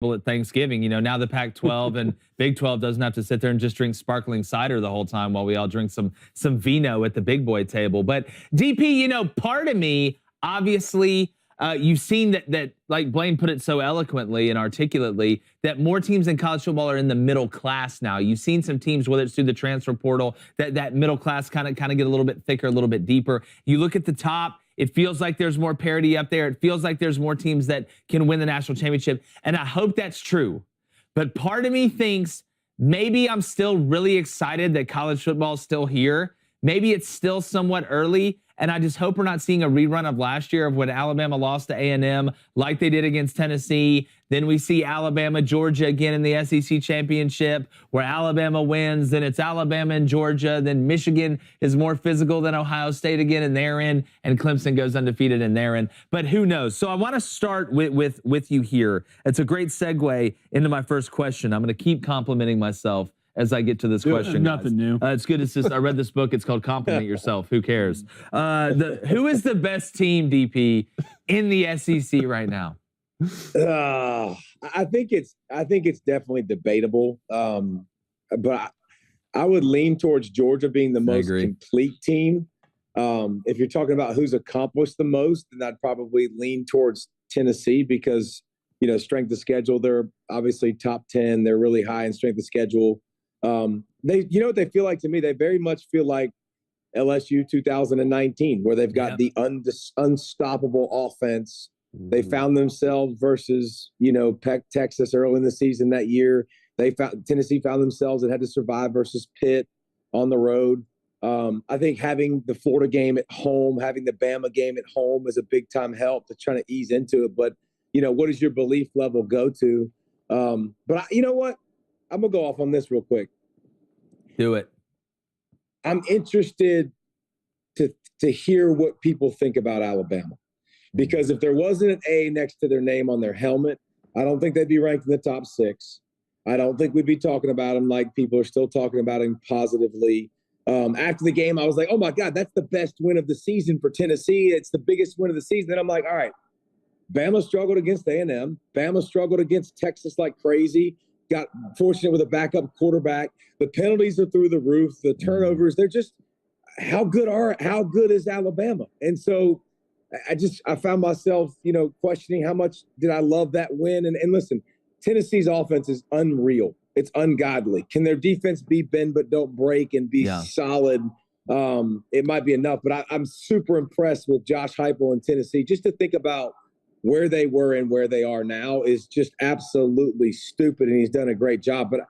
at Thanksgiving. Now the Pac-12 and Big 12 doesn't have to sit there and just drink sparkling cider the whole time while we all drink some vino at the big boy table. But DP, part of me, obviously, you've seen that like Blaine put it so eloquently and articulately, that more teams in college football are in the middle class now. You've seen some teams, whether it's through the transfer portal, that middle class kind of get a little bit thicker, a little bit deeper. You look at the top, it feels like there's more parity up there. It feels like there's more teams that can win the national championship. And I hope that's true. But part of me thinks maybe I'm still really excited that college football is still here. Maybe it's still somewhat early. And I just hope we're not seeing a rerun of last year of when Alabama lost to A&M like they did against Tennessee. Then we see Alabama, Georgia again in the SEC championship where Alabama wins. Then it's Alabama and Georgia. Then Michigan is more physical than Ohio State again, and they're in. And Clemson goes undefeated, and they're in. But who knows? So I want to start with you here. It's a great segue into my first question. I'm going to keep complimenting myself as I get to this question. Nothing new. It's good. It's just I read this book. It's called Compliment Yourself. Who cares? Who is the best team, DP, in the SEC right now? I think it's definitely debatable. But I would lean towards Georgia being the most complete team. If you're talking about who's accomplished the most, then I'd probably lean towards Tennessee because, strength of schedule, they're obviously top 10. They're really high in strength of schedule. They, what they feel like to me, they very much feel like LSU 2019, where they've got the unstoppable offense. They found themselves versus, Texas early in the season that year. Tennessee found themselves and had to survive versus Pitt on the road. I think having the Florida game at home, having the Bama game at home is a big time help to try to ease into it. But, what does your belief level go to? You know what? I'm going to go off on this real quick. Do it. I'm interested to hear what people think about Alabama. Because if there wasn't an A next to their name on their helmet, I don't think they'd be ranked in the top 6. I don't think we'd be talking about them like people are still talking about them positively. After the game, I was like, oh, my God, that's the best win of the season for Tennessee. It's the biggest win of the season. Then I'm like, all right, Bama struggled against A&M. Bama struggled against Texas like crazy. Got fortunate with a backup quarterback. The penalties are through the roof. The turnovers, they're just how good is Alabama? And so I found myself, questioning how much did I love that win? And listen, Tennessee's offense is unreal. It's ungodly. Can their defense be bend but don't break and be solid? It might be enough, but I'm super impressed with Josh Heupel in Tennessee. Just to think about where they were and where they are now is just absolutely stupid, and he's done a great job. But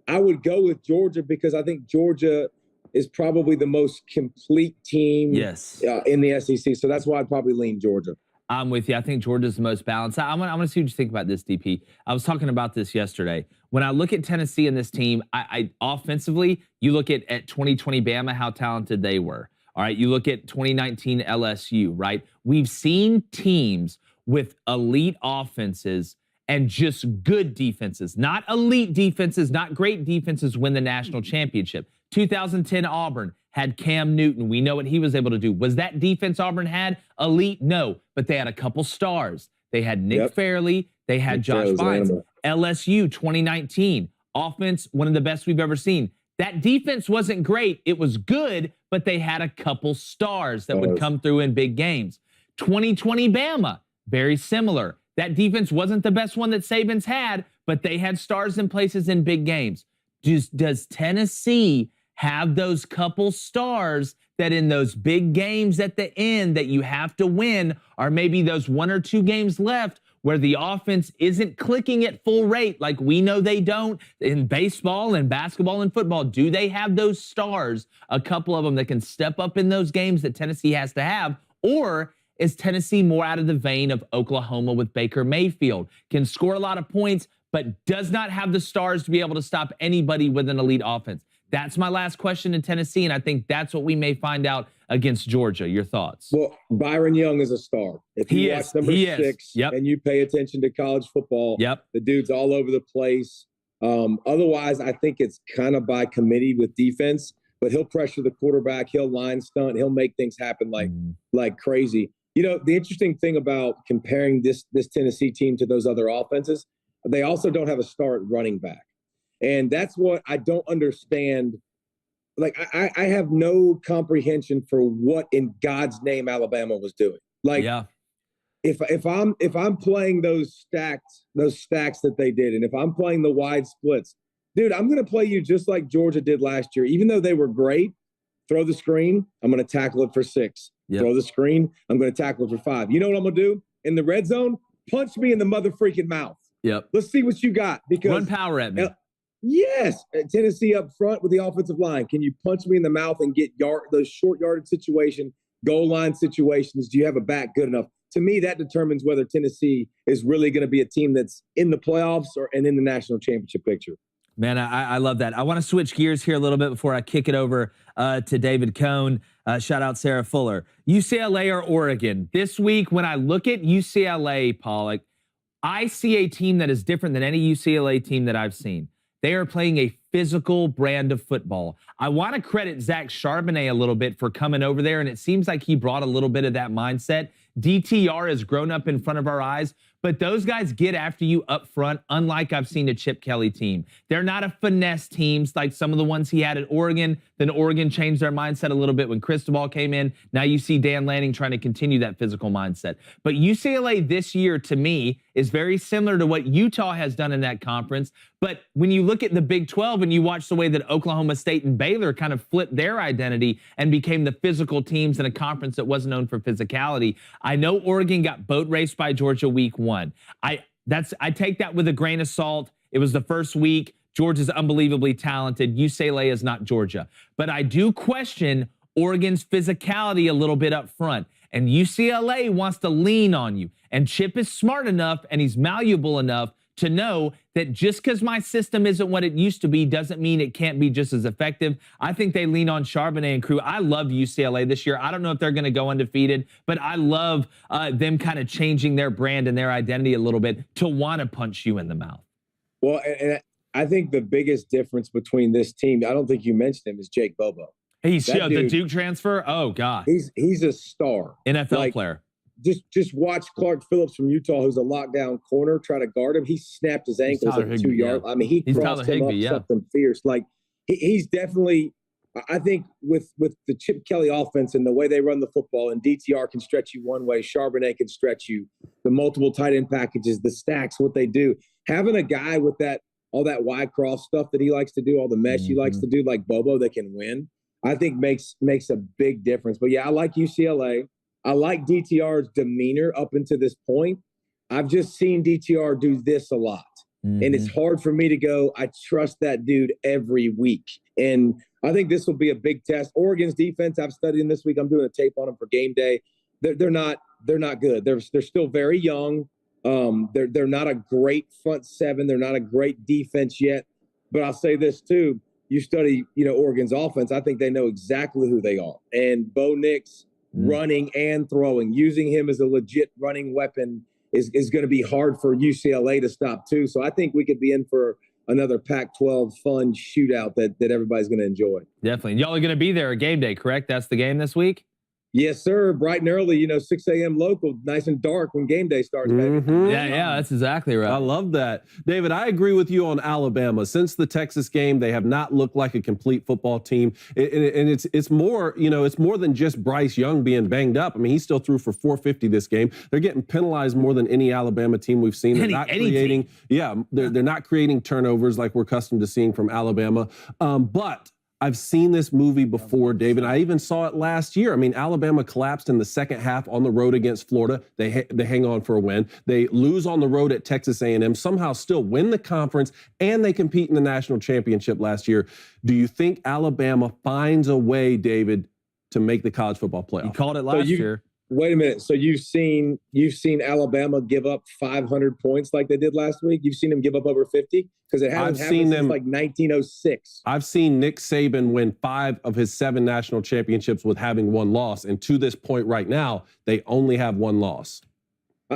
I would go with Georgia because I think Georgia is probably the most complete team in the SEC. So that's why I'd probably lean Georgia. I'm with you. I think Georgia's the most balanced. I'm going to see what you think about this, DP. I was talking about this yesterday. When I look at Tennessee and this team, I offensively, you look at 2020 Bama, how talented they were. All right, you look at 2019 LSU, right? We've seen teams with elite offenses and just good defenses, not elite defenses, not great defenses, win the national championship. 2010 Auburn had Cam Newton. We know what he was able to do. Was that defense Auburn had elite? No, but they had a couple stars. They had Nick Fairley. They had Josh Bynes. LSU 2019 offense, one of the best we've ever seen. That defense wasn't great. It was good, but they had a couple stars that would come through in big games. 2020 Bama, very similar. That defense wasn't the best one that Saban's had, but they had stars in places in big games. Does Tennessee have those couple stars that in those big games at the end that you have to win, or maybe those 1 or 2 games left where the offense isn't clicking at full rate like we know they don't in baseball and basketball and football? Do they have those stars, a couple of them that can step up in those games that Tennessee has to have? Or is Tennessee more out of the vein of Oklahoma with Baker Mayfield? Can score a lot of points, but does not have the stars to be able to stop anybody with an elite offense? That's my last question in Tennessee, and I think that's what we may find out against Georgia. Your thoughts? Well, Byron Young is a star. If you watch number 6 and you pay attention to college football, the dude's all over the place. Otherwise, I think it's kind of by committee with defense, but he'll pressure the quarterback. He'll line stunt. He'll make things happen like crazy. The interesting thing about comparing this Tennessee team to those other offenses, They also don't have a star at running back. And that's what I don't understand. Like, I have no comprehension for what in God's name Alabama was doing. Like, Yeah. if I'm playing those stacks that they did, and if I'm playing the wide splits, dude, I'm going to play you just like Georgia did last year. Even though they were great, throw the screen, I'm going to tackle it for 6. Yep. Throw the screen, I'm going to tackle it for 5. You know what I'm going to do in the red zone? Punch me in the mother freaking mouth. Yep. Let's see what you got. Because run power at me. Yes, Tennessee up front with the offensive line. Can you punch me in the mouth and get those short yardage situation, goal line situations? Do you have a back good enough? To me, that determines whether Tennessee is really going to be a team that's in the playoffs and in the national championship picture. Man, I love that. I want to switch gears here a little bit before I kick it over to David Cohn. Shout out Sarah Fuller. UCLA or Oregon? This week, when I look at UCLA, Pollock, I see a team that is different than any UCLA team that I've seen. They are playing a physical brand of football. I want to credit Zach Charbonnet a little bit for coming over there, and it seems like he brought a little bit of that mindset. DTR has grown up in front of our eyes, but those guys get after you up front, unlike I've seen a Chip Kelly team. They're not a finesse teams like some of the ones he had at Oregon. Then Oregon changed their mindset a little bit when Cristobal came in. Now you see Dan Lanning trying to continue that physical mindset. But UCLA this year, to me, is very similar to what Utah has done in that conference. But when you look at the Big 12 and you watch the way that Oklahoma State and Baylor kind of flipped their identity and became the physical teams in a conference that wasn't known for physicality, I know Oregon got boat raced by Georgia week 1. I take that with a grain of salt. It was the first week. Georgia's unbelievably talented. UCLA is not Georgia. But I do question Oregon's physicality a little bit up front. And UCLA wants to lean on you. And Chip is smart enough and he's malleable enough to know that just because my system isn't what it used to be doesn't mean it can't be just as effective. I think they lean on Charbonnet and crew. I love UCLA this year. I don't know if they're going to go undefeated, but I love them kind of changing their brand and their identity a little bit to want to punch you in the mouth. Well, and I think the biggest difference between this team, I don't think you mentioned him, is Jake Bobo. He's the Duke transfer. Oh God, he's a star, NFL player. Just watch Clark Phillips from Utah, who's a lockdown corner, try to guard him. He snapped his ankles at 2 yards. Yeah. I mean, he crossed him up something fierce. Like he's definitely. I think with the Chip Kelly offense and the way they run the football, and DTR can stretch you one way, Charbonnet can stretch you. The multiple tight end packages, the stacks, what they do. Having a guy with all that wide cross stuff that he likes to do, all the mesh he likes to do, like Bobo, that can win, I think makes a big difference. But yeah, I like UCLA. I like DTR's demeanor up until this point. I've just seen DTR do this a lot. And it's hard for me to go, I trust that dude every week. And I think this will be a big test. Oregon's defense, I've studied them this week. I'm doing a tape on them for game day. They're not good. They're still very young. They're not a great front seven. They're not a great defense yet. But I'll say this too. You study, Oregon's offense. I think they know exactly who they are. And Bo Nix running and throwing, using him as a legit running weapon is going to be hard for UCLA to stop too. So I think we could be in for another Pac-12 fun shootout that everybody's going to enjoy. Definitely. Y'all are going to be there at game day, correct? That's the game this week? Yes, sir. Bright and early, 6 a.m. local, nice and dark when game day starts, baby. Yeah, that's exactly right. I love that. David, I agree with you on Alabama. Since the Texas game, they have not looked like a complete football team. And it's more, it's more than just Bryce Young being banged up. I mean, he still threw for 450 this game. They're getting penalized more than any Alabama team we've seen. They're not creating, they're not creating turnovers like we're accustomed to seeing from Alabama. But I've seen this movie before, David. I even saw it last year. I mean, Alabama collapsed in the second half on the road against Florida. They hang on for a win. They lose on the road at Texas A&M, somehow still win the conference, and they compete in the national championship last year. Do you think Alabama finds a way, David, to make the college football playoff? You called it last year. Wait a minute. So you've seen Alabama give up 500 points like they did last week? You've seen them give up over 50? Because it hasn't happened since like 1906. I've seen Nick Saban win 5 of his 7 national championships with having 1 loss. And to this point right now, they only have 1 loss.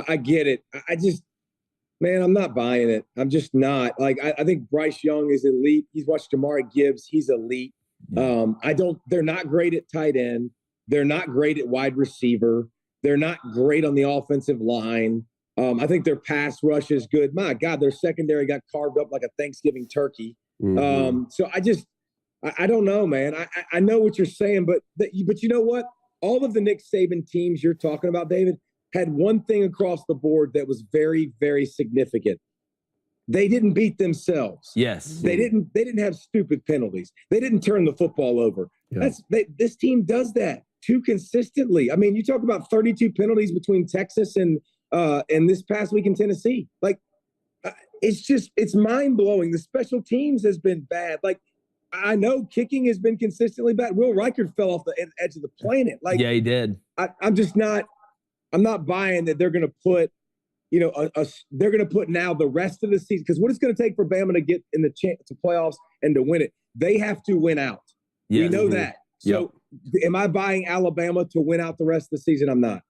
I get it. I'm not buying it. I'm just not. Like, I think Bryce Young is elite. He's watched Jamari Gibbs. He's elite. Yeah. They're not great at tight end. They're not great at wide receiver. They're not great on the offensive line. I think their pass rush is good. My God, their secondary got carved up like a Thanksgiving turkey. So I don't know, man. I know what you're saying, but you know what? All of the Nick Saban teams you're talking about, David, had one thing across the board that was very, very significant. They didn't beat themselves. Yes. They didn't have stupid penalties. They didn't turn the football over. Yeah. This team does that too consistently. I mean, you talk about 32 penalties between Texas and this past week in Tennessee. Like, it's mind-blowing. The special teams has been bad. Like, I know kicking has been consistently bad. Will Reichard fell off the edge of the planet. Like, yeah, he did. I'm not buying that they're going to put, they're going to put now the rest of the season, because what it's going to take for Bama to get in the to playoffs and to win it, they have to win out. Yes. We know that. So am I buying Alabama to win out the rest of the season? I'm not.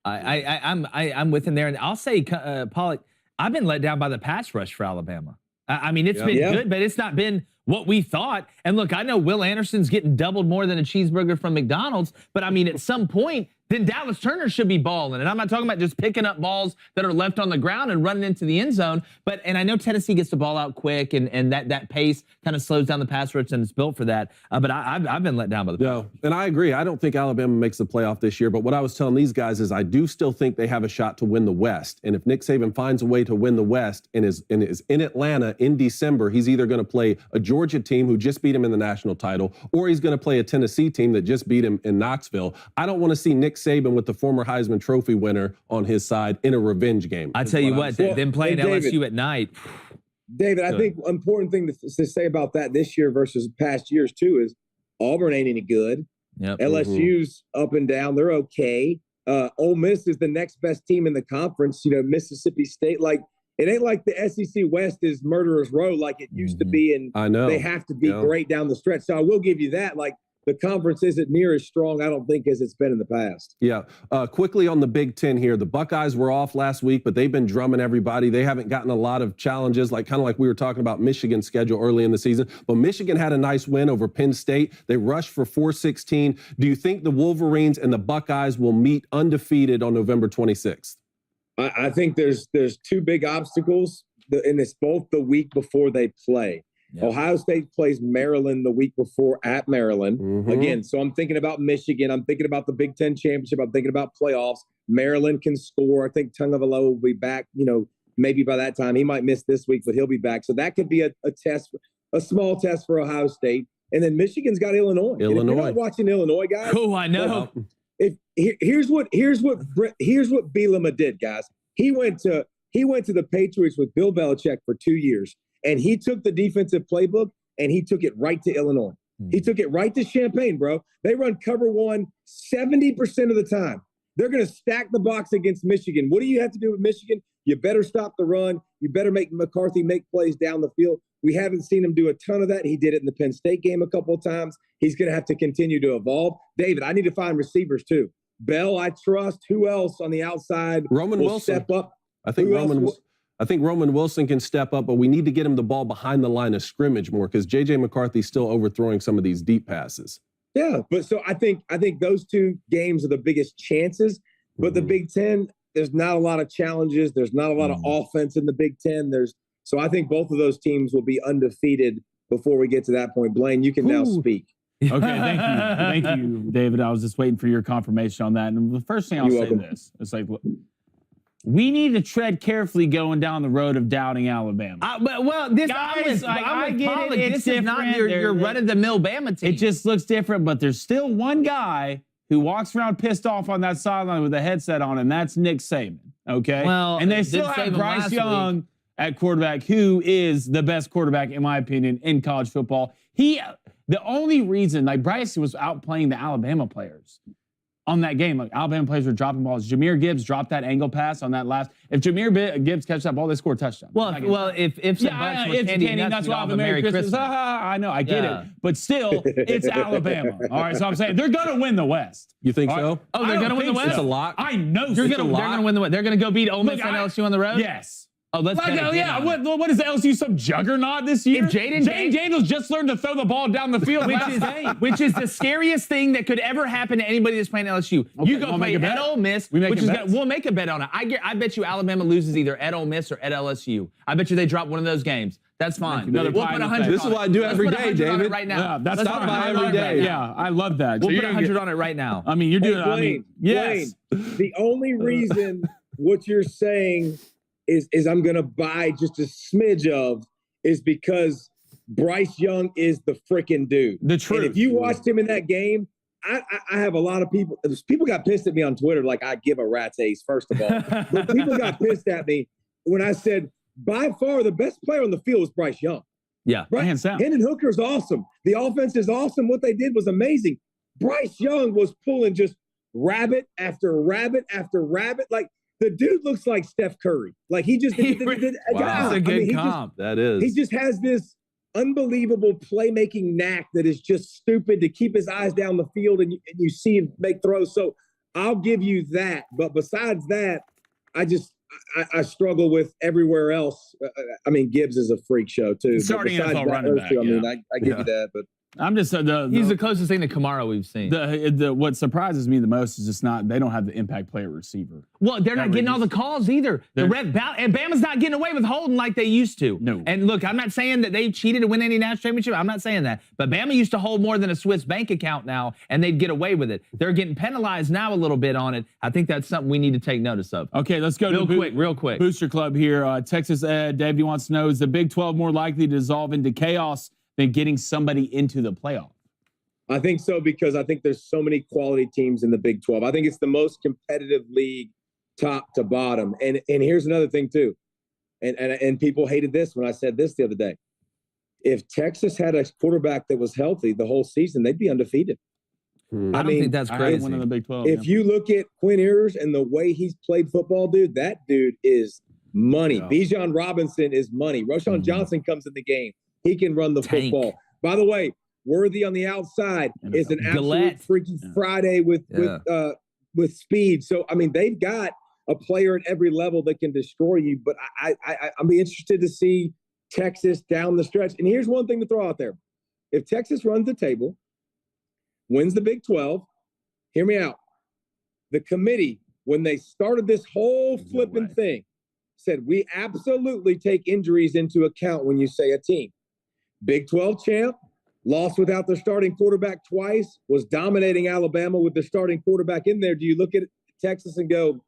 I'm with him there. And I'll say, Pollock, I've been let down by the pass rush for Alabama. I mean, it's been good, but it's not been what we thought. And look, I know Will Anderson's getting doubled more than a cheeseburger from McDonald's, but I mean, at some point, then Dallas Turner should be balling. And I'm not talking about just picking up balls that are left on the ground and running into the end zone. And I know Tennessee gets the ball out quick, and that pace kind of slows down the pass rush, and it's built for that. But I've been let down by the No, and I agree. I don't think Alabama makes the playoff this year. But what I was telling these guys is I do still think they have a shot to win the West. And if Nick Saban finds a way to win the West and is in Atlanta in December, he's either going to play a Georgia team who just beat him in the national title, or he's going to play a Tennessee team that just beat him in Knoxville. I don't want to see Nick Saban with the former Heisman Trophy winner on his side in a revenge game. I tell you what, them playing LSU at night. David, I think important thing to say about that this year versus past years too is Auburn ain't any good. Yep. LSU's up and down. They're okay. Ole Miss is the next best team in the conference. Mississippi State, like, it ain't like the SEC West is murderer's row like it used to be, and I know they have to be great down the stretch. So I will give you that. Like, the conference isn't near as strong, I don't think, as it's been in the past. Yeah. Quickly on the Big Ten here, the Buckeyes were off last week, but they've been drumming everybody. They haven't gotten a lot of challenges, kind of like we were talking about Michigan's schedule early in the season. But Michigan had a nice win over Penn State. They rushed for 416. Do you think the Wolverines and the Buckeyes will meet undefeated on November 26th? I think there's two big obstacles, and it's both the week before they play. Yep. Ohio State plays Maryland the week before at Maryland. Again, so I'm thinking about Michigan. I'm thinking about the Big Ten championship. I'm thinking about playoffs. Maryland can score. I think Tungavaloa will be back, maybe by that time. He might miss this week, but he'll be back. So that could be a test, a small test for Ohio State. And then Michigan's got Illinois. And if you're not watching Illinois, guys. Oh, I know. Here's what Bielema did, guys. He went to the Patriots with Bill Belichick for 2 years. And he took the defensive playbook and he took it right to Illinois. He took it right to Champaign, bro. They run cover one 70% of the time. They're going to stack the box against Michigan. What do you have to do with Michigan? You better stop the run. You better make McCarthy make plays down the field. We haven't seen him do a ton of that. He did it in the Penn State game a couple of times. He's going to have to continue to evolve. David, I need to find receivers too. Bell, I trust. Who else on the outside Roman will Wilson. Step up? I think Roman Wilson can step up, but we need to get him the ball behind the line of scrimmage more because J.J. McCarthy's still overthrowing some of these deep passes. Yeah, but so I think those two games are the biggest chances. But the Big Ten, there's not a lot of challenges. There's not a lot of offense in the Big Ten. So I think both of those teams will be undefeated before we get to that point. Blaine, you can now speak. Okay, thank you, David. I was just waiting for your confirmation on that. And the first thing I'll say this, it's like, we need to tread carefully going down the road of doubting Alabama. Guys, I get it. This is not your run-of-the-mill Bama team. It just looks different, but there's still one guy who walks around pissed off on that sideline with a headset on, and that's Nick Saban, okay? Well, and they still have Bryce Young at quarterback, who is the best quarterback, in my opinion, in college football. The only reason, Bryce was outplaying the Alabama players on that game. Alabama players were dropping balls. Jameer Gibbs dropped that angle pass on that last. If Jameer Gibbs catches that ball, they score a touchdown. If candy, that's why the Merry Christmas. I know, I get it. But still, it's Alabama. All right, so I'm saying they're going to win the West. You think so? Oh, they're going to win the West? It's a lot. I know. They're going to win the West. They're going to go beat Ole Miss and LSU on the road? Yes. Oh, let's Like, bet oh, again yeah. on it. What is LSU, some juggernaut this year? If Jaden Daniels just learned to throw the ball down the field which is the scariest thing that could ever happen to anybody that's playing LSU. Okay, You go we'll play make a at bet? Ole Miss, We making which is bets? we'll make a bet on it. I bet you Alabama loses either at Ole Miss or at LSU. I bet you they drop one of those games. That's fine. Another We'll pie put in the 100 face. This is on what I it. do Let's every put day, 100 on it David. right now. Yeah, that's Let's stop put by 100 every on it day. right now. Yeah, I love that. We'll So put you're 100 on it right now. I mean, you're doing. I mean, Blaine, yes. the only reason what you're saying is I'm going to buy just a smidge of is because Bryce Young is the freaking dude. The truth. And if you watched him in that game, I have a lot of people. People got pissed at me on Twitter like I give a rat's ace, first of all. But people got pissed at me when I said by far the best player on the field was Bryce Young. Yeah. Right? Hands down. Hendon Hooker is awesome. The offense is awesome. What they did was amazing. Bryce Young was pulling just rabbit after rabbit after rabbit. Like the dude looks like Steph Curry. Like he just Wow. That's a good comp. That is. He just has this unbelievable playmaking knack that is just stupid to keep his eyes down the field and you see him make throws. So I'll give you that. But besides that, I struggle with everywhere else. I mean, Gibbs is a freak show too. Starting But besides NFL that, running back, I mean, yeah. I give you that. But I'm just He's the closest thing to Kamara we've seen. what surprises me the most is just they don't have the impact player receiver. Well, they're not getting all the calls either. And Bama's not getting away with holding like they used to. No. And look, I'm not saying that they cheated to win any national championship. I'm not saying that. But Bama used to hold more than a Swiss bank account now, and they'd get away with it. They're getting penalized now a little bit on it. I think that's something we need to take notice of. Okay, let's go Real quick. Booster Club here. Texas Ed, Dave wants to know, is the Big 12 more likely to dissolve into chaos than getting somebody into the playoff? I think so because I think there's so many quality teams in the Big 12. I think it's the most competitive league top to bottom. And here's another thing too. And people hated this when I said this the other day. If Texas had a quarterback that was healthy the whole season, they'd be undefeated. I don't think that's crazy. One in the Big 12. If you look at Quinn Ewers and the way he's played football, dude, that dude is money. Yeah. Bijan Robinson is money. Roshan Johnson comes in the game. He can run the Tank. football. By the way, Worthy on the outside is an absolute Gillette. freaky Friday with speed. So I mean, they've got a player at every level that can destroy you. But I'll be interested to see Texas down the stretch. And here's one thing to throw out there: if Texas runs the table, wins the Big 12, hear me out. The committee, when they started this whole flipping thing, said we absolutely take injuries into account when you say a team. Big 12 champ. Lost without their starting quarterback twice, was dominating Alabama with their starting quarterback in there. Do you look at Texas and go,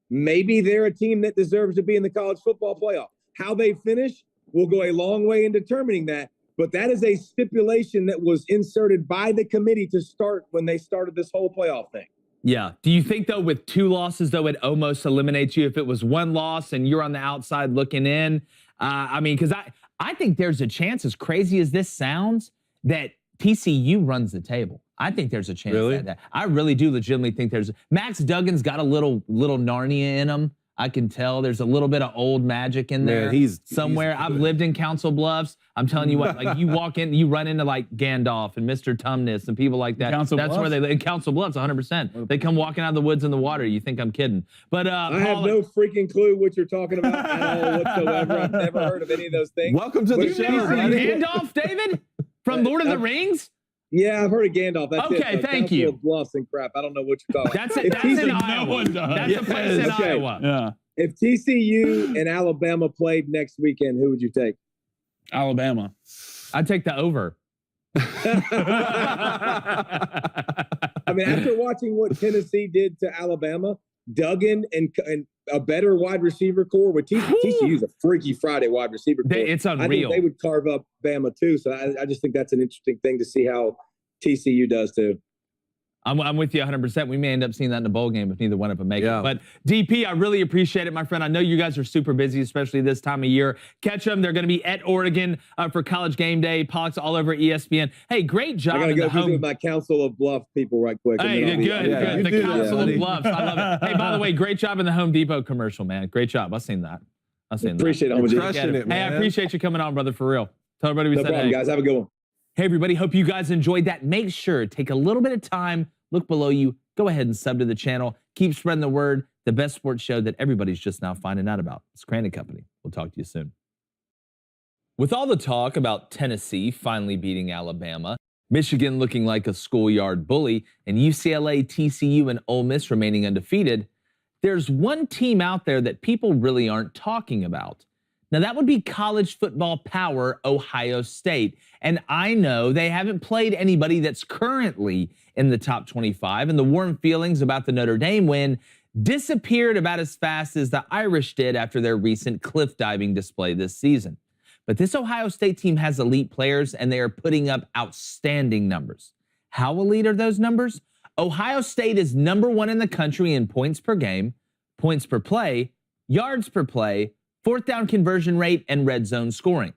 maybe they're a team that deserves to be in the college football playoff? How they finish will go a long way in determining that. But that is a stipulation that was inserted by the committee to start when they started this whole playoff thing. Yeah. Do you think, though, with 2 losses, though, it almost eliminates you if it was 1 loss and you're on the outside looking in? I mean, because I think there's a chance, as crazy as this sounds, that TCU runs the table. I think there's a chance that I really do legitimately think Max Duggan's got a little Narnia in him. I can tell there's a little bit of old magic in there. Man, somewhere. I've lived in Council Bluffs. I'm telling you what, like you walk in, you run into like Gandalf and Mr. Tumnus and people like that. That's where they live. In Council Bluffs, 100%. They come walking out of the woods in the water. You think I'm kidding. But I have no freaking clue what you're talking about at all whatsoever. I've never heard of any of those things. Welcome to the show. Gandalf, David? From Lord of the Rings? Yeah, I've heard of Gandalf. That's okay, thank you. Bluffs and crap. I don't know what you're talking about. That's in Iowa. That's a place in Iowa. Yeah. If TCU and Alabama played next weekend, who would you take? Alabama. I'd take the over. I mean, after watching what Tennessee did to Alabama, Duggan and a better wide receiver core with TCU's a freaky Friday wide receiver core. It's unreal. I think they would carve up Bama too. So I just think that's an interesting thing to see how TCU does too. I'm with you 100%. We may end up seeing that in the bowl game if neither one of them make Yeah. it. But DP, I really appreciate it, my friend. I know you guys are super busy, especially this time of year. Catch them. They're going to be at Oregon for College Game Day. Pollock's all over ESPN. Hey, great job. I got to in go the visit home. with my Council of Bluff people right quick. Hey, good. The Council of Bluffs. I love it. Hey, by the way, great job in the Home Depot commercial, man. Great job. I've seen that. Appreciate it. You're crushing it, man. Hey, I appreciate you coming on, brother, for real. Tell everybody we No said problem, hey. guys. Have a good one. Hey, everybody. Hope you guys enjoyed that. Make sure, take a little bit of time, look below you, go ahead and sub to the channel. Keep spreading the word. The best sports show that everybody's just now finding out about. It's Crandon Company. We'll talk to you soon. With all the talk about Tennessee finally beating Alabama, Michigan looking like a schoolyard bully, and UCLA, TCU, and Ole Miss remaining undefeated, there's one team out there that people really aren't talking about. Now, that would be college football power Ohio State. And I know they haven't played anybody that's currently in the top 25, and the warm feelings about the Notre Dame win disappeared about as fast as the Irish did after their recent cliff diving display this season. But this Ohio State team has elite players, and they are putting up outstanding numbers. How elite are those numbers? Ohio State is number 1 in the country in points per game, points per play, yards per play, fourth down conversion rate, and red zone scoring.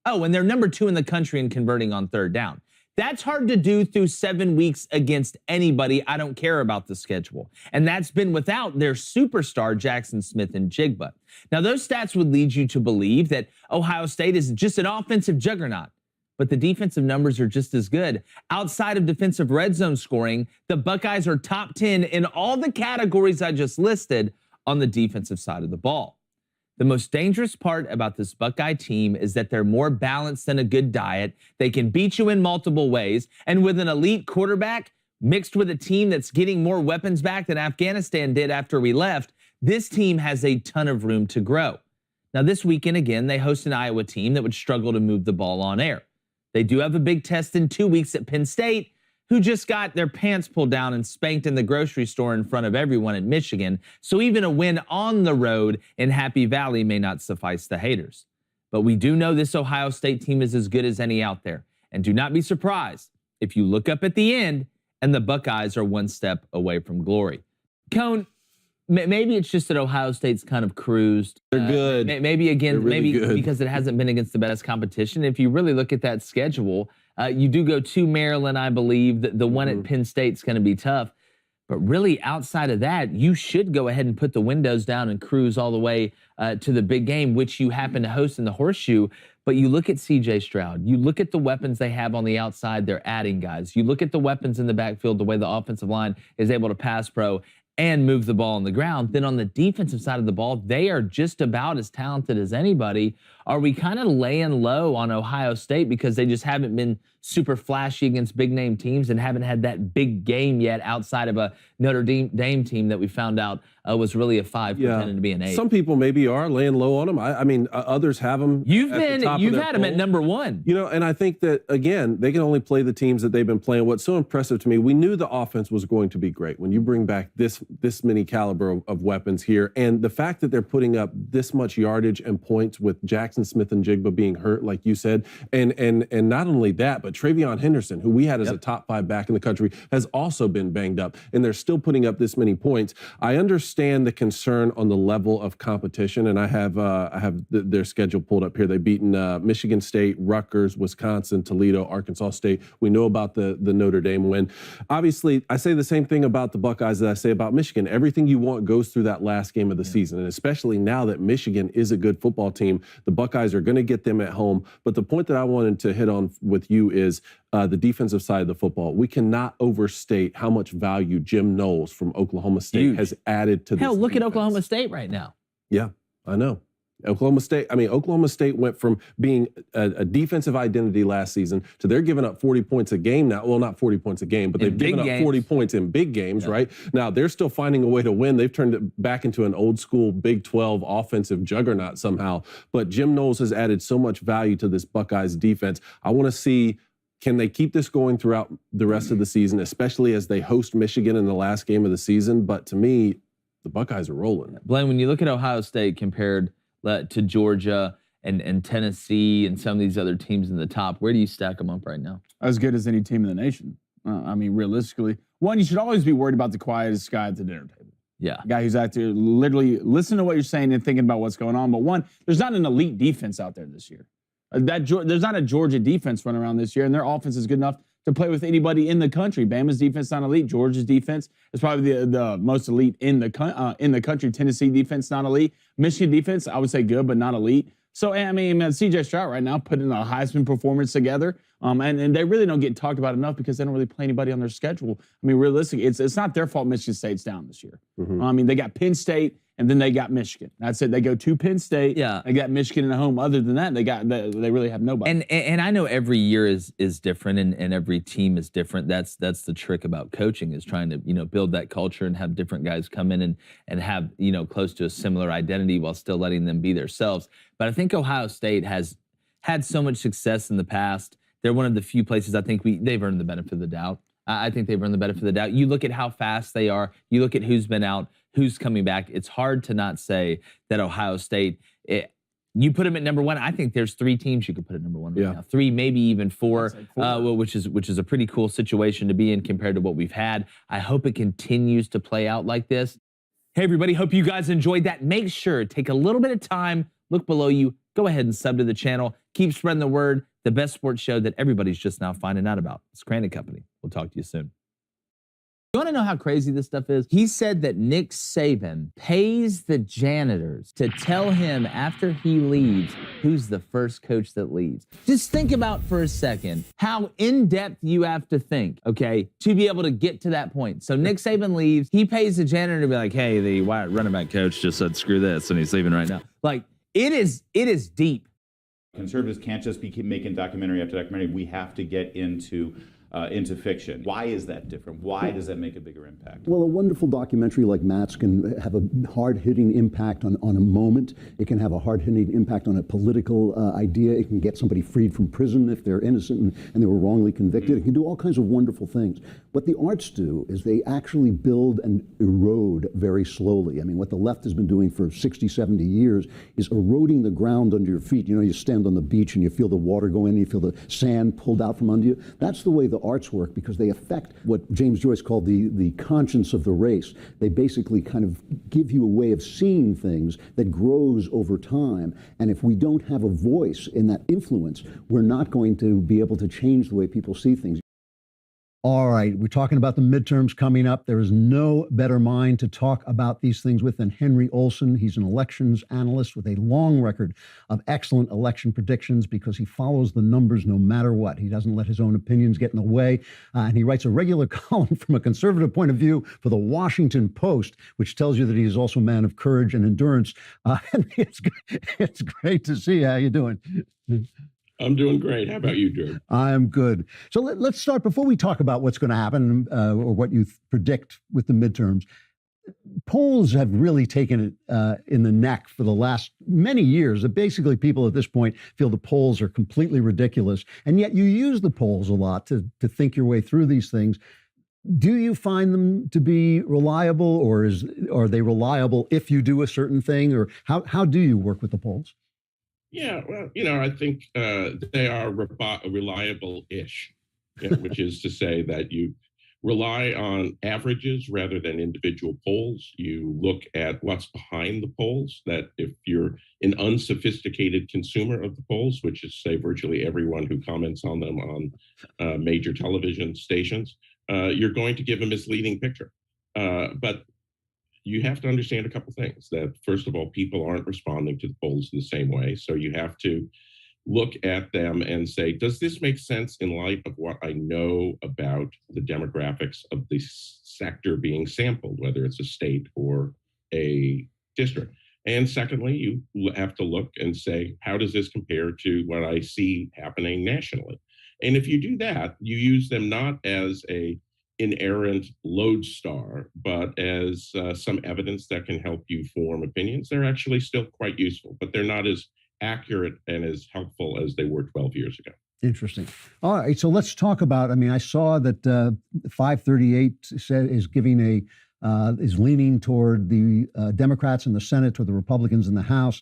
Oh, and they're number 2 in the country in converting on third down. That's hard to do through 7 weeks against anybody. I don't care about the schedule. And that's been without their superstar, Jackson Smith and Jigba. Now, those stats would lead you to believe that Ohio State is just an offensive juggernaut. But the defensive numbers are just as good. Outside of defensive red zone scoring, the Buckeyes are top 10 in all the categories I just listed on the defensive side of the ball. The most dangerous part about this Buckeye team is that they're more balanced than a good diet. They can beat you in multiple ways. And with an elite quarterback mixed with a team that's getting more weapons back than Afghanistan did after we left, this team has a ton of room to grow. Now, this weekend, again, they host an Iowa team that would struggle to move the ball on air. They do have a big test in 2 weeks at Penn State, who just got their pants pulled down and spanked in the grocery store in front of everyone at Michigan. So even a win on the road in Happy Valley may not suffice the haters. But we do know this Ohio State team is as good as any out there. And do not be surprised if you look up at the end and the Buckeyes are one step away from glory. Cone, maybe it's just that Ohio State's kind of cruised. They're good. Maybe again, really good. Because it hasn't been against the best competition. If you really look at that schedule, you do go to Maryland, I believe. The one at Penn State's going to be tough. But really, outside of that, you should go ahead and put the windows down and cruise all the way to the big game, which you happen to host in the Horseshoe. But you look at C.J. Stroud. You look at the weapons they have on the outside. They're adding guys. You look at the weapons in the backfield, the way the offensive line is able to pass pro and move the ball on the ground. Then on the defensive side of the ball, they are just about as talented as anybody. Are we kind of laying low on Ohio State because they just haven't been super flashy against big name teams and haven't had that big game yet outside of a Notre Dame team that we found out was really a 5 pretending to be an 8? Some people maybe are laying low on them. I mean, others have them. You've had them at number 1. You know, and I think that, again, they can only play the teams that they've been playing. What's so impressive to me, we knew the offense was going to be great when you bring back this many caliber of weapons here. And the fact that they're putting up this much yardage and points with Jackson Smith and Jigba being hurt, like you said, and not only that, but Travion Henderson, who we had as a top 5 back in the country, has also been banged up, and they're still putting up this many points. I understand the concern on the level of competition, and I have their schedule pulled up here. They've beaten Michigan State, Rutgers, Wisconsin, Toledo, Arkansas State. We know about the Notre Dame win. Obviously, I say the same thing about the Buckeyes that I say about Michigan. Everything you want goes through that last game of the season, and especially now that Michigan is a good football team, the Buckeyes are going to get them at home. But the point that I wanted to hit on with you is the defensive side of the football. We cannot overstate how much value Jim Knowles from Oklahoma State has added to this Hell, look defense. at Oklahoma State right now. Yeah, I know. Oklahoma State went from being a defensive identity last season to they're giving up 40 points a game now. Well, not 40 points a game, but they've given up 40 points in big games, right? Now, they're still finding a way to win. They've turned it back into an old school Big 12 offensive juggernaut somehow. But Jim Knowles has added so much value to this Buckeyes defense. I want to see, can they keep this going throughout the rest of the season, especially as they host Michigan in the last game of the season? But to me, the Buckeyes are rolling. Blaine, when you look at Ohio State compared to Georgia and Tennessee and some of these other teams in the top, where do you stack them up right now? As good as any team in the nation. I mean, realistically, one, you should always be worried about the quietest guy at the dinner table. Yeah. The guy who's out there literally listening to what you're saying and thinking about what's going on. But one, there's not an elite defense out there this year. There's not a Georgia defense running around this year, and their offense is good enough to play with anybody in the country. Bama's defense not elite. Georgia's defense is probably the most elite in the country. Tennessee defense not elite. Michigan defense, I would say good, but not elite. So, I mean, C.J. Stroud right now putting a Heisman performance together, and they really don't get talked about enough because they don't really play anybody on their schedule. I mean, realistically, it's not their fault Michigan State's down this year. I mean, they got Penn State and then they got Michigan. That's it. They go to Penn State. Yeah. They got Michigan at home. Other than that, they really have nobody. And I know every year is different, and every team is different. That's the trick about coaching, is trying to build that culture and have different guys come in and have close to a similar identity while still letting them be themselves. But I think Ohio State has had so much success in the past. They're one of the few places I think they've earned the benefit of the doubt. I think they've earned the benefit of the doubt. You look at how fast they are. You look at who's been out, who's coming back. It's hard to not say that Ohio State, you put them at number one. I think there's 3 teams you could put at number one right now. 3, maybe even 4, which is a pretty cool situation to be in compared to what we've had. I hope it continues to play out like this. Hey, everybody, hope you guys enjoyed that. Make sure, take a little bit of time, look below you, go ahead and sub to the channel. Keep spreading the word. The best sports show that everybody's just now finding out about. It's Crandon Company. We'll talk to you soon. You want to know how crazy this stuff is? He said that Nick Saban pays the janitors to tell him after he leaves who's the first coach that leaves. Just think about for a second how in-depth you have to think, okay, to be able to get to that point. So Nick Saban leaves. He pays the janitor to be like, hey, the running back coach just said screw this, and he's leaving right now. Like, it is deep. Conservatives can't just be keep making documentary after documentary. We have to get into fiction. Why is that different? Why does that make a bigger impact? Well, a wonderful documentary like Matt's can have a hard-hitting impact on a moment. It can have a hard-hitting impact on a political idea. It can get somebody freed from prison if they're innocent and they were wrongly convicted. It can do all kinds of wonderful things. What the arts do is they actually build and erode very slowly. I mean, what the left has been doing for 60, 70 years is eroding the ground under your feet. You stand on the beach and you feel the water go in, you feel the sand pulled out from under you. That's the way the arts work, because they affect what James Joyce called the conscience of the race. They basically kind of give you a way of seeing things that grows over time. And if we don't have a voice in that influence, we're not going to be able to change the way people see things. All right, we're talking about the midterms coming up. There is no better mind to talk about these things with than Henry Olsen. He's an elections analyst with a long record of excellent election predictions because he follows the numbers no matter what. He doesn't let his own opinions get in the way. And he writes a regular column from a conservative point of view for the Washington Post, which tells you that he is also a man of courage and endurance. Henry, it's great to see you. How you doing? I'm doing great. How about you, Drew? I'm good. So let's start, before we talk about what's going to happen or what you predict with the midterms. Polls have really taken it in the neck for the last many years. Basically, people at this point feel the polls are completely ridiculous, and yet you use the polls a lot to think your way through these things. Do you find them to be reliable, or are they reliable if you do a certain thing, or how do you work with the polls? Yeah, well, I think they are reliable-ish, which is to say that you rely on averages rather than individual polls. You look at what's behind the polls, that if you're an unsophisticated consumer of the polls, which is, say, virtually everyone who comments on them on major television stations, you're going to give a misleading picture. But you have to understand a couple things. That, first of all, people aren't responding to the polls in the same way. So you have to look at them and say, does this make sense in light of what I know about the demographics of the sector being sampled, whether it's a state or a district? And secondly, you have to look and say, how does this compare to what I see happening nationally? And if you do that, you use them not as a inerrant lodestar, but as some evidence that can help you form opinions. They're actually still quite useful, but they're not as accurate and as helpful as they were 12 years ago. Interesting. All right, so let's talk about, I saw that 538 is giving is leaning toward the Democrats in the Senate, toward the Republicans in the House.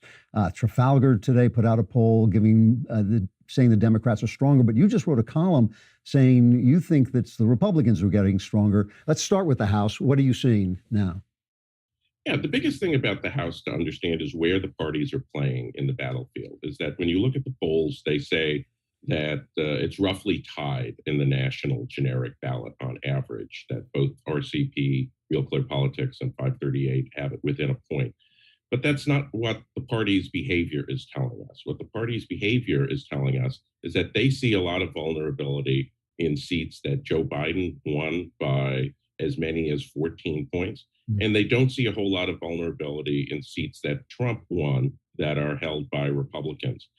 Trafalgar today put out a poll saying the Democrats are stronger, but you just wrote a column saying you think that's the Republicans who are getting stronger. Let's start with the House. What are you seeing now? Yeah, the biggest thing about the House to understand is where the parties are playing in the battlefield. Is that when you look at the polls, they say that it's roughly tied in the national generic ballot on average, that both RCP, Real Clear Politics, and 538 have it within a point. But that's not what the party's behavior is telling us. What the party's behavior is telling us is that they see a lot of vulnerability in seats that Joe Biden won by as many as 14 points. Mm. And they don't see a whole lot of vulnerability in seats that Trump won that are held by Republicans.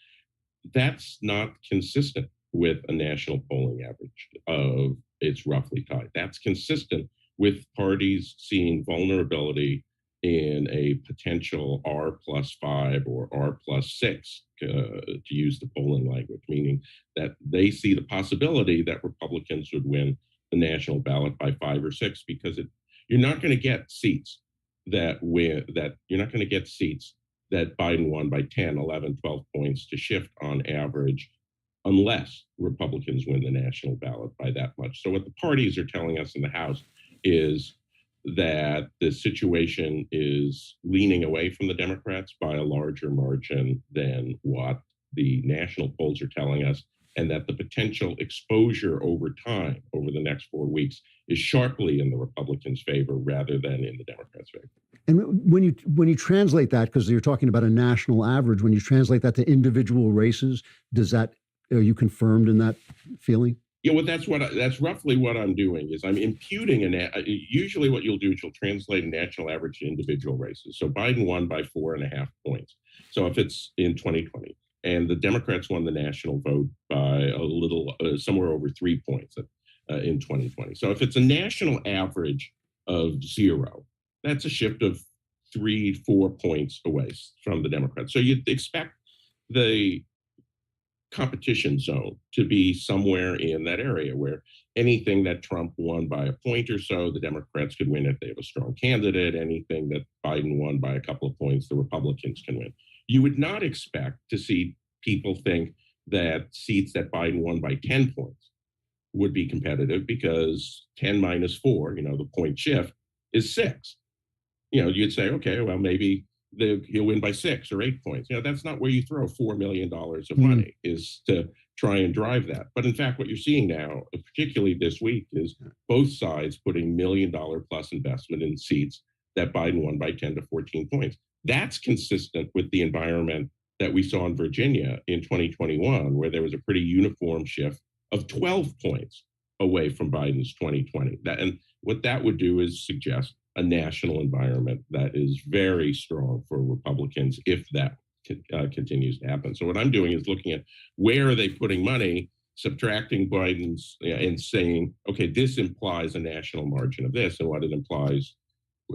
That's not consistent with a national polling average of it's roughly tied. That's consistent with parties seeing vulnerability in a potential R+5 or R+6, to use the polling language, meaning that they see the possibility that Republicans would win the national ballot by 5 or 6, because you're not going to get seats that you're not going to get seats that Biden won by 10, 11, 12 points to shift on average unless Republicans win the national ballot by that much. So what the parties are telling us in the House is that the situation is leaning away from the Democrats by a larger margin than what the national polls are telling us, and that the potential exposure over time, over the next 4 weeks, is sharply in the Republicans' favor rather than in the Democrats' favor. And when you translate that, because you're talking about a national average, when you translate that to individual races, are you confirmed in that feeling? Yeah, well, that's roughly what I'm doing. Is I'm imputing usually what you'll do is you'll translate a national average to individual races. So Biden won by 4.5 points. So if it's in 2020, and the Democrats won the national vote by a little, somewhere over 3 points in 2020. So if it's a national average of 0, that's a shift of 3-4 points away from the Democrats. So you'd expect the competition zone to be somewhere in that area where anything that Trump won by a point or so, the Democrats could win if they have a strong candidate. Anything that Biden won by a couple of points, the Republicans can win. You would not expect to see people think that seats that Biden won by 10 points would be competitive, because 10 minus 4, the point shift, is 6. You'd say, okay, well, maybe he'll win by 6 or 8 points. That's not where you throw $4 million of money, is to try and drive that. But in fact, what you're seeing now, particularly this week, is both sides putting $1 million plus investment in seats that Biden won by 10 to 14 points. That's consistent with the environment that we saw in Virginia in 2021, where there was a pretty uniform shift of 12 points away from Biden's 2020. And what that would do is suggest a national environment that is very strong for Republicans if that continues to happen. So what I'm doing is looking at where are they putting money, subtracting Biden's, and saying, okay, this implies a national margin of this, and what it implies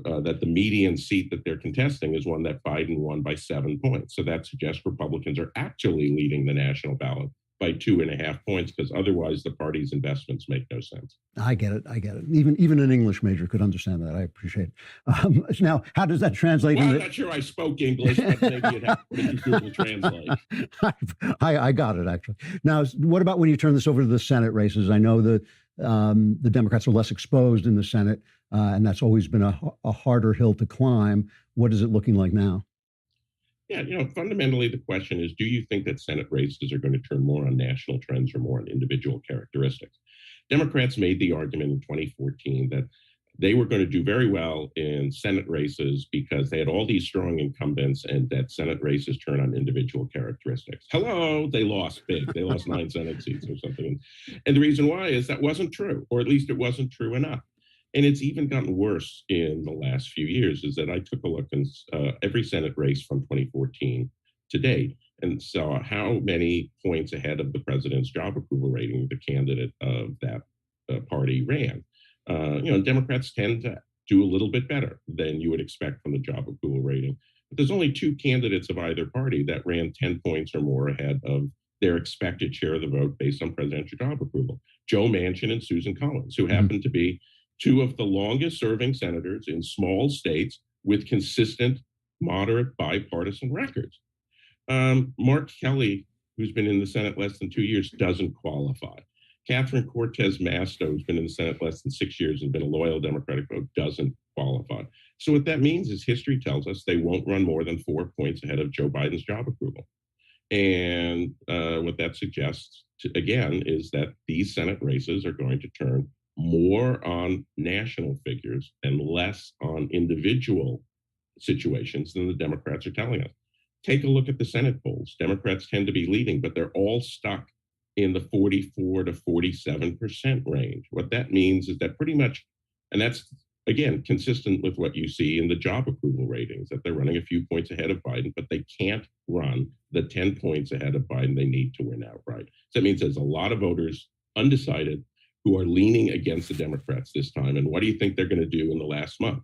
that the median seat that they're contesting is one that Biden won by 7 points. So that suggests Republicans are actually leading the national ballot by 2.5 points, because otherwise the party's investments make no sense. I get it. Even an English major could understand that. I appreciate it. Now, how does that translate? Well, I'm not sure I spoke English, but maybe you'd have to put it through Google Translate. I got it, actually. Now, what about when you turn this over to the Senate races? I know the Democrats are less exposed in the Senate, and that's always been a harder hill to climb. What is it looking like now? Yeah, fundamentally, the question is, do you think that Senate races are going to turn more on national trends or more on individual characteristics? Democrats made the argument in 2014 that they were going to do very well in Senate races because they had all these strong incumbents, and that Senate races turn on individual characteristics. Hello, they lost big. They lost 9 Senate seats or something. And the reason why is that wasn't true, or at least it wasn't true enough. And it's even gotten worse in the last few years, is that I took a look in every Senate race from 2014 to date and saw how many points ahead of the president's job approval rating the candidate of that party ran. Democrats tend to do a little bit better than you would expect from the job approval rating. But there's only 2 candidates of either party that ran 10 points or more ahead of their expected share of the vote based on presidential job approval. Joe Manchin and Susan Collins, who happen to be 2 of the longest serving senators in small states with consistent, moderate, bipartisan records. Mark Kelly, who's been in the Senate less than 2 years, doesn't qualify. Catherine Cortez Masto, who's been in the Senate less than 6 years and been a loyal Democratic vote, doesn't qualify. So what that means is history tells us they won't run more than 4 points ahead of Joe Biden's job approval. And what that suggests, again, is that these Senate races are going to turn more on national figures and less on individual situations than the Democrats are telling us. Take a look at the Senate polls. Democrats tend to be leading, but they're all stuck in the 44 to 47% range. What that means is that pretty much And that's, again, consistent with what you see in the job approval ratings, that they're running a few points ahead of Biden, but they can't run the 10 points ahead of Biden they need to win outright. So that means there's a lot of voters undecided who are leaning against the Democrats this time. And what do you think they're going to do in the last month?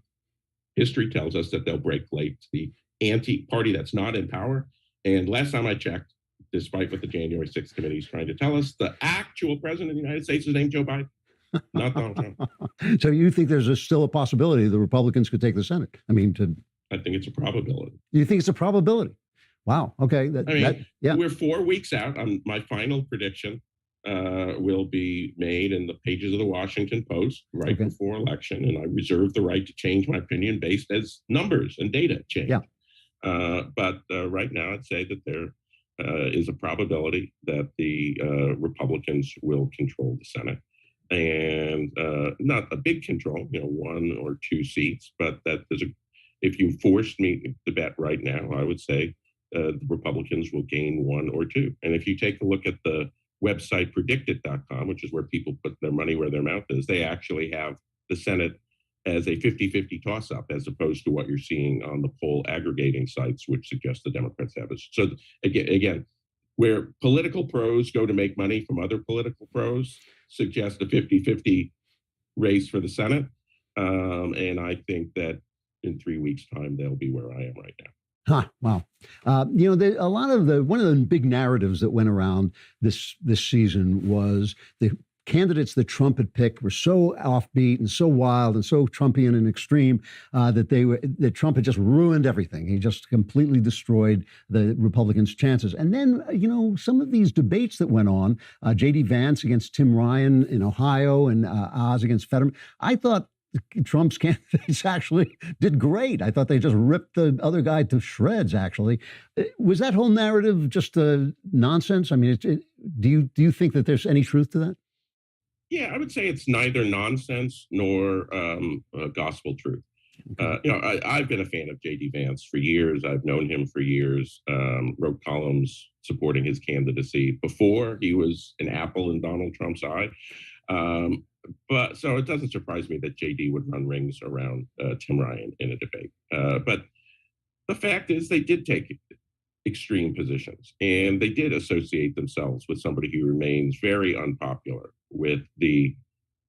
History tells us that they'll break late to the anti-party that's not in power. And last time I checked, despite what the January 6th committee is trying to tell us, the actual president of the United States is named Joe Biden, not Donald Trump. So you think there's still a possibility the Republicans could take the Senate? I mean, I think it's a probability. You think it's a probability? Wow. Okay. We're 4 weeks out. My final prediction will be made in the pages of the Washington Post right before election, and I reserve the right to change my opinion based as numbers and data change. Yeah. But right now, I'd say that there is a probability that the Republicans will control the Senate, and not a big control, 1 or 2 seats, but that if you forced me to bet right now, I would say the Republicans will gain 1 or 2. And if you take a look at the website predictit.com, which is where people put their money where their mouth is, they actually have the Senate as a 50-50 toss-up, as opposed to what you're seeing on the poll aggregating sites, which suggest the Democrats have it. So again, where political pros go to make money from other political pros, suggest a 50-50 race for the Senate. And I think that in 3 weeks' time, they'll be where I am right now. Wow. One of the big narratives that went around this season was the candidates that Trump had picked were so offbeat and so wild and so Trumpian and extreme that Trump had just ruined everything. He just completely destroyed the Republicans' chances. And then, some of these debates that went on, J.D. Vance against Tim Ryan in Ohio and Oz against Fetterman, I thought Trump's candidates actually did great. I thought they just ripped the other guy to shreds, actually. Was that whole narrative just nonsense? I mean, do you think that there's any truth to that? Yeah, I would say it's neither nonsense nor gospel truth. I've been a fan of J.D. Vance for years. I've known him for years, wrote columns supporting his candidacy before he was an apple in Donald Trump's eye. But so it doesn't surprise me that JD would run rings around Tim Ryan in a debate. But the fact is they did take extreme positions, and they did associate themselves with somebody who remains very unpopular with the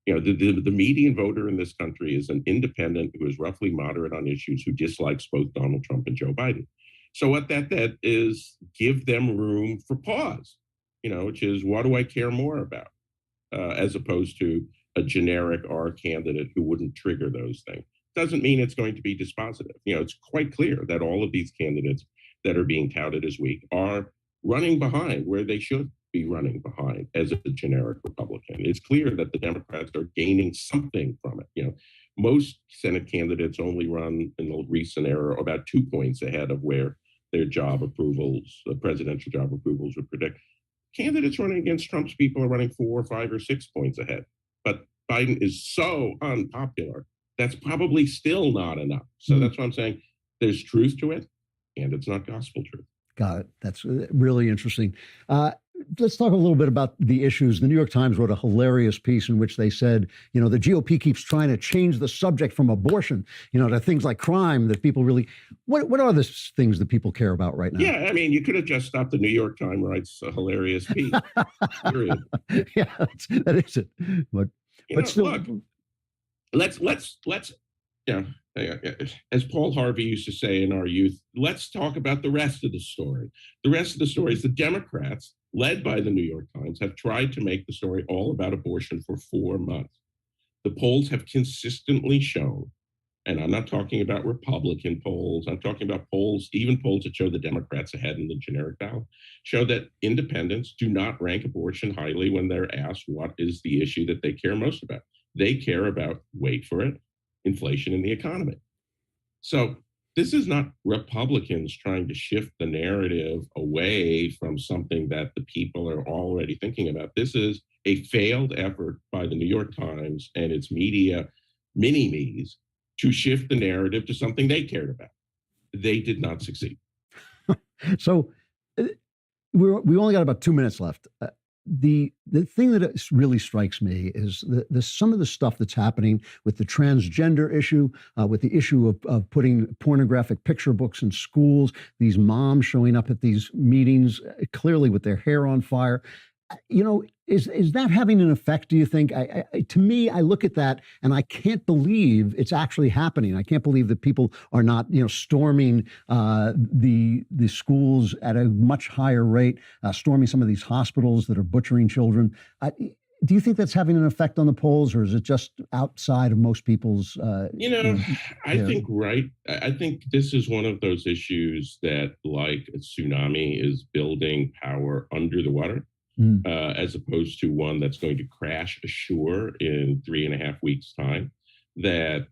median voter in this country is an independent who is roughly moderate on issues, who dislikes both Donald Trump and Joe Biden. So what that did is give them room for pause, which is, what do I care more about? As opposed to a generic R candidate who wouldn't trigger those things. Doesn't mean it's going to be dispositive. It's quite clear that all of these candidates that are being touted as weak are running behind where they should be running behind as a generic Republican. It's clear that the Democrats are gaining something from it. Most Senate candidates only run in the recent era about 2 points ahead of where their job approvals, the presidential job approvals, would predict. Candidates running against Trump's people are running 4 or 5 or 6 points ahead. But Biden is so unpopular, that's probably still not enough. So that's why I'm saying there's truth to it, and it's not gospel truth. Got it. That's really interesting. Let's talk a little bit about the issues. The New York Times wrote a hilarious piece in which they said, the GOP keeps trying to change the subject from abortion, to things like crime that people really, what are the things that people care about right now? Yeah, I mean, you could have just stopped. The New York Times writes a hilarious piece. Period. Yeah, that is it. But still, look, let's as Paul Harvey used to say in our youth, let's talk about the rest of the story. The rest of the story is the Democrats, led by the New York Times, have tried to make the story all about abortion for 4 months. The polls have consistently shown, and I'm not talking about Republican polls, I'm talking about polls, even polls that show the Democrats ahead in the generic ballot, show that independents do not rank abortion highly when they're asked what is the issue that they care most about. They care about, wait for it, inflation in the economy. So this is not Republicans trying to shift the narrative away from something that the people are already thinking about. This is a failed effort by the New York Times and its media mini-me's to shift the narrative to something they cared about. They did not succeed. So we only got about 2 minutes left. the thing that really strikes me is some of the stuff that's happening with the transgender issue, with the issue of putting pornographic picture books in schools, these moms showing up at these meetings clearly with their hair on fire. You know, is that having an effect, do you think? To me, I look at that and I can't believe it's actually happening. I can't believe that people are not, storming the schools at a much higher rate, storming some of these hospitals that are butchering children. Do you think that's having an effect on the polls, or is it just outside of most people's? I think this is one of those issues that, like a tsunami, is building power under the water. As opposed to one that's going to crash ashore in 3.5 weeks' time, that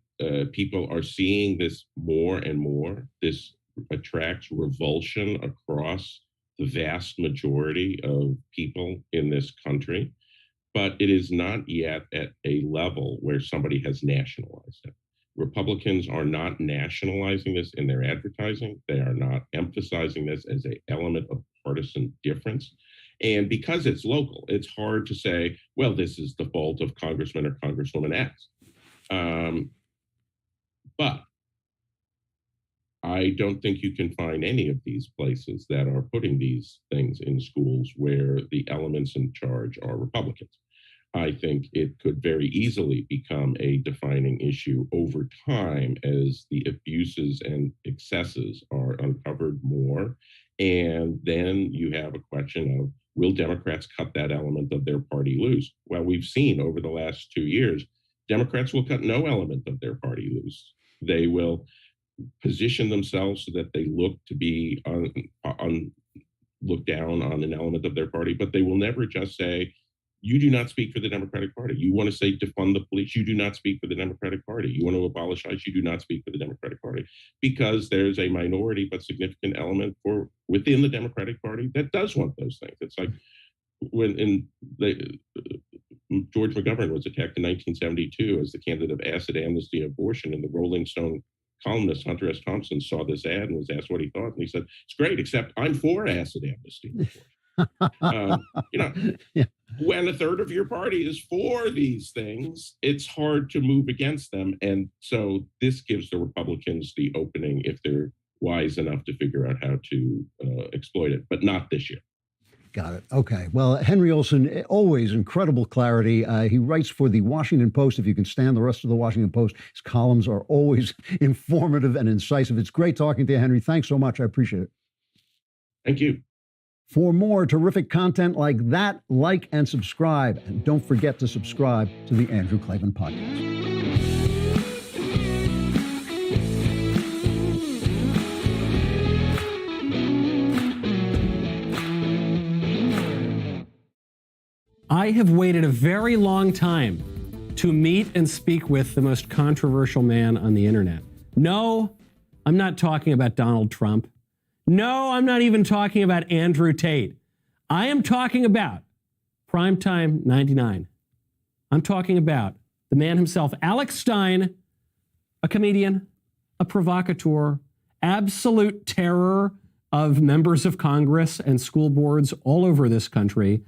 people are seeing this more and more. This attracts revulsion across the vast majority of people in this country, but it is not yet at a level where somebody has nationalized it. Republicans are not nationalizing this in their advertising. They are not emphasizing this as an element of partisan difference. And because it's local, it's hard to say, well, this is the fault of Congressman or Congresswoman X. But I don't think you can find any of these places that are putting these things in schools where the elements in charge are Republicans. I think it could very easily become a defining issue over time as the abuses and excesses are uncovered more. And then you have a question of, will Democrats cut that element of their party loose? Well, we've seen over the last 2 years, Democrats will cut no element of their party loose. They will position themselves so that they look to be look down on an element of their party, but they will never just say, you do not speak for the Democratic Party. You want to say defund the police, you do not speak for the Democratic Party. You want to abolish ICE, you do not speak for the Democratic Party. Because there's a minority but significant element within the Democratic Party that does want those things. It's like when George McGovern was attacked in 1972 as the candidate of acid amnesty and abortion, and the Rolling Stone columnist Hunter S. Thompson saw this ad and was asked what he thought, and he said, "It's great, except I'm for acid amnesty and abortion." Yeah. When a third of your party is for these things, it's hard to move against them. And so this gives the Republicans the opening, if they're wise enough to figure out how to exploit it, but not this year. Got it. Okay. Well, Henry Olsen, always incredible clarity. He writes for the Washington Post. If you can stand the rest of the Washington Post, his columns are always informative and incisive. It's great talking to you, Henry. Thanks so much. I appreciate it. Thank you. For more terrific content like that, like and subscribe. And don't forget to subscribe to the Andrew Klavan Podcast. I have waited a very long time to meet and speak with the most controversial man on the internet. No, I'm not talking about Donald Trump. No, I'm not even talking about Andrew Tate. I am talking about Primetime 99. I'm talking about the man himself, Alex Stein, a comedian, a provocateur, absolute terror of members of Congress and school boards all over this country.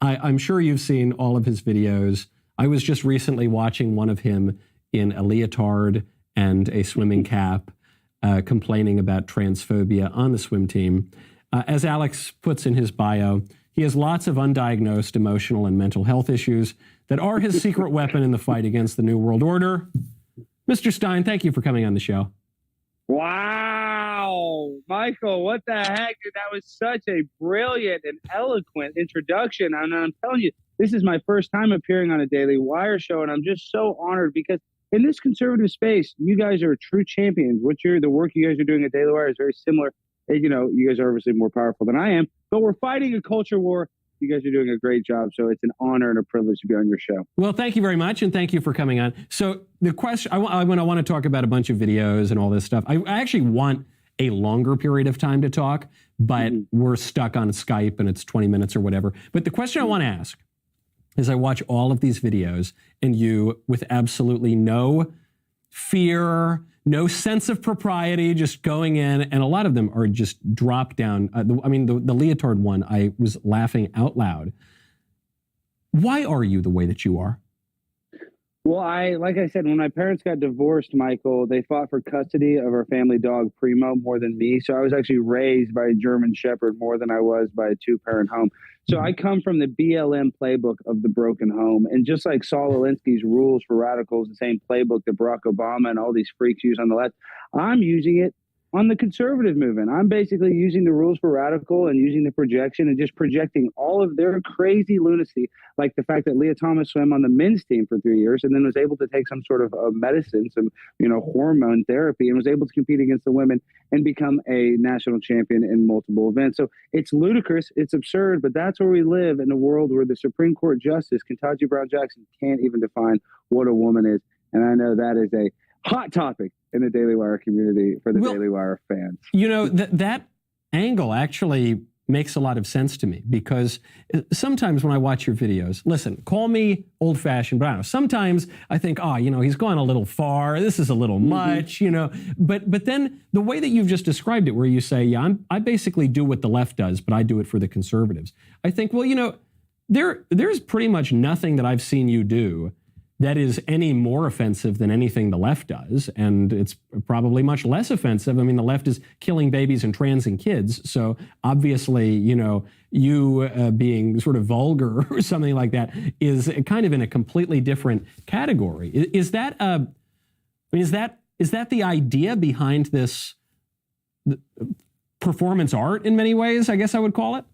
I'm sure you've seen all of his videos. I was just recently watching one of him in a leotard and a swimming cap, complaining about transphobia on the swim team. As Alex puts in his bio, he has lots of undiagnosed emotional and mental health issues that are his secret weapon in the fight against the New World Order. Mr. Stein, thank you for coming on the show. Wow, Michael, what the heck, dude? That was such a brilliant and eloquent introduction. And I'm telling you, this is my first time appearing on a Daily Wire show, and I'm just so honored because in this conservative space, you guys are true champions. The work you guys are doing at Daily Wire is very similar. You guys are obviously more powerful than I am, but we're fighting a culture war. You guys are doing a great job. So it's an honor and a privilege to be on your show. Well, thank you very much. And thank you for coming on. So the question, I want to talk about a bunch of videos and all this stuff. I actually want a longer period of time to talk, but we're stuck on Skype and it's 20 minutes or whatever. But the question I want to ask is, I watch all of these videos and you, with absolutely no fear, no sense of propriety, just going in, and a lot of them are just drop down. The leotard one, I was laughing out loud. Why are you the way that you are? Well, like I said, when my parents got divorced, Michael, they fought for custody of our family dog, Primo, more than me. So I was actually raised by a German Shepherd more than I was by a two-parent home. So I come from the BLM playbook of the broken home. And just like Saul Alinsky's rules for radicals, the same playbook that Barack Obama and all these freaks use on the left, I'm using it on the conservative movement. I'm basically using the rules for radical and using the projection and just projecting all of their crazy lunacy, like the fact that Leah Thomas swam on the men's team for 3 years and then was able to take some sort of medicine, some hormone therapy, and was able to compete against the women and become a national champion in multiple events. So it's ludicrous, it's absurd, but that's where we live in a world where the Supreme Court Justice, Ketanji Brown Jackson, can't even define what a woman is. And I know that is a hot topic in the Daily Wire community for the Daily Wire fans. That angle actually makes a lot of sense to me, because sometimes when I watch your videos, listen, call me old-fashioned, but I don't know, sometimes I think, he's gone a little far, this is a little much, but then the way that you've just described it, where you say, I basically do what the left does, but I do it for the conservatives. I think, there's pretty much nothing that I've seen you do that is any more offensive than anything the left does, and it's probably much less offensive. I mean, the left is killing babies and transing kids, so obviously, you being sort of vulgar or something like that is kind of in a completely different category. Is that the idea behind this performance art in many ways, I guess I would call it?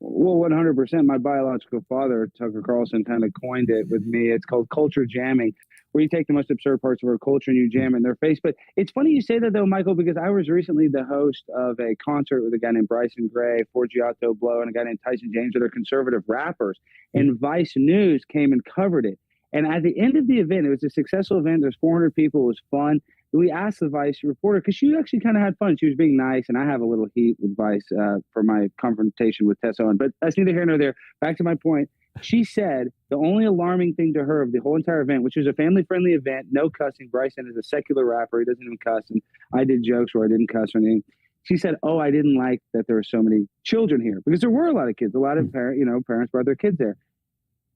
Well, 100%. My biological father, Tucker Carlson, kind of coined it with me. It's called culture jamming, where you take the most absurd parts of our culture and you jam it in their face. But it's funny you say that, though, Michael, because I was recently the host of a concert with a guy named Bryson Gray, Forgiato Blow, and a guy named Tyson James, that are conservative rappers. And Vice News came and covered it. And at the end of the event, it was a successful event. There's 400 people. It was fun. We asked the Vice reporter, because she actually kind of had fun. She was being nice, and I have a little heat with Vice for my confrontation with Tess Owen. But that's neither here nor there. Back to my point. She said the only alarming thing to her of the whole entire event, which was a family-friendly event, no cussing. Bryson is a secular rapper. He doesn't even cuss. And I did jokes where I didn't cuss or anything. She said, I didn't like that there were so many children here, because there were a lot of kids. A lot of parents brought their kids there.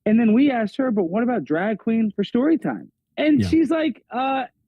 And then we asked her, but what about drag queen for story time? And she's like,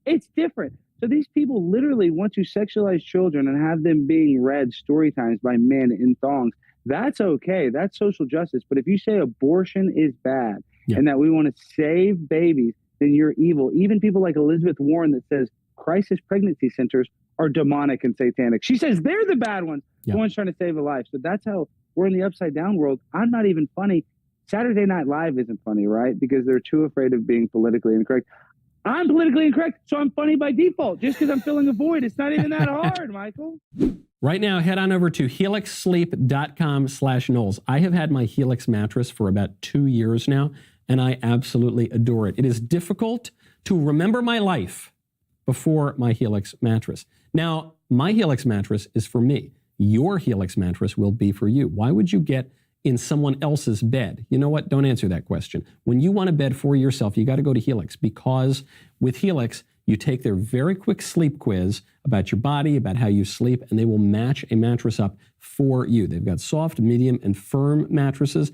it's different. So these people literally want to sexualize children and have them being read story times by men in thongs. That's okay. That's social justice. But if you say abortion is bad and that we want to save babies, then you're evil. Even people like Elizabeth Warren that says crisis pregnancy centers are demonic and satanic. She says they're the bad ones, the ones trying to save a life. So that's how we're in the upside down world. I'm not even funny. Saturday Night Live isn't funny, right? Because they're too afraid of being politically incorrect. I'm politically incorrect, so I'm funny by default, just because I'm filling a void. It's not even that hard, Michael. Right now, head on over to helixsleep.com/Knowles. I have had my Helix mattress for about 2 years now, and I absolutely adore it. It is difficult to remember my life before my Helix mattress. Now, my Helix mattress is for me. Your Helix mattress will be for you. Why would you get in someone else's bed? You know what? Don't answer that question. When you want a bed for yourself, you got to go to Helix, because with Helix, you take their very quick sleep quiz about your body, about how you sleep, and they will match a mattress up for you. They've got soft, medium, and firm mattresses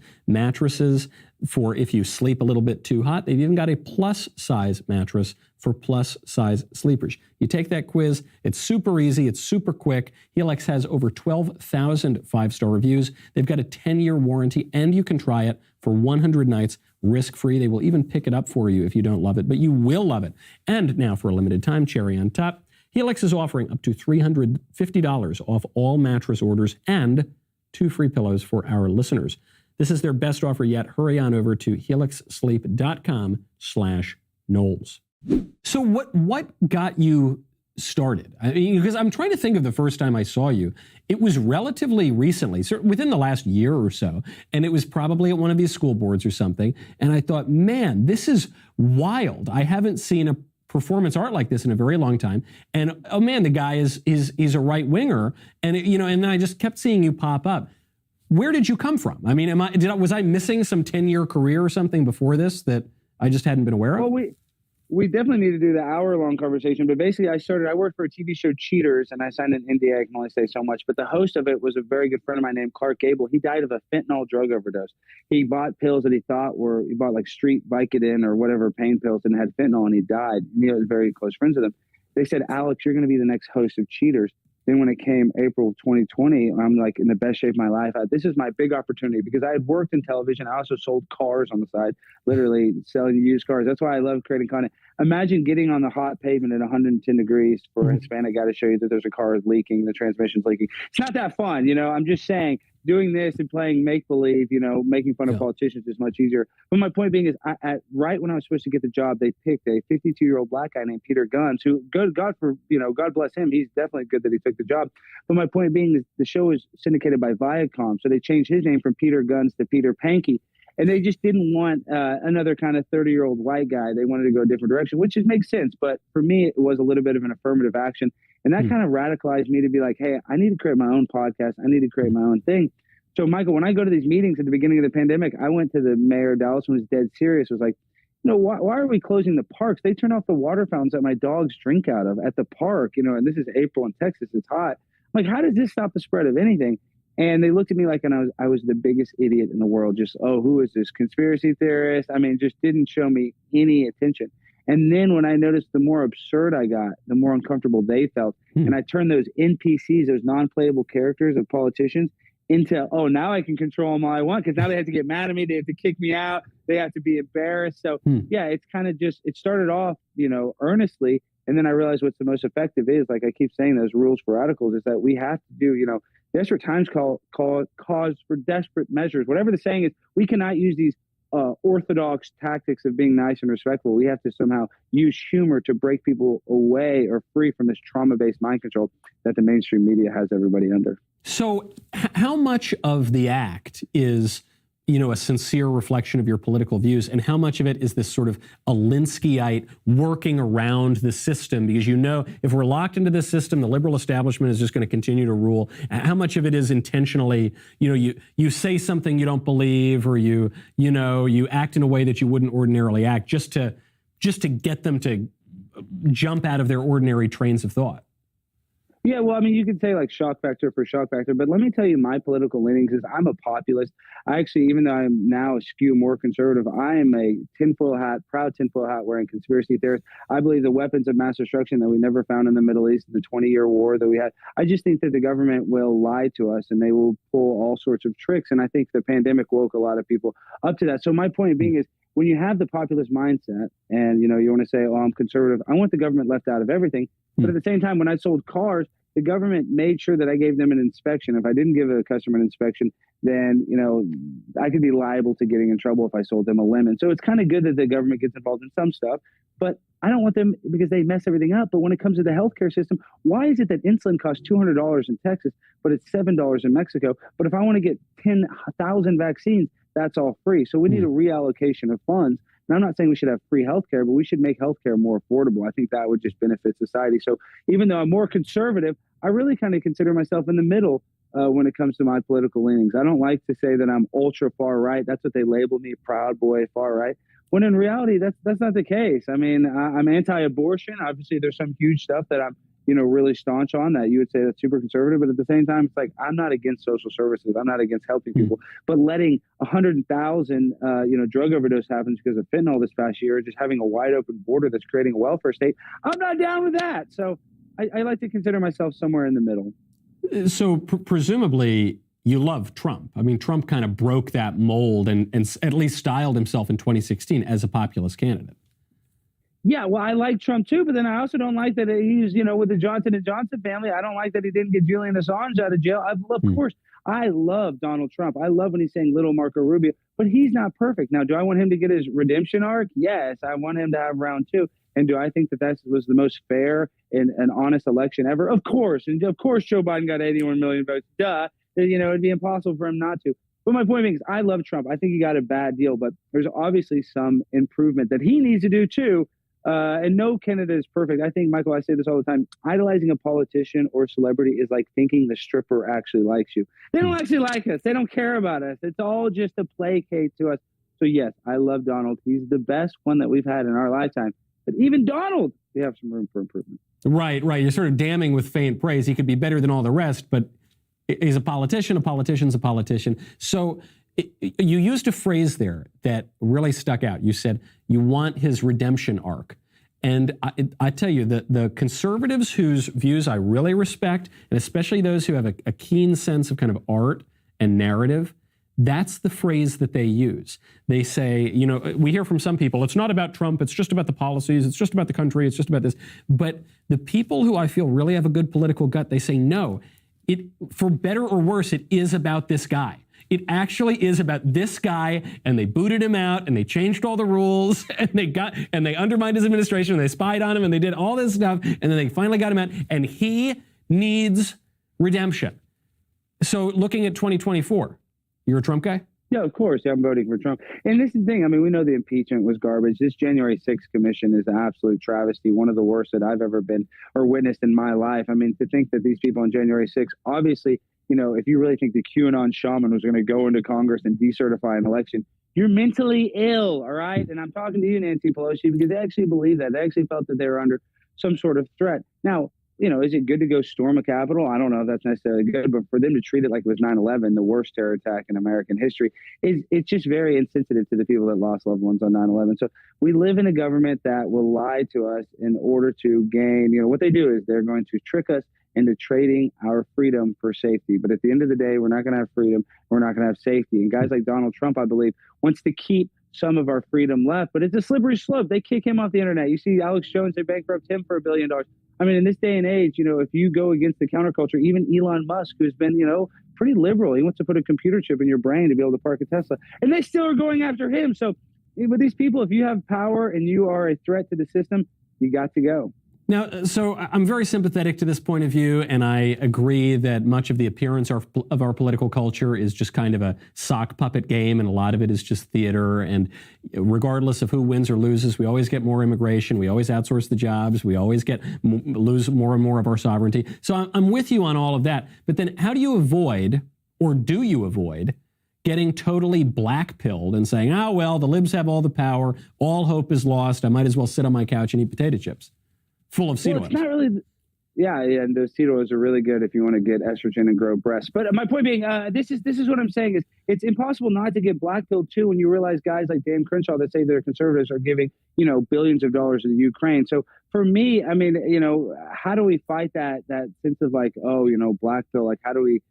for if you sleep a little bit too hot. They've even got a plus size mattress for plus size sleepers. You take that quiz. It's super easy. It's super quick. Helix has over 12,000 5-star reviews. They've got a 10-year warranty, and you can try it for 100 nights risk-free. They will even pick it up for you if you don't love it, but you will love it. And now, for a limited time, cherry on top, Helix is offering up to $350 off all mattress orders and 2 free pillows for our listeners. This is their best offer yet. Hurry on over to helixsleep.com/Knowles. So what got you started? I mean, because I'm trying to think of the first time I saw you. It was relatively recently, within the last year or so, and it was probably at one of these school boards or something. And I thought, man, this is wild. I haven't seen a performance art like this in a very long time. And oh man, the guy is a right winger, and and I just kept seeing you pop up. Where did you come from? I mean, was I missing some 10-year career or something before this that I just hadn't been aware of? we definitely need to do the hour-long conversation. But basically, I worked for a TV show, Cheaters, and I signed an NDA. I can only say so much. But the host of it was a very good friend of mine named Clark Gable. He died of a fentanyl drug overdose. He bought pills that he bought like street Vicodin or whatever pain pills and had fentanyl, and he died. And he was very close friends with him. They said, Alex, you're going to be the next host of Cheaters. Then when it came April 2020, I'm like in the best shape of my life. This is my big opportunity because I had worked in television. I also sold cars on the side, literally selling used cars. That's why I love creating content. Imagine getting on the hot pavement at 110 degrees for a Hispanic guy to show you that there's a car leaking, the transmission's leaking. It's not that fun, you know. I'm just saying doing this and playing make-believe, you know, making fun of politicians is much easier. But my point being is, right when I was supposed to get the job, they picked a 52-year-old black guy named Peter Guns, who, God bless him. He's definitely good that he took the job. But my point being is the show is syndicated by Viacom, so they changed his name from Peter Guns to Peter Pankey. And they just didn't want another kind of 30-year-old white guy. They wanted to go a different direction, which just makes sense. But for me, it was a little bit of an affirmative action. And that kind of radicalized me to be like, hey, I need to create my own podcast. I need to create my own thing. So, Michael, when I go to these meetings at the beginning of the pandemic, I went to the mayor of Dallas and was dead serious. Was like, you know, why are we closing the parks? They turn off the water fountains that my dogs drink out of at the park, you know, and this is April in Texas. It's hot. I'm like, how does this stop the spread of anything? And they looked at me like, and I was the biggest idiot in the world. Just, oh, who is this conspiracy theorist? I mean, just didn't show me any attention. And then when I noticed the more absurd I got, the more uncomfortable they felt. And I turned those NPCs, those non-playable characters of politicians, into, oh, now I can control them all I want, because now they have to get mad at me. They have to kick me out. They have to be embarrassed. So, yeah, it's kind of just, it started off, you know, earnestly. And then I realized what's the most effective is, like I keep saying, those rules for radicals is that we have to do, you know, desperate times cause for desperate measures. Whatever the saying is, we cannot use these orthodox tactics of being nice and respectful. We have to somehow use humor to break people away or free from this trauma-based mind control that the mainstream media has everybody under. So how much of the act is, you know, a sincere reflection of your political views, and how much of it is this sort of Alinskyite working around the system? Because, you know, if we're locked into this system, the liberal establishment is just going to continue to rule. How much of it is intentionally, you know, you say something you don't believe, or you act in a way that you wouldn't ordinarily act, just to get them to jump out of their ordinary trains of thought? Yeah, well, I mean, you could say like shock factor for shock factor, but let me tell you my political leanings is I'm a populist. I actually, even though I'm now skew more conservative, I am a proud tinfoil hat wearing conspiracy theorist. I believe the weapons of mass destruction that we never found in the Middle East, the 20-year war that we had, I just think that the government will lie to us and they will pull all sorts of tricks. And I think the pandemic woke a lot of people up to that. So my point being is, when you have the populist mindset and, you know, you want to say, oh, I'm conservative, I want the government left out of everything. But at the same time, when I sold cars, the government made sure that I gave them an inspection. If I didn't give a customer an inspection, then, you know, I could be liable to getting in trouble if I sold them a lemon. So it's kind of good that the government gets involved in some stuff, but I don't want them because they mess everything up. But when it comes to the healthcare system, why is it that insulin costs $200 in Texas, but it's $7 in Mexico? But if I want to get 10,000 vaccines, that's all free. So we need a reallocation of funds. And I'm not saying we should have free healthcare, but we should make healthcare more affordable. I think that would just benefit society. So even though I'm more conservative, I really kind of consider myself in the middle when it comes to my political leanings. I don't like to say that I'm ultra far right. That's what they label me, Proud Boy, far right. When in reality, that's not the case. I mean, I'm anti-abortion. Obviously, there's some huge stuff that I'm, you know, really staunch on that you would say that's super conservative. But at the same time, it's like, I'm not against social services. I'm not against helping people. But letting 100,000, drug overdose happens because of fentanyl this past year, just having a wide open border that's creating a welfare state, I'm not down with that. So I like to consider myself somewhere in the middle. So presumably you love Trump. I mean, Trump kind of broke that mold and at least styled himself in 2016 as a populist candidate. Yeah, well, I like Trump too, but then I also don't like that he's, you know, with the Johnson & Johnson family. I don't like that he didn't get Julian Assange out of jail. Of course, I love Donald Trump. I love when he's saying little Marco Rubio, but he's not perfect. Now, do I want him to get his redemption arc? Yes, I want him to have round two. And do I think that was the most fair and an honest election ever? Of course. And of course, Joe Biden got 81 million votes. Duh. You know, it'd be impossible for him not to. But my point being is I love Trump. I think he got a bad deal, but there's obviously some improvement that he needs to do too. And no candidate is perfect. I think, Michael, I say this all the time, idolizing a politician or celebrity is like thinking the stripper actually likes you. They don't actually like us. They don't care about us. It's all just to placate to us. So yes, I love Donald. He's the best one that we've had in our lifetime. But even Donald, we have some room for improvement. Right. You're sort of damning with faint praise. He could be better than all the rest, but he's a politician. A politician's a politician. So you used a phrase there that really stuck out. You said you want his redemption arc. And I tell you, the conservatives whose views I really respect, and especially those who have a keen sense of kind of art and narrative, that's the phrase that they use. They say, we hear from some people, it's not about Trump, it's just about the policies, it's just about the country, it's just about this. But the people who I feel really have a good political gut, they say, no, for better or worse, it is about this guy. It actually is about this guy, and they booted him out, and they changed all the rules, and they undermined his administration, and they spied on him, and they did all this stuff, and then they finally got him out, and he needs redemption. So looking at 2024, you're a Trump guy? Yeah, of course. Yeah, I'm voting for Trump. And this is the thing. I mean, we know the impeachment was garbage. This January 6th commission is an absolute travesty, one of the worst that I've ever been or witnessed in my life. I mean, to think that these people on January 6th, obviously, if you really think the QAnon shaman was going to go into Congress and decertify an election, you're mentally ill, all right? And I'm talking to you, Nancy Pelosi, because they actually believe that. They actually felt that they were under some sort of threat. Now, is it good to go storm a Capitol? I don't know if that's necessarily good, but for them to treat it like it was 9/11, the worst terror attack in American history, it's just very insensitive to the people that lost loved ones on 9/11. So we live in a government that will lie to us in order to gain, what they do is they're going to trick us into trading our freedom for safety. But at the end of the day, we're not going to have freedom. We're not going to have safety. And guys like Donald Trump, I believe, wants to keep some of our freedom left, but it's a slippery slope. They kick him off the internet. You see Alex Jones, they bankrupt him for $1 billion. I mean, in this day and age, if you go against the counterculture, even Elon Musk, who's been, pretty liberal, he wants to put a computer chip in your brain to be able to park a Tesla, and they still are going after him. So with these people, if you have power and you are a threat to the system, you got to go. Now, so I'm very sympathetic to this point of view, and I agree that much of the appearance of our political culture is just kind of a sock puppet game, and a lot of it is just theater. And regardless of who wins or loses, we always get more immigration. We always outsource the jobs. We always lose more and more of our sovereignty. So I'm with you on all of that. But then how do you avoid, or do you avoid, getting totally black-pilled and saying, well, the libs have all the power, all hope is lost, I might as well sit on my couch and eat potato chips? Full of seed oils. It's not really. Yeah, and those seed oils are really good if you want to get estrogen and grow breasts. But my point being, this is what I'm saying is it's impossible not to get black-pilled too when you realize guys like Dan Crenshaw that say they're conservatives are giving billions of dollars to the Ukraine. So for me, I mean, how do we fight that sense of like, black pill? Like, how do we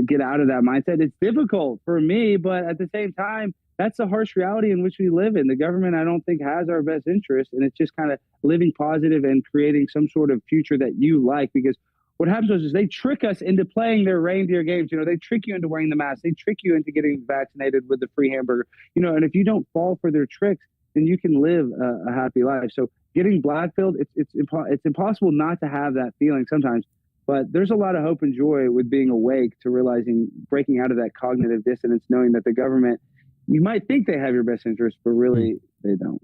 get out of that mindset? It's difficult for me, but at the same time, that's the harsh reality in which we live in. The government, I don't think, has our best interest, and it's just kind of living positive and creating some sort of future that you like. Because what happens is they trick us into playing their reindeer games. They trick you into wearing the mask. They trick you into getting vaccinated with the free hamburger. And if you don't fall for their tricks, then you can live a happy life. So getting black-pilled, it's impossible not to have that feeling sometimes. But there's a lot of hope and joy with being awake to realizing, breaking out of that cognitive dissonance, knowing that the government, you might think they have your best interest, but really they don't.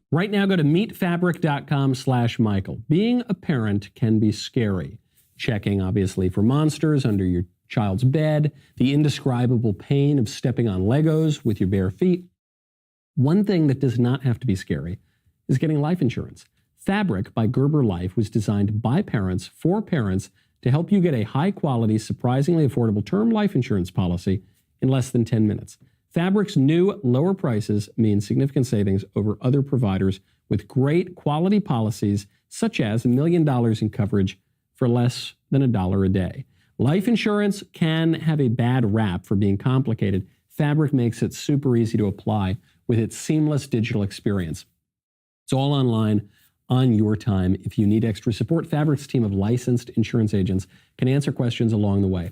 Right now, go to meetfabric.com/Michael. Being a parent can be scary. Checking, obviously, for monsters under your child's bed, the indescribable pain of stepping on Legos with your bare feet. One thing that does not have to be scary is getting life insurance. Fabric by Gerber Life was designed by parents for parents to help you get a high-quality, surprisingly affordable term life insurance policy in less than 10 minutes. Fabric's new lower prices mean significant savings over other providers with great quality policies, such as $1 million in coverage for less than $1 a day. Life insurance can have a bad rap for being complicated. Fabric makes it super easy to apply with its seamless digital experience. It's all online, on your time. If you need extra support, Fabric's team of licensed insurance agents can answer questions along the way.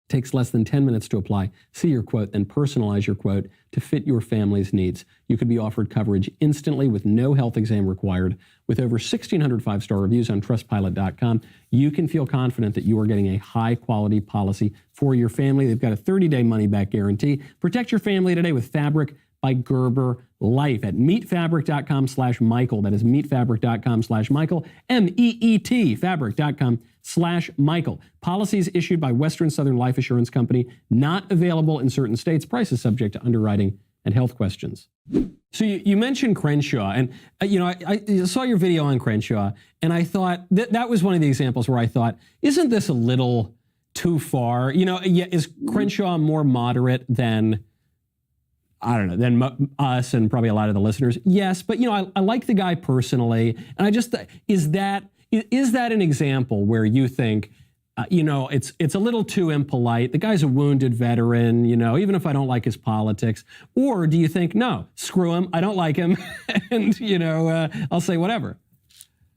Takes less than 10 minutes to apply. See your quote, then personalize your quote to fit your family's needs. You could be offered coverage instantly with no health exam required. With over 1,600 five-star reviews on Trustpilot.com, you can feel confident that you are getting a high-quality policy for your family. They've got a 30-day money-back guarantee. Protect your family today with Fabric by Gerber Life at meetfabric.com/Michael. That is meetfabric.com/Michael, MEET, fabric.com/Michael. Policies issued by Western Southern Life Assurance Company, not available in certain states. Prices subject to underwriting and health questions. So you mentioned Crenshaw, and I saw your video on Crenshaw, and I thought that was one of the examples where I thought, isn't this a little too far? Is Crenshaw more moderate than, I don't know, than us and probably a lot of the listeners? Yes, but I like the guy personally, and I just, is that an example where you think, it's a little too impolite? The guy's a wounded veteran, even if I don't like his politics. Or do you think, no, screw him, I don't like him, and, I'll say whatever?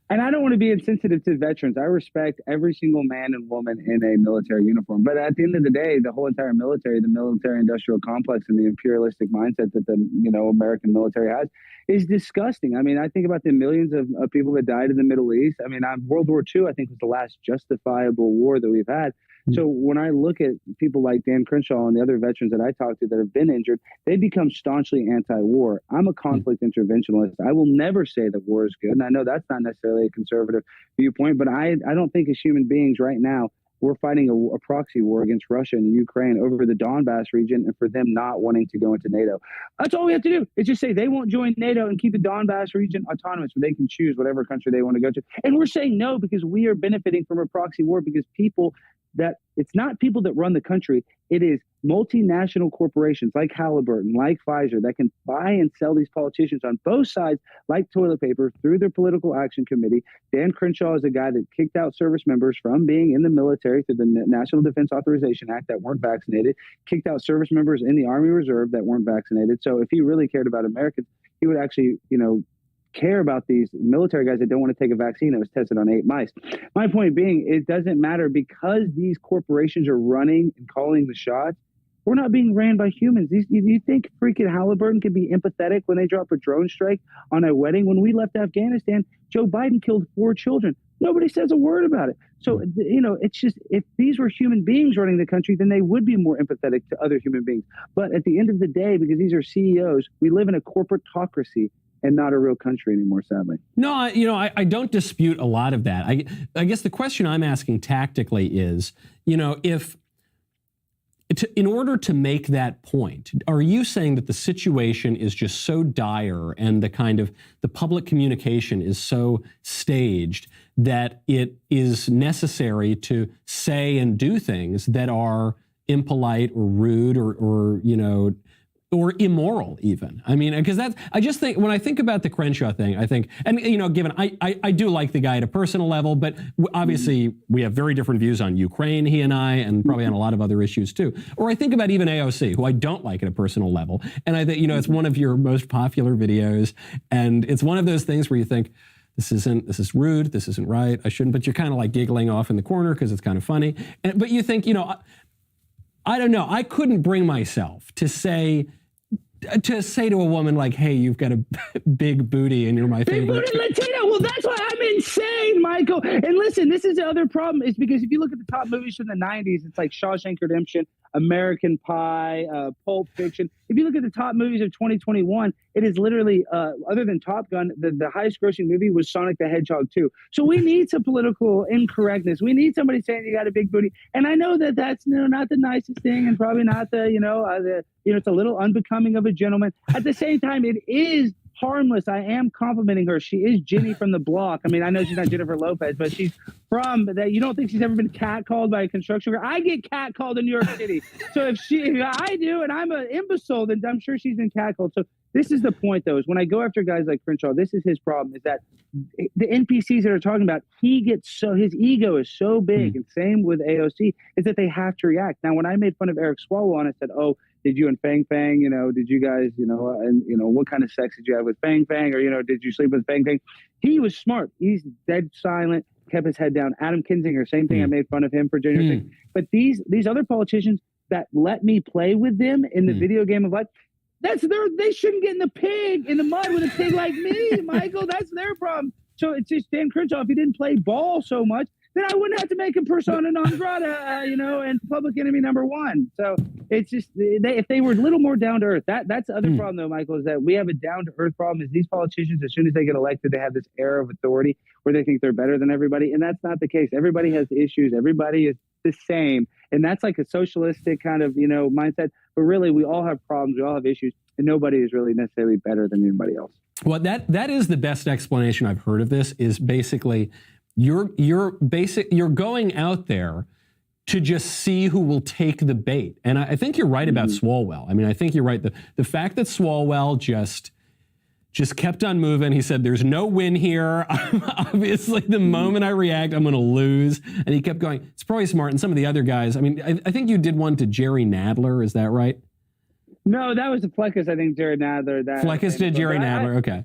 And I don't want to be insensitive to veterans. I respect every single man and woman in a military uniform. But at the end of the day, the whole entire military, the military industrial complex and the imperialistic mindset that the American military has is disgusting. I mean, I think about the millions of people that died in the Middle East. I mean, World War II, I think, was the last justifiable war that we've had. So when I look at people like Dan Crenshaw and the other veterans that I talk to that have been injured, they become staunchly anti-war. I'm a conflict interventionalist. I will never say that war is good. And I know that's not necessarily a conservative viewpoint, but I don't think as human beings right now, we're fighting a proxy war against Russia and Ukraine over the Donbass region and for them not wanting to go into NATO. That's all we have to do is just say they won't join NATO and keep the Donbass region autonomous, where they can choose whatever country they want to go to. And we're saying no because we are benefiting from a proxy war, because it's not people that run the country. It is multinational corporations like Halliburton, like Pfizer, that can buy and sell these politicians on both sides like toilet paper through their political action committee. Dan Crenshaw is a guy that kicked out service members from being in the military through the National Defense Authorization Act that weren't vaccinated, kicked out service members in the Army Reserve that weren't vaccinated. So if he really cared about Americans, he would actually, care about these military guys that don't want to take a vaccine that was tested on 8 mice. My point being, it doesn't matter, because these corporations are running and calling the shots. We're not being ran by humans. You think freaking Halliburton could be empathetic when they drop a drone strike on a wedding? When we left Afghanistan, Joe Biden killed 4 children. Nobody says a word about it. So, it's just, if these were human beings running the country, then they would be more empathetic to other human beings. But at the end of the day, because these are CEOs, we live in a corporatocracy and not a real country anymore, sadly. No, I don't dispute a lot of that. I guess the question I'm asking tactically is, if in order to make that point, are you saying that the situation is just so dire and the public communication is so staged that it is necessary to say and do things that are impolite or rude or immoral even? I mean, because I just think, when I think about the Crenshaw thing, I think, and given I do like the guy at a personal level, but obviously we have very different views on Ukraine, he and I, and probably on a lot of other issues too. Or I think about even AOC, who I don't like at a personal level. And I think, it's one of your most popular videos. And it's one of those things where you think, this is rude, this isn't right, I shouldn't, but you're kind of like giggling off in the corner because it's kind of funny. But you think, I don't know, I couldn't bring myself to say to a woman like, hey, you've got a big booty and you're my favorite. Big booty Latina. Well, that's why I'm insane, Michael. And listen, this is the other problem, is because if you look at the top movies from the 90s, it's like Shawshank Redemption, American Pie, Pulp Fiction. If you look at the top movies of 2021, it is literally, other than Top Gun, the highest grossing movie was Sonic the Hedgehog 2. So we need some political incorrectness. We need somebody saying you got a big booty. And I know that that's not the nicest thing, and probably not it's a little unbecoming of a gentleman. At the same time, it is harmless. I am complimenting her. She is Jenny from the block. I mean, I know she's not Jennifer Lopez, but she's from that. You don't think she's ever been catcalled by a construction worker? I get catcalled in New York City. So if I do, and I'm an imbecile, then I'm sure she's been catcalled. So this is the point, though, is when I go after guys like Crenshaw, this is his problem, is that the NPCs that are talking about, his ego is so big, and same with AOC, is that they have to react. Now, when I made fun of Eric Swalwell and I said, oh, did you and Fang Fang, did you guys, what kind of sex did you have with Fang Fang, or, did you sleep with Fang Fang? He was smart. He's dead silent, kept his head down. Adam Kinzinger, same thing. I made fun of him for January 6th. But these other politicians that let me play with them in the video game of life, they shouldn't get in the mud with a pig like me, Michael. That's their problem. So it's just Dan Crenshaw. If he didn't play ball so much, then I wouldn't have to make him persona non grata, and public enemy number 1. So it's just, if they were a little more down to earth, that's the other problem though, Michael, is that we have a down to earth problem. Is these politicians, as soon as they get elected, they have this air of authority where they think they're better than everybody. And that's not the case. Everybody has issues. Everybody is the same. And that's like a socialistic kind of, mindset. But really, we all have problems. We all have issues. And nobody is really necessarily better than anybody else. Well, that is the best explanation I've heard of this, is basically you're going out there to just see who will take the bait. And I think you're right about Swalwell. I mean, I think you're right. The fact that Swalwell just kept on moving. He said, there's no win here. Obviously, the moment I react, I'm going to lose. And he kept going. It's probably smart. And some of the other guys, I mean, I think you did one to Jerry Nadler. Is that right? No, that was the Fleckus, I think, Jared Nadler. Fleckus did Jerry Nadler, okay.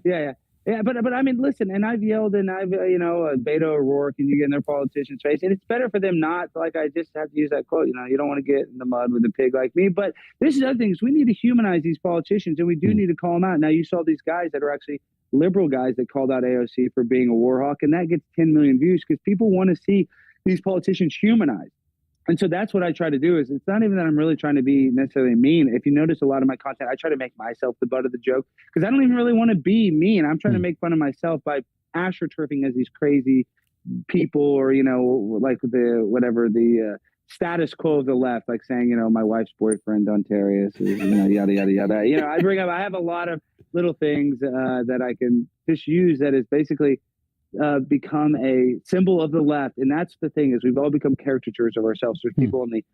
Yeah, but I mean, listen, and I've yelled and I've, Beto O'Rourke, and you get in their politicians' face, and it's better for them not, like, I just have to use that quote, you don't want to get in the mud with a pig like me. But this is the other thing, is we need to humanize these politicians, and we do need to call them out. Now, you saw these guys that are actually liberal guys that called out AOC for being a war hawk, and that gets 10 million views because people want to see these politicians humanized. And so that's what I try to do. Is it's not even that I'm really trying to be necessarily mean. If you notice a lot of my content, I try to make myself the butt of the joke because I don't even really want to be mean. I'm trying to make fun of myself by astroturfing as these crazy people, or, like the status quo of the left, like saying, my wife's boyfriend, Ontarius, is, yada, yada, yada. I have a lot of little things that I can just use that is basically become a symbol of the left. And that's the thing, is we've all become caricatures of ourselves. There's people on the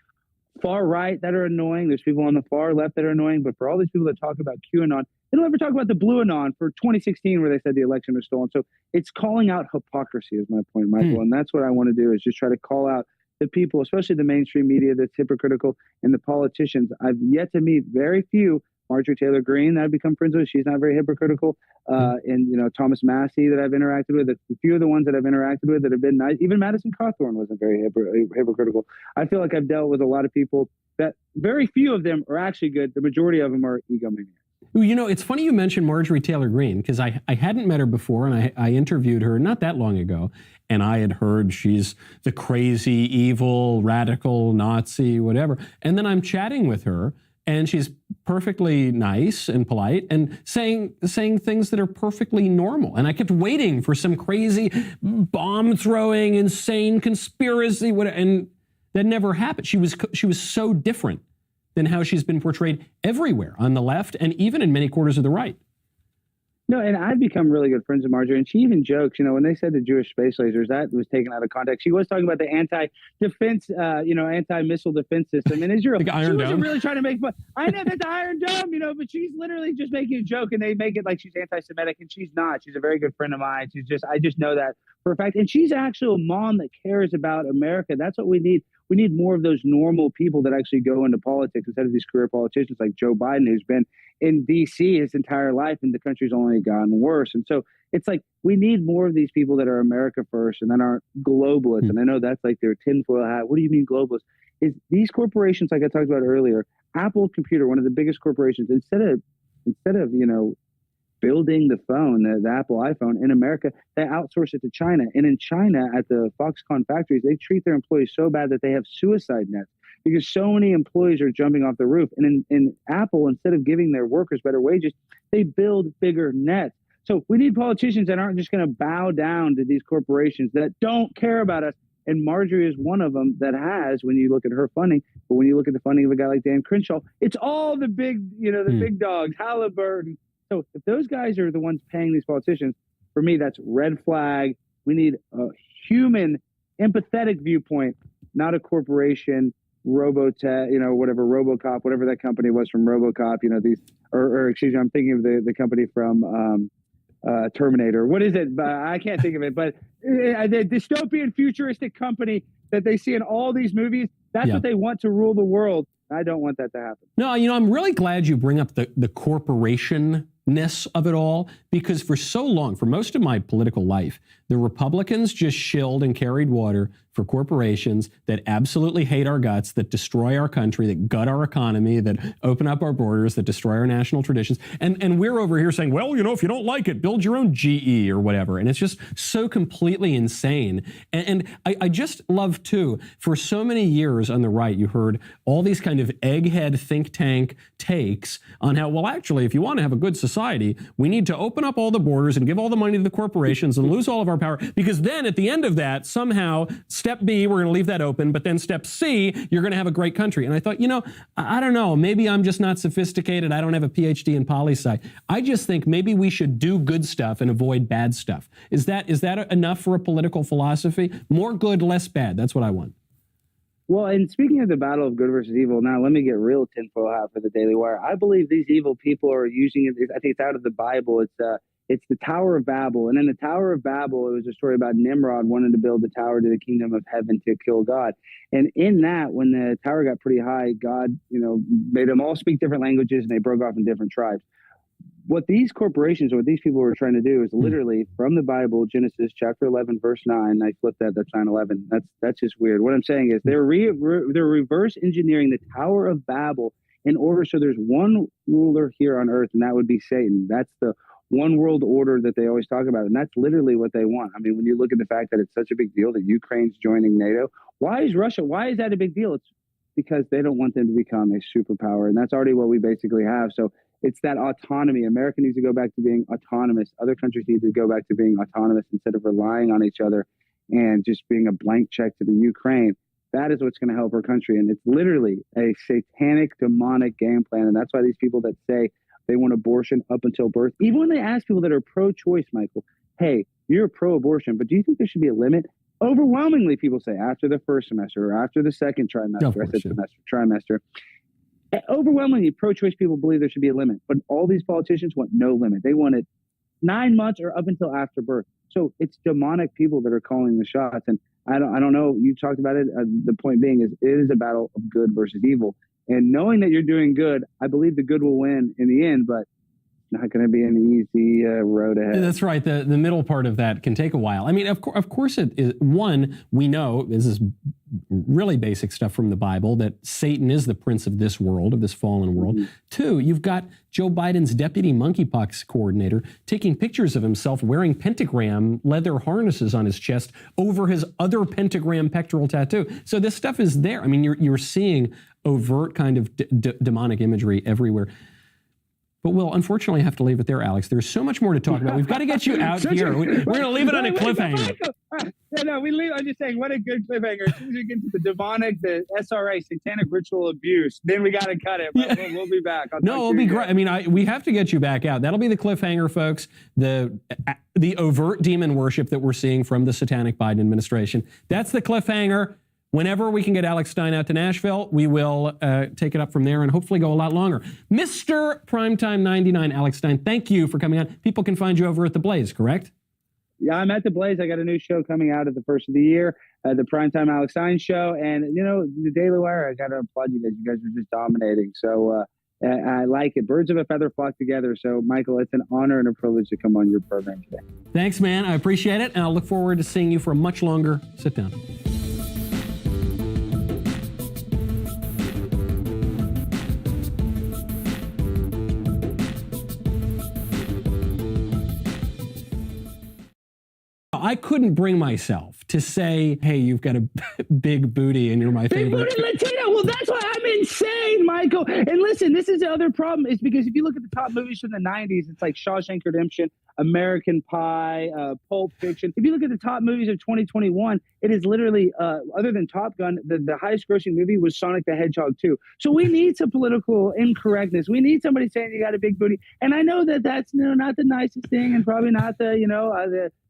far right that are annoying. There's people on the far left that are annoying. But for all these people that talk about QAnon, they don't ever talk about the blue anon for 2016, where they said the election was stolen. So it's calling out hypocrisy is my point, Michael. And that's what I want to do, is just try to call out the people, especially the mainstream media that's hypocritical, and the politicians. I've yet to meet very few. Marjorie Taylor Greene that I've become friends with, she's not very hypocritical. And, Thomas Massey that I've interacted with, a few of the ones that I've interacted with that have been nice. Even Madison Cawthorn wasn't very hypocritical. I feel like I've dealt with a lot of people that very few of them are actually good. The majority of them are egomaniacs. It's funny you mentioned Marjorie Taylor Greene, because I hadn't met her before, and I interviewed her not that long ago, and I had heard she's the crazy, evil, radical, Nazi, whatever. And then I'm chatting with her, and she's perfectly nice and polite and saying things that are perfectly normal. And I kept waiting for some crazy bomb-throwing, insane conspiracy, and that never happened. She was so different than how she's been portrayed everywhere on the left and even in many quarters of the right. No, and I've become really good friends with Marjorie, and she even jokes, when they said the Jewish space lasers, that was taken out of context. She was talking about the anti-defense, anti-missile defense system. And Israel, she wasn't really trying to make fun. I know that's the Iron Dome, but she's literally just making a joke, and they make it like she's anti-Semitic, and she's not. She's a very good friend of mine. I just know that for a fact. And she's actually a mom that cares about America. That's what we need. We need more of those normal people that actually go into politics instead of these career politicians like Joe Biden, who's been in D.C. his entire life, and the country's only gotten worse. And so it's like we need more of these people that are America first and that aren't globalists. And I know that's like their tinfoil hat. What do you mean globalists? Is these corporations, like I talked about earlier, Apple Computer, one of the biggest corporations, instead of building the phone, the Apple iPhone in America, they outsource it to China. And in China, at the Foxconn factories, they treat their employees so bad that they have suicide nets because so many employees are jumping off the roof. And in Apple, instead of giving their workers better wages, they build bigger nets. So we need politicians that aren't just going to bow down to these corporations that don't care about us. And Marjorie is one of them that has, when you look at her funding, but when you look at the funding of a guy like Dan Crenshaw, it's all the big, big dogs, Halliburton. So if those guys are the ones paying these politicians, for me, that's red flag. We need a human, empathetic viewpoint, not a corporation, Robotech, whatever, RoboCop, whatever that company was from RoboCop, excuse me, I'm thinking of the company from Terminator. What is it? I can't think of it, but the dystopian futuristic company that they see in all these movies, that's what they want to rule the world. I don't want that to happen. No, I'm really glad you bring up the corporation-ness of it all, because for so long, for most of my political life, the Republicans just shilled and carried water for corporations that absolutely hate our guts, that destroy our country, that gut our economy, that open up our borders, that destroy our national traditions. And we're over here saying, well, if you don't like it, build your own GE or whatever. And it's just so completely insane. And I just love, too, for so many years on the right, you heard all these kind of egghead think tank takes on how, well, actually, if you want to have a good society, we need to open up all the borders and give all the money to the corporations and lose all of our power, because then at the end of that, somehow, step B, we're going to leave that open, but then step C, you're going to have a great country. And I thought, I don't know, maybe I'm just not sophisticated. I don't have a PhD in poli-sci. I just think maybe we should do good stuff and avoid bad stuff. Is that enough for a political philosophy? More good, less bad. That's what I want. Well, and speaking of the battle of good versus evil, now let me get real tinfoil hat for the Daily Wire. I believe these evil people are using it. I think it's out of the Bible. It's the Tower of Babel. And in the Tower of Babel, it was a story about Nimrod wanting to build the tower to the kingdom of heaven to kill God. And in that, when the tower got pretty high, God, made them all speak different languages, and they broke off in different tribes. What these corporations, what these people were trying to do is literally from the Bible, Genesis chapter 11, verse 9. I flipped that. That's 9/11. That's just weird. What I'm saying is they're reverse engineering the Tower of Babel in order so there's one ruler here on earth, and that would be Satan. That's the one world order that they always talk about, and that's literally what they want. I mean, when you look at the fact that it's such a big deal that Ukraine's joining NATO, why is Russia? Why is that a big deal? It's because they don't want them to become a superpower, and that's already what we basically have. So it's that autonomy. America needs to go back to being autonomous. Other countries need to go back to being autonomous instead of relying on each other and just being a blank check to the Ukraine. That is what's going to help our country. And it's literally a satanic, demonic game plan. And that's why these people that say they want abortion up until birth, even when they ask people that are pro-choice, Michael, hey, you're pro-abortion, but do you think there should be a limit? Overwhelmingly, people say after the first semester or after the second trimester. Overwhelmingly, pro-choice people believe there should be a limit, but all these politicians want no limit. They want it 9 months or up until after birth. So it's demonic people that are calling the shots. And I don't know. You talked about it. The point being is it is a battle of good versus evil. And knowing that you're doing good, I believe the good will win in the end, but it's not going to be an easy road ahead. That's right. The middle part of that can take a while. I mean, of course it is. One, we know, this is really basic stuff from the Bible, that Satan is the prince of this world, of this fallen world. Mm-hmm. Two, you've got Joe Biden's deputy monkeypox coordinator taking pictures of himself wearing pentagram leather harnesses on his chest over his other pentagram pectoral tattoo. So this stuff is there. I mean, you're seeing overt kind of demonic imagery everywhere. But we'll unfortunately have to leave it there, Alex. There's so much more to talk about. We've got to get you out here. We're going to leave it on a cliffhanger. No, we leave. I'm just saying, what a good cliffhanger. As soon as we get to the demonic, the SRA, satanic ritual abuse, then we got to cut it. But we'll be back. It'll be great. I mean, we have to get you back out. That'll be the cliffhanger, folks. The overt demon worship that we're seeing from the satanic Biden administration. That's the cliffhanger. Whenever we can get Alex Stein out to Nashville, we will take it up from there and hopefully go a lot longer. Mr. Primetime 99, Alex Stein, thank you for coming on. People can find you over at The Blaze, correct? Yeah, I'm at The Blaze. I got a new show coming out at the first of the year, the Primetime Alex Stein Show. And, the Daily Wire, I got to applaud you guys. You guys are just dominating. So I like it. Birds of a feather flock together. So, Michael, it's an honor and a privilege to come on your program today. Thanks, man. I appreciate it. And I'll look forward to seeing you for a much longer sit down. I couldn't bring myself to say, hey, you've got a big booty and you're my favorite. Big booty Latino. Well, that's why I'm insane, Michael. And listen, this is the other problem is because if you look at the top movies from the 90s, it's like Shawshank Redemption, American Pie, Pulp Fiction. If you look at the top movies of 2021, it is literally, other than Top Gun, the highest grossing movie was Sonic the Hedgehog 2. So we need some political incorrectness. We need somebody saying you got a big booty. And I know that that's not the nicest thing and probably not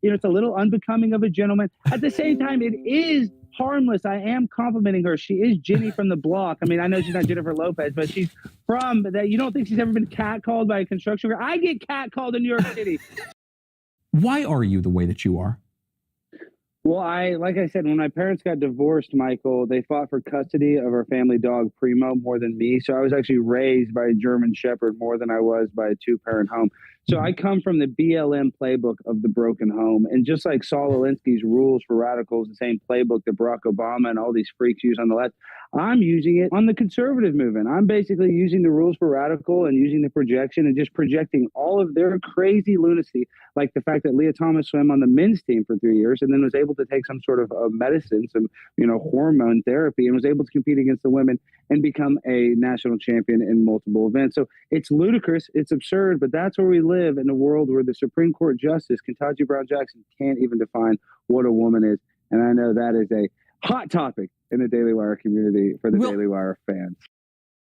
it's a little unbecoming of a gentleman. At the same time, it is harmless. I am complimenting her. She is Jenny from the block. I mean, I know she's not Jennifer Lopez, but she's from that. You don't think she's ever been catcalled by a construction worker? I get catcalled in New York City. Why are you the way that you are? Well, like I said, when my parents got divorced, Michael, they fought for custody of our family dog, Primo, more than me. So I was actually raised by a German Shepherd more than I was by a two-parent home. So I come from the BLM playbook of the broken home. And just like Saul Alinsky's rules for radicals, the same playbook that Barack Obama and all these freaks use on the left, I'm using it on the conservative movement. I'm basically using the rules for radical and using the projection and just projecting all of their crazy lunacy, like the fact that Leah Thomas swam on the men's team for 3 years and then was able to take some sort of medicine, some, hormone therapy, and was able to compete against the women and become a national champion in multiple events. So it's ludicrous, it's absurd, but that's where we live, in a world where the Supreme Court Justice, Ketanji Brown Jackson, can't even define what a woman is. And I know that is a hot topic in the Daily Wire community for the Daily Wire fans.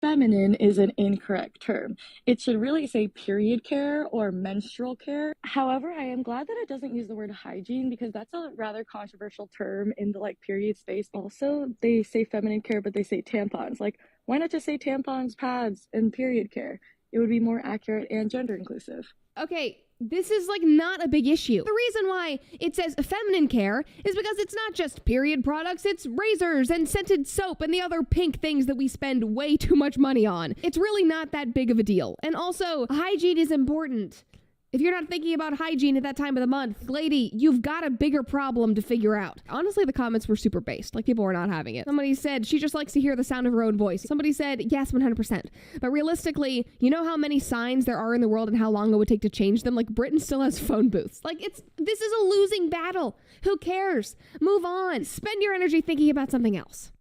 Feminine is an incorrect term. It should really say period care or menstrual care. However, I am glad that it doesn't use the word hygiene, because that's a rather controversial term in the period space. Also, they say feminine care, but they say tampons. Why not just say tampons, pads, and period care? It would be more accurate and gender inclusive. Okay, this is not a big issue. The reason why it says feminine care is because it's not just period products, it's razors and scented soap and the other pink things that we spend way too much money on. It's really not that big of a deal. And also, hygiene is important. If you're not thinking about hygiene at that time of the month, lady, you've got a bigger problem to figure out. Honestly, the comments were super based. People were not having it. Somebody said she just likes to hear the sound of her own voice. Somebody said, yes, 100%. But realistically, you know how many signs there are in the world and how long it would take to change them? Britain still has phone booths. This is a losing battle. Who cares? Move on. Spend your energy thinking about something else.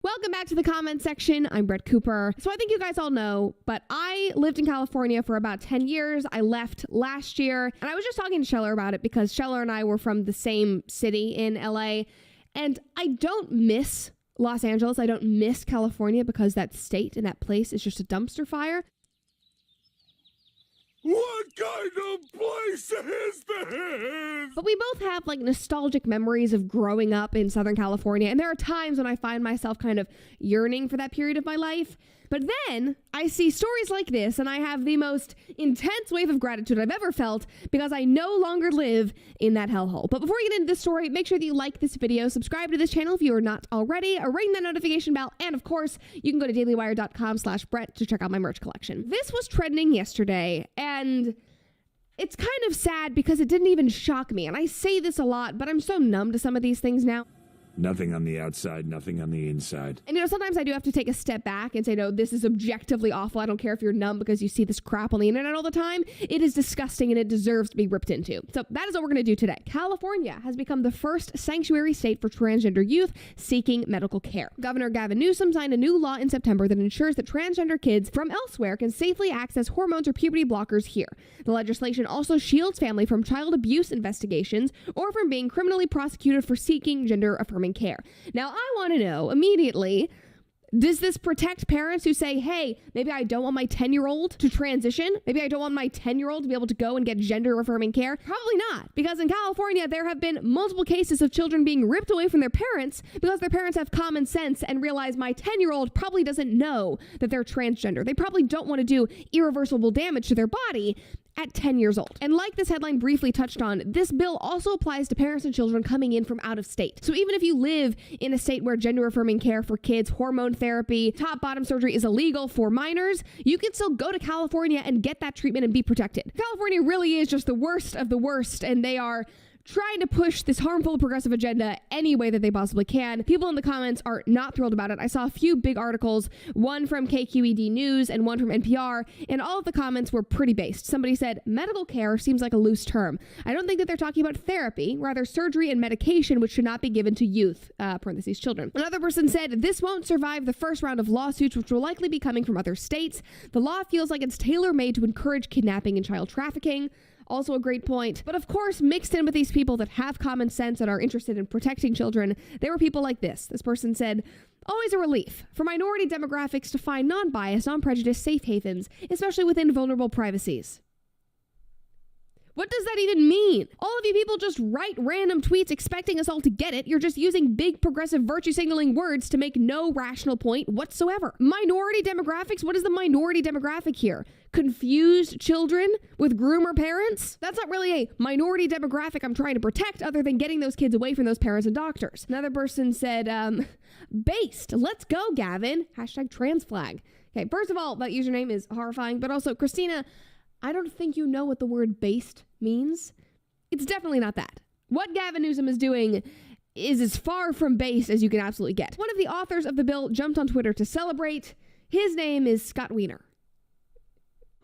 Welcome back to the comment section. I'm Brett Cooper. So I think you guys all know, but I lived in California for about 10 years. I left last year, and I was just talking to Scheller about it because Scheller and I were from the same city in LA, and I don't miss Los Angeles. I don't miss California because that state and that place is just a dumpster fire. What kind of place is this? But we both have nostalgic memories of growing up in Southern California. And there are times when I find myself kind of yearning for that period of my life. But then I see stories like this and I have the most intense wave of gratitude I've ever felt because I no longer live in that hellhole. But before we get into this story, make sure that you like this video, subscribe to this channel if you are not already, ring that notification bell, and of course, you can go to dailywire.com/Brett to check out my merch collection. This was trending yesterday, and it's kind of sad because it didn't even shock me. And I say this a lot, but I'm so numb to some of these things now. Nothing on the outside, nothing on the inside. And sometimes I do have to take a step back and say, no, this is objectively awful. I don't care if you're numb because you see this crap on the internet all the time. It is disgusting and it deserves to be ripped into. So that is what we're going to do today. California has become the first sanctuary state for transgender youth seeking medical care. Governor Gavin Newsom signed a new law in September that ensures that transgender kids from elsewhere can safely access hormones or puberty blockers here. The legislation also shields family from child abuse investigations or from being criminally prosecuted for seeking gender-affirming care. Now, I want to know immediately, does this protect parents who say, hey, maybe I don't want my 10-year-old to transition? Maybe I don't want my 10-year-old to be able to go and get gender-affirming care? Probably not, because in California, there have been multiple cases of children being ripped away from their parents because their parents have common sense and realize my 10-year-old probably doesn't know that they're transgender. They probably don't want to do irreversible damage to their body at 10 years old. And like this headline briefly touched on, this bill also applies to parents and children coming in from out of state. So even if you live in a state where gender-affirming care for kids, hormone therapy, top-bottom surgery is illegal for minors, you can still go to California and get that treatment and be protected. California really is just the worst of the worst, and they are trying to push this harmful progressive agenda any way that they possibly can. People in the comments are not thrilled about it. I saw a few big articles, one from KQED News and one from NPR, and all of the comments were pretty based. Somebody said, medical care seems like a loose term. I don't think that they're talking about therapy, rather surgery and medication, which should not be given to youth, parentheses, children. Another person said, this won't survive the first round of lawsuits, which will likely be coming from other states. The law feels like it's tailor-made to encourage kidnapping and child trafficking. Also a great point. But of course, mixed in with these people that have common sense and are interested in protecting children, there were people like this. This person said, always a relief for minority demographics to find non-biased, non-prejudiced safe havens, especially within vulnerable privacies. What does that even mean? All of you people just write random tweets expecting us all to get it. You're just using big progressive virtue signaling words to make no rational point whatsoever. Minority demographics? What is the minority demographic here? Confused children with groomer parents? That's not really a minority demographic I'm trying to protect other than getting those kids away from those parents and doctors. Another person said, based. Let's go, Gavin. Hashtag trans flag. Okay, first of all, that username is horrifying, but also, Christina, I don't think you know what the word based means. It's definitely not that. What Gavin Newsom is doing is as far from based as you can absolutely get. One of the authors of the bill jumped on Twitter to celebrate. His name is Scott Wiener.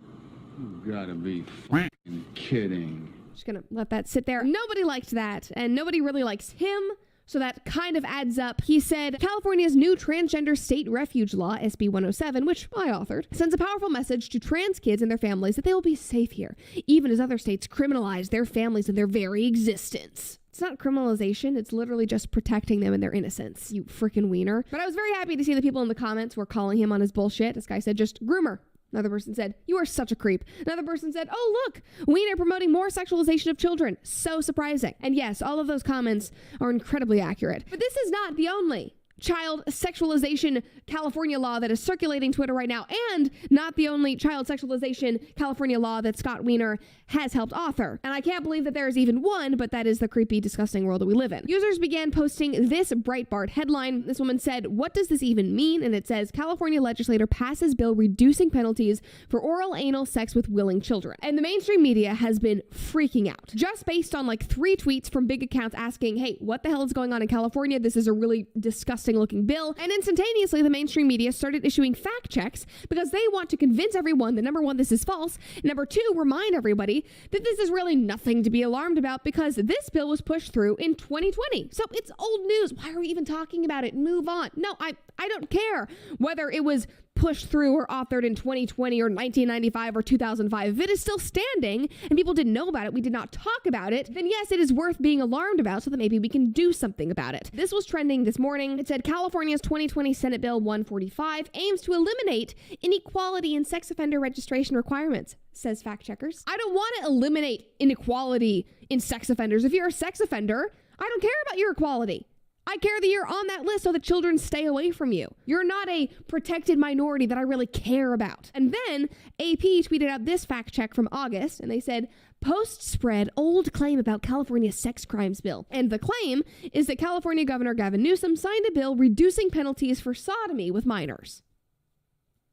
You gotta be f***ing kidding. Just gonna let that sit there. Nobody liked that, and nobody really likes him. So that kind of adds up. He said, California's new transgender state refuge law, SB 107, which I authored, sends a powerful message to trans kids and their families that they will be safe here, even as other states criminalize their families and their very existence. It's not criminalization. It's literally just protecting them and their innocence, you freaking wiener. But I was very happy to see the people in the comments were calling him on his bullshit. This guy said, just groomer. Another person said, you are such a creep. Another person said, oh, look, wiener promoting more sexualization of children. So surprising. And yes, all of those comments are incredibly accurate. But this is not the only child sexualization California law that is circulating Twitter right now, and not the only child sexualization California law that Scott Wiener has helped author. And I can't believe that there is even one, but that is the creepy, disgusting world that we live in. Users began posting this Breitbart headline. This woman said, what does this even mean? And it says, California legislator passes bill reducing penalties for oral anal sex with willing children. And the mainstream media has been freaking out. Just based on like 3 tweets from big accounts asking, hey, what the hell is going on in California? This is a really disgusting looking bill. And instantaneously, the mainstream media started issuing fact checks because they want to convince everyone that number 1, this is false. Number 2, remind everybody that this is really nothing to be alarmed about because this bill was pushed through in 2020. So it's old news. Why are we even talking about it? Move on. No, I don't care whether it was pushed through or authored in 2020 or 1995 or 2005. If it is still standing and people didn't know about it, we did not talk about it, then yes, it is worth being alarmed about so that maybe we can do something about it. This was trending this morning. It said California's 2020 Senate Bill 145 aims to eliminate inequality in sex offender registration requirements, says fact checkers. I don't want to eliminate inequality in sex offenders. If you're a sex offender, I don't care about your equality. I care that you're on that list so that children stay away from you. You're not a protected minority that I really care about. And then AP tweeted out this fact check from August, and they said, Post spread old claim about California's sex crimes bill. And the claim is that California Governor Gavin Newsom signed a bill reducing penalties for sodomy with minors.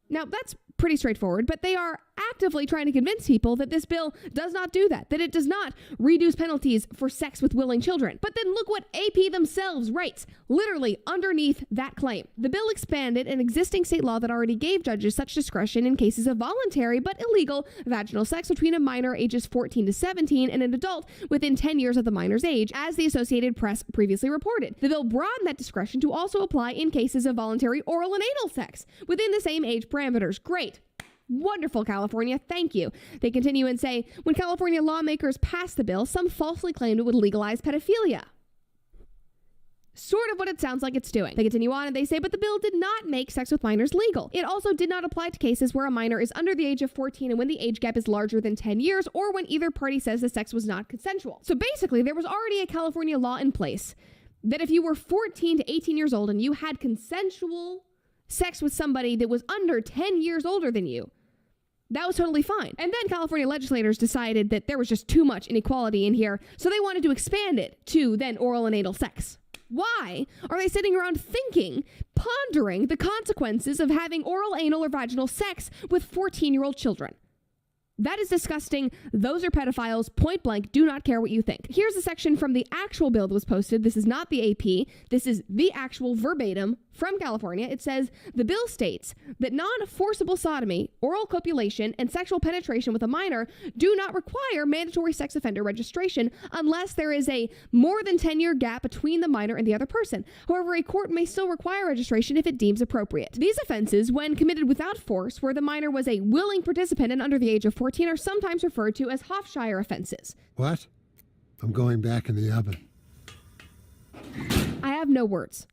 Now, that's pretty straightforward, but they are actively trying to convince people that this bill does not do that it does not reduce penalties for sex with willing children. But then look what AP themselves writes, literally underneath that claim. The bill expanded an existing state law that already gave judges such discretion in cases of voluntary but illegal vaginal sex between a minor ages 14 to 17 and an adult within 10 years of the minor's age, as the Associated Press previously reported. The bill broadened that discretion to also apply in cases of voluntary oral and anal sex within the same age parameters. Great. Wonderful, California. Thank you. They continue and say, when California lawmakers passed the bill, some falsely claimed it would legalize pedophilia. Sort of what it sounds like it's doing. They continue on and they say, but the bill did not make sex with minors legal. It also did not apply to cases where a minor is under the age of 14 and when the age gap is larger than 10 years or when either party says the sex was not consensual. So basically, there was already a California law in place that if you were 14 to 18 years old and you had consensual sex with somebody that was under 10 years older than you, that was totally fine. And then California legislators decided that there was just too much inequality in here, so they wanted to expand it to then oral and anal sex. Why are they sitting around thinking, pondering the consequences of having oral, anal, or vaginal sex with 14-year-old children? That is disgusting. Those are pedophiles. Point blank. Do not care what you think. Here's a section from the actual bill that was posted. This is not the AP. This is the actual verbatim from California. It says, the bill states that non-forcible sodomy, oral copulation, and sexual penetration with a minor do not require mandatory sex offender registration unless there is a more than 10-year gap between the minor and the other person. However, a court may still require registration if it deems appropriate. These offenses, when committed without force, where the minor was a willing participant and under the age of 14, are sometimes referred to as Hofshire offenses. What? I'm going back in the oven. I have no words.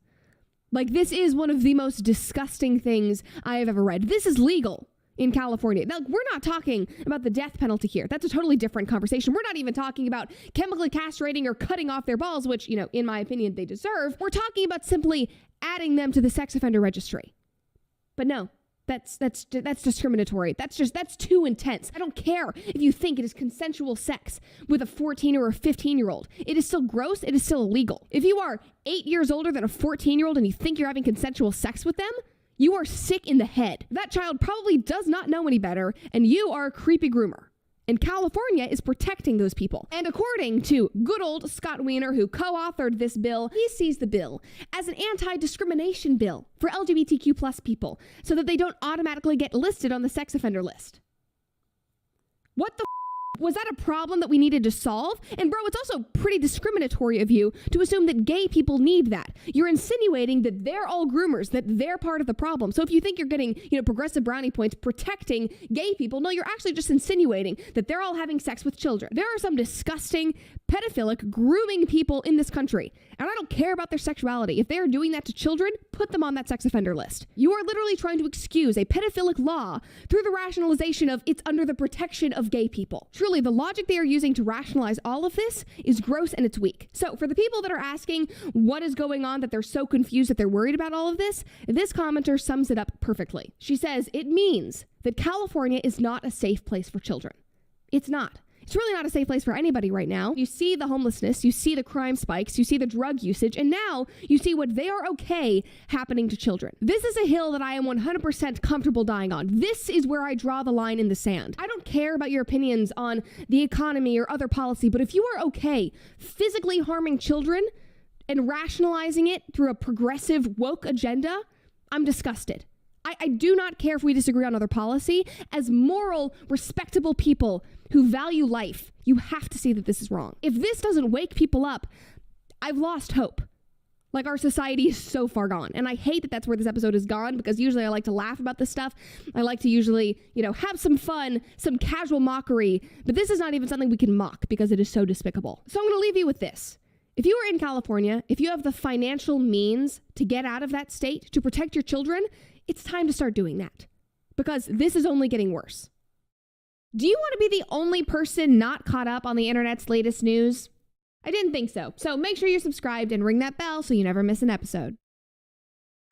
Like, this is one of the most disgusting things I have ever read. This is legal in California. Now, we're not talking about the death penalty here. That's a totally different conversation. We're not even talking about chemically castrating or cutting off their balls, which, in my opinion, they deserve. We're talking about simply adding them to the sex offender registry. But no, that's discriminatory. That's too intense. I don't care if you think it is consensual sex with a 14 or a 15-year-old. It is still gross. It is still illegal. If you are 8 years older than a 14-year-old and you think you're having consensual sex with them, you are sick in the head. That child probably does not know any better, and you are a creepy groomer. And California is protecting those people. And according to good old Scott Wiener, who co-authored this bill, he sees the bill as an anti-discrimination bill for LGBTQ plus people so that they don't automatically get listed on the sex offender list. What the Was that a problem that we needed to solve? And bro, it's also pretty discriminatory of you to assume that gay people need that. You're insinuating that they're all groomers, that they're part of the problem. So if you think you're getting, progressive brownie points protecting gay people, no, you're actually just insinuating that they're all having sex with children. There are some disgusting, pedophilic, grooming people in this country, and I don't care about their sexuality. If they are doing that to children, put them on that sex offender list. You are literally trying to excuse a pedophilic law through the rationalization of it's under the protection of gay people. Truly, the logic they are using to rationalize all of this is gross and it's weak. So for the people that are asking what is going on, that they're so confused that they're worried about all of this commenter sums it up perfectly. She says, it means that California is not a safe place for children. It's not. It's really not a safe place for anybody right now. You see the homelessness, you see the crime spikes, you see the drug usage, and now you see what they are okay happening to children. This is a hill that I am 100% comfortable dying on. This is where I draw the line in the sand. I don't care about your opinions on the economy or other policy, but if you are okay physically harming children and rationalizing it through a progressive woke agenda, I'm disgusted. I do not care if we disagree on other policy. As moral, respectable people who value life, you have to see that this is wrong. If this doesn't wake people up, I've lost hope. Like, our society is so far gone. And I hate that that's where this episode is gone, because usually I like to laugh about this stuff. I like to usually, have some fun, some casual mockery. But this is not even something we can mock because it is so despicable. So I'm going to leave you with this. If you are in California, if you have the financial means to get out of that state, to protect your children, it's time to start doing that, because this is only getting worse. Do you want to be the only person not caught up on the internet's latest news? I didn't think so. So make sure you're subscribed and ring that bell so you never miss an episode.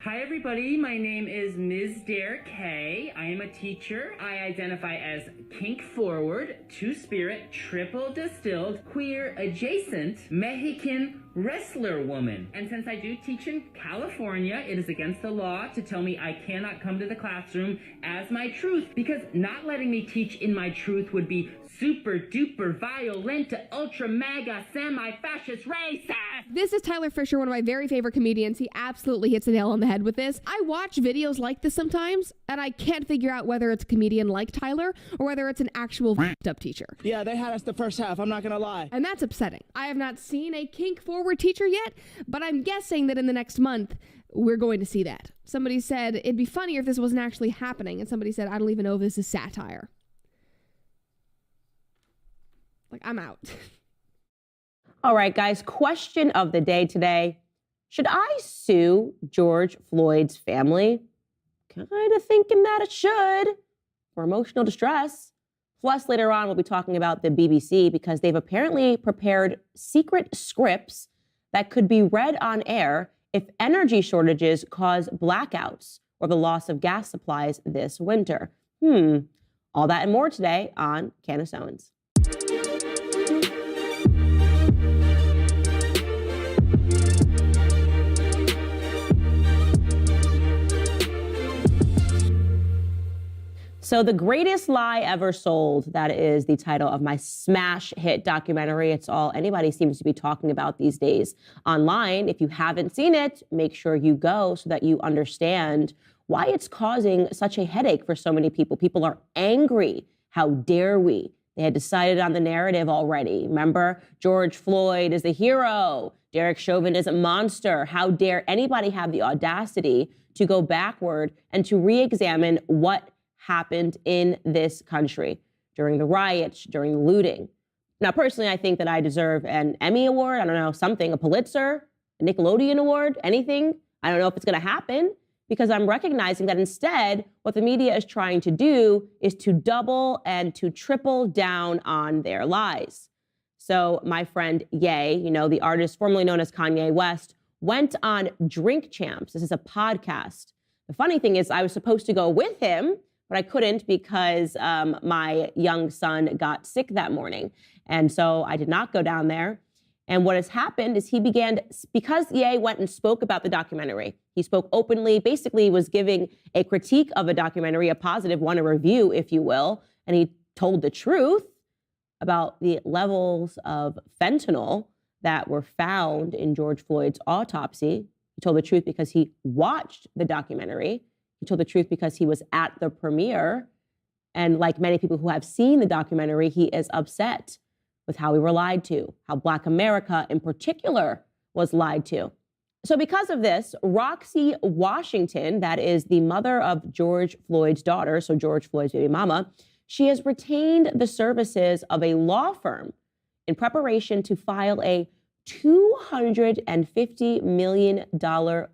Hi everybody, my name is Ms. Dare K. I am a teacher. I identify as kink forward, two-spirit, triple distilled, queer adjacent, Mexican wrestler woman. And since I do teach in California, it is against the law to tell me I cannot come to the classroom as my truth, because not letting me teach in my truth would be super duper violent, ultra mega semi-fascist racist. This is Tyler Fisher, one of my very favorite comedians. He absolutely hits the nail on the head with this. I watch videos like this sometimes, and I can't figure out whether it's a comedian like Tyler or whether it's an actual f***ed-up teacher. Yeah, they had us the first half, I'm not gonna lie. And that's upsetting. I have not seen a kink forward teacher yet, but I'm guessing that in the next month, we're going to see that. Somebody said, it'd be funnier if this wasn't actually happening, and somebody said, I don't even know if this is satire. Like, I'm out. All right, guys, question of the day today. Should I sue George Floyd's family? Kind of thinking that it should, for emotional distress. Plus, later on, we'll be talking about the BBC, because they've apparently prepared secret scripts that could be read on air if energy shortages cause blackouts or the loss of gas supplies this winter. All that and more today on Candace Owens. So The Greatest Lie Ever Sold, that is the title of my smash hit documentary. It's all anybody seems to be talking about these days online. If you haven't seen it, make sure you go so that you understand why it's causing such a headache for so many people. People are angry. How dare we? They had decided on the narrative already. Remember, George Floyd is the hero. Derek Chauvin is a monster. How dare anybody have the audacity to go backward and to re-examine what happened in this country during the riots, during the looting. Now, personally, I think that I deserve an Emmy Award, I don't know, something, a Pulitzer, a Nickelodeon Award, anything. I don't know if it's going to happen, because I'm recognizing that instead, what the media is trying to do is to double and to triple down on their lies. So my friend Ye, the artist formerly known as Kanye West, went on Drink Champs. This is a podcast. The funny thing is I was supposed to go with him, but I couldn't because my young son got sick that morning. And so I did not go down there. And what has happened is because Ye went and spoke about the documentary, he spoke openly, basically was giving a critique of a documentary, a positive one, a review, if you will. And he told the truth about the levels of fentanyl that were found in George Floyd's autopsy. He told the truth because he watched the documentary. He told the truth because he was at the premiere. And like many people who have seen the documentary, he is upset with how we were lied to, how Black America in particular was lied to. So because of this, Roxy Washington, that is the mother of George Floyd's daughter, so George Floyd's baby mama, she has retained the services of a law firm in preparation to file a $250 million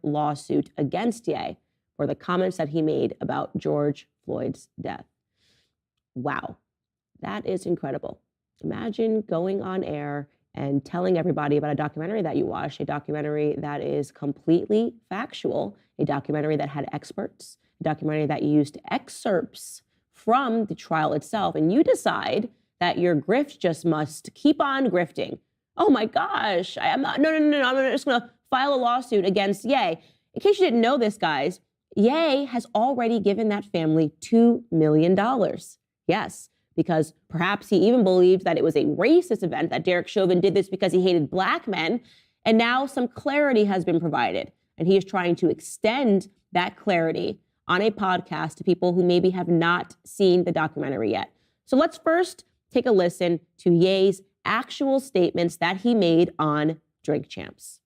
lawsuit against Ye for the comments that he made about George Floyd's death. Wow, that is incredible. Imagine going on air and telling everybody about a documentary that you watched, a documentary that is completely factual, a documentary that had experts, a documentary that used excerpts from the trial itself, and you decide that your grift just must keep on grifting. Oh my gosh, I'm just gonna file a lawsuit against Ye. In case you didn't know this, guys, Ye has already given that family $2 million. Yes, because perhaps he even believed that it was a racist event, that Derek Chauvin did this because he hated Black men. And now some clarity has been provided. And he is trying to extend that clarity on a podcast to people who maybe have not seen the documentary yet. So let's first take a listen to Ye's actual statements that he made on Drink Champs.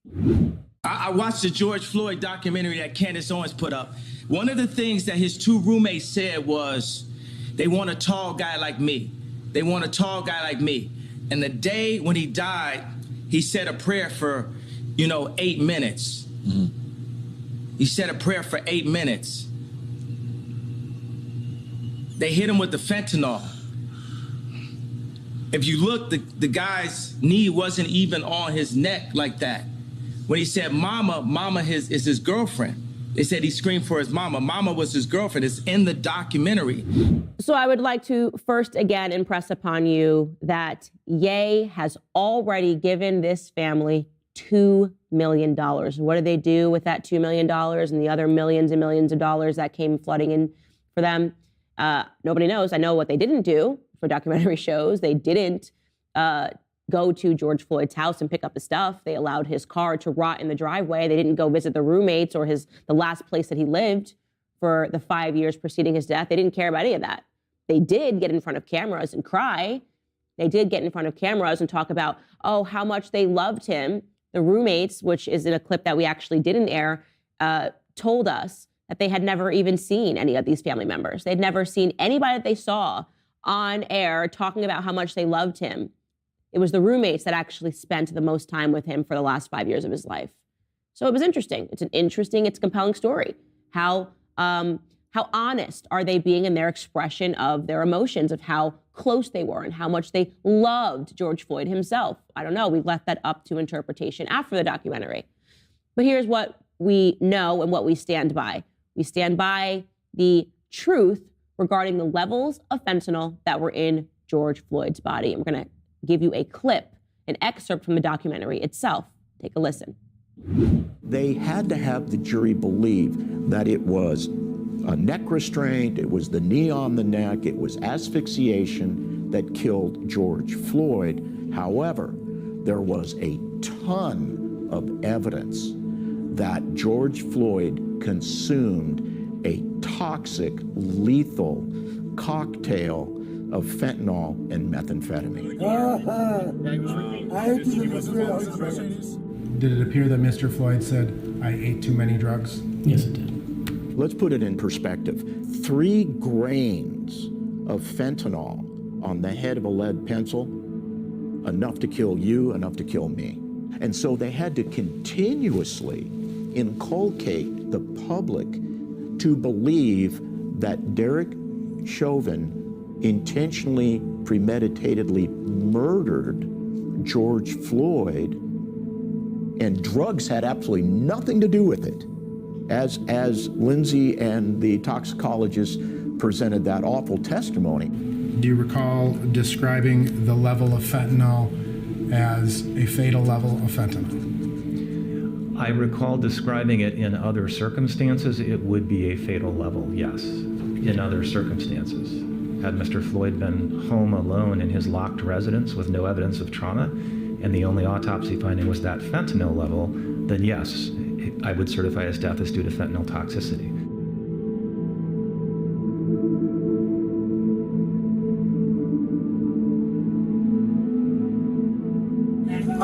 I watched the George Floyd documentary that Candace Owens put up. One of the things that his two roommates said was, they want a tall guy like me. They want a tall guy like me. And the day when he died, he said a prayer for, 8 minutes. Mm-hmm. He said a prayer for 8 minutes. They hit him with the fentanyl. If you look, the guy's knee wasn't even on his neck like that. When he said mama is his girlfriend. They said he screamed for his mama. Mama was his girlfriend. It's in the documentary. So I would like to first again impress upon you that Ye has already given this family $2 million. What do they do with that $2 million and the other millions and millions of dollars that came flooding in for them? Nobody knows. I know what they didn't do for documentary shows. They didn't go to George Floyd's house and pick up the stuff. They allowed his car to rot in the driveway. They didn't go visit the roommates or the last place that he lived for the 5 years preceding his death. They didn't care about any of that. They did get in front of cameras and cry. They did get in front of cameras and talk about, how much they loved him. The roommates, which is in a clip that we actually didn't air, told us that they had never even seen any of these family members. They'd never seen anybody that they saw on air talking about how much they loved him. It was the roommates that actually spent the most time with him for the last 5 years of his life. So it was interesting. It's a compelling story. How honest are they being in their expression of their emotions, of how close they were and how much they loved George Floyd himself? I don't know. We left that up to interpretation after the documentary. But here's what we know and what we stand by. We stand by the truth regarding the levels of fentanyl that were in George Floyd's body. And we're going to give you a clip, an excerpt from the documentary itself. Take a listen. They had to have the jury believe that it was a neck restraint, it was the knee on the neck, it was asphyxiation that killed George Floyd. However, there was a ton of evidence that George Floyd consumed a toxic, lethal cocktail of fentanyl and methamphetamine. Did it appear that Mr. Floyd said, I ate too many drugs? Yes, it did. Let's put it in perspective. 3 grains of fentanyl on the head of a lead pencil, enough to kill you, enough to kill me. And so they had to continuously inculcate the public to believe that Derek Chauvin intentionally, premeditatedly murdered George Floyd, and drugs had absolutely nothing to do with it. As Lindsay and the toxicologist presented that awful testimony. Do you recall describing the level of fentanyl as a fatal level of fentanyl? I recall describing it in other circumstances. It would be a fatal level, yes, in other circumstances. Had Mr. Floyd been home alone in his locked residence with no evidence of trauma, and the only autopsy finding was that fentanyl level, then yes, I would certify his death as due to fentanyl toxicity.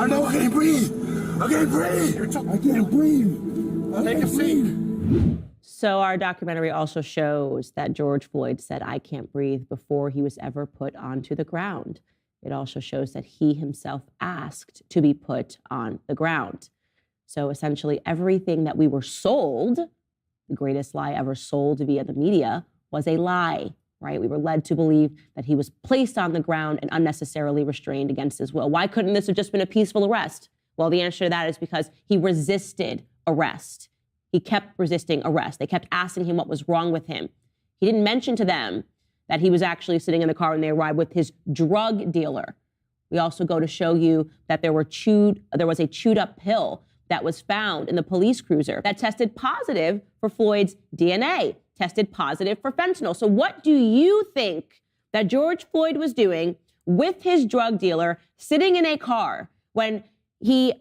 I know I can't breathe. I can't breathe. I can't breathe. I can't breathe. So our documentary also shows that George Floyd said, "I can't breathe," before he was ever put onto the ground. It also shows that he himself asked to be put on the ground. So essentially everything that we were sold, the greatest lie ever sold via the media, was a lie, right? We were led to believe that he was placed on the ground and unnecessarily restrained against his will. Why couldn't this have just been a peaceful arrest? Well, the answer to that is because he resisted arrest. He kept resisting arrest. They kept asking him what was wrong with him. He didn't mention to them that he was actually sitting in the car when they arrived with his drug dealer. We also go to show you that there was a chewed up pill that was found in the police cruiser that tested positive for Floyd's DNA, tested positive for fentanyl. So what do you think that George Floyd was doing with his drug dealer sitting in a car when he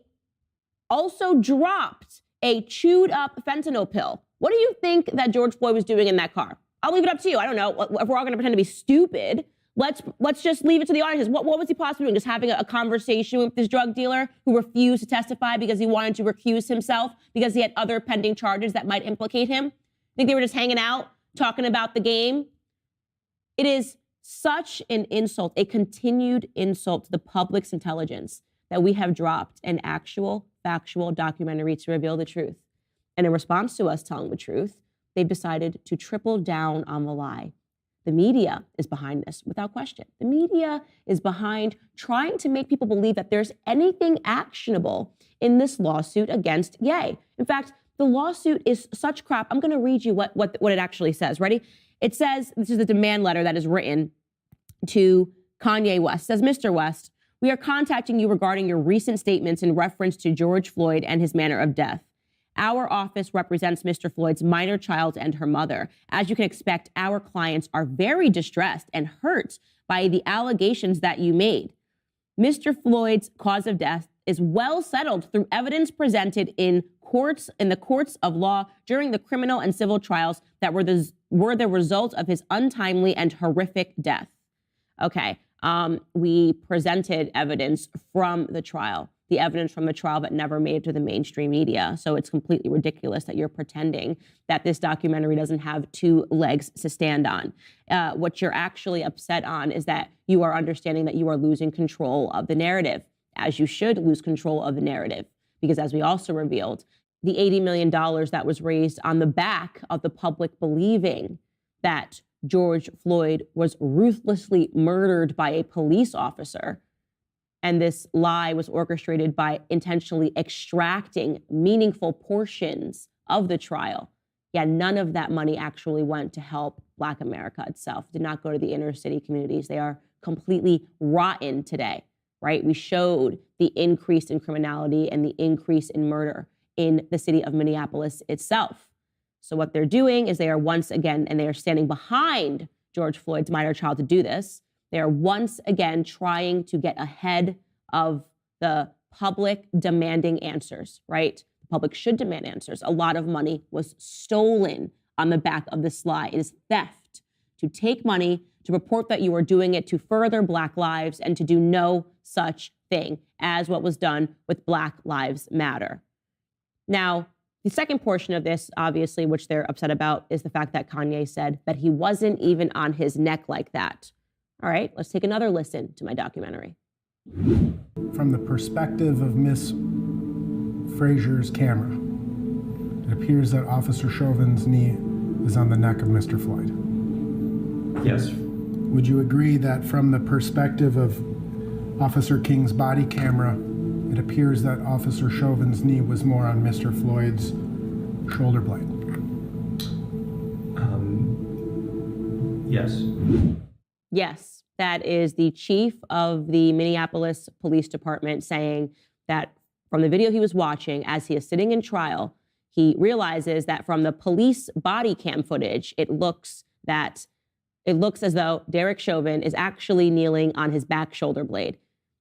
also dropped a chewed up fentanyl pill? What do you think that George Floyd was doing in that car? I'll leave it up to you. I don't know. If we're all going to pretend to be stupid, let's just leave it to the audience. What was he possibly doing? Just having a conversation with this drug dealer who refused to testify because he wanted to recuse himself because he had other pending charges that might implicate him? Think they were just hanging out, talking about the game? It is such an insult, a continued insult to the public's intelligence, that we have dropped an actual, factual documentary to reveal the truth. And in response to us telling the truth, they've decided to triple down on the lie. The media is behind this, without question. The media is behind trying to make people believe that there's anything actionable in this lawsuit against Ye. In fact, the lawsuit is such crap. I'm going to read you what it actually says. Ready? It says, this is the demand letter that is written to Kanye West. It says, "Mr. West, we are contacting you regarding your recent statements in reference to George Floyd and his manner of death. Our office represents Mr. Floyd's minor child and her mother. As you can expect, our clients are very distressed and hurt by the allegations that you made. Mr. Floyd's cause of death is well settled through evidence presented in the courts of law during the criminal and civil trials that were the result of his untimely and horrific death." Okay, we presented evidence from the trial. The evidence from the trial that never made it to the mainstream media. So it's completely ridiculous that you're pretending that this documentary doesn't have two legs to stand on. What you're actually upset on is that you are understanding that you are losing control of the narrative, as you should lose control of the narrative. Because as we also revealed, the $80 million that was raised on the back of the public believing that George Floyd was ruthlessly murdered by a police officer. And this lie was orchestrated by intentionally extracting meaningful portions of the trial. Yeah, none of that money actually went to help Black America itself. It did not go to the inner city communities. They are completely rotten today, right? We showed the increase in criminality and the increase in murder in the city of Minneapolis itself. So what they're doing is they are once again, and they are standing behind George Floyd's minor child to do this, they are once again trying to get ahead of the public demanding answers, right? The public should demand answers. A lot of money was stolen on the back of this lie. It is theft to take money, to report that you are doing it to further Black lives, and to do no such thing as what was done with Black Lives Matter. Now, the second portion of this, obviously, which they're upset about, is the fact that Kanye said that he wasn't even on his neck like that. All right, let's take another listen to my documentary. From the perspective of Miss Frazier's camera, it appears that Officer Chauvin's knee is on the neck of Mr. Floyd. Yes. Would you agree that from the perspective of Officer King's body camera, it appears that Officer Chauvin's knee was more on Mr. Floyd's shoulder blade? Yes. Yes, that is the chief of the Minneapolis Police Department saying that from the video he was watching as he is sitting in trial, he realizes that from the police body cam footage, it looks as though Derek Chauvin is actually kneeling on his back shoulder blade.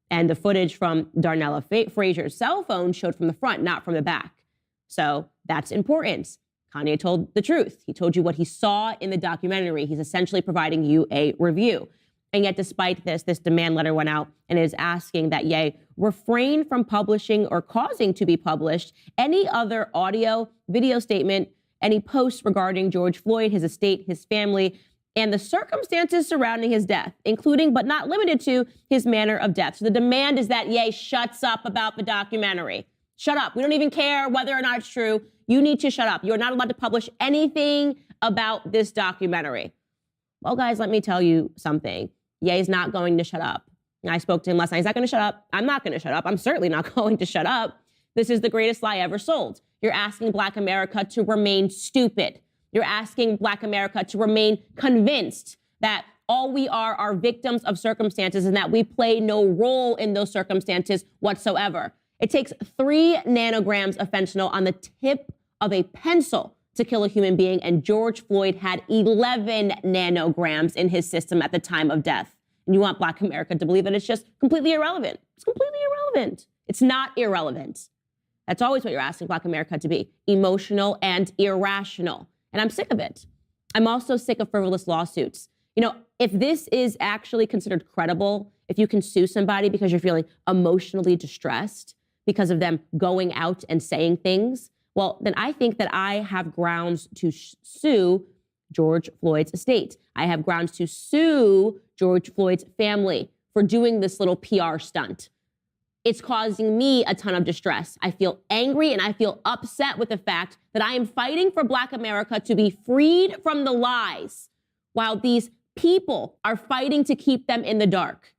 And the footage from Darnella Frazier's cell phone showed from the front, not from the back. So that's important. Kanye told the truth. He told you what he saw in the documentary. He's essentially providing you a review. And yet, despite this demand letter went out and is asking that Ye refrain from publishing or causing to be published any other audio, video statement, any posts regarding George Floyd, his estate, his family, and the circumstances surrounding his death, including but not limited to his manner of death. So the demand is that Ye shuts up about the documentary. Shut up. We don't even care whether or not it's true. You need to shut up. You're not allowed to publish anything about this documentary. Well, guys, let me tell you something. Ye is not going to shut up. I spoke to him last night. He's not going to shut up. I'm not going to shut up. I'm certainly not going to shut up. This is the greatest lie ever sold. You're asking Black America to remain stupid. You're asking Black America to remain convinced that all we are victims of circumstances and that we play no role in those circumstances whatsoever. It takes 3 nanograms of fentanyl on the tip of a pencil to kill a human being, and George Floyd had 11 nanograms in his system at the time of death. And you want Black America to believe that it's just completely irrelevant. It's completely irrelevant. It's not irrelevant. That's always what you're asking Black America to be, emotional and irrational. And I'm sick of it. I'm also sick of frivolous lawsuits. You know, if this is actually considered credible, if you can sue somebody because you're feeling emotionally distressed because of them going out and saying things, well, then I think that I have grounds to sue George Floyd's estate. I have grounds to sue George Floyd's family for doing this little PR stunt. It's causing me a ton of distress. I feel angry and I feel upset with the fact that I am fighting for Black America to be freed from the lies while these people are fighting to keep them in the dark.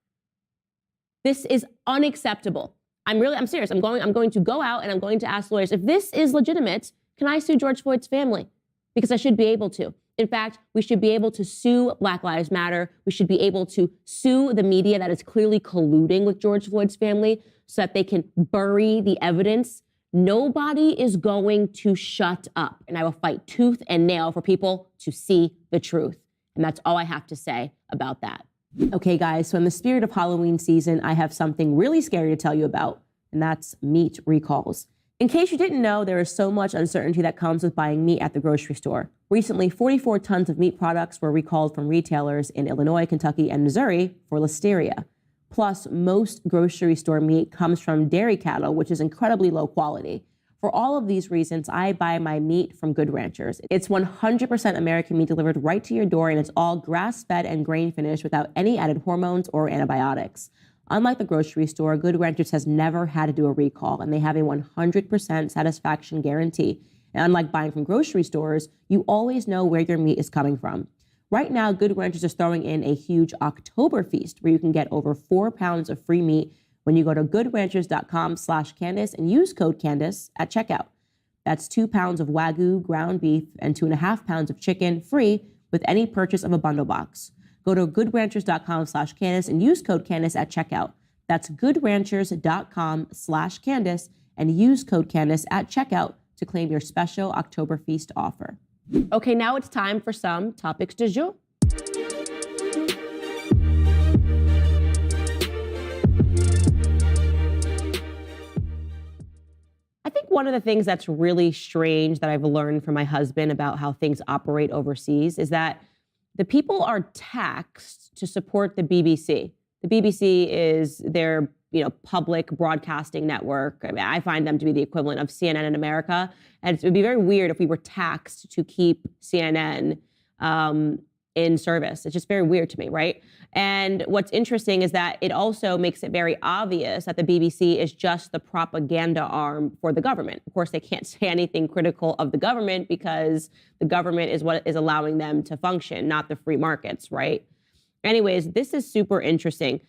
This is unacceptable. I'm serious. I'm going to go out and I'm going to ask lawyers, if this is legitimate, can I sue George Floyd's family? Because I should be able to. In fact, we should be able to sue Black Lives Matter. We should be able to sue the media that is clearly colluding with George Floyd's family so that they can bury the evidence. Nobody is going to shut up. And I will fight tooth and nail for people to see the truth. And that's all I have to say about that. Okay, guys, so in the spirit of Halloween season, I have something really scary to tell you about, and that's meat recalls. In case you didn't know, there is so much uncertainty that comes with buying meat at the grocery store. Recently, 44 tons of meat products were recalled from retailers in Illinois, Kentucky, and Missouri for listeria. Plus, most grocery store meat comes from dairy cattle, which is incredibly low quality. For all of these reasons, I buy my meat from Good Ranchers. It's 100% American meat delivered right to your door, and it's all grass-fed and grain-finished without any added hormones or antibiotics. Unlike the grocery store, Good Ranchers has never had to do a recall, and they have a 100% satisfaction guarantee. And unlike buying from grocery stores, you always know where your meat is coming from. Right now, Good Ranchers is throwing in a huge October feast where you can get over 4 pounds of free meat when you go to goodranchers.com/Candace and use code Candace at checkout. That's 2 pounds of Wagyu ground beef and 2.5 pounds of chicken free with any purchase of a bundle box. Go to goodranchers.com/Candace and use code Candace at checkout. That's goodranchers.com/Candace and use code Candace at checkout to claim your special October feast offer. Okay, now it's time for some topics du jour. I think one of the things that's really strange that I've learned from my husband about how things operate overseas is that the people are taxed to support the BBC. The BBC is their, public broadcasting network. I mean, I find them to be the equivalent of CNN in America. And it would be very weird if we were taxed to keep CNN in service. It's just very weird to me, right? And what's interesting is that it also makes it very obvious that the BBC is just the propaganda arm for the government. Of course, they can't say anything critical of the government because the government is what is allowing them to function, not the free markets, right? Anyways, this is super interesting.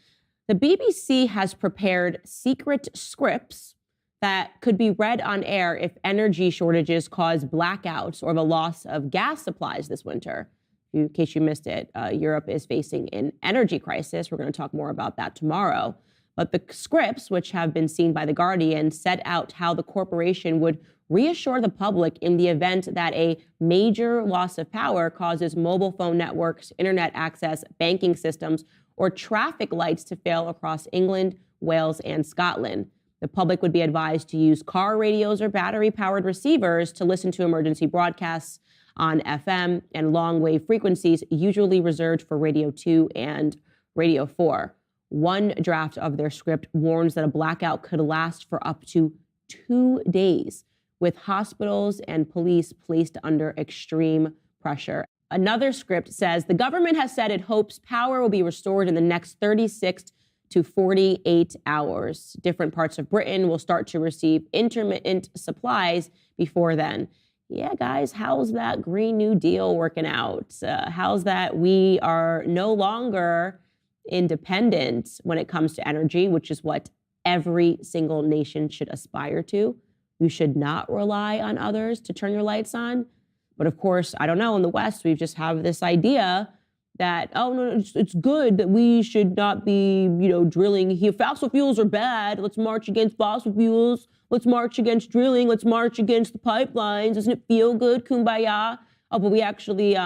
The BBC has prepared secret scripts that could be read on air if energy shortages cause blackouts or the loss of gas supplies this winter. In case you missed it, Europe is facing an energy crisis. We're going to talk more about that tomorrow. But the scripts, which have been seen by The Guardian, set out how the corporation would reassure the public in the event that a major loss of power causes mobile phone networks, internet access, banking systems, or traffic lights to fail across England, Wales, and Scotland. The public would be advised to use car radios or battery-powered receivers to listen to emergency broadcasts on FM and long-wave frequencies, usually reserved for Radio 2 and Radio 4. One draft of their script warns that a blackout could last for up to 2 days, with hospitals and police placed under extreme pressure. Another script says the government has said it hopes power will be restored in the next 36 to 48 hours. Different parts of Britain will start to receive intermittent supplies before then. Yeah, guys, how's that Green New Deal working out? How's that we are no longer independent when it comes to energy, which is what every single nation should aspire to. You should not rely on others to turn your lights on. But of course, I don't know, in the West, we just have this idea that, oh, no, it's good that we should not be, drilling here. Fossil fuels are bad. Let's march against fossil fuels. Let's march against drilling. Let's march against the pipelines. Doesn't it feel good? Kumbaya. Oh, but we actually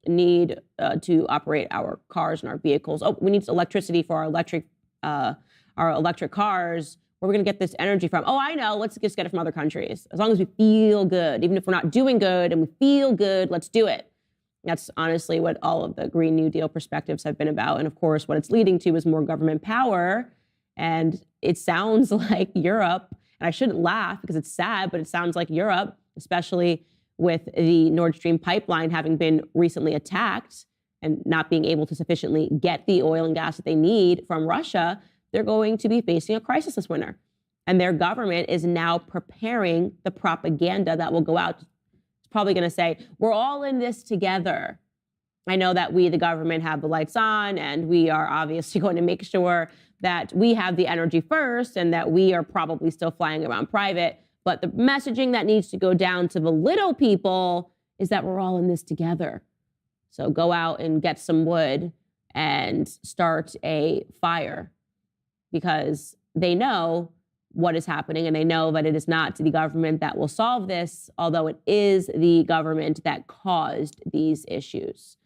need to operate our cars and our vehicles. Oh, we need electricity for our electric cars. Where are we going to get this energy from? Oh, I know. Let's just get it from other countries. As long as we feel good, even if we're not doing good and we feel good, let's do it. That's honestly what all of the Green New Deal perspectives have been about. And of course, what it's leading to is more government power. And it sounds like Europe, and I shouldn't laugh because it's sad, but it sounds like Europe, especially with the Nord Stream pipeline having been recently attacked and not being able to sufficiently get the oil and gas that they need from Russia, they're going to be facing a crisis this winter. And their government is now preparing the propaganda that will go out. It's probably going to say, we're all in this together. I know that we, the government, have the lights on, and we are obviously going to make sure that we have the energy first and that we are probably still flying around private. But the messaging that needs to go down to the little people is that we're all in this together. So go out and get some wood and start a fire, because they know what is happening and they know that it is not the government that will solve this, although it is the government that caused these issues.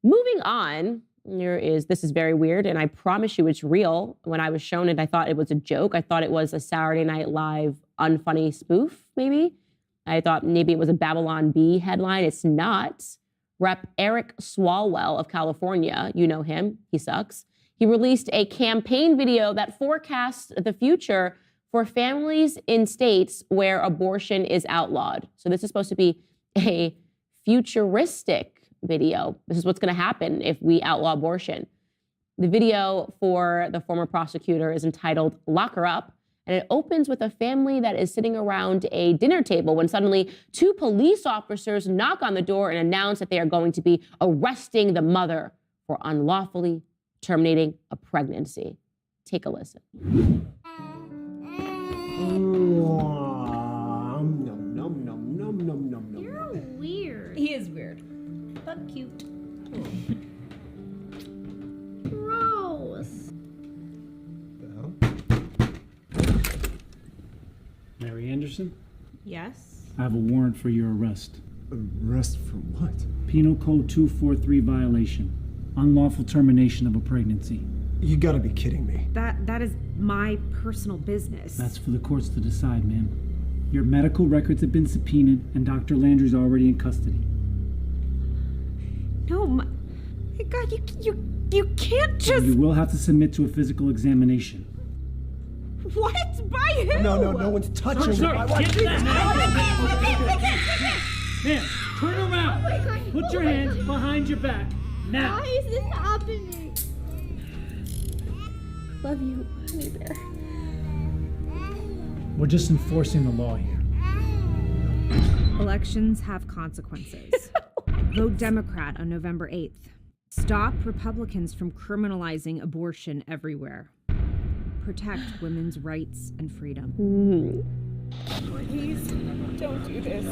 Moving on, this is very weird, and I promise you it's real. When I was shown it, I thought it was a joke. I thought it was a Saturday Night Live unfunny spoof, maybe. I thought maybe it was a Babylon Bee headline. It's not. Rep. Eric Swalwell of California, you know him, he sucks. He released a campaign video that forecasts the future for families in states where abortion is outlawed. So this is supposed to be a futuristic video. This is what's going to happen if we outlaw abortion. The video for the former prosecutor is entitled Lock Her Up, and it opens with a family that is sitting around a dinner table when suddenly 2 police officers knock on the door and announce that they are going to be arresting the mother for unlawfully terminating a pregnancy. Take a listen. You're weird. He is weird, but cute. Gross. Mary Anderson? Yes? I have a warrant for your arrest. Arrest for what? Penal Code 243 violation. Unlawful termination of a pregnancy. You gotta be kidding me. That is my personal business. That's for the courts to decide, ma'am. Your medical records have been subpoenaed, and Dr. Landry's already in custody. No, my God, you can't just... You will have to submit to a physical examination. What? By who? No one's touching Sir, my get that wife. Ma'am, turn around. Put your hands behind your back. Now. Why is this happening? Love you, honey bear. We're just enforcing the law here. Elections have consequences. Vote Democrat on November 8th. Stop Republicans from criminalizing abortion everywhere. Protect women's rights and freedom. Please don't do this.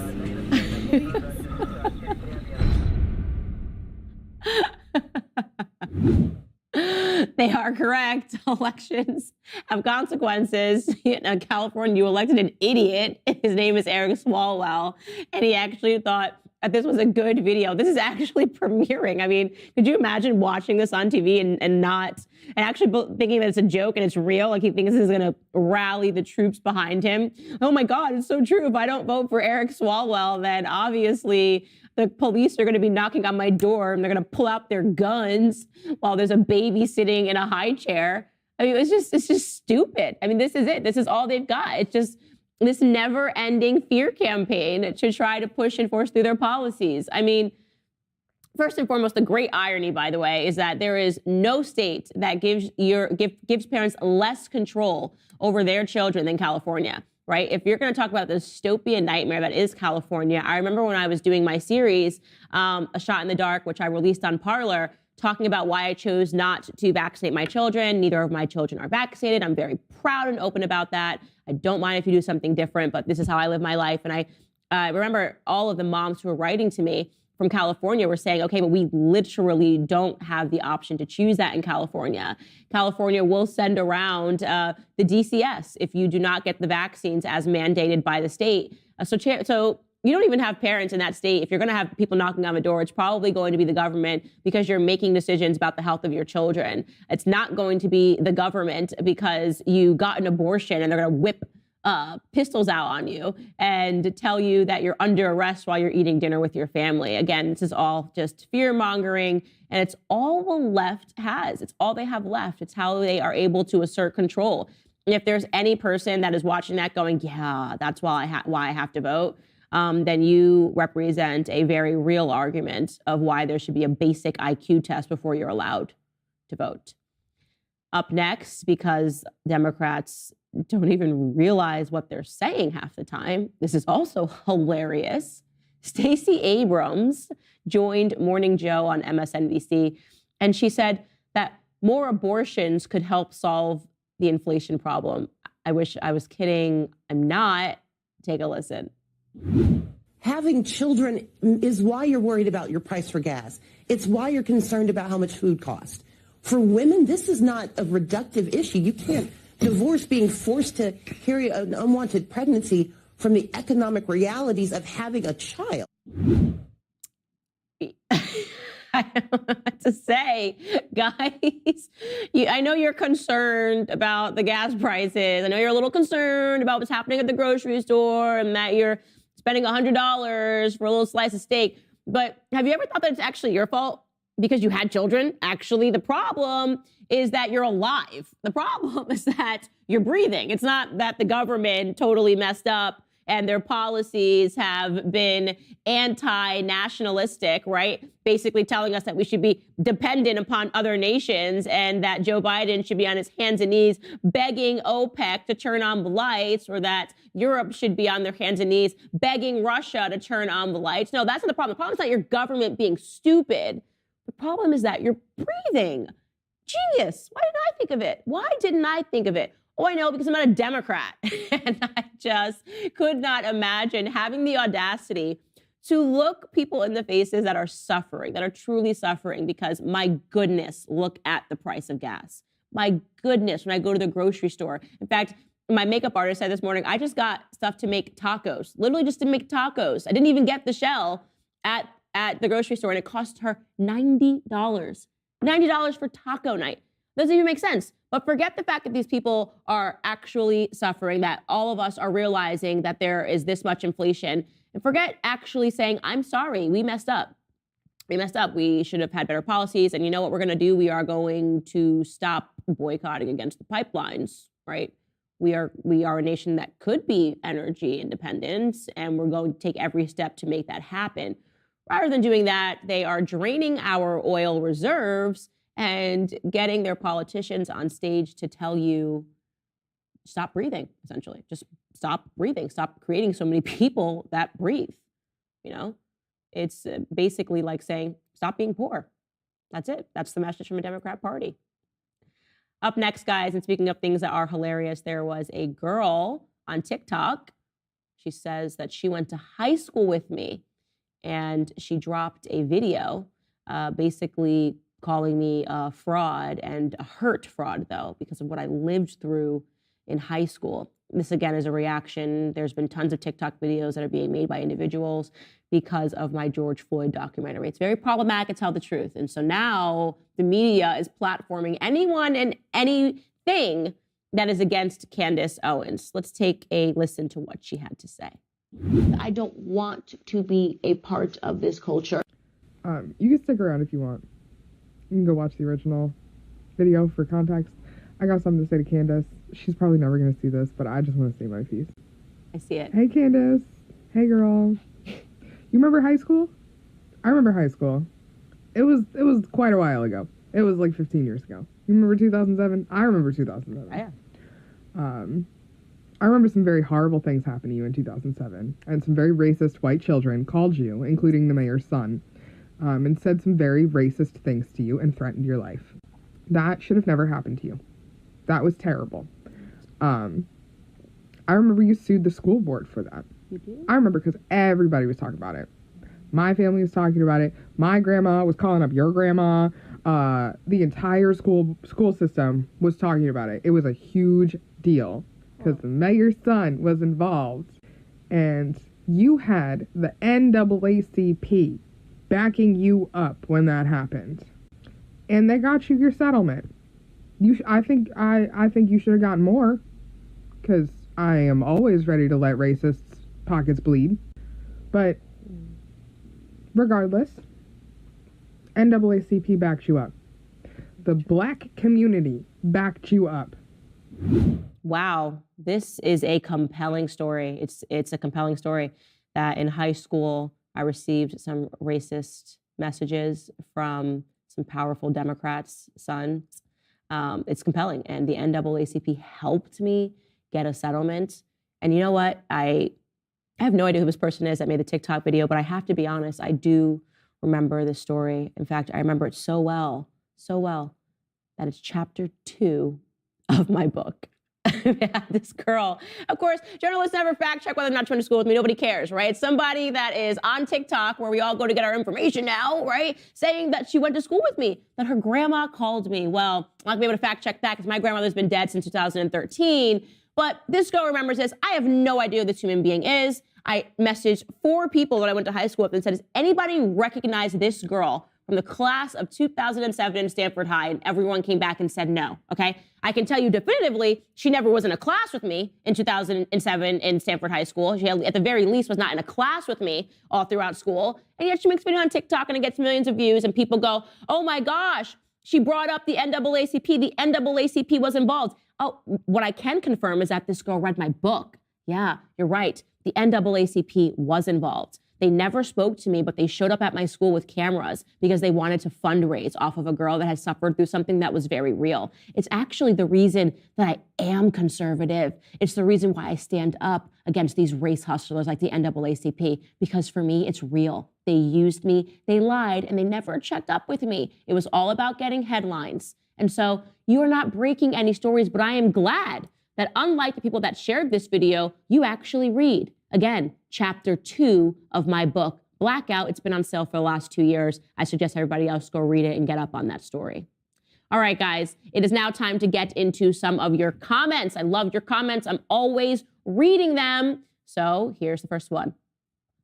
They are correct. Elections have consequences. In California, you elected an idiot. His name is Eric Swalwell, and he actually thought that this was a good video. This is actually premiering. I mean, could you imagine watching this on TV and actually thinking that it's a joke and it's real? Like he thinks this is going to rally the troops behind him. Oh my God, it's so true. If I don't vote for Eric Swalwell, then obviously the police are going to be knocking on my door and they're going to pull out their guns while there's a baby sitting in a high chair. I mean, it's just stupid. I mean, this is it. This is all they've got. It's just this never-ending fear campaign to try to push and force through their policies. I mean, first and foremost, the great irony, by the way, is that there is no state that gives parents less control over their children than California, right? If you're going to talk about the dystopian nightmare that is California, I remember when I was doing my series, A Shot in the Dark, which I released on Parler, talking about why I chose not to vaccinate my children. Neither of my children are vaccinated. I'm very proud and open about that. I don't mind if you do something different, but this is how I live my life. And I remember all of the moms who were writing to me from California were saying, okay, but we literally don't have the option to choose that in California. California will send around the DCS if you do not get the vaccines as mandated by the state. So you don't even have parents in that state. If you're going to have people knocking on the door, it's probably going to be the government because you're making decisions about the health of your children. It's not going to be the government because you got an abortion and they're going to whip pistols out on you and tell you that you're under arrest while you're eating dinner with your family. Again, this is all just fear mongering, and it's all the left has. It's all they have left. It's how they are able to assert control. And if there's any person that is watching that going, yeah, that's why I have to vote, then you represent a very real argument of why there should be a basic IQ test before you're allowed to vote. Up next, because Democrats don't even realize what they're saying half the time. This is also hilarious. Stacey Abrams joined Morning Joe on MSNBC, and she said that more abortions could help solve the inflation problem. I wish I was kidding. I'm not. Take a listen. Having children is why you're worried about your price for gas. It's why you're concerned about how much food costs. For women, this is not a reductive issue. You can't divorce being forced to carry an unwanted pregnancy from the economic realities of having a child. I don't know what to say, guys. I know you're concerned about the gas prices. I know you're a little concerned about what's happening at the grocery store and that you're spending $100 for a little slice of steak. But have you ever thought that it's actually your fault because you had children? Actually, the problem is that you're alive. The problem is that you're breathing. It's not that the government totally messed up and their policies have been anti-nationalistic, right? Basically telling us that we should be dependent upon other nations and that Joe Biden should be on his hands and knees begging OPEC to turn on the lights, or that Europe should be on their hands and knees begging Russia to turn on the lights. No, that's not the problem. The problem is not your government being stupid. The problem is that you're breathing. Genius. Why didn't I think of it? Why didn't I think of it? Oh, I know, because I'm not a Democrat. And I just could not imagine having the audacity to look people in the faces that are suffering, that are truly suffering, because my goodness, look at the price of gas. My goodness, when I go to the grocery store. In fact, my makeup artist said this morning, I just got stuff to make tacos, literally just to make tacos. I didn't even get the shell at the grocery store, and it cost her $90. $90 for taco night. Doesn't even make sense. But forget the fact that these people are actually suffering, that all of us are realizing that there is this much inflation. And forget actually saying, I'm sorry, we messed up. We messed up. We should have had better policies. And you know what we're going to do? We are going to stop boycotting against the pipelines, right? We are a nation that could be energy independent, and we're going to take every step to make that happen. Rather than doing that, they are draining our oil reserves and getting their politicians on stage to tell you, stop breathing, essentially. Just stop breathing. Stop creating so many people that breathe. You know, it's basically like saying, stop being poor. That's it. That's the message from a Democrat Party. Up next, guys, and speaking of things that are hilarious, there was a girl on TikTok. She says that she went to high school with me, and she dropped a video basically calling me a fraud, and a hurt fraud, though, because of what I lived through in high school. This, again, is a reaction. There's been tons of TikTok videos that are being made by individuals because of my George Floyd documentary. It's very problematic to tell the truth. And so now the media is platforming anyone and anything that is against Candace Owens. Let's take a listen to what she had to say. I don't want to be a part of this culture. You can stick around if you want. You can go watch the original video for context. I got something to say to Candace. She's probably never going to see this, but I just want to say my piece. I see it. Hey, Candace. Hey, girl. You remember high school? I remember high school. It was quite a while ago. It was like 15 years ago. You remember 2007? I remember 2007. Yeah. I remember some very horrible things happened to you in 2007, and some very racist white children called you, including the mayor's son, and said some very racist things to you and threatened your life. That should have never happened to you. That was terrible. I remember you sued the school board for that. You did? I remember because everybody was talking about it. My family was talking about it. My grandma was calling up your grandma. The entire school system was talking about it. It was a huge deal because the mayor's son was involved, and you had the NAACP backing you up when that happened, and they got you your settlement. I think you should have gotten more, because I am always ready to let racists' pockets bleed. But regardless, NAACP backed you up. The black community backed you up. Wow, this is a compelling story. It's a compelling story that in high school I received some racist messages from some powerful Democrats' sons. It's compelling, and the NAACP helped me get a settlement. And you know what? I have no idea who this person is that made the TikTok video, but I have to be honest, I do remember this story. In fact, I remember it so well, that it's chapter 2 of my book. This girl, of course, journalists never fact check whether or not she went to school with me. Nobody cares, right? Somebody that is on TikTok, where we all go to get our information now, right? Saying that she went to school with me, that her grandma called me. Well, I'm not gonna be able to fact check that because my grandmother's been dead since 2013. But this girl remembers this. I have no idea who this human being is. I messaged 4 people that I went to high school with and said, does anybody recognize this girl from the class of 2007 in Stanford High? And everyone came back and said no, okay? I can tell you definitively, she never was in a class with me in 2007 in Stanford High School. She, at the very least, was not in a class with me all throughout school. And yet she makes a video on TikTok and it gets millions of views, and people go, oh my gosh, she brought up the NAACP. The NAACP was involved. Oh, what I can confirm is that this girl read my book. Yeah, you're right. The NAACP was involved. They never spoke to me, but they showed up at my school with cameras because they wanted to fundraise off of a girl that had suffered through something that was very real. It's actually the reason that I am conservative. It's the reason why I stand up against these race hustlers like the NAACP, because for me, it's real. They used me, they lied, and they never checked up with me. It was all about getting headlines. And so you are not breaking any stories, but I am glad that unlike the people that shared this video, you actually read. Again, chapter 2 of my book, Blackout. It's been on sale for the last 2 years. I suggest everybody else go read it and get up on that story. All right, guys, it is now time to get into some of your comments. I love your comments. I'm always reading them. So here's the first one.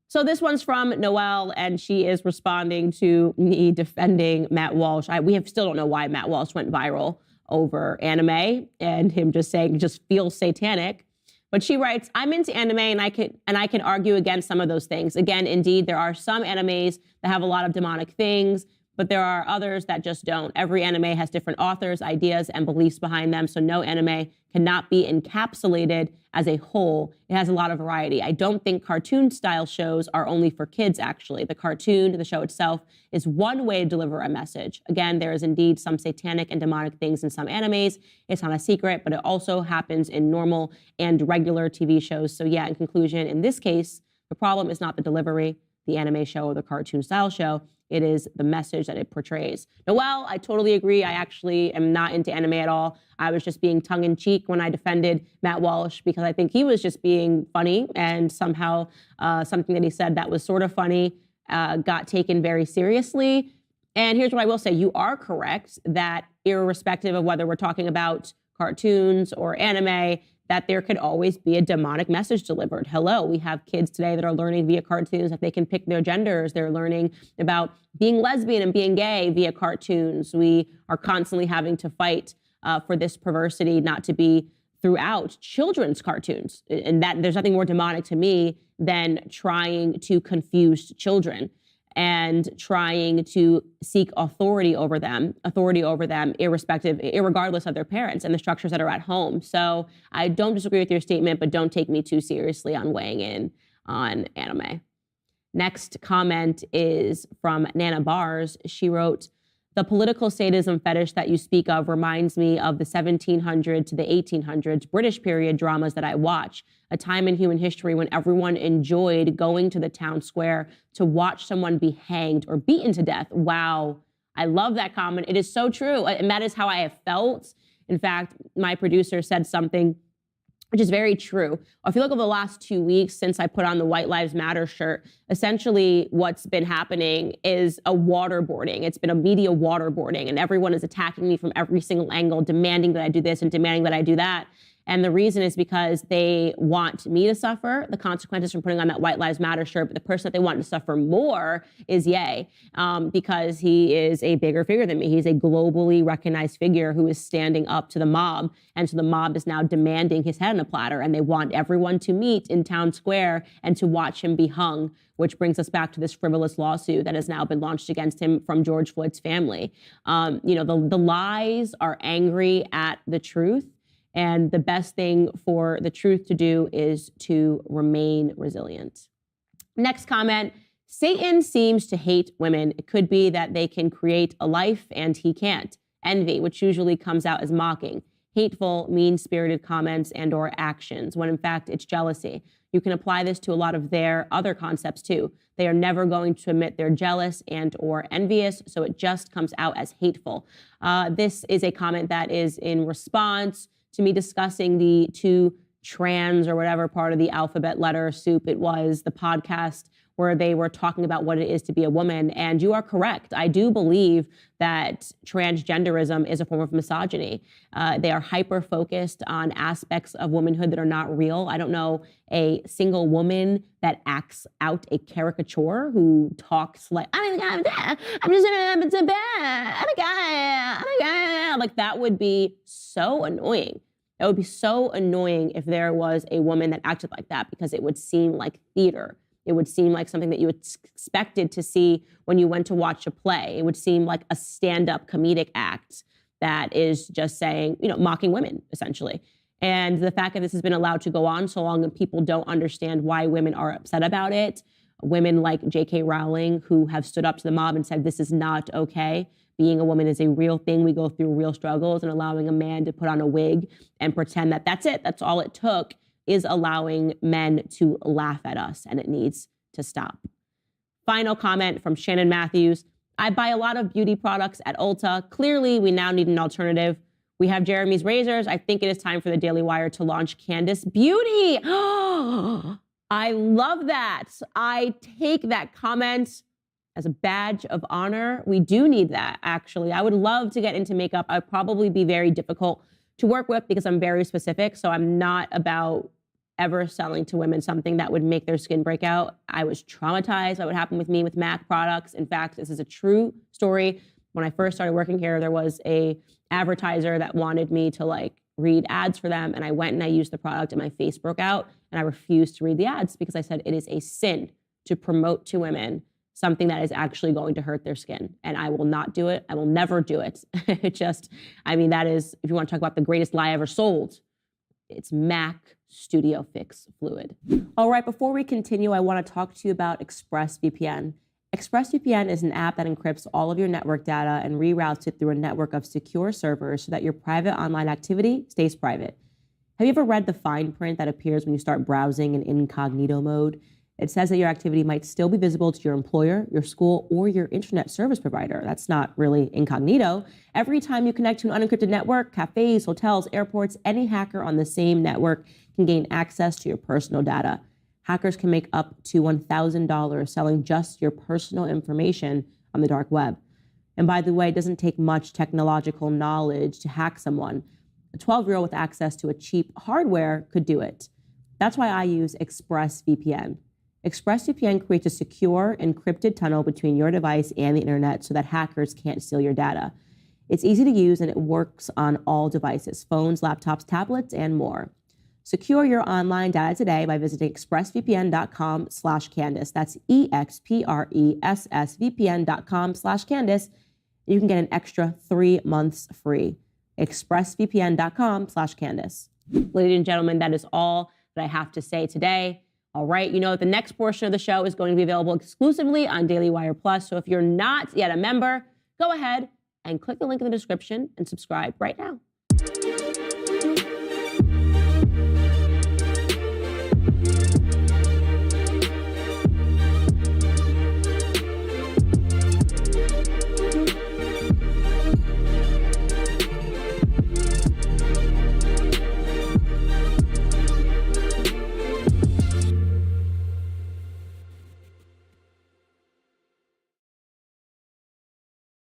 So this one's from Noelle, and she is responding to me defending Matt Walsh. We still don't know why Matt Walsh went viral over anime and him just saying, just feels satanic. But she writes, I'm into anime and I can argue against some of those things. Again, indeed, there are some animes that have a lot of demonic things, but there are others that just don't. Every anime has different authors, ideas, and beliefs behind them, so no anime cannot be encapsulated as a whole. It has a lot of variety. I don't think cartoon-style shows are only for kids, actually. The cartoon, the show itself, is one way to deliver a message. Again, there is indeed some satanic and demonic things in some animes. It's not a secret, but it also happens in normal and regular TV shows. So yeah, in conclusion, in this case, the problem is not the delivery, the anime show, or the cartoon-style show. It is the message that it portrays. Noelle, I totally agree. I actually am not into anime at all. I was just being tongue-in-cheek when I defended Matt Walsh because I think he was just being funny, and somehow something that he said that was sort of funny got taken very seriously. And here's what I will say. You are correct that irrespective of whether we're talking about cartoons or anime, that there could always be a demonic message delivered. Hello, we have kids today that are learning via cartoons that they can pick their genders. They're learning about being lesbian and being gay via cartoons. We are constantly having to fight for this perversity not to be throughout children's cartoons. And that there's nothing more demonic to me than trying to confuse children and trying to seek authority over them irregardless of their parents and the structures that are at home. So I don't disagree with your statement, but don't take me too seriously on weighing in on anime. Next comment is from Nana Bars. She wrote, "The political sadism fetish that you speak of reminds me of the 1700s to the 1800s British period dramas that I watch, a time in human history when everyone enjoyed going to the town square to watch someone be hanged or beaten to death." Wow, I love that comment. It is so true, and that is how I have felt. In fact, my producer said something which is very true. If you look over the last 2 weeks since I put on the White Lives Matter shirt, essentially what's been happening is a waterboarding. It's been a media waterboarding, and everyone is attacking me from every single angle, demanding that I do this and demanding that I do that. And the reason is because they want me to suffer the consequences from putting on that White Lives Matter shirt, but the person that they want to suffer more is Ye, because he is a bigger figure than me. He's a globally recognized figure who is standing up to the mob, and so the mob is now demanding his head on a platter, and they want everyone to meet in town square and to watch him be hung, which brings us back to this frivolous lawsuit that has now been launched against him from George Floyd's family. The lies are angry at the truth. And the best thing for the truth to do is to remain resilient. Next comment, Satan seems to hate women. It could be that they can create a life and he can't. Envy, which usually comes out as mocking. Hateful, mean-spirited comments and or actions, when in fact it's jealousy. You can apply this to a lot of their other concepts too. They are never going to admit they're jealous and or envious, so it just comes out as hateful. This is a comment that is in response to me discussing the two trans or whatever part of the alphabet letter soup it was, the podcast where they were talking about what it is to be a woman. And you are correct. I do believe that transgenderism is a form of misogyny. They are hyper-focused on aspects of womanhood that are not real. I don't know a single woman that acts out a caricature who talks like, I'm just a bad, I'm a guy. Like, that would be so annoying. It would be so annoying if there was a woman that acted like that, because it would seem like theater. It would seem like something that you expected to see when you went to watch a play. It would seem like a stand-up comedic act that is just saying, mocking women, essentially. And the fact that this has been allowed to go on so long and people don't understand why women are upset about it, women like J.K. Rowling, who have stood up to the mob and said, this is not okay. Being a woman is a real thing. We go through real struggles, and allowing a man to put on a wig and pretend that that's it, that's all it took, is allowing men to laugh at us, and it needs to stop. Final comment from Shannon Matthews. I buy a lot of beauty products at Ulta. Clearly, we now need an alternative. We have Jeremy's razors. I think it is time for the Daily Wire to launch Candace Beauty. I love that. I take that comment as a badge of honor. We do need that, actually. I would love to get into makeup. I'd probably be very difficult to work with because I'm very specific. So I'm not about ever selling to women something that would make their skin break out. I was traumatized by what happened with me with MAC products. In fact, this is a true story. When I first started working here, there was a advertiser that wanted me to read ads for them. And I went and I used the product and my face broke out, and I refused to read the ads because I said it is a sin to promote to women something that is actually going to hurt their skin. And I will not do it. I will never do it. That is, if you want to talk about the greatest lie ever sold, it's MAC Studio Fix Fluid. All right, before we continue, I want to talk to you about ExpressVPN. ExpressVPN is an app that encrypts all of your network data and reroutes it through a network of secure servers so that your private online activity stays private. Have you ever read the fine print that appears when you start browsing in incognito mode? It says that your activity might still be visible to your employer, your school, or your internet service provider. That's not really incognito. Every time you connect to an unencrypted network, cafes, hotels, airports, any hacker on the same network can gain access to your personal data. Hackers can make up to $1,000 selling just your personal information on the dark web. And by the way, it doesn't take much technological knowledge to hack someone. A 12-year-old with access to a cheap hardware could do it. That's why I use ExpressVPN. ExpressVPN creates a secure, encrypted tunnel between your device and the internet so that hackers can't steal your data. It's easy to use and it works on all devices, phones, laptops, tablets, and more. Secure your online data today by visiting expressvpn.com/Candace. That's expressvpn.com/Candace. You can get an extra 3 months free. expressvpn.com/Candace. Ladies and gentlemen, that is all that I have to say today. All right, you know, the next portion of the show is going to be available exclusively on Daily Wire Plus. So if you're not yet a member, go ahead and click the link in the description and subscribe right now.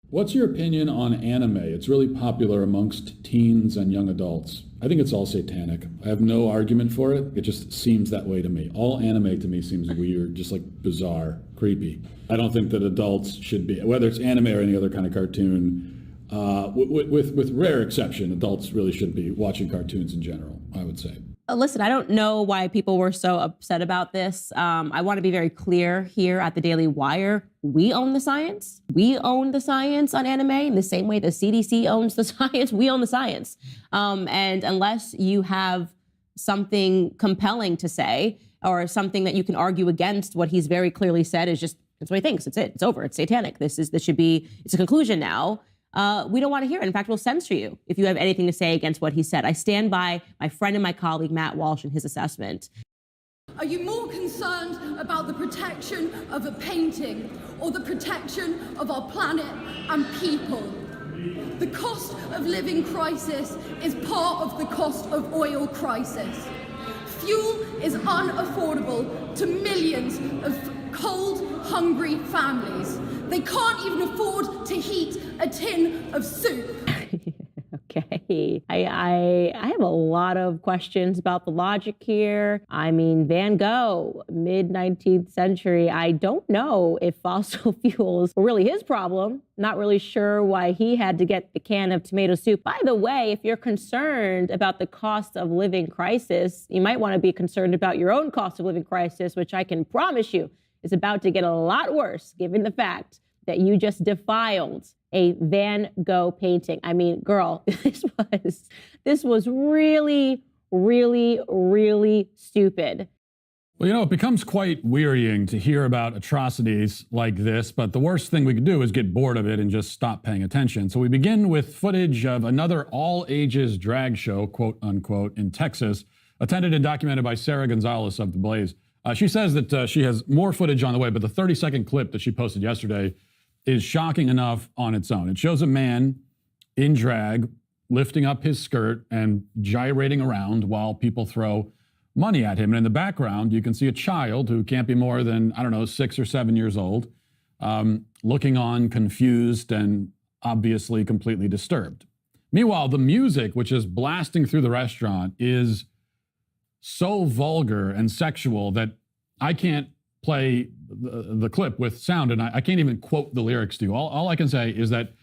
What's your opinion on anime? It's really popular amongst teens and young adults. I think it's all satanic. I have no argument for it. It just seems that way to me. All anime to me seems weird, just like bizarre, creepy. I don't think that adults should be, whether it's anime or any other kind of cartoon, with rare exception, adults really should be watching cartoons in general, I would say. Listen, I don't know why people were so upset about this. I want to be very clear here at the Daily Wire. We own the science. We own the science on anime in the same way the CDC owns the science. We own the science. And unless you have something compelling to say or something that you can argue against what he's very clearly said is just, that's what he thinks. It's it. It's over. It's satanic. It's a conclusion now. We don't want to hear it. In fact, we'll censor you if you have anything to say against what he said. I stand by my friend and my colleague, Matt Walsh, and his assessment. Are you more concerned about the protection of a painting or the protection of our planet and people? The cost of living crisis is part of the cost of oil crisis. Fuel is unaffordable to millions of cold, hungry families. They can't even afford to heat a tin of soup. Okay. I have a lot of questions about the logic here. I mean, Van Gogh, mid-19th century. I don't know if fossil fuels were really his problem. Not really sure why he had to get the can of tomato soup. By the way, if you're concerned about the cost of living crisis, you might want to be concerned about your own cost of living crisis, which I can promise you is about to get a lot worse, given the fact that you just defiled a Van Gogh painting. I mean, girl, this was really, really, really stupid. Well, you know, it becomes quite wearying to hear about atrocities like this, but the worst thing we could do is get bored of it and just stop paying attention. So we begin with footage of another all-ages drag show, quote unquote, in Texas, attended and documented by Sarah Gonzalez of The Blaze. She says that she has more footage on the way, but the 30-second clip that she posted yesterday is shocking enough on its own. It shows a man in drag lifting up his skirt and gyrating around while people throw money at him. And in the background, you can see a child who can't be more than, 6 or 7 years old, looking on confused and obviously completely disturbed. Meanwhile, the music, which is blasting through the restaurant, is so vulgar and sexual that I can't play the clip with sound, and I can't even quote the lyrics to you. All I can say is that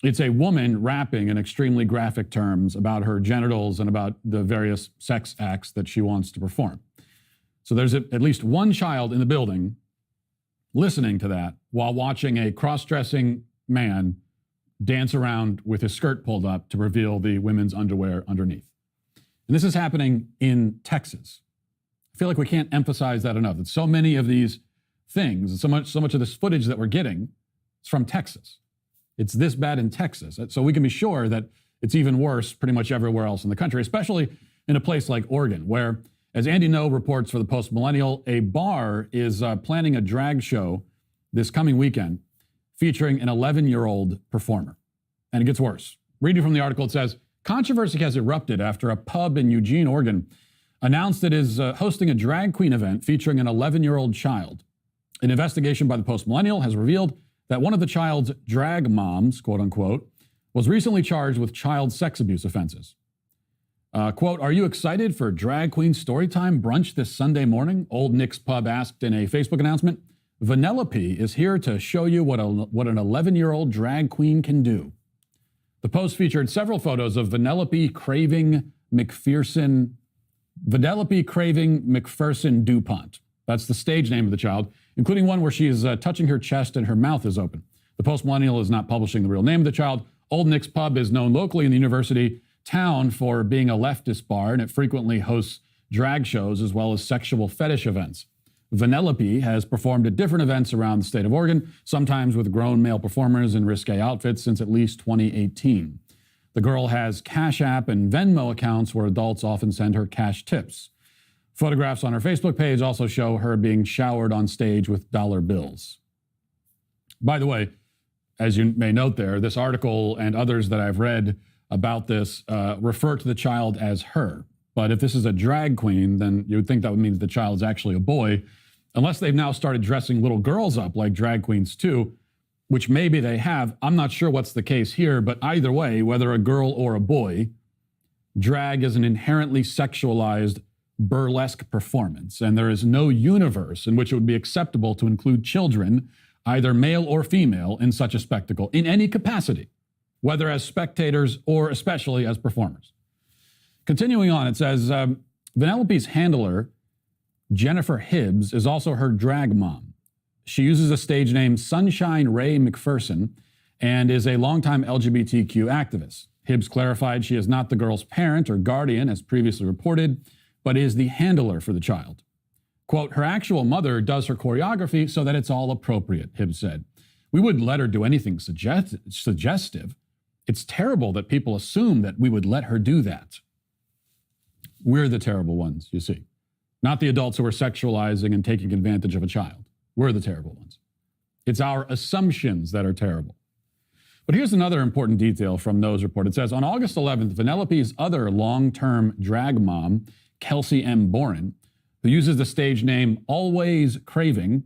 it's a woman rapping in extremely graphic terms about her genitals and about the various sex acts that she wants to perform. So there's at least one child in the building listening to that while watching a cross-dressing man dance around with his skirt pulled up to reveal the women's underwear underneath. And this is happening in Texas. I feel like we can't emphasize that enough. That so many of these things, and so much of this footage that we're getting is from Texas. It's this bad in Texas. So we can be sure that it's even worse pretty much everywhere else in the country, especially in a place like Oregon, where, as Andy No reports for the Post Millennial, a bar is planning a drag show this coming weekend featuring an 11-year-old performer. And it gets worse. Reading from the article, it says, controversy has erupted after a pub in Eugene, Oregon, announced it is hosting a drag queen event featuring an 11-year-old child. An investigation by the Post Millennial has revealed that one of the child's drag moms, quote unquote, was recently charged with child sex abuse offenses. Quote, are you excited for Drag Queen Storytime brunch this Sunday morning? Old Nick's Pub asked in a Facebook announcement. Vanellope is here to show you what an 11-year-old drag queen can do. The post featured several photos of Vanellope Craving McPherson DuPont. That's the stage name of the child, including one where she is touching her chest and her mouth is open. The Post Millennial is not publishing the real name of the child. Old Nick's Pub is known locally in the university town for being a leftist bar, and it frequently hosts drag shows as well as sexual fetish events. Vanellope has performed at different events around the state of Oregon, sometimes with grown male performers in risque outfits since at least 2018. The girl has Cash App and Venmo accounts where adults often send her cash tips. Photographs on her Facebook page also show her being showered on stage with dollar bills. By the way, as you may note there, this article and others that I've read about this refer to the child as her. But if this is a drag queen, then you would think that would mean the child is actually a boy, unless they've now started dressing little girls up like drag queens too, which maybe they have. I'm not sure what's the case here, but either way, whether a girl or a boy, drag is an inherently sexualized burlesque performance, and there is no universe in which it would be acceptable to include children, either male or female, in such a spectacle, in any capacity, whether as spectators or especially as performers. Continuing on, it says, Vanellope's handler, Jennifer Hibbs, is also her drag mom. She uses a stage name Sunshine Ray McPherson and is a longtime LGBTQ activist. Hibbs clarified she is not the girl's parent or guardian, as previously reported, but is the handler for the child. Quote, her actual mother does her choreography so that it's all appropriate, Hibbs said. We wouldn't let her do anything suggestive. It's terrible that people assume that we would let her do that. We're the terrible ones, you see. Not the adults who are sexualizing and taking advantage of a child. We're the terrible ones. It's our assumptions that are terrible. But here's another important detail from No's report. It says, on August 11th, Vanellope's other long-term drag mom, Kelsey M. Boren, who uses the stage name Always Craving,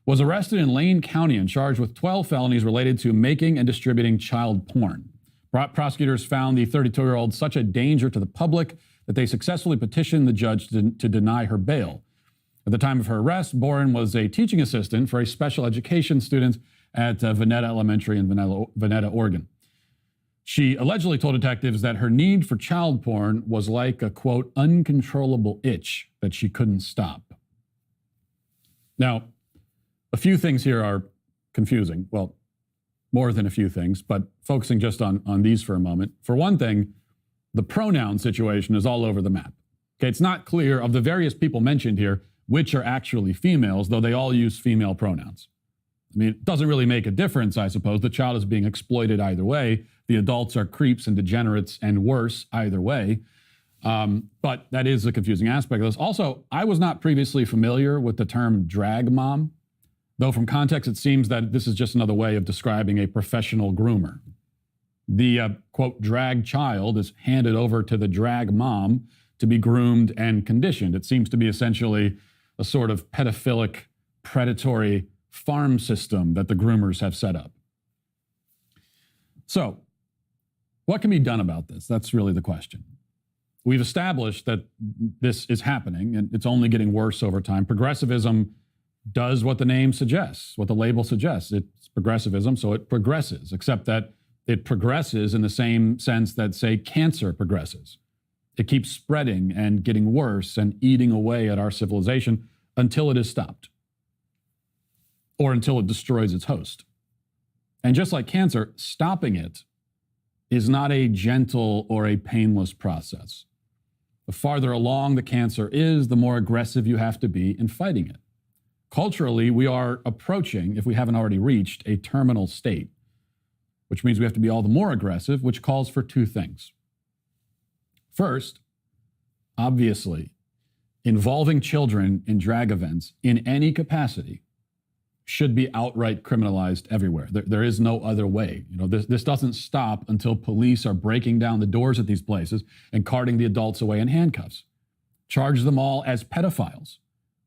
was arrested in Lane County and charged with 12 felonies related to making and distributing child porn. Prosecutors found the 32-year-old such a danger to the public that they successfully petitioned the judge to deny her bail. At the time of her arrest, Boren was a teaching assistant for a special education student at Veneta Elementary in Veneta, Oregon. She allegedly told detectives that her need for child porn was like a, quote, uncontrollable itch that she couldn't stop. Now, a few things here are confusing. Well, more than a few things, but focusing just on these for a moment. For one thing, the pronoun situation is all over the map. Okay, it's not clear of the various people mentioned here which are actually females, though they all use female pronouns. I mean, it doesn't really make a difference, I suppose. The child is being exploited either way. The adults are creeps and degenerates and worse either way. But that is a confusing aspect of this. Also, I was not previously familiar with the term drag mom, though from context it seems that this is just another way of describing a professional groomer. The, quote, drag child is handed over to the drag mom to be groomed and conditioned. It seems to be essentially a sort of pedophilic, predatory farm system that the groomers have set up. So, what can be done about this? That's really the question. We've established that this is happening, and it's only getting worse over time. Progressivism does what the name suggests, what the label suggests. It's progressivism, so it progresses, except that it progresses in the same sense that, say, cancer progresses. It keeps spreading and getting worse and eating away at our civilization until it is stopped, or until it destroys its host. And just like cancer, stopping it is not a gentle or a painless process. The farther along the cancer is, the more aggressive you have to be in fighting it. Culturally, we are approaching, if we haven't already reached, a terminal state, which means we have to be all the more aggressive, which calls for two things. First, obviously, involving children in drag events in any capacity should be outright criminalized everywhere. There is no other way. You know, this doesn't stop until police are breaking down the doors at these places and carting the adults away in handcuffs. Charge them all as pedophiles.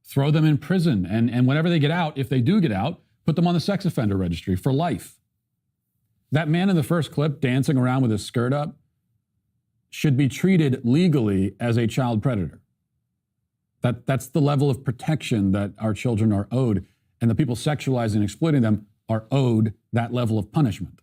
Throw them in prison, and whenever they get out, if they do get out, put them on the sex offender registry for life. That man in the first clip dancing around with his skirt up should be treated legally as a child predator. That's the level of protection that our children are owed, and the people sexualizing and exploiting them are owed that level of punishment.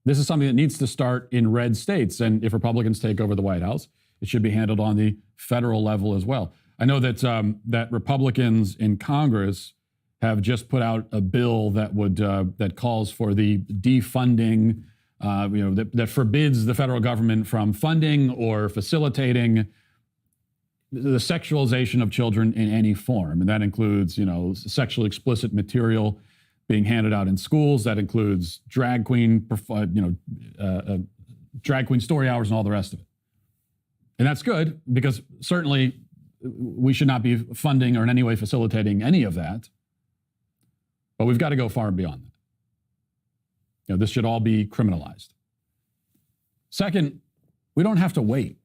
This is something that needs to start in red states. And if Republicans take over the White House, it should be handled on the federal level as well. I know that that Republicans in Congress have just put out a bill that would that calls for the defunding, that forbids the federal government from funding or facilitating the sexualization of children in any form, and that includes sexually explicit material being handed out in schools. That includes drag queen story hours and all the rest of it. And that's good, because certainly we should not be funding or in any way facilitating any of that. But we've got to go far beyond that. This should all be criminalized. Second, we don't have to wait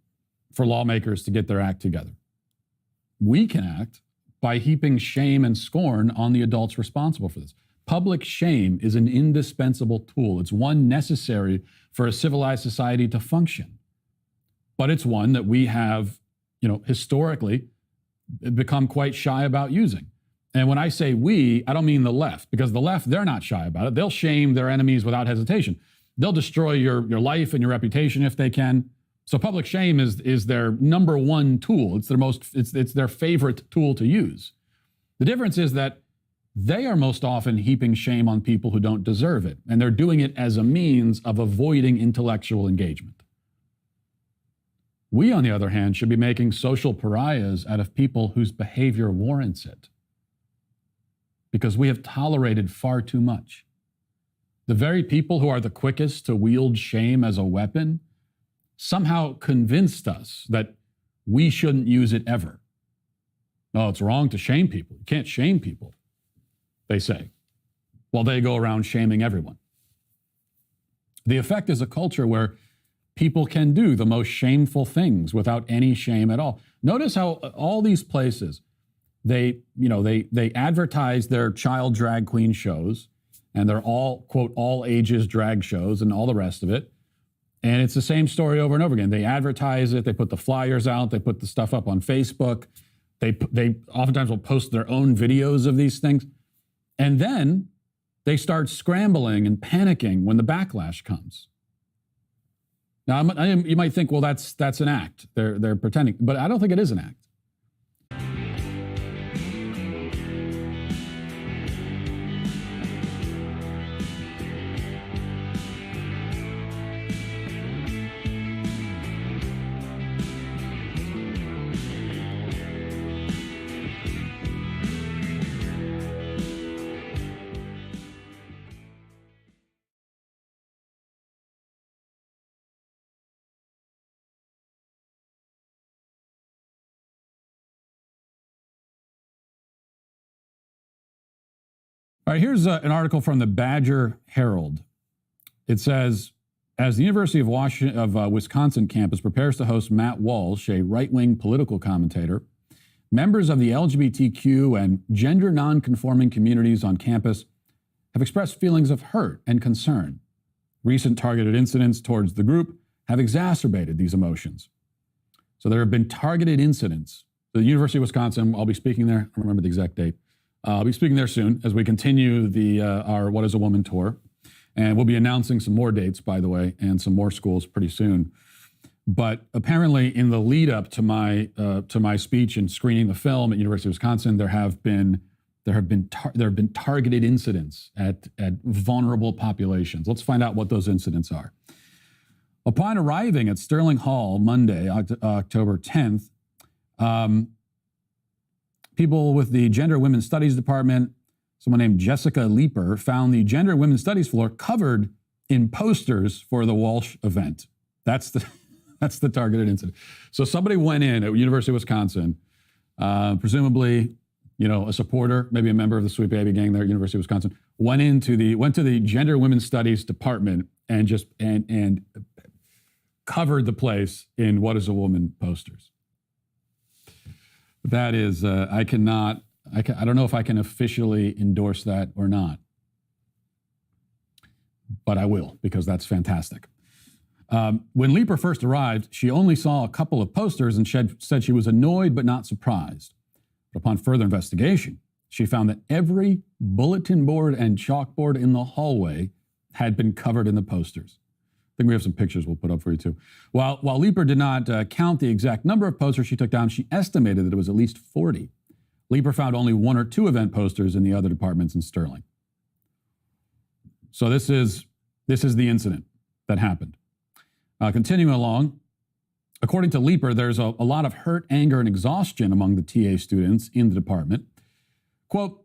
for lawmakers to get their act together. We can act by heaping shame and scorn on the adults responsible for this. Public shame is an indispensable tool. It's one necessary for a civilized society to function. But it's one that we have, historically become quite shy about using. And when I say we, I don't mean the left, because the left, they're not shy about it. They'll shame their enemies without hesitation. They'll destroy your life and your reputation if they can. So public shame is their number one tool. It's their favorite tool to use. The difference is that they are most often heaping shame on people who don't deserve it, and they're doing it as a means of avoiding intellectual engagement. We, on the other hand, should be making social pariahs out of people whose behavior warrants it, because we have tolerated far too much. The very people who are the quickest to wield shame as a weapon somehow convinced us that we shouldn't use it ever. Oh, it's wrong to shame people. You can't shame people, they say, while they go around shaming everyone. The effect is a culture where people can do the most shameful things without any shame at all. Notice how all these places, they advertise their child drag queen shows, and they're all, quote, all ages drag shows and all the rest of it. And it's the same story over and over again. They advertise it. They put the flyers out. They put the stuff up on Facebook. They oftentimes will post their own videos of these things. And then they start scrambling and panicking when the backlash comes. Now, you might think, well, that's an act. They're pretending. But I don't think it is an act. All right, here's an article from the Badger Herald. It says, as the University of Wisconsin campus prepares to host Matt Walsh, a right-wing political commentator, members of the LGBTQ and gender non-conforming communities on campus have expressed feelings of hurt and concern. Recent targeted incidents towards the group have exacerbated these emotions. So there have been targeted incidents. The University of Wisconsin, I'll be speaking there, I don't remember the exact date. I'll be speaking there soon as we continue our What is a Woman tour. And we'll be announcing some more dates, by the way, and some more schools pretty soon. But apparently in the lead up to my speech and screening the film at University of Wisconsin, there have been targeted incidents at vulnerable populations. Let's find out what those incidents are. Upon arriving at Sterling Hall Monday, October 10th, people with the Gender and Women's Studies Department, someone named Jessica Leeper, found the Gender and Women's Studies floor covered in posters for the Walsh event. That's the targeted incident. So somebody went in at University of Wisconsin, presumably, a supporter, maybe a member of the Sweet Baby Gang there at University of Wisconsin, went to the Gender and Women's Studies Department and covered the place in What is a Woman posters. That is, I don't know if I can officially endorse that or not, but I will, because that's fantastic. When Leeper first arrived, she only saw a couple of posters and said she was annoyed but not surprised. But upon further investigation, she found that every bulletin board and chalkboard in the hallway had been covered in the posters. think we have some pictures we'll put up for you too. While Leeper did not count the exact number of posters she took down, she estimated that it was at least 40. Leeper found only 1 or 2 event posters in the other departments in Sterling. So this is the incident that happened. Continuing along, according to Leeper, there's a lot of hurt, anger, and exhaustion among the TA students in the department. Quote,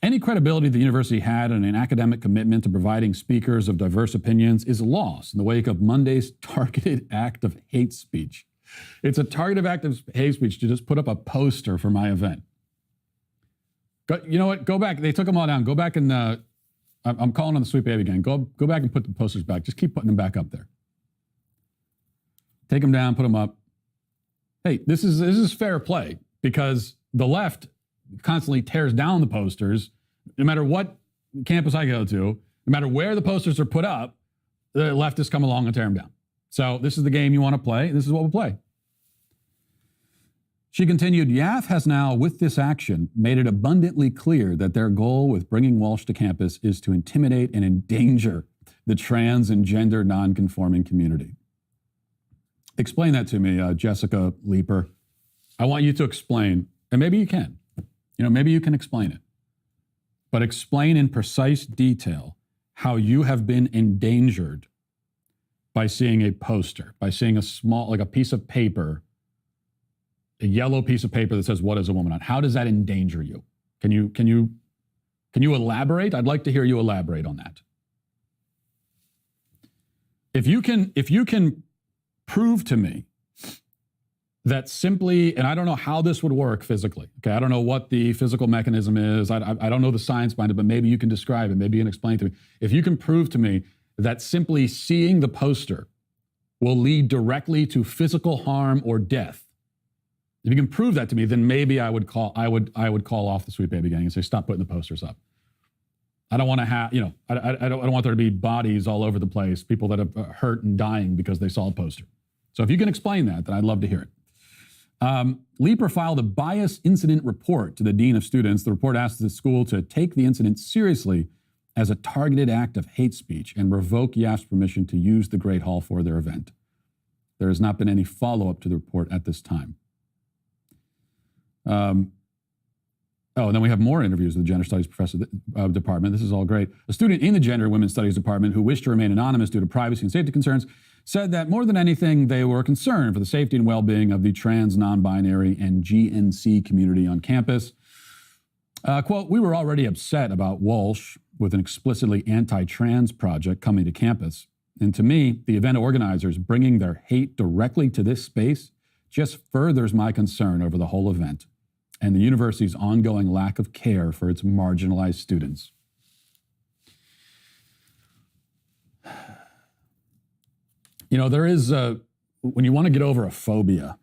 any credibility the university had in an academic commitment to providing speakers of diverse opinions is lost in the wake of Monday's targeted act of hate speech. It's a targeted act of hate speech to just put up a poster for my event. You know what? Go back. They took them all down. Go back and I'm calling on the Sweet Baby Gang. Go back and put the posters back. Just keep putting them back up there. Take them down, put them up. Hey, this is fair play because the left constantly tears down the posters, no matter what campus I go to, no matter where the posters are put up, the leftists come along and tear them down. So this is the game you want to play. This is what we'll play. She continued, YAF has now, with this action, made it abundantly clear that their goal with bringing Walsh to campus is to intimidate and endanger the trans and gender nonconforming community. Explain that to me, Jessica Leeper. I want you to explain, and maybe you can. Maybe you can explain it. But explain in precise detail how you have been endangered by seeing a poster, by seeing a small, like a piece of paper, a yellow piece of paper that says, "What is a woman on?" How does that endanger you? Can you elaborate? I'd like to hear you elaborate on that. If you can prove to me that simply, and I don't know how this would work physically. Okay, I don't know what the physical mechanism is. I don't know the science behind it, but maybe you can describe it. Maybe you can explain it to me. If you can prove to me that simply seeing the poster will lead directly to physical harm or death, if you can prove that to me, then maybe I would call off the Sweet Baby Gang and say, stop putting the posters up. I don't want to have, I don't want there to be bodies all over the place, people that are hurt and dying because they saw a poster. So if you can explain that, then I'd love to hear it. Leeper filed a bias incident report to the Dean of Students. The report asks the school to take the incident seriously as a targeted act of hate speech and revoke YAF's permission to use the Great Hall for their event. There has not been any follow-up to the report at this time. And then we have more interviews with the Gender Studies Professor department. This is all great. A student in the Gender and Women's Studies department who wished to remain anonymous due to privacy and safety concerns said that more than anything, they were concerned for the safety and well-being of the trans, non-binary, and GNC community on campus. Quote, we were already upset about Walsh with an explicitly anti-trans project coming to campus. And to me, the event organizers bringing their hate directly to this space just furthers my concern over the whole event and the university's ongoing lack of care for its marginalized students. There is, when you want to get over a phobia,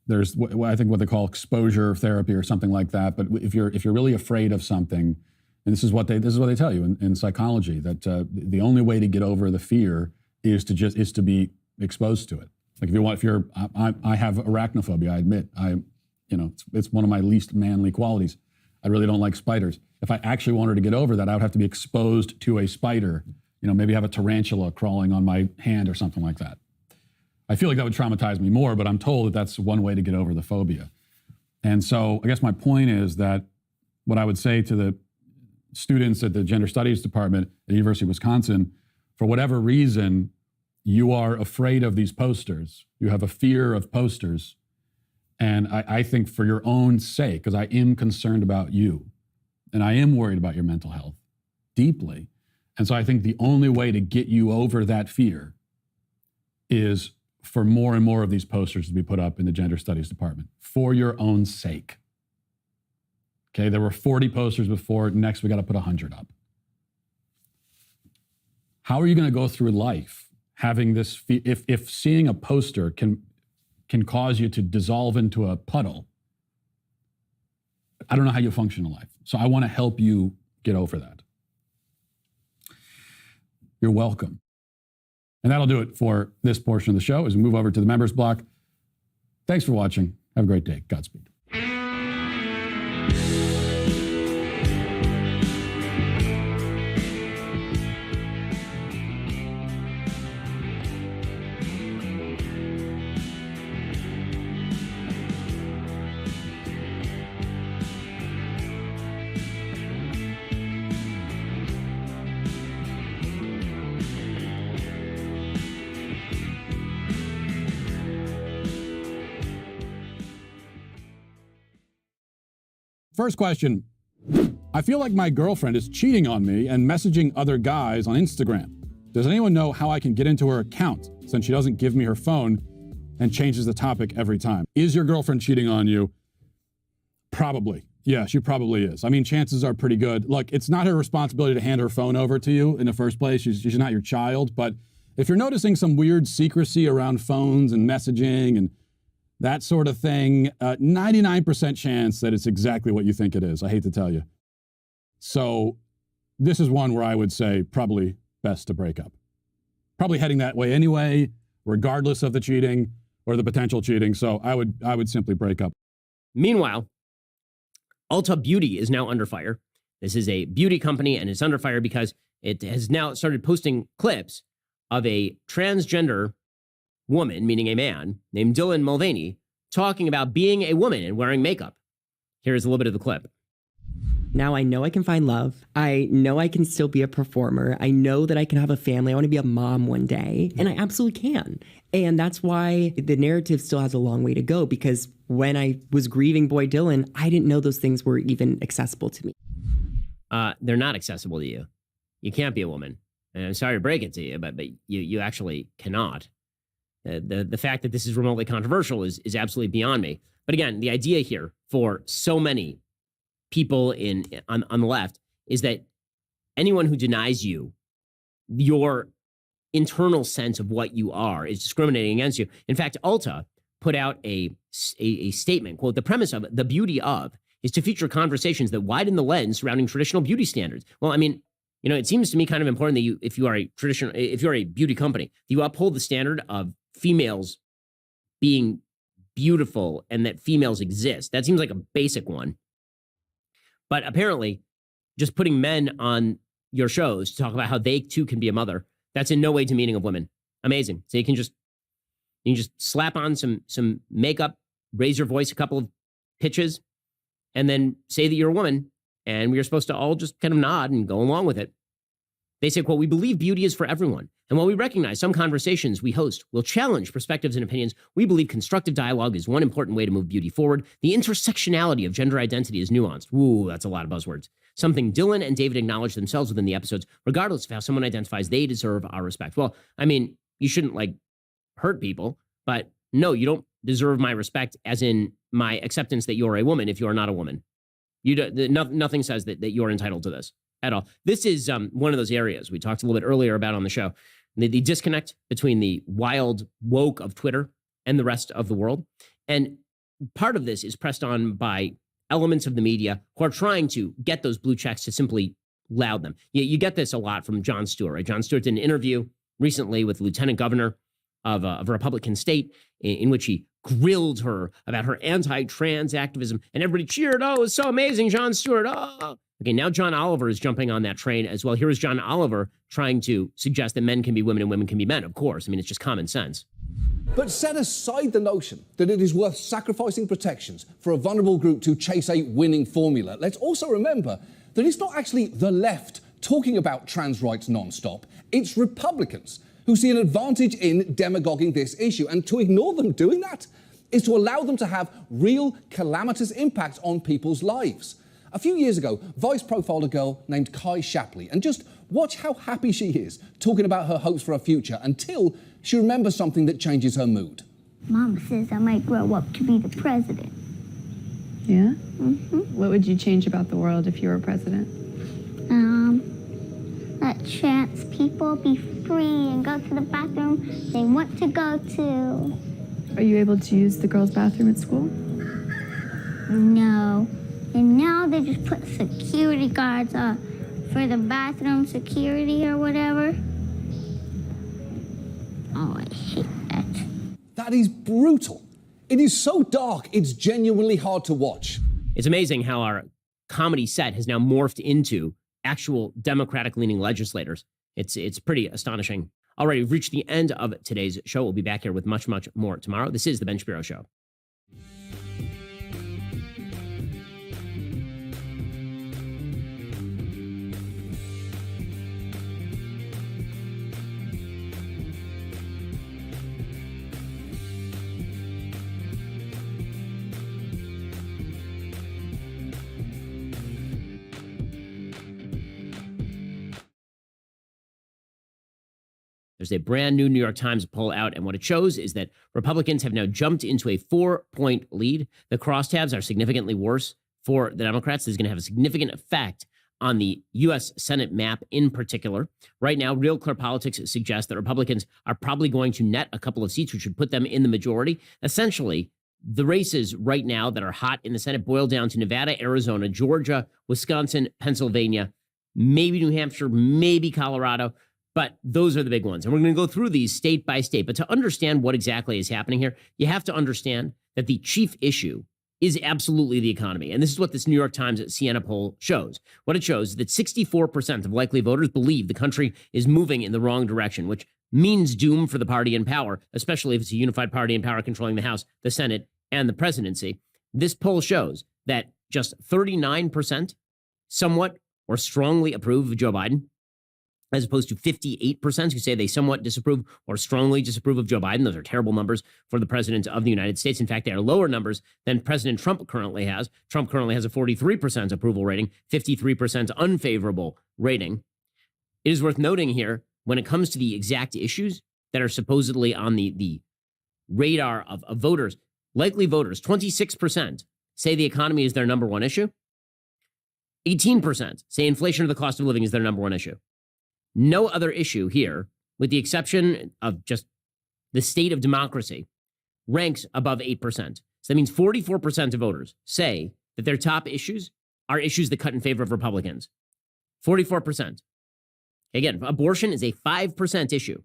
there's I think what they call exposure therapy or something like that. But if you're really afraid of something, and this is what they tell you in psychology, that the only way to get over the fear is to be exposed to it. Like I have arachnophobia. I admit, it's one of my least manly qualities. I really don't like spiders. If I actually wanted to get over that, I would have to be exposed to a spider. Maybe have a tarantula crawling on my hand or something like that. I feel like that would traumatize me more, but I'm told that that's one way to get over the phobia. And so I guess my point is that what I would say to the students at the Gender Studies Department at the University of Wisconsin, for whatever reason, you are afraid of these posters. You have a fear of posters. And I think for your own sake, because I am concerned about you, and I am worried about your mental health deeply. And so I think the only way to get you over that fear is for more and more of these posters to be put up in the Gender Studies Department for your own sake. Okay, there were 40 posters before. Next, we got to put 100 up. How are you going to go through life having this? If seeing a poster can cause you to dissolve into a puddle, I don't know how you function in life. So I want to help you get over that. You're welcome. And that'll do it for this portion of the show as we move over to the members block. Thanks for watching. Have a great day. Godspeed. First question. I feel like my girlfriend is cheating on me and messaging other guys on Instagram. Does anyone know how I can get into her account since she doesn't give me her phone and changes the topic every time? Is your girlfriend cheating on you? Probably. Yeah, she probably is. I mean, chances are pretty good. Look, it's not her responsibility to hand her phone over to you in the first place. She's not your child. But if you're noticing some weird secrecy around phones and messaging and that sort of thing, 99% chance that it's exactly what you think it is. I hate to tell you. So this is one where I would say probably best to break up. Probably heading that way anyway, regardless of the cheating or the potential cheating. So I would simply break up. Meanwhile, Ulta Beauty is now under fire. This is a beauty company, and it's under fire because it has now started posting clips of a transgender woman, meaning a man, named Dylan Mulvaney, talking about being a woman and wearing makeup. Here's a little bit of the clip. Now I know I can find love. I know I can still be a performer. I know that I can have a family. I want to be a mom one day, and I absolutely can. And that's why the narrative still has a long way to go, because when I was grieving Boy Dylan, I didn't know those things were even accessible to me. They're not accessible to you. You can't be a woman. And I'm sorry to break it to you, but you actually cannot. The fact that this is remotely controversial is absolutely beyond me. But again, the idea here for so many people on the left is that anyone who denies you your internal sense of what you are is discriminating against you. In fact, Ulta put out a statement, quote, the premise of The Beauty Of is to feature conversations that widen the lens surrounding traditional beauty standards. Well, I mean, you know, it seems to me kind of important that if you're a beauty company, you uphold the standard of females being beautiful and that females exist. That seems like a basic one. But apparently, just putting men on your shows to talk about how they too can be a mother, that's in no way demeaning of women. Amazing. So you can just slap on some makeup, raise your voice a couple of pitches, and then say that you're a woman, and we're supposed to all just kind of nod and go along with it. They say, quote, we believe beauty is for everyone. And while we recognize some conversations we host will challenge perspectives and opinions, we believe constructive dialogue is one important way to move beauty forward. The intersectionality of gender identity is nuanced. Ooh, that's a lot of buzzwords. Something Dylan and David acknowledge themselves within the episodes, regardless of how someone identifies, they deserve our respect. Well, I mean, you shouldn't hurt people, but no, you don't deserve my respect as in my acceptance that you're a woman if you're not a woman. Nothing says that you're entitled to this at all. This is one of those areas we talked a little bit earlier about on the show, the disconnect between the wild woke of Twitter and the rest of the world. And part of this is pressed on by elements of the media who are trying to get those blue checks to simply loud them. You get this a lot from Jon Stewart, right? Jon Stewart did an interview recently with the lieutenant governor of a Republican state in which he grilled her about her anti-trans activism, and everybody cheered. Oh, it's so amazing, Jon Stewart. Oh. Okay, now John Oliver is jumping on that train as well. Here is John Oliver trying to suggest that men can be women and women can be men. Of course, I mean, it's just common sense. But set aside the notion that it is worth sacrificing protections for a vulnerable group to chase a winning formula. Let's also remember that it's not actually the left talking about trans rights non-stop. It's Republicans who see an advantage in demagoguing this issue. And to ignore them doing that is to allow them to have real calamitous impacts on people's lives. A few years ago, Vice profiled a girl named Kai Shapley, and just watch how happy she is talking about her hopes for a future until she remembers something that changes her mood. Mom says I might grow up to be the president. Yeah? What would you change about the world if you were president? Let trans people be free and go to the bathroom they want to go to. Are you able to use the girls' bathroom at school? No. And now they just put security guards for the bathroom security or whatever. Oh, I hate that. That is brutal. It is so dark, it's genuinely hard to watch. It's amazing how our comedy set has now morphed into actual Democratic-leaning legislators. It's pretty astonishing. All right, we've reached the end of today's show. We'll be back here with much, much more tomorrow. This is The Ben Shapiro Show. There's a brand new New York Times poll out, and what it shows is that Republicans have now jumped into a 4-point lead. The crosstabs are significantly worse for the Democrats. This is going to have a significant effect on the U.S. Senate map in particular. Right now, Real Clear Politics suggests that Republicans are probably going to net a couple of seats, which would put them in the majority. Essentially, the races right now that are hot in the Senate boil down to Nevada, Arizona, Georgia, Wisconsin, Pennsylvania, maybe New Hampshire, maybe Colorado, but those are the big ones. And we're going to go through these state by state. But to understand what exactly is happening here, you have to understand that the chief issue is absolutely the economy. And this is what this New York Times Siena poll shows. What it shows is that 64% of likely voters believe the country is moving in the wrong direction, which means doom for the party in power, especially if it's a unified party in power controlling the House, the Senate, and the presidency. This poll shows that just 39% somewhat or strongly approve of Joe Biden, as opposed to 58% who say they somewhat disapprove or strongly disapprove of Joe Biden. Those are terrible numbers for the president of the United States. In fact, they are lower numbers than President Trump currently has. Trump currently has a 43% approval rating, 53% unfavorable rating. It is worth noting here, when it comes to the exact issues that are supposedly on the radar of voters, likely voters, 26% say the economy is their number one issue. 18% say inflation or the cost of living is their number one issue. No other issue here, with the exception of just the state of democracy, ranks above 8%. So that means 44% of voters say that their top issues are issues that cut in favor of Republicans. 44%. Again, abortion is a 5% issue.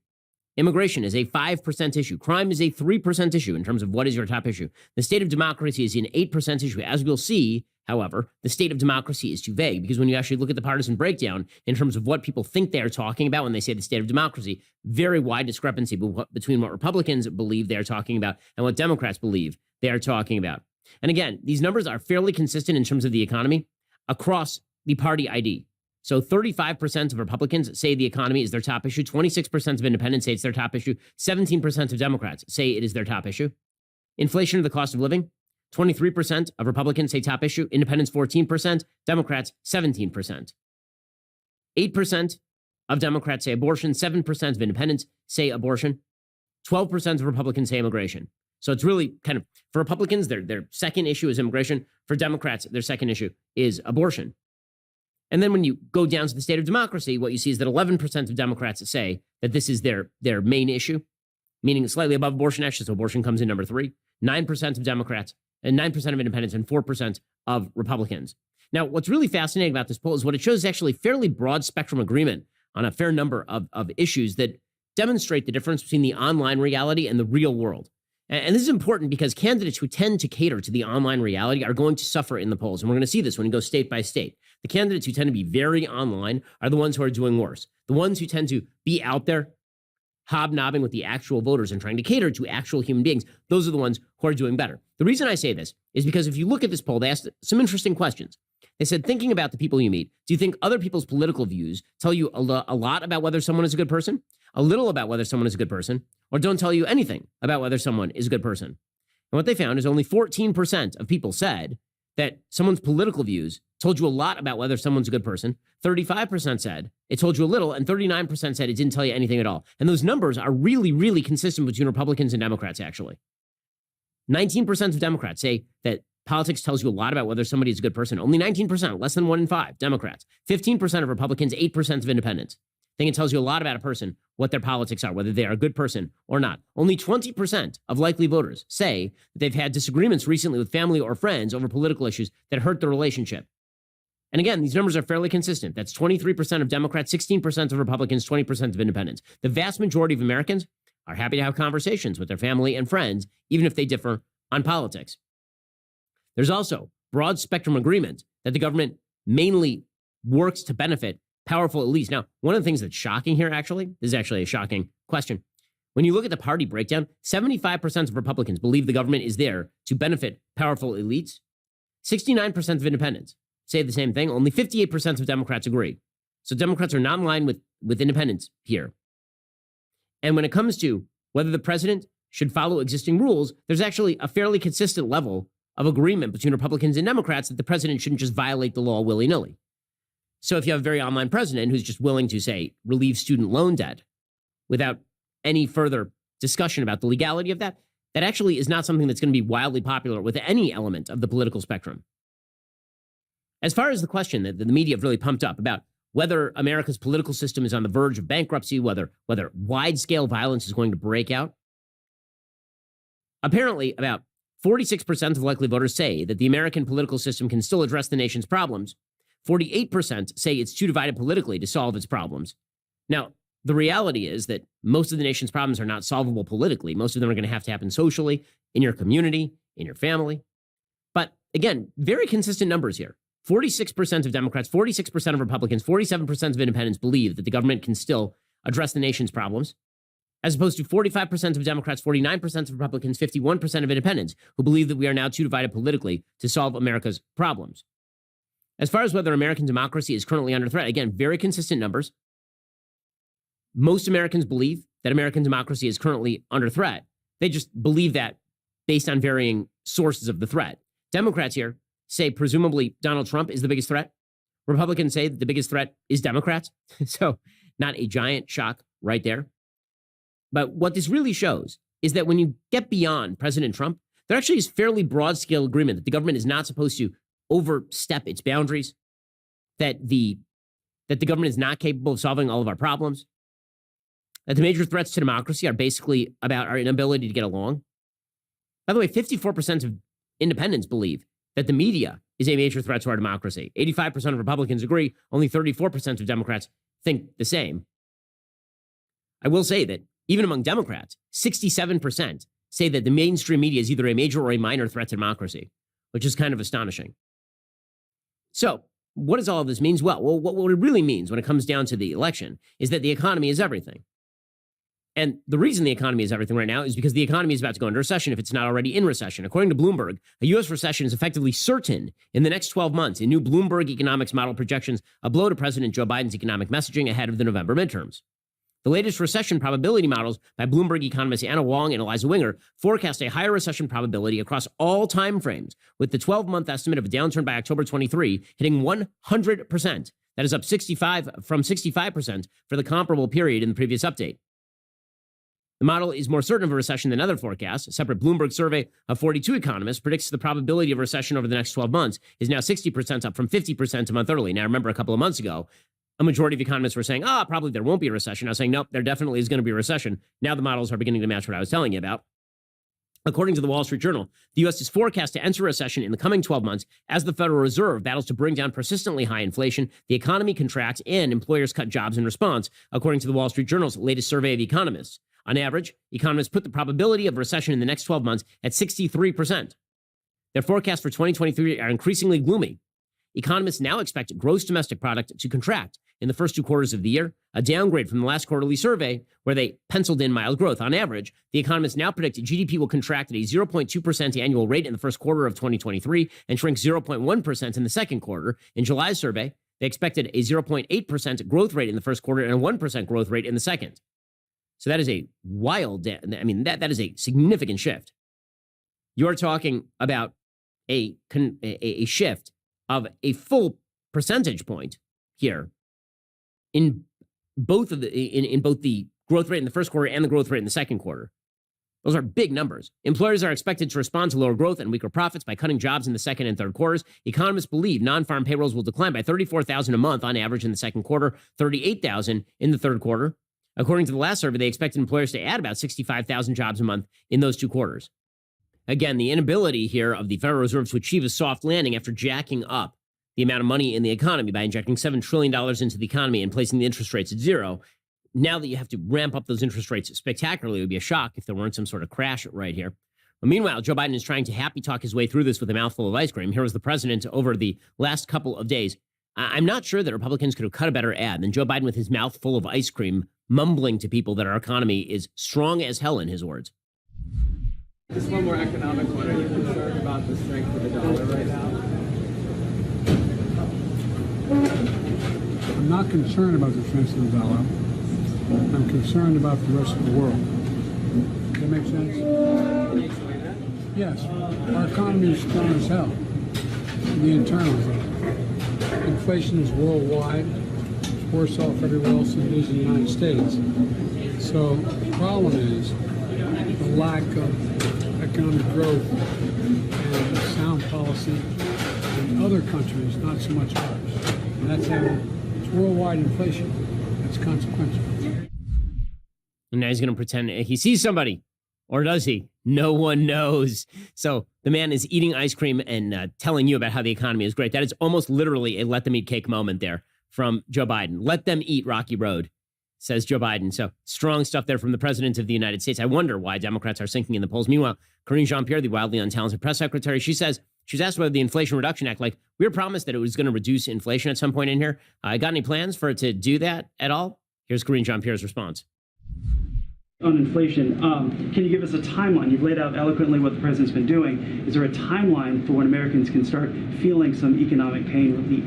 Immigration is a 5% issue. Crime is a 3% issue in terms of what is your top issue. The state of democracy is an 8% issue. As we'll see, however, the state of democracy is too vague, because when you actually look at the partisan breakdown in terms of what people think they are talking about when they say the state of democracy, very wide discrepancy between what Republicans believe they are talking about and what Democrats believe they are talking about. And again, these numbers are fairly consistent in terms of the economy across the party ID. So 35% of Republicans say the economy is their top issue. 26% of independents say it's their top issue. 17% of Democrats say it is their top issue. Inflation or the cost of living, 23% of Republicans say top issue. Independents, 14%. Democrats, 17%. 8% of Democrats say abortion. 7% of independents say abortion. 12% of Republicans say immigration. So it's really kind of, for Republicans, their second issue is immigration. For Democrats, their second issue is abortion. And then when you go down to the state of democracy, what you see is that 11% of Democrats say that this is their main issue, meaning slightly above abortion, actually, so abortion comes in number 3. 9% of Democrats, and 9% of independents, and 4% of Republicans. Now, what's really fascinating about this poll is what it shows is actually fairly broad spectrum agreement on a fair number of issues that demonstrate the difference between the online reality and the real world. And this is important because candidates who tend to cater to the online reality are going to suffer in the polls. And we're going to see this when you go state by state. The candidates who tend to be very online are the ones who are doing worse. The ones who tend to be out there hobnobbing with the actual voters and trying to cater to actual human beings, those are the ones who are doing better. The reason I say this is because if you look at this poll, they asked some interesting questions. They said, thinking about the people you meet, do you think other people's political views tell you a lot about whether someone is a good person, a little about whether someone is a good person, or don't tell you anything about whether someone is a good person? And what they found is only 14% of people said that someone's political views told you a lot about whether someone's a good person. 35% said it told you a little, and 39% said it didn't tell you anything at all. And those numbers are really, really consistent between Republicans and Democrats, actually. 19% of Democrats say that politics tells you a lot about whether somebody is a good person. Only 19%, less than 1 in 5, Democrats. 15% of Republicans, 8% of independents think it tells you a lot about a person, what their politics are, whether they are a good person or not. Only 20% of likely voters say that they've had disagreements recently with family or friends over political issues that hurt the relationship. And again, these numbers are fairly consistent. That's 23% of Democrats, 16% of Republicans, 20% of independents. The vast majority of Americans are happy to have conversations with their family and friends, even if they differ on politics. There's also broad spectrum agreement that the government mainly works to benefit powerful elites. Now, one of the things that's shocking here, actually, this is actually a shocking question. When you look at the party breakdown, 75% of Republicans believe the government is there to benefit powerful elites. 69% of independents say the same thing. Only 58% of Democrats agree. So Democrats are not in line with independents here. And when it comes to whether the president should follow existing rules, there's actually a fairly consistent level of agreement between Republicans and Democrats that the president shouldn't just violate the law willy-nilly. So if you have a very online president who's just willing to, say, relieve student loan debt without any further discussion about the legality of that, that actually is not something that's going to be wildly popular with any element of the political spectrum. As far as the question that the media have really pumped up about whether America's political system is on the verge of bankruptcy, whether wide-scale violence is going to break out, apparently about 46% of likely voters say that the American political system can still address the nation's problems. 48% say it's too divided politically to solve its problems. Now, the reality is that most of the nation's problems are not solvable politically. Most of them are going to happen socially, in your community, in your family. But again, very consistent numbers here. 46% of Democrats, 46% of Republicans, 47% of independents believe that the government can still address the nation's problems, as opposed to 45% of Democrats, 49% of Republicans, 51% of independents who believe that we are now too divided politically to solve America's problems. As far as whether American democracy is currently under threat, again, very consistent numbers. Most Americans believe that American democracy is currently under threat. They just believe that based on varying sources of the threat. Democrats here say presumably Donald Trump is the biggest threat. Republicans say that the biggest threat is Democrats. So not a giant shock right there. But what this really shows is that when you get beyond President Trump, there actually is fairly broad-scale agreement that the government is not supposed to overstep its boundaries, that the government is not capable of solving all of our problems, that the major threats to democracy are basically about our inability to get along. By the way, 54% of independents believe that the media is a major threat to our democracy. 85% of Republicans agree. Only 34% of Democrats think the same. I will say that even among Democrats, 67% say that the mainstream media is either a major or a minor threat to democracy, which is kind of astonishing. So, what does all of this mean? Well, what it really means when it comes down to the election is that the economy is everything. And the reason the economy is everything right now is because the economy is about to go into recession if it's not already in recession. According to Bloomberg, a U.S. recession is effectively certain in the next 12 months in new Bloomberg economics model projections, a blow to President Joe Biden's economic messaging ahead of the November midterms. The latest recession probability models by Bloomberg economists Anna Wong and Eliza Winger forecast a higher recession probability across all time frames, with the 12-month estimate of a downturn by October 23 hitting 100%. That is up 65% for the comparable period in the previous update. The model is more certain of a recession than other forecasts. A separate Bloomberg survey of 42 economists predicts the probability of recession over the next 12 months is now 60%, up from 50% a month early. Now, remember a couple of months ago, a majority of economists were saying, probably there won't be a recession. I was saying, nope, there definitely is going to be a recession. Now the models are beginning to match what I was telling you about. According to the Wall Street Journal, the U.S. is forecast to enter a recession in the coming 12 months as the Federal Reserve battles to bring down persistently high inflation, the economy contracts, and employers cut jobs in response, according to the Wall Street Journal's latest survey of economists. On average, economists put the probability of recession in the next 12 months at 63%. Their forecasts for 2023 are increasingly gloomy. Economists now expect gross domestic product to contract in the first 2 quarters of the year, a downgrade from the last quarterly survey where they penciled in mild growth. On average, the economists now predict GDP will contract at a 0.2% annual rate in the first quarter of 2023 and shrink 0.1% in the second quarter. In July's survey, they expected a 0.8% growth rate in the first quarter and a 1% growth rate in the second. So that is a that is a significant shift. You're talking about a shift of a full percentage point here in both of in both the growth rate in the first quarter and the growth rate in the second quarter. Those are big numbers. Employers are expected to respond to lower growth and weaker profits by cutting jobs in the second and third quarters. Economists believe non-farm payrolls will decline by 34,000 a month on average in the second quarter, 38,000 in the third quarter. According to the last survey, they expected employers to add about 65,000 jobs a month in those 2 quarters. Again, the inability here of the Federal Reserve to achieve a soft landing after jacking up the amount of money in the economy by injecting $7 trillion into the economy and placing the interest rates at zero. Now that you have to ramp up those interest rates spectacularly, it would be a shock if there weren't some sort of crash right here. But meanwhile, Joe Biden is trying to happy talk his way through this with a mouthful of ice cream. Here was the president over the last couple of days. I'm not sure that Republicans could have cut a better ad than Joe Biden with his mouth full of ice cream, mumbling to people that our economy is strong as hell, in his words. Just one more economic one. Are you concerned about the strength of the dollar right now? I'm not concerned about the strength of the dollar. I'm concerned about the rest of the world. Does that make sense? Can you explain that? Yes. Our economy is strong as hell. The internals are. Inflation is worldwide. It's worse off everywhere else than it is in the United States. So problem is the lack of economic growth and sound policy in other countries, not so much ours. And that's it's worldwide inflation. That's consequential. And now he's going to pretend he sees somebody. Or does he? No one knows. So the man is eating ice cream and telling you about how the economy is great. That is almost literally a let them eat cake moment there from Joe Biden. Let them eat Rocky Road, says Joe Biden. So strong stuff there from the president of the United States. I wonder why Democrats are sinking in the polls. Meanwhile, Karine Jean-Pierre, the wildly untalented press secretary, she says, she was asked whether the Inflation Reduction Act, like we were promised that it was going to reduce inflation at some point in here. Got any plans for it to do that at all? Here's Karine Jean-Pierre's response. On inflation, can you give us a timeline? You've laid out eloquently what the president's been doing. Is there a timeline for when Americans can start feeling some economic pain relief?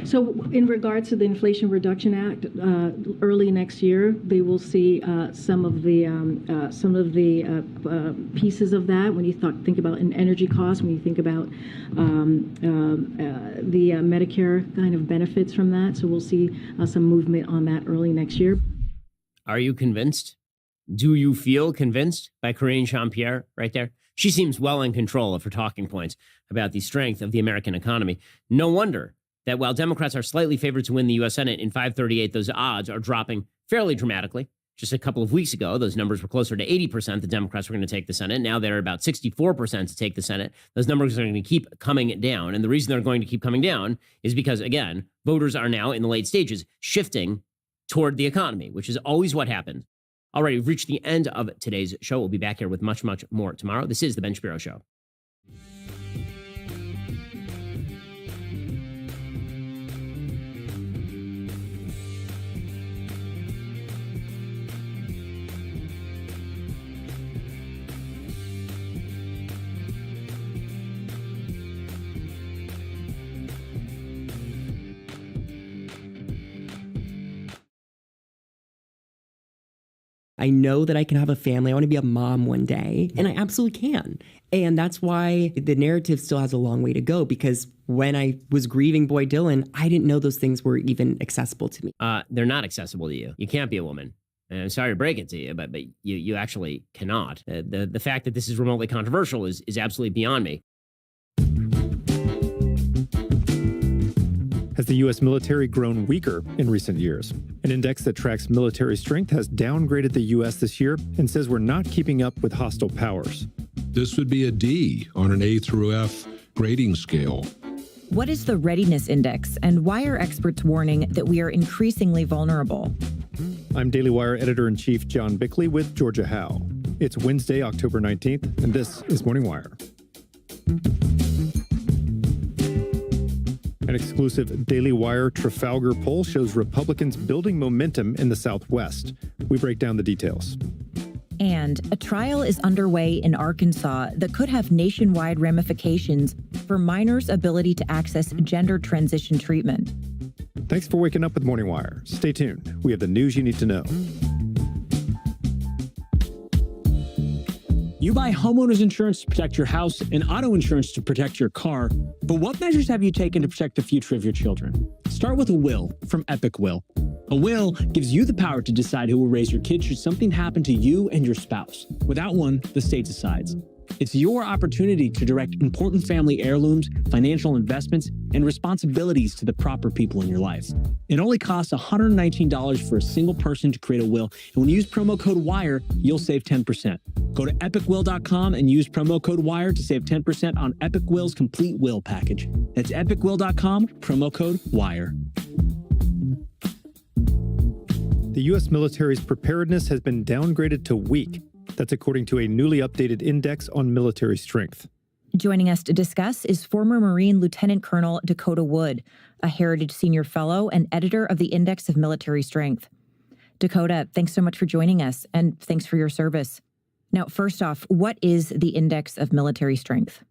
So in regards to the Inflation Reduction Act, early next year, they will see some of the pieces of that. When you think about an energy cost, when you think about the Medicare kind of benefits from that. So we'll see some movement on that early next year. Are you convinced? Do you feel convinced by Karine Jean-Pierre right there? She seems well in control of her talking points about the strength of the American economy. No wonder that while Democrats are slightly favored to win the U.S. Senate in 538, those odds are dropping fairly dramatically. Just a couple of weeks ago, those numbers were closer to 80% the Democrats were going to take the Senate. Now they're about 64% to take the Senate. Those numbers are going to keep coming down. And the reason they're going to keep coming down is because, again, voters are now in the late stages shifting toward the economy, which is always what happens. All right, we've reached the end of today's show. We'll be back here with much, much more tomorrow. This is The Ben Shapiro Show. I know that I can have a family. I want to be a mom one day, and I absolutely can. And that's why the narrative still has a long way to go, because when I was grieving Boy Dylan, I didn't know those things were even accessible to me. They're not accessible to you. You can't be a woman. And I'm sorry to break it to you, but you actually cannot. The fact that this is remotely controversial is absolutely beyond me. Has the U.S. military grown weaker in recent years? An index that tracks military strength has downgraded the U.S. this year and says we're not keeping up with hostile powers. This would be a D on an A through F grading scale. What is the Readiness Index, and why are experts warning that we are increasingly vulnerable? I'm Daily Wire Editor-in-Chief John Bickley with Georgia Howe. It's Wednesday, October 19th, and this is Morning Wire. An exclusive Daily Wire Trafalgar poll shows Republicans building momentum in the Southwest. We break down the details. And a trial is underway in Arkansas that could have nationwide ramifications for minors' ability to access gender transition treatment. Thanks for waking up with Morning Wire. Stay tuned. We have the news you need to know. You buy homeowners insurance to protect your house and auto insurance to protect your car. But what measures have you taken to protect the future of your children? Start with a will from Epic Will. A will gives you the power to decide who will raise your kids should something happen to you and your spouse. Without one, the state decides. It's your opportunity to direct important family heirlooms, financial investments, and responsibilities to the proper people in your life. It only costs $119 for a single person to create a will, and when you use promo code WIRE, you'll save 10%. Go to epicwill.com and use promo code WIRE to save 10% on Epic Will's complete will package. That's epicwill.com, promo code WIRE. The U.S. military's preparedness has been downgraded to weak. That's according to a newly updated index on military strength. Joining us to discuss is former Marine Lieutenant Colonel Dakota Wood, a Heritage Senior Fellow and editor of the Index of Military Strength. Dakota, thanks so much for joining us, and thanks for your service. Now, first off, what is the Index of Military Strength?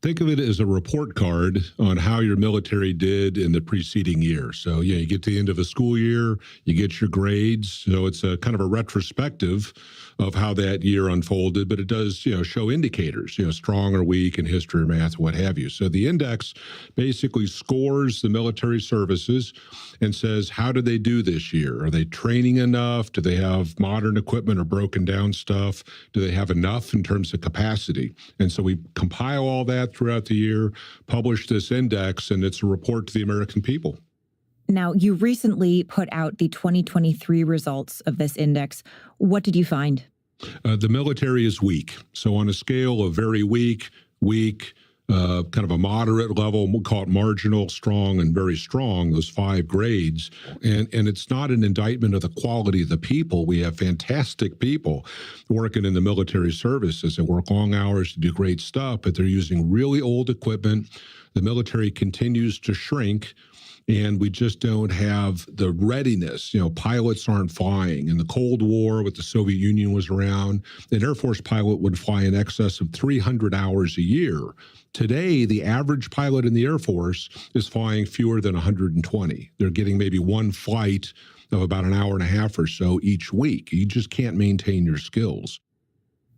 Think of it as a report card on how your military did in the preceding year. So, you get to the end of a school year, you get your grades. So it's a kind of a retrospective of how that year unfolded, but it does, show indicators, strong or weak in history or math, what have you. So the index basically scores the military services and says, how did they do this year? Are they training enough? Do they have modern equipment or broken down stuff? Do they have enough in terms of capacity? And so we compile all that throughout the year, publish this index, and it's a report to the American people. Now, you recently put out the 2023 results of this index. What did you find? The military is weak. So on a scale of very weak, kind of a moderate level, we'll call it marginal, strong, and very strong, those 5 grades. And it's not an indictment of the quality of the people. We have fantastic people working in the military services that work long hours to do great stuff, but they're using really old equipment. The military continues to shrink, and we just don't have the readiness. Pilots aren't flying. In the Cold War, with the Soviet Union was around, an Air Force pilot would fly in excess of 300 hours a year. Today, the average pilot in the Air Force is flying fewer than 120. They're getting maybe one flight of about an hour and a half or so each week. You just can't maintain your skills.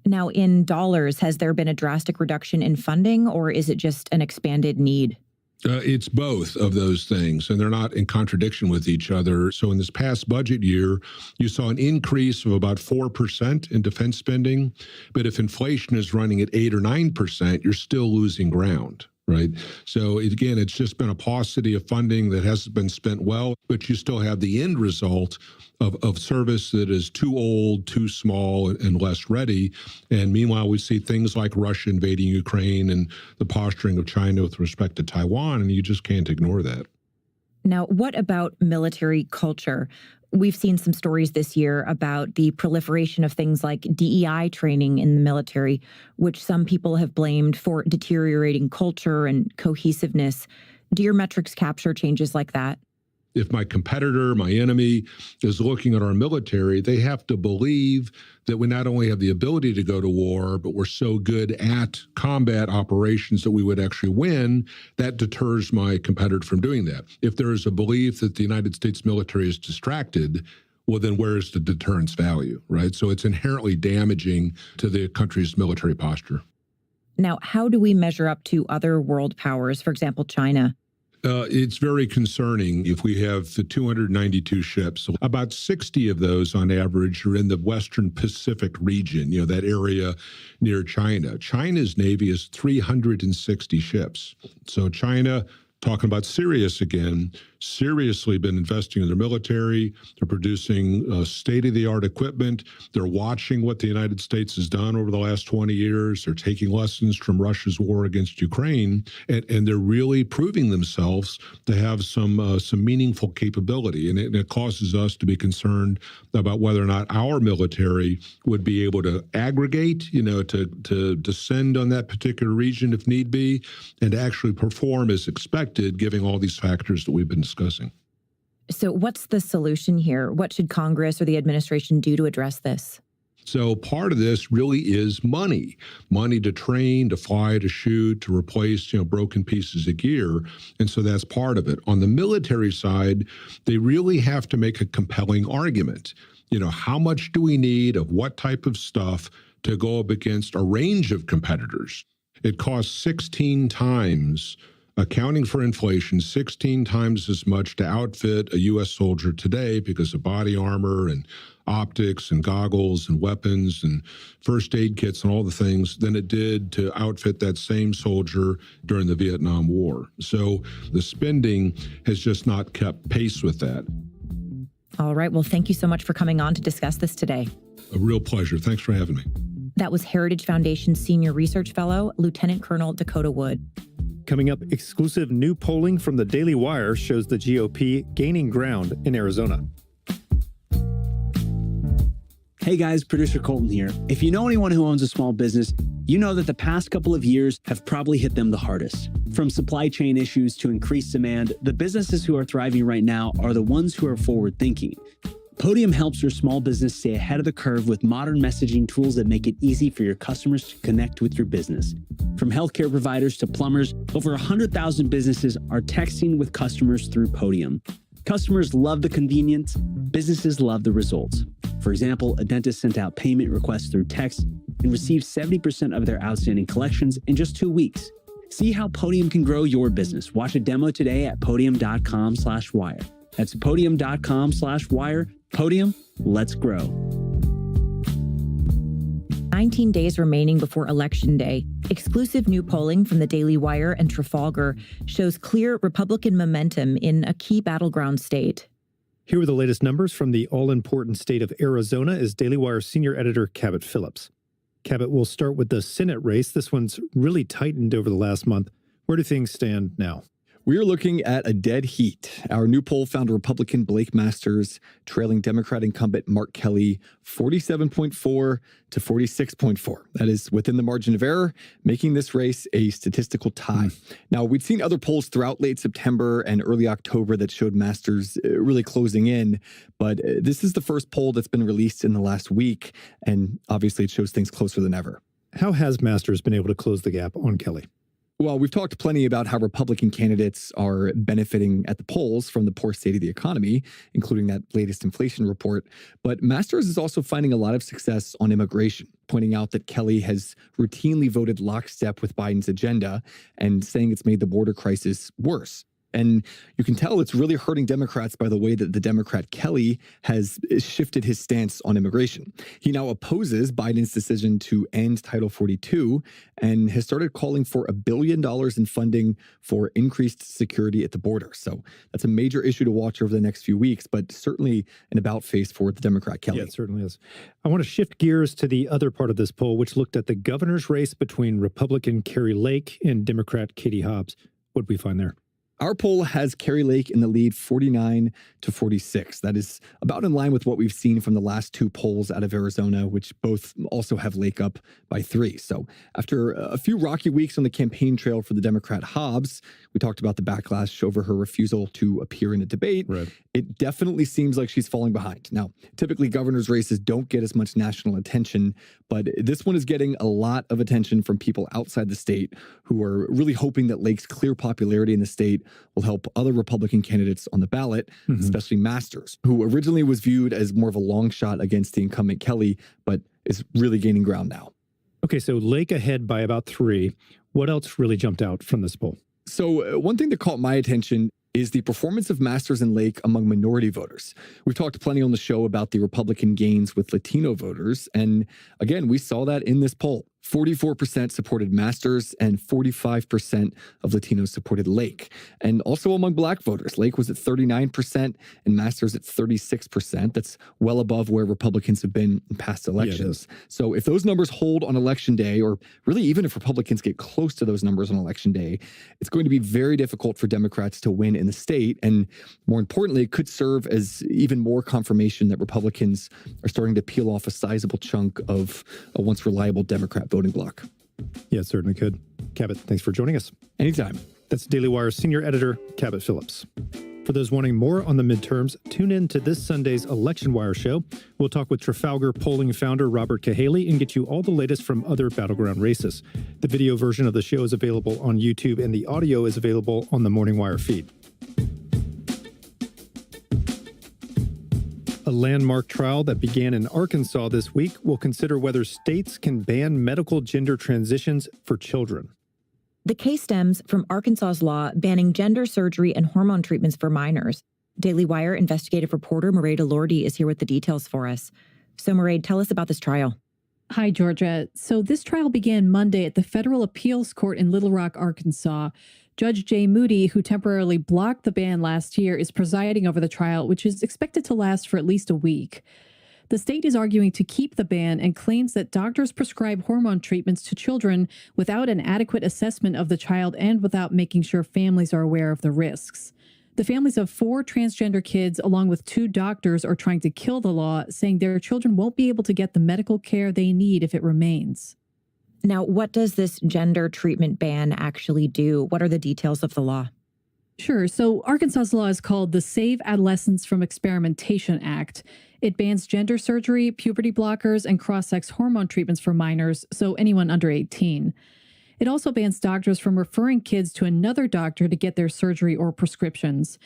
Now, in dollars, has there been a drastic reduction in funding, or is it just an expanded need? It's both of those things, and they're not in contradiction with each other. So in this past budget year, you saw an increase of about 4% in defense spending. But if inflation is running at 8 or 9%, you're still losing ground, right? So again, it's just been a paucity of funding that hasn't been spent well, but you still have the end result of service that is too old, too small, and less ready. And meanwhile, we see things like Russia invading Ukraine and the posturing of China with respect to Taiwan, and you just can't ignore that. Now, what about military culture? We've seen some stories this year about the proliferation of things like DEI training in the military, which some people have blamed for deteriorating culture and cohesiveness. Do your metrics capture changes like that? If my competitor, my enemy, is looking at our military, they have to believe that we not only have the ability to go to war, but we're so good at combat operations that we would actually win. That deters my competitor from doing that. If there is a belief that the United States military is distracted, well, then where is the deterrence value, right? So it's inherently damaging to the country's military posture. Now, how do we measure up to other world powers, for example, China? It's very concerning. If we have the 292 ships, about 60 of those on average are in the Western Pacific region, that area near China. China's Navy is 360 ships. So China, talking about serious again, seriously been investing in their military. They're producing state-of-the-art equipment. They're watching what the United States has done over the last 20 years. They're taking lessons from Russia's war against Ukraine, and they're really proving themselves to have some meaningful capability. And it causes us to be concerned about whether or not our military would be able to aggregate, to descend on that particular region if need be, and to actually perform as expected, given all these factors that we've been discussing. So what's the solution here? What should Congress or the administration do to address this? So part of this really is money to train, to fly, to shoot, to replace, broken pieces of gear. And so that's part of it. On the military side, they really have to make a compelling argument. How much do we need of what type of stuff to go up against a range of competitors? It costs 16 times, accounting for inflation, 16 times as much to outfit a U.S. soldier today because of body armor and optics and goggles and weapons and first aid kits and all the things than it did to outfit that same soldier during the Vietnam War. So the spending has just not kept pace with that. All right. Well, thank you so much for coming on to discuss this today. A real pleasure. Thanks for having me. That was Heritage Foundation's Senior Research Fellow, Lieutenant Colonel Dakota Wood. Coming up, exclusive new polling from the Daily Wire shows the GOP gaining ground in Arizona. Hey guys, producer Colton here. If you know anyone who owns a small business, you know that the past couple of years have probably hit them the hardest. From supply chain issues to increased demand, the businesses who are thriving right now are the ones who are forward thinking. Podium helps your small business stay ahead of the curve with modern messaging tools that make it easy for your customers to connect with your business. From healthcare providers to plumbers, over 100,000 businesses are texting with customers through Podium. Customers love the convenience, businesses love the results. For example, a dentist sent out payment requests through text and received 70% of their outstanding collections in just 2 weeks. See how Podium can grow your business. Watch a demo today at podium.com/wire. That's podium.com/wire. Podium, let's grow. 19 days remaining before Election Day. Exclusive new polling from the Daily Wire and Trafalgar shows clear Republican momentum in a key battleground state. Here are the latest numbers from the all-important state of Arizona is Daily Wire senior editor Cabot Phillips. Cabot, we'll start with the Senate race. This one's really tightened over the last month. Where do things stand now? We are looking at a dead heat. Our new poll found Republican Blake Masters trailing Democrat incumbent Mark Kelly 47.4 to 46.4. That is within the margin of error, making this race a statistical tie. Now, we'd seen other polls throughout late September and early October that showed Masters really closing in, but this is the first poll that's been released in the last week, and obviously it shows things closer than ever. How has Masters been able to close the gap on Kelly? Well, we've talked plenty about how Republican candidates are benefiting at the polls from the poor state of the economy, including that latest inflation report. But Masters is also finding a lot of success on immigration, pointing out that Kelly has routinely voted lockstep with Biden's agenda and saying it's made the border crisis worse. And you can tell it's really hurting Democrats by the way that the Democrat Kelly has shifted his stance on immigration. He now opposes Biden's decision to end Title 42 and has started calling for $1 billion in funding for increased security at the border. So that's a major issue to watch over the next few weeks, but certainly an about face for the Democrat Kelly. Yeah, it certainly is. I want to shift gears to the other part of this poll, which looked at the governor's race between Republican Kari Lake and Democrat Katie Hobbs. What did we find there? Our poll has Kari Lake in the lead 49 to 46. That is about in line with what we've seen from the last two polls out of Arizona, which both also have Lake up by 3. So after a few rocky weeks on the campaign trail for the Democrat Hobbs, we talked about the backlash over her refusal to appear in a debate. Right. It definitely seems like she's falling behind. Now, typically governor's races don't get as much national attention, but this one is getting a lot of attention from people outside the state who are really hoping that Lake's clear popularity in the state will help other Republican candidates on the ballot, especially Masters, who originally was viewed as more of a long shot against the incumbent Kelly, but is really gaining ground now. Okay, so Lake ahead by about 3. What else really jumped out from this poll? So one thing that caught my attention is the performance of Masters and Lake among minority voters. We've talked plenty on the show about the Republican gains with Latino voters. And again, we saw that in this poll. 44% supported Masters and 45% of Latinos supported Lake. And also among Black voters, Lake was at 39% and Masters at 36%. That's well above where Republicans have been in past elections. So if those numbers hold on Election Day, or really even if Republicans get close to those numbers on Election Day, it's going to be very difficult for Democrats to win in the state. And more importantly, it could serve as even more confirmation that Republicans are starting to peel off a sizable chunk of a once reliable Democrat voting bloc. Yeah, it certainly could. Cabot, thanks for joining us. Anytime. That's Daily Wire senior editor Cabot Phillips. For those wanting more on the midterms, tune in to this Sunday's Election Wire show. We'll talk with Trafalgar polling founder Robert Cahaley and get you all the latest from other battleground races. The video version of the show is available on YouTube, and the audio is available on the Morning Wire feed. A landmark trial that began in Arkansas this week will consider whether states can ban medical gender transitions for children. The case stems from Arkansas's law banning gender surgery and hormone treatments for minors. Daily Wire investigative reporter Mairead Lordy is here with the details for us. So Mairead, tell us about this trial. Hi, Georgia. So this trial began Monday at the Federal Appeals Court in Little Rock, Arkansas. Judge Jay Moody, who temporarily blocked the ban last year, is presiding over the trial, which is expected to last for at least a week. The state is arguing to keep the ban and claims that doctors prescribe hormone treatments to children without an adequate assessment of the child and without making sure families are aware of the risks. The families of 4 transgender kids, along with 2 doctors, are trying to kill the law, saying their children won't be able to get the medical care they need if it remains. Now, what does this gender treatment ban actually do? What are the details of the law? Sure. So Arkansas's law is called the Save Adolescents from Experimentation Act. It bans gender surgery, puberty blockers, and cross-sex hormone treatments for minors, so anyone under 18. It also bans doctors from referring kids to another doctor to get their surgery or prescriptions.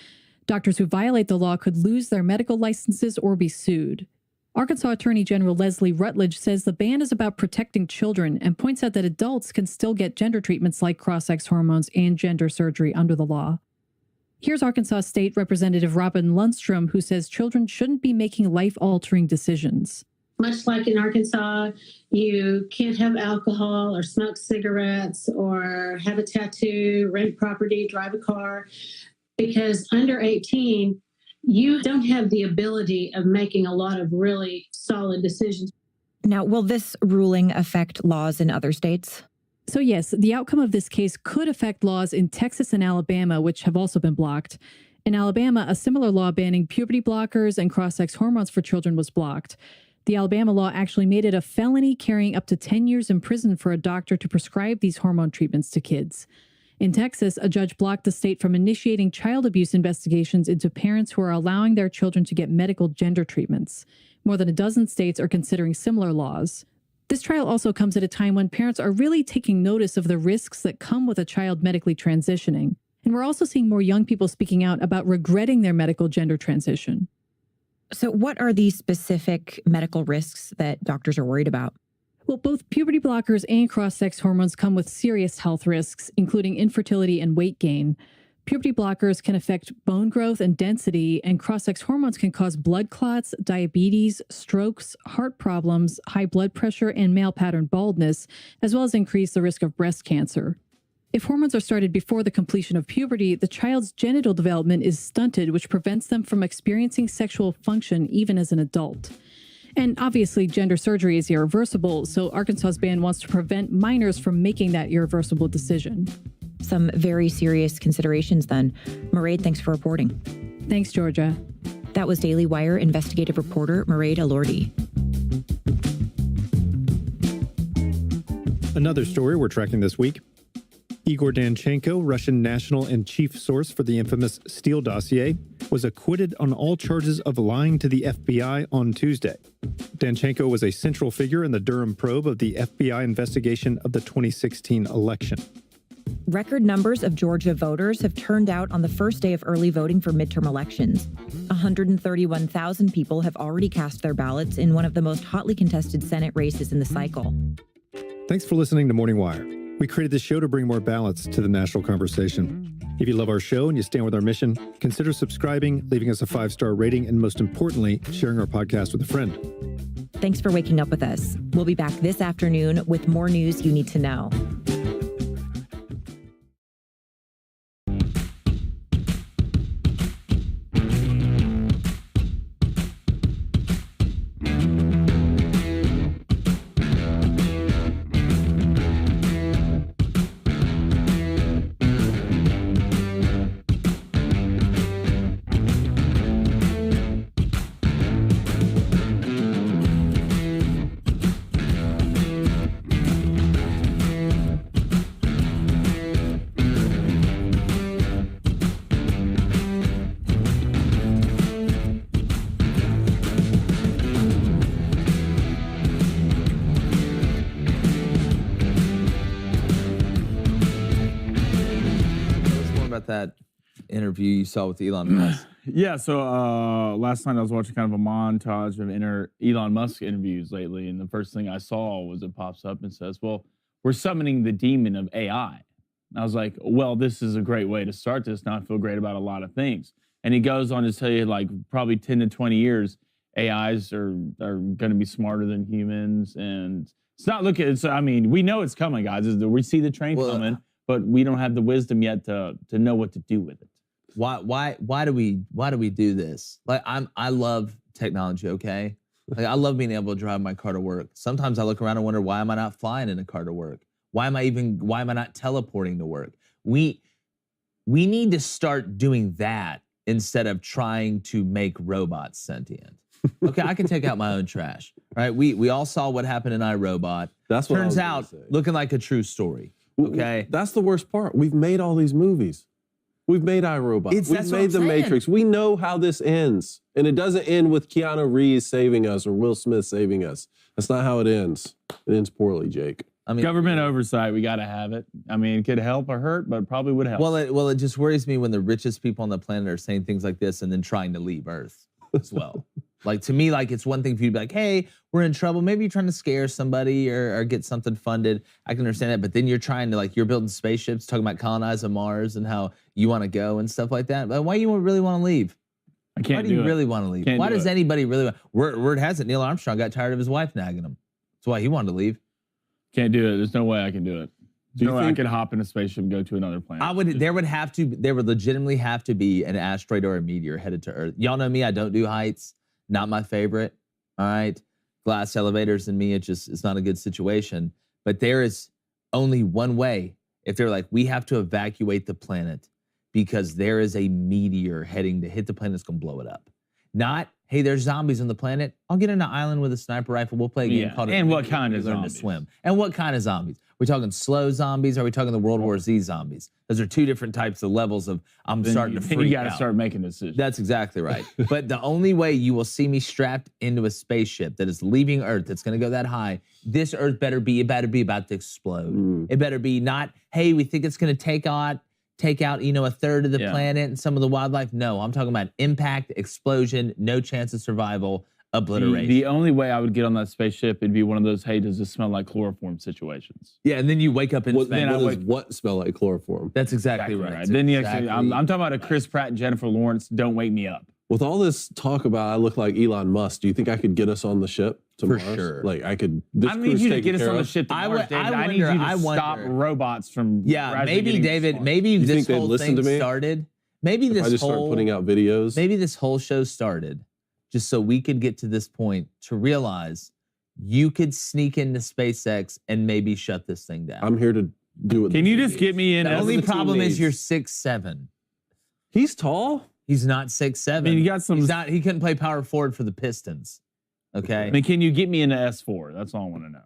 Doctors who violate the law could lose their medical licenses or be sued. Arkansas Attorney General Leslie Rutledge says the ban is about protecting children and points out that adults can still get gender treatments like cross-sex hormones and gender surgery under the law. Here's Arkansas State Representative Robin Lundstrom, who says children shouldn't be making life-altering decisions. Much like in Arkansas, you can't have alcohol or smoke cigarettes or have a tattoo, rent property, drive a car, because under 18, you don't have the ability of making a lot of really solid decisions. Now, will this ruling affect laws in other states? So yes, the outcome of this case could affect laws in Texas and Alabama, which have also been blocked. In Alabama, a similar law banning puberty blockers and cross-sex hormones for children was blocked. The Alabama law actually made it a felony carrying up to 10 years in prison for a doctor to prescribe these hormone treatments to kids. In Texas, a judge blocked the state from initiating child abuse investigations into parents who are allowing their children to get medical gender treatments. More than a dozen states are considering similar laws. This trial also comes at a time when parents are really taking notice of the risks that come with a child medically transitioning. And we're also seeing more young people speaking out about regretting their medical gender transition. So what are the specific medical risks that doctors are worried about? Well, both puberty blockers and cross-sex hormones come with serious health risks, including infertility and weight gain. Puberty blockers can affect bone growth and density, and cross-sex hormones can cause blood clots, diabetes, strokes, heart problems, high blood pressure, and male pattern baldness, as well as increase the risk of breast cancer. If hormones are started before the completion of puberty, the child's genital development is stunted, which prevents them from experiencing sexual function even as an adult. And obviously, gender surgery is irreversible, so Arkansas's ban wants to prevent minors from making that irreversible decision. Some very serious considerations then. Mairead, thanks for reporting. Thanks, Georgia. That was Daily Wire investigative reporter Mairead Elordi. Another story we're tracking this week. Igor Danchenko, Russian national and chief source for the infamous Steele dossier, was acquitted on all charges of lying to the FBI on Tuesday. Danchenko was a central figure in the Durham probe of the FBI investigation of the 2016 election. Record numbers of Georgia voters have turned out on the first day of early voting for midterm elections. 131,000 people have already cast their ballots in one of the most hotly contested Senate races in the cycle. Thanks for listening to Morning Wire. We created this show to bring more balance to the national conversation. If you love our show and you stand with our mission, consider subscribing, leaving us a 5-star rating, and most importantly, sharing our podcast with a friend. Thanks for waking up with us. We'll be back this afternoon with more news you need to know. That interview you saw with Elon Musk. Yeah, so last night I was watching kind of a montage of Elon Musk interviews lately, and the first thing I saw was it pops up and says, well, we're summoning the demon of AI. And I was like, well, this is a great way to start this. Now I feel great about a lot of things. And he goes on to tell you, like, probably 10 to 20 years, AIs are going to be smarter than humans. And it's not looking, I mean, we know it's coming, guys. We see the train coming, but we don't have the wisdom yet to know what to do with it. Why do we do this? Like, I love technology, okay? Like, I love being able to drive my car to work. Sometimes I look around and wonder, why am I not flying in a car to work? Why am I not teleporting to work? We need to start doing that instead of trying to make robots sentient. Okay, I can take out my own trash, right? We all saw what happened in iRobot. That's what turns out looking like a true story. Okay, that's the worst part. We've made all these movies. We've made iRobot. That's We've what made I'm The saying. Matrix. We know how this ends. And it doesn't end with Keanu Reeves saving us or Will Smith saving us. That's not how it ends. It ends poorly, Jake. I mean, government oversight, we got to have it. I mean, it could help or hurt, but it probably would help. Well, it just worries me when the richest people on the planet are saying things like this and then trying to leave Earth as well. Like, to me, like, it's one thing for you to be like, hey, we're in trouble. Maybe you're trying to scare somebody or get something funded. I can understand that. But then you're trying to, like, you're building spaceships, talking about colonizing Mars and how you want to go and stuff like that. But why do you really want to leave? I can't Why do you do it. really want to leave? Can't Why do does it. anybody really want? Word has it, Neil Armstrong got tired of his wife nagging him. That's why he wanted to leave. Can't do it. There's no way I can do it. There's no way I could hop in a spaceship and go to another planet. There would legitimately have to be an asteroid or a meteor headed to Earth. Y'all know me, I don't do heights. Not my favorite. All right. Glass elevators and me, it's not a good situation. But there is only one way. If they're like, we have to evacuate the planet because there is a meteor heading to hit the planet that's gonna blow it up. Not, hey, there's zombies on the planet. I'll get on an island with a sniper rifle. We'll play a game called And what kind of Learn to zombies? Swim. And what kind of zombies? We're talking slow zombies, or are we talking the World War Z zombies? Those are two different types of levels of I'm starting to freak out. You got to start making decisions. That's exactly right. But the only way you will see me strapped into a spaceship that is leaving Earth, that's going to go that high, this Earth better be about to explode. It better be not, hey, we think it's going to take out, a third of the planet and some of the wildlife. No, I'm talking about impact, explosion, no chance of survival, obliteration. The only way I would get on that spaceship, it'd be one of those, hey, does this smell like chloroform situations? Yeah, and then you wake up in space. What smell like chloroform? That's exactly right. Then I'm talking about a Chris Pratt and Jennifer Lawrence, don't wake me up. With all this talk about I look like Elon Musk, do you think I could get us on the ship to For Mars? sure. Like I could. This I need you to get us on the ship. ship to Mars, David. I need you to stop robots from. Yeah, maybe David. Maybe You this think they'd whole listen thing to me? started. Maybe If this I just whole start putting out videos. Maybe this whole show started just so we could get to this point to realize you could sneak into SpaceX and maybe shut this thing down. I'm here to do it. Can you just get me in? The only problem is you're 6'7". He's tall. He's not 6'7". I mean, you got some. He's not. He couldn't play power forward for the Pistons. Okay. I mean, can you get me into S4? That's all I want to know.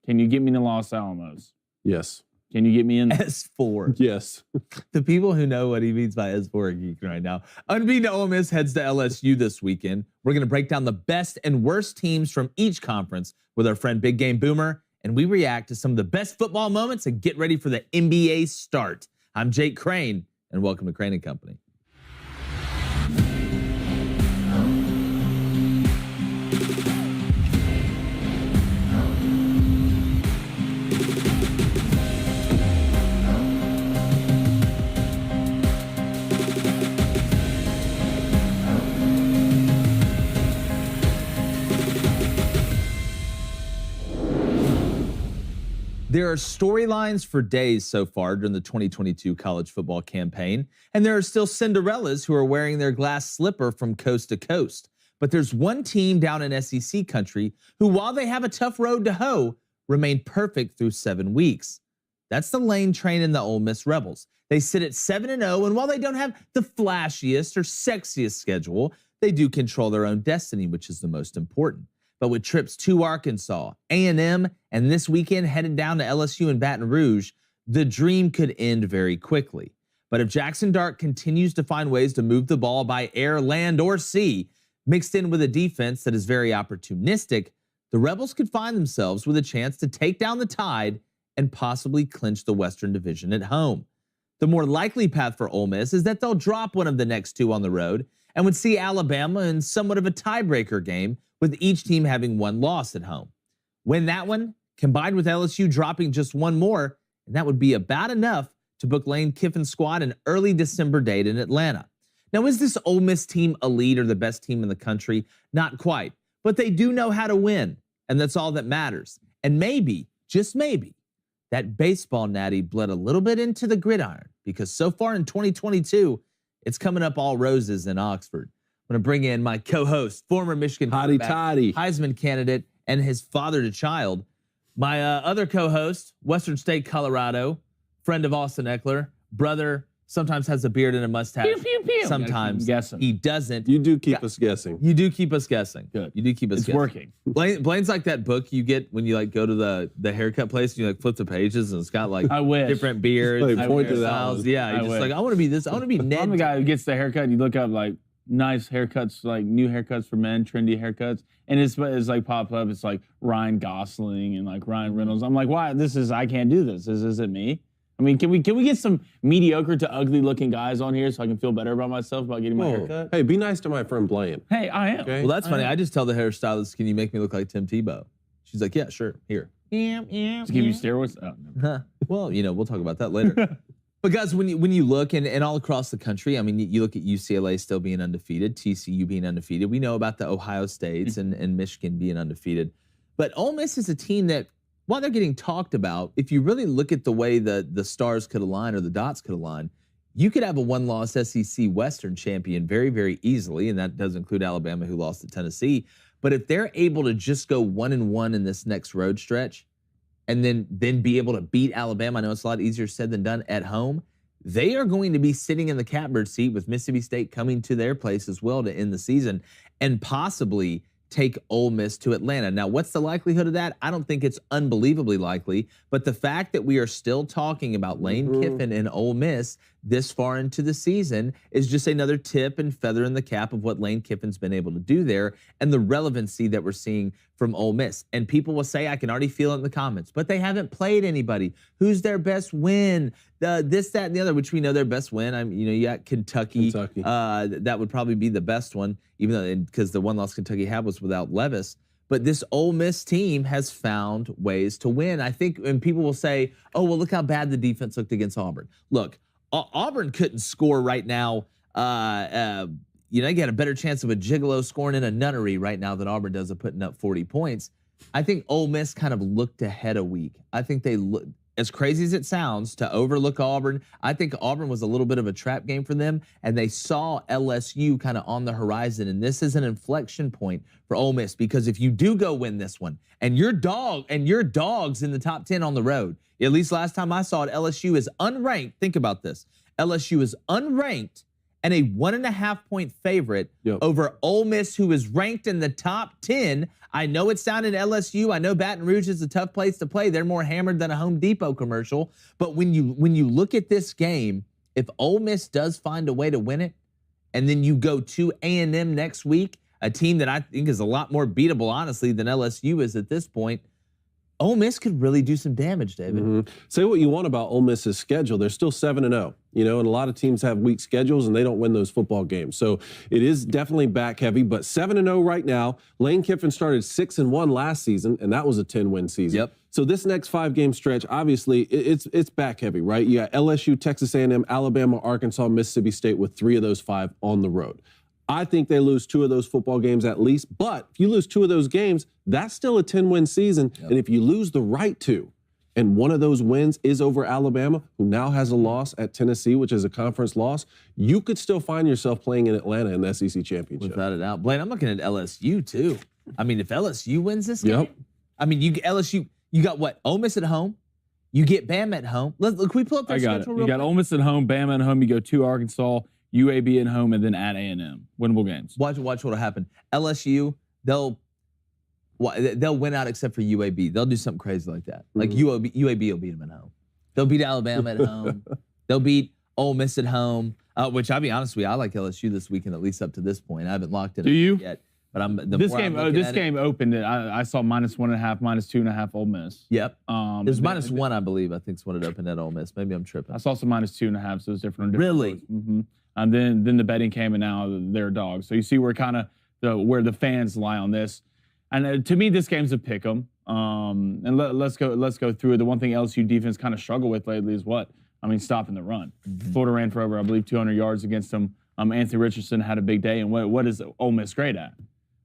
Can you get me to Los Alamos? Yes. Can you get me in S4? Yes. The people who know what he means by S4 are geeking right now. Unbeaten Ole Miss heads to LSU this weekend. We're going to break down the best and worst teams from each conference with our friend Big Game Boomer, and we react to some of the best football moments and get ready for the NBA start. I'm Jake Crane, and welcome to Crane & Company. There are storylines for days so far during the 2022 college football campaign, and there are still Cinderellas who are wearing their glass slipper from coast to coast. But there's one team down in SEC country who, while they have a tough road to hoe, remain perfect through 7 weeks. That's the Lane Train and the Ole Miss Rebels. They sit at 7-0, and while they don't have the flashiest or sexiest schedule, they do control their own destiny, which is the most important. But with trips to Arkansas, A&M, and this weekend headed down to LSU and Baton Rouge, the dream could end very quickly. But if Jackson Dart continues to find ways to move the ball by air, land, or sea, mixed in with a defense that is very opportunistic, the Rebels could find themselves with a chance to take down the Tide and possibly clinch the Western Division at home. The more likely path for Ole Miss is that they'll drop one of the next two on the road and would see Alabama in somewhat of a tiebreaker game, with each team having one loss at home. Win that one, combined with LSU dropping just one more, and that would be about enough to book Lane Kiffin's squad an early December date in Atlanta. Now, is this Ole Miss team elite or the best team in the country? Not quite, but they do know how to win, and that's all that matters. And maybe, just maybe, that baseball natty bled a little bit into the gridiron, because so far in 2022, it's coming up all roses in Oxford. I'm going to bring in my co-host, former Michigan Heisman candidate, and his father to child. My other co-host, Western State, Colorado, friend of Austin Eckler, brother sometimes has a beard and a mustache. Pew, pew, pew. Sometimes Guessing. he doesn't. You do keep us guessing. You do keep us guessing. Good. You do keep us It's guessing. working. Blaine's like that book you get when you like go to the haircut place and you like flip the pages and it's got like I wish. different beards, Like different pointed styles. out. Yeah, you're I just wish. like, I want to be this. I want to be Ned. I'm the guy who gets the haircut and you look up like nice haircuts, like new haircuts for men, trendy haircuts. And it's like popped up. It's like Ryan Gosling and like Ryan Reynolds. I'm like, why? I can't do this. Is it me? I mean, can we get some mediocre to ugly looking guys on here so I can feel better about myself about getting my Whoa. haircut? Hey, be nice to my friend Blaine. Hey, I am. Okay? Well, that's funny. I I just tell the hairstylist, can you make me look like Tim Tebow? She's like, yeah, sure. Here. To give you steroids? Oh, no. Well, we'll talk about that later. But guys, when you look and all across the country, I mean, you look at UCLA still being undefeated, TCU being undefeated. We know about the Ohio States and Michigan being undefeated. But Ole Miss is a team that, while they're getting talked about, if you really look at the way the stars could align or the dots could align, you could have a one-loss SEC Western champion very, very easily, and that does include Alabama, who lost to Tennessee. But if they're able to just go 1-1 in this next road stretch, and then be able to beat Alabama, I know it's a lot easier said than done at home, they are going to be sitting in the catbird seat with Mississippi State coming to their place as well to end the season and possibly take Ole Miss to Atlanta. Now, what's the likelihood of that? I don't think it's unbelievably likely, but the fact that we are still talking about Lane Kiffin and Ole Miss this far into the season is just another tip and feather in the cap of what Lane Kiffin's been able to do there and the relevancy that we're seeing from Ole Miss. And people will say, I can already feel it in the comments, but they haven't played anybody. Who's their best win? This, that, and the other, which we know their best win. You got Kentucky. That would probably be the best one, even though because the one loss Kentucky had was without Levis. But this Ole Miss team has found ways to win. I think, and people will say, oh, well, look how bad the defense looked against Auburn. Look, Auburn couldn't score right now. You got a better chance of a gigolo scoring in a nunnery right now than Auburn does of putting up 40 points. I think Ole Miss kind of looked ahead a week. I think they looked, as crazy as it sounds to overlook Auburn, I think Auburn was a little bit of a trap game for them, and they saw LSU kind of on the horizon. And this is an inflection point for Ole Miss, because if you do go win this one, and your dogs in the top 10 on the road, at least last time I saw it, LSU is unranked. Think about this. LSU is unranked and a 1.5-point favorite over Ole Miss, who is ranked in the top 10. I know it's down in LSU. I know Baton Rouge is a tough place to play. They're more hammered than a Home Depot commercial. But when you look at this game, if Ole Miss does find a way to win it, and then you go to A&M next week, a team that I think is a lot more beatable, honestly, than LSU is at this point, Ole Miss could really do some damage, David. Say what you want about Ole Miss's schedule. They're still 7-0, and a lot of teams have weak schedules and they don't win those football games. So it is definitely back heavy, but 7-0 right now. Lane Kiffin started 6-1 last season, and that was a 10-win season. Yep. So this next 5-game stretch, obviously, it's back heavy, right? You got LSU, Texas A&M, Alabama, Arkansas, Mississippi State with 3 of those 5 on the road. I think they lose 2 of those football games at least. But if you lose 2 of those games, that's still a 10-win season. And if you lose the right 2, and one of those wins is over Alabama, who now has a loss at Tennessee, which is a conference loss, you could still find yourself playing in Atlanta in the SEC championship. Without a doubt. Blaine, I'm looking at LSU too. I mean, if LSU wins this game, I mean, you got what? Ole Miss at home. You get Bama at home. Look, can we pull up their schedule real You got quick? Ole Miss at home, Bama at home. You go to Arkansas, UAB at home, and then at A&M. Winnable games. Watch what'll happen. LSU, they'll win out except for UAB. They'll do something crazy like that. Like UAB will beat them at home. They'll beat Alabama at home. They'll beat Ole Miss at home. Which I'll be honest with you, I like LSU this weekend, at least up to this point. I haven't locked it Do you? yet. But This game opened it. I saw -1.5, -2.5 Ole Miss. Yep. There's -1, I believe. I think is when it opened at Ole Miss. Maybe I'm tripping. I saw some -2.5, so it was different. Really? And then the betting came, and now they're dogs. So you see where where the fans lie on this. And to me, this game's a pick 'em. And let's go through it. The one thing LSU defense kind of struggled with lately is what? I mean, stopping the run. Florida ran for over, I believe, 200 yards against them. Anthony Richardson had a big day. And what is Ole Miss great at?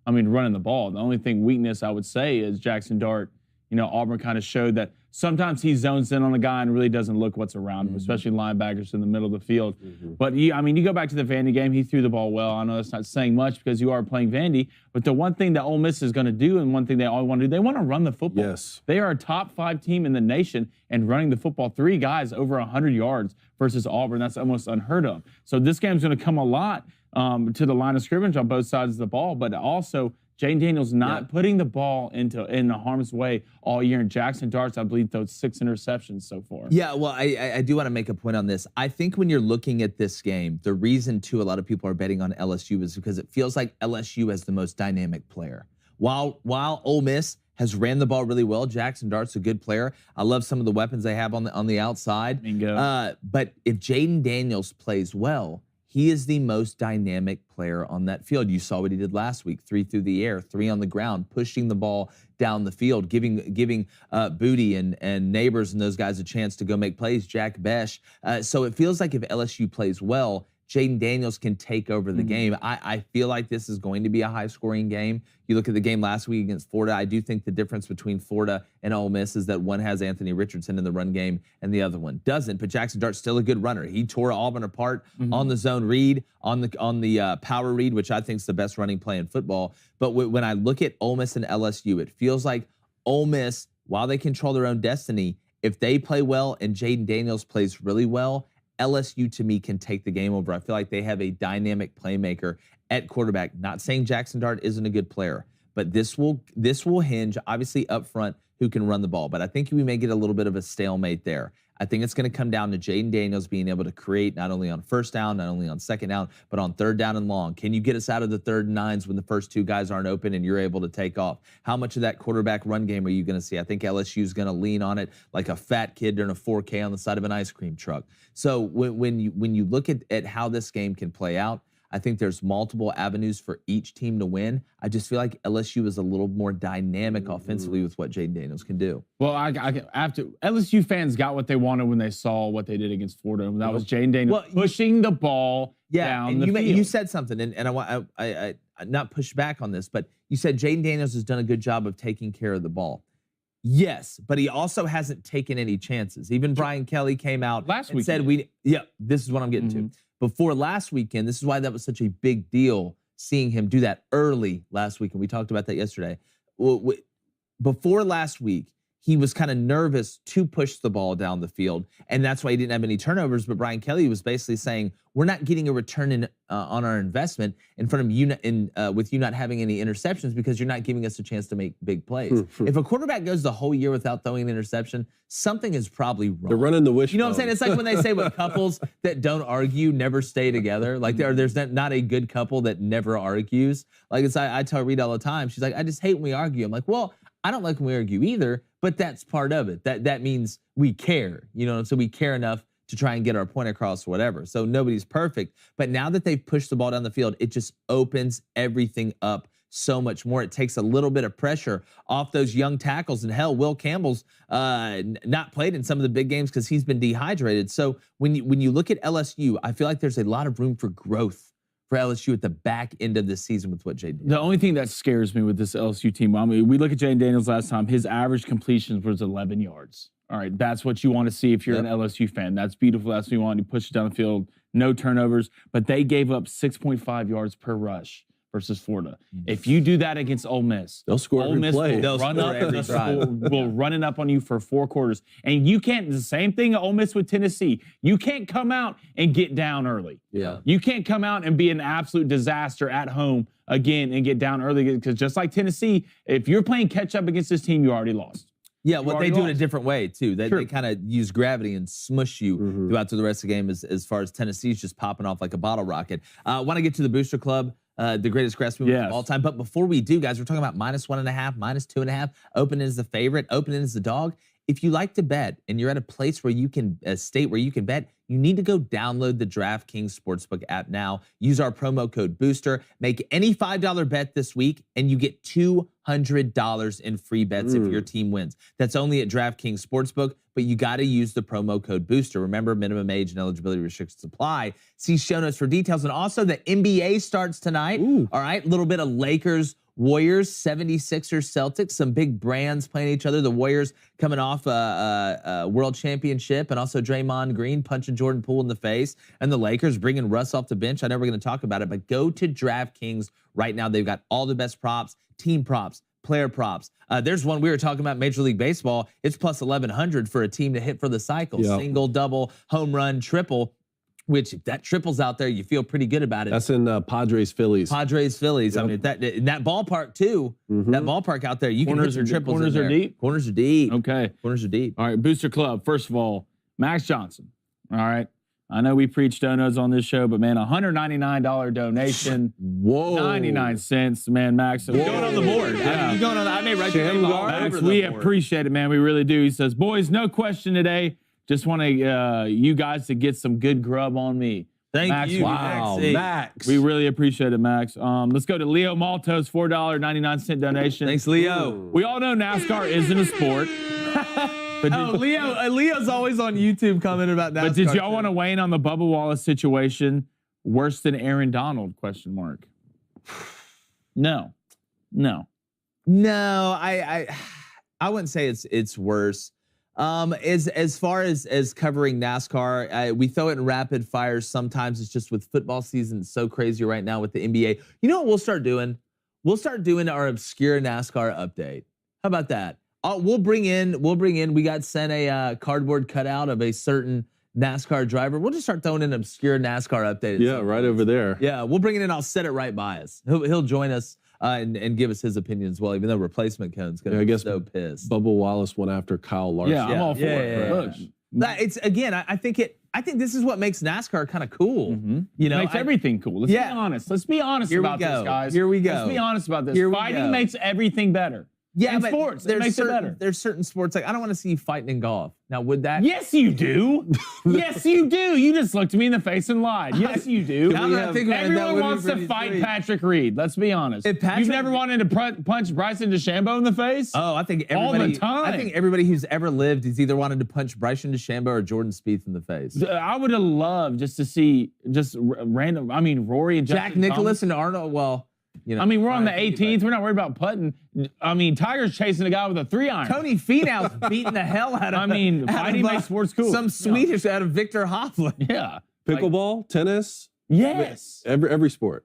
I mean, running the ball. The only weakness I would say is Jackson Dart. Auburn kind of showed that sometimes he zones in on a guy and really doesn't look what's around him, especially linebackers in the middle of the field. But you go back to the Vandy game, he threw the ball well. I know that's not saying much because you are playing Vandy, but the one thing that Ole Miss is going to do, and one thing they all want to do, they want to run the football. Yes. They are a top 5 team in the nation and running the football. 3 guys over 100 yards versus Auburn. That's almost unheard of. So this game's going to come a lot to the line of scrimmage on both sides of the ball, but also Jayden Daniels not putting the ball in harm's way all year. And Jackson Darts, I believe, those 6 interceptions so far. Yeah, well, I do want to make a point on this. I think when you're looking at this game, the reason, too, a lot of people are betting on LSU is because it feels like LSU has the most dynamic player. While Ole Miss has ran the ball really well, Jackson Dart's a good player. I love some of the weapons they have on the outside. Bingo. But if Jayden Daniels plays well, he is the most dynamic player on that field. You saw what he did last week: 3 through the air, 3 on the ground, pushing the ball down the field, giving Booty and Neighbors and those guys a chance to go make plays. Jack Besh. So it feels like if LSU plays well, Jayden Daniels can take over the game. I feel like this is going to be a high-scoring game. You look at the game last week against Florida. I do think the difference between Florida and Ole Miss is that one has Anthony Richardson in the run game and the other one doesn't. But Jackson Dart's still a good runner. He tore Auburn apart on the zone read, on the power read, which I think is the best running play in football. But when I look at Ole Miss and LSU, it feels like Ole Miss, while they control their own destiny, if they play well and Jayden Daniels plays really well, LSU, to me, can take the game over. I feel like they have a dynamic playmaker at quarterback. Not saying Jackson Dart isn't a good player, but this will hinge, obviously, up front, who can run the ball. But I think we may get a little bit of a stalemate there. I think it's going to come down to Jayden Daniels being able to create not only on first down, not only on second down, but on third down and long. Can you get us out of the 3rd and 9s when the first 2 guys aren't open and you're able to take off? How much of that quarterback run game are you going to see? I think LSU is going to lean on it like a fat kid during a 4K on the side of an ice cream truck. So when you look at how this game can play out, I think there's multiple avenues for each team to win. I just feel like LSU is a little more dynamic offensively with what Jayden Daniels can do. Well, after LSU fans got what they wanted when they saw what they did against Florida, and that was Jayden Daniels pushing the ball down the field. You said something, and I not push back on this, but you said Jayden Daniels has done a good job of taking care of the ball. Yes, but he also hasn't taken any chances. Even Brian Kelly came out and said, this is what I'm getting to. Before last weekend, this is why that was such a big deal, seeing him do that early last week, and we talked about that yesterday. Before last week, he was kind of nervous to push the ball down the field, and that's why he didn't have any turnovers. But Brian Kelly was basically saying, we're not getting a return on our investment in front of you, with you not having any interceptions because you're not giving us a chance to make big plays. If a quarterback goes the whole year without throwing an interception, something is probably wrong. They're running the wishbone. You know what I'm saying? It's like when they say with couples that don't argue never stay together. Like there's not a good couple that never argues. Like I tell Rita all the time. She's like, I just hate when we argue. I'm like, well, I don't like when we argue either, but that's part of it. That means we care, so we care enough to try and get our point across or whatever. So nobody's perfect. But now that they've pushed the ball down the field, it just opens everything up so much more. It takes a little bit of pressure off those young tackles. And hell, Will Campbell's not played in some of the big games because he's been dehydrated. So when you look at LSU, I feel like there's a lot of room for growth for LSU at the back end of this season with what Jayden Daniels. The only thing that scares me with this LSU team, I mean, we look at Jayden Daniels last time, his average completions was 11 yards. All right, that's what you want to see if you're an LSU fan. That's beautiful. That's what you want. You push it down the field, no turnovers, but they gave up 6.5 yards per rush versus Florida. If you do that against Ole Miss, they'll score every play. Will run it up on you for 4 quarters. And you can't, the same thing at Ole Miss with Tennessee. You can't come out and get down early. Yeah. You can't come out and be an absolute disaster at home again and get down early, because just like Tennessee, if you're playing catch up against this team, you already lost. Yeah, what they do in a different way, too. They kind of use gravity and smush you throughout the rest of the game as far as Tennessee's just popping off like a bottle rocket. I want to get to the Booster Club, the greatest grass movement of all time. But before we do, guys, we're talking about -1.5, -2.5, open as the favorite, open as the dog. If you like to bet and you're at a place where you can, a state where you can bet, you need to go download the DraftKings Sportsbook app now. Use our promo code BOOSTER. Make any $5 bet this week, and you get $200 in free bets if your team wins. That's only at DraftKings Sportsbook, but you got to use the promo code BOOSTER. Remember, minimum age and eligibility restrictions apply. See show notes for details. And also, the NBA starts tonight. All right, a little bit of Lakers, Warriors, 76ers, Celtics, some big brands playing each other. The Warriors coming off a world championship, and also Draymond Green punching Jordan Poole in the face, and the Lakers bringing Russ off the bench. I know we're going to talk about it, but go to DraftKings right now. They've got all the best props, team props, player props. There's one we were talking about, Major League Baseball. It's plus 1,100 for a team to hit for the cycle. Single, double, home run, triple. Which, if that triples out there, you feel pretty good about it. That's in Padres, Phillies. Padres, Phillies. I mean, that ballpark too. That ballpark out there, you can hit some triples. Corners are deep. Corners are deep. Okay. Corners are deep. All right, Booster Club. First of all, Max Johnson. All right. I know we preach donuts on this show, but man, $199 donation. Whoa. 99 cents, man, Max. Going on the board. Yeah. I mean, you going on I may write your name all Max, over we the board. appreciate it, man. We really do. He says, boys, no question today. Just want to you guys to get some good grub on me. Thank Max, you. Wow, Maxie. Max. We really appreciate it, Max. Let's go to Leo Maltos, $4.99 donation. Thanks, Leo. We all know NASCAR isn't a sport. But Leo's always on YouTube commenting about that. But did y'all want to weigh in on the Bubba Wallace situation? Worse than Aaron Donald? ? No. I wouldn't say it's worse. As far as covering NASCAR, we throw it in rapid fire. Sometimes it's just with football season, it's so crazy right now with the NBA. You know what we'll start doing? We'll start doing our obscure NASCAR update. How about that? We'll bring in. We got sent a cardboard cutout of a certain NASCAR driver. We'll just start throwing in obscure NASCAR update. Yeah, right over there. Yeah, we'll bring it in. I'll set it right by us. He'll join us and give us his opinion as well. Even though replacement code's gonna be so pissed. Bubba Wallace went after Kyle Larson. Yeah, I'm all for it. Look, It's again. I think this is what makes NASCAR kind of cool. You know, makes everything cool. Let's be honest. Let's be honest about this, guys. Here we go. Let's be honest about this. Here we Fighting go. makes everything better. Yeah, in but sports, it makes it better. There's certain sports, like I don't want to see you fighting in golf. Now, would that? Yes, you do. Yes, you do. You just looked me in the face and lied. Yes, you do. Everyone wants to fight Patrick Reed. Let's be honest. You've never wanted to punch Bryson DeChambeau in the face? Oh, I think all the time. I think everybody who's ever lived has either wanted to punch Bryson DeChambeau or Jordan Spieth in the face. I would have loved just to see random. I mean, Rory and Jack Nicklaus and Arnold. Well. You know, I mean, we're on the 18th. We're not worried about putting. I mean, Tiger's chasing a guy with a 3-iron. Tony Finau's beating the hell out of. I mean, fighting makes sports cool. Some Swedish out of Victor Hovland. Yeah. Pickleball, tennis. Yes. Every sport.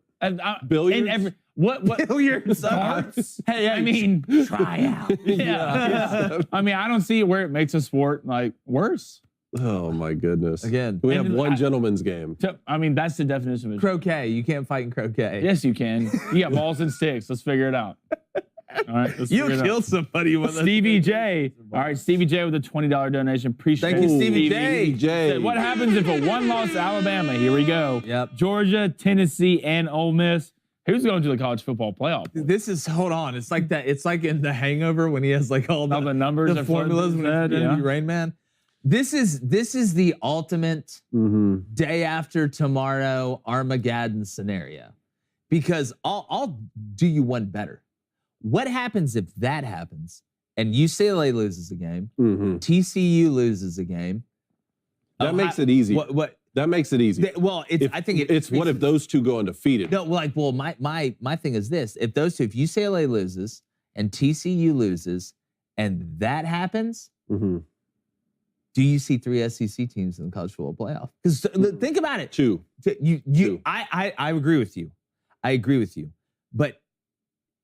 Billiards. And what billiards? Darts. Hey, I mean, try out. Yeah. I mean, I don't see where it makes a sport like worse. Oh my goodness! Again, we have one gentleman's game. I mean, that's the definition of it. Croquet. You can't fight in croquet. Yes, you can. You got balls and sticks. Let's figure it out. All right, you'll kill somebody with Stevie J. All right, Stevie J with a $20 donation. Appreciate it. Thank you, Stevie J. Said, what happens if a one-loss Alabama? Here we go. Yep. Georgia, Tennessee, and Ole Miss. Who's going to the college football playoff? This is hold on. It's like that. It's like in The Hangover when he has like all the numbers, the formulas when he's going to be Rain Man. This is the ultimate day after tomorrow Armageddon scenario, because I'll do you one better. What happens if that happens and UCLA loses a game, TCU loses a game? That makes it easy. What? That makes it easy. I think it's what if those two go undefeated? No, my thing is this: if UCLA loses and TCU loses, and that happens. Do you see 3 SEC teams in the college football playoff? Because think about it. Two. I agree with you. I agree with you. But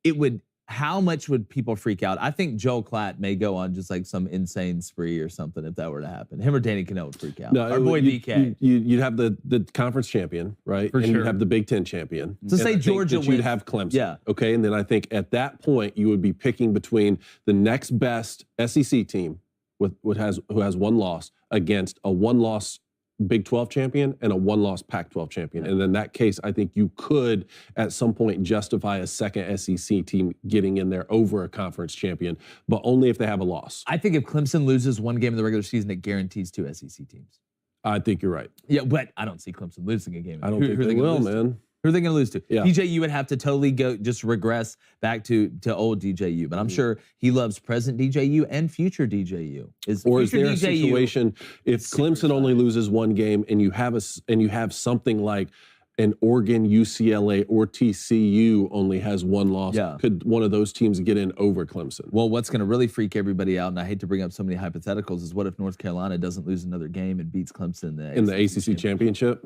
it would. How much would people freak out? I think Joel Klatt may go on just like some insane spree or something if that were to happen. Him or Danny Cano would freak out. No, our boy DK. You'd have the conference champion, right? For and sure. You'd have the Big Ten champion. So say Georgia wins. You'd have Clemson. Yeah. Okay. And then I think at that point you would be picking between the next best SEC team who has one loss against a one-loss Big 12 champion and a one-loss Pac-12 champion. And in that case, I think you could at some point justify a second SEC team getting in there over a conference champion, but only if they have a loss. I think if Clemson loses one game in the regular season, it guarantees 2 SEC teams. I think you're right. Yeah, but I don't see Clemson losing a game. I don't think they will, man. Who are they going to lose to? Yeah. DJU would have to totally go just regress back to old DJU. But I'm sure he loves present DJU and future DJU. Is there a situation if Clemson only loses one game and you have something like an Oregon, UCLA, or TCU only has one loss? Yeah. Could one of those teams get in over Clemson? Well, what's going to really freak everybody out, and I hate to bring up so many hypotheticals, is what if North Carolina doesn't lose another game and beats Clemson in the ACC championship?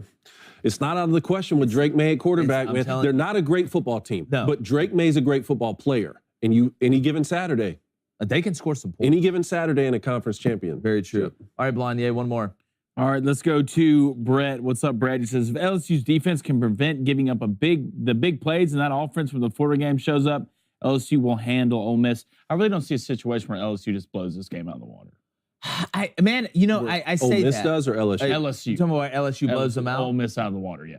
It's not out of the question with Drake May at quarterback, man. They're not a great football team, but Drake May's a great football player. And any given Saturday, they can score some points. Any given Saturday in a conference champion. Very true. All right, Blondier, one more. All right, let's go to Brett. What's up, Brett? He says, if LSU's defense can prevent giving up the big plays and that offense from the Florida game shows up, LSU will handle Ole Miss. I really don't see a situation where LSU just blows this game out of the water. I say Ole Miss that. does or LSU? LSU. You talking about LSU blows them out? Ole Miss out of the water, yeah.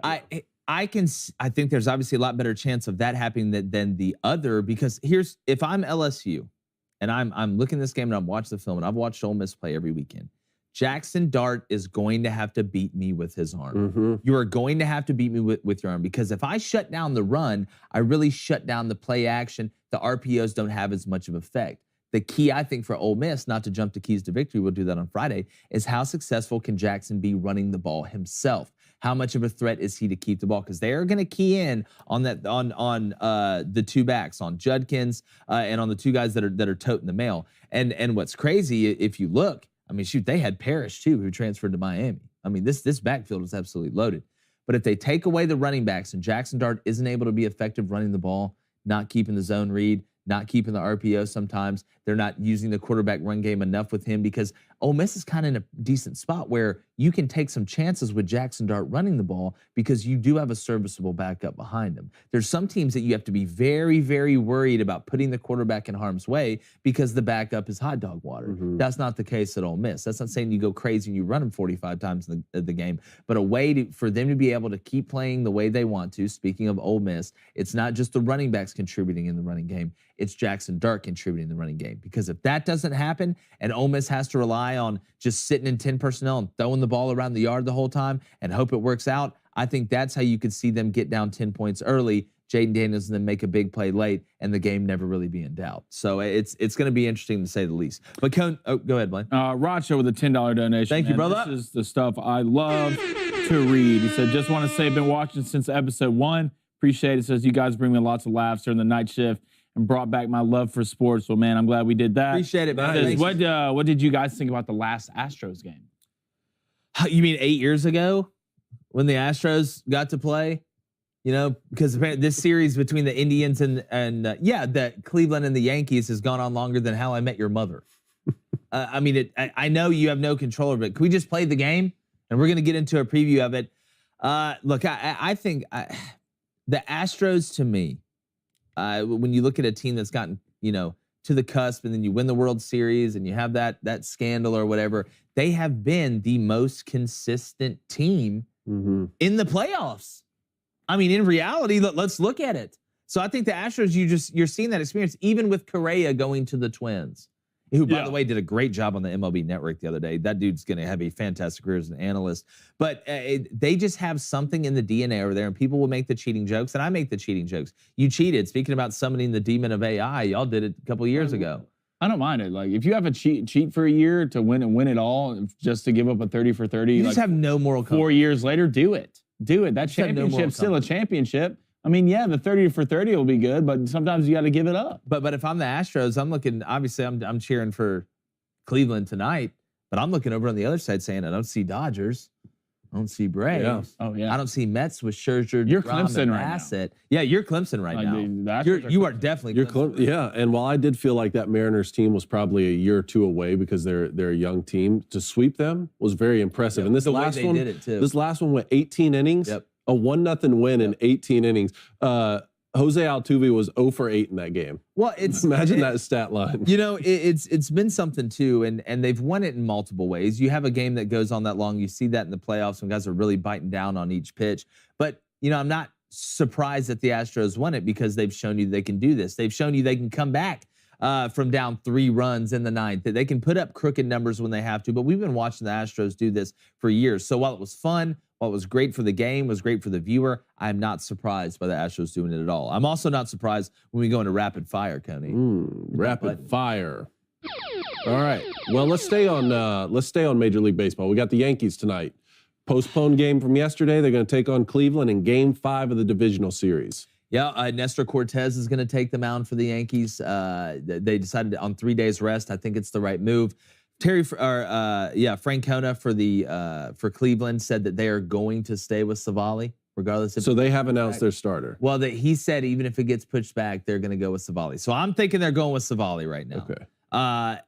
I think there's obviously a lot better chance of that happening than the other, because if I'm LSU and I'm looking at this game and I'm watching the film and I've watched Ole Miss play every weekend, Jackson Dart is going to have to beat me with his arm. Mm-hmm. You are going to have to beat me with your arm, because if I shut down the run, I really shut down the play action. The RPOs don't have as much of effect. The key, I think, for Ole Miss, not to jump to keys to victory, we'll do that on Friday, is how successful can Jackson be running the ball himself? How much of a threat is he to keep the ball? Because they are going to key in on that on the two backs, on Judkins and on the two guys that are toting the mail. And what's crazy, if you look, I mean, shoot, they had Parrish too, who transferred to Miami. I mean, this backfield is absolutely loaded. But if they take away the running backs and Jackson Dart isn't able to be effective running the ball, not keeping the zone read, not keeping the RPO sometimes, they're not using the quarterback run game enough with him, because Ole Miss is kind of in a decent spot where you can take some chances with Jackson Dart running the ball because you do have a serviceable backup behind him. There's some teams that you have to be very, very worried about putting the quarterback in harm's way because the backup is hot dog water. Mm-hmm. That's not the case at Ole Miss. That's not saying you go crazy and you run them 45 times in the game, but a way for them to be able to keep playing the way they want to. Speaking of Ole Miss, it's not just the running backs contributing in the running game. It's Jackson Dart contributing in the running game. Because if that doesn't happen and Ole Miss has to rely on just sitting in 10 personnel and throwing the ball around the yard the whole time and hope it works out, I think that's how you could see them get down 10 points early, Jaden Daniels, and then make a big play late, and the game never really be in doubt. So it's going to be interesting to say the least. But go ahead, Blaine. Racha with a $10 donation. Thank you, brother. This is the stuff I love to read. He said, just want to say I've been watching since episode 1. Appreciate it. Says, you guys bring me lots of laughs during the night shift and brought back my love for sports. Well, man, I'm glad we did that. Appreciate it, man. Says, what did you guys think about the last Astros game? You mean 8 years ago when the Astros got to play? You know, because this series between the Indians and the Cleveland and the Yankees has gone on longer than How I Met Your Mother. I mean, I know you have no control over it. Can we just play the game? And we're going to get into a preview of it. Look, I think the Astros, to me, when you look at a team that's gotten, to the cusp and then you win the World Series and you have that scandal or whatever, they have been the most consistent team in the playoffs. I mean, in reality, let's look at it. So I think the Astros, you're seeing that experience even with Correa going to the Twins, who, by the way, did a great job on the MLB Network the other day. That dude's going to have a fantastic career as an analyst. But they just have something in the DNA over there, and people will make the cheating jokes, and I make the cheating jokes. You cheated. Speaking about summoning the demon of AI, y'all did it a couple of years ago. I don't mind it. Like, if you have a cheat for a year to win it all, just to give up a 30 for 30, you just have no moral compass. 4 years later, do it. Do it. That championship's still a championship. I mean, yeah, the 30 for 30 will be good, but sometimes you got to give it up. But if I'm the Astros, I'm looking. Obviously, I'm cheering for Cleveland tonight, but I'm looking over on the other side saying I don't see Dodgers, I don't see Braves. Yeah. Oh yeah. I don't see Mets with Scherzer. You're Clemson right now. Yeah, you're Clemson right now. You are definitely Clemson. Yeah, and while I did feel like that Mariners team was probably a year or two away because they're a young team, to sweep them was very impressive. And this last one, this last one went 18 innings. Yep. A 1-0 win in 18 innings. Jose Altuve was 0 for 8 in that game. Well, imagine that stat line. It's been something too, and they've won it in multiple ways. You have a game that goes on that long. You see that in the playoffs when guys are really biting down on each pitch. But I'm not surprised that the Astros won it because they've shown you they can do this. They've shown you they can come back from down 3 runs in the 9th. They can put up crooked numbers when they have to, but we've been watching the Astros do this for years. So while it was fun, while it was great for the game, was great for the viewer, I'm not surprised by the Astros doing it at all. I'm also not surprised when we go into rapid fire, Coney. Rapid fire. All right. Well, let's stay on Major League Baseball. We got the Yankees tonight. Postponed game from yesterday. They're going to take on Cleveland in Game 5 of the divisional series. Yeah, Nestor Cortez is going to take the mound for the Yankees. They decided on 3 days rest. I think it's the right move. Francona for Cleveland said that they are going to stay with Savali regardless. So they have announced their starter. Well, he said even if it gets pushed back, they're going to go with Savali. So I'm thinking they're going with Savali right now. Okay.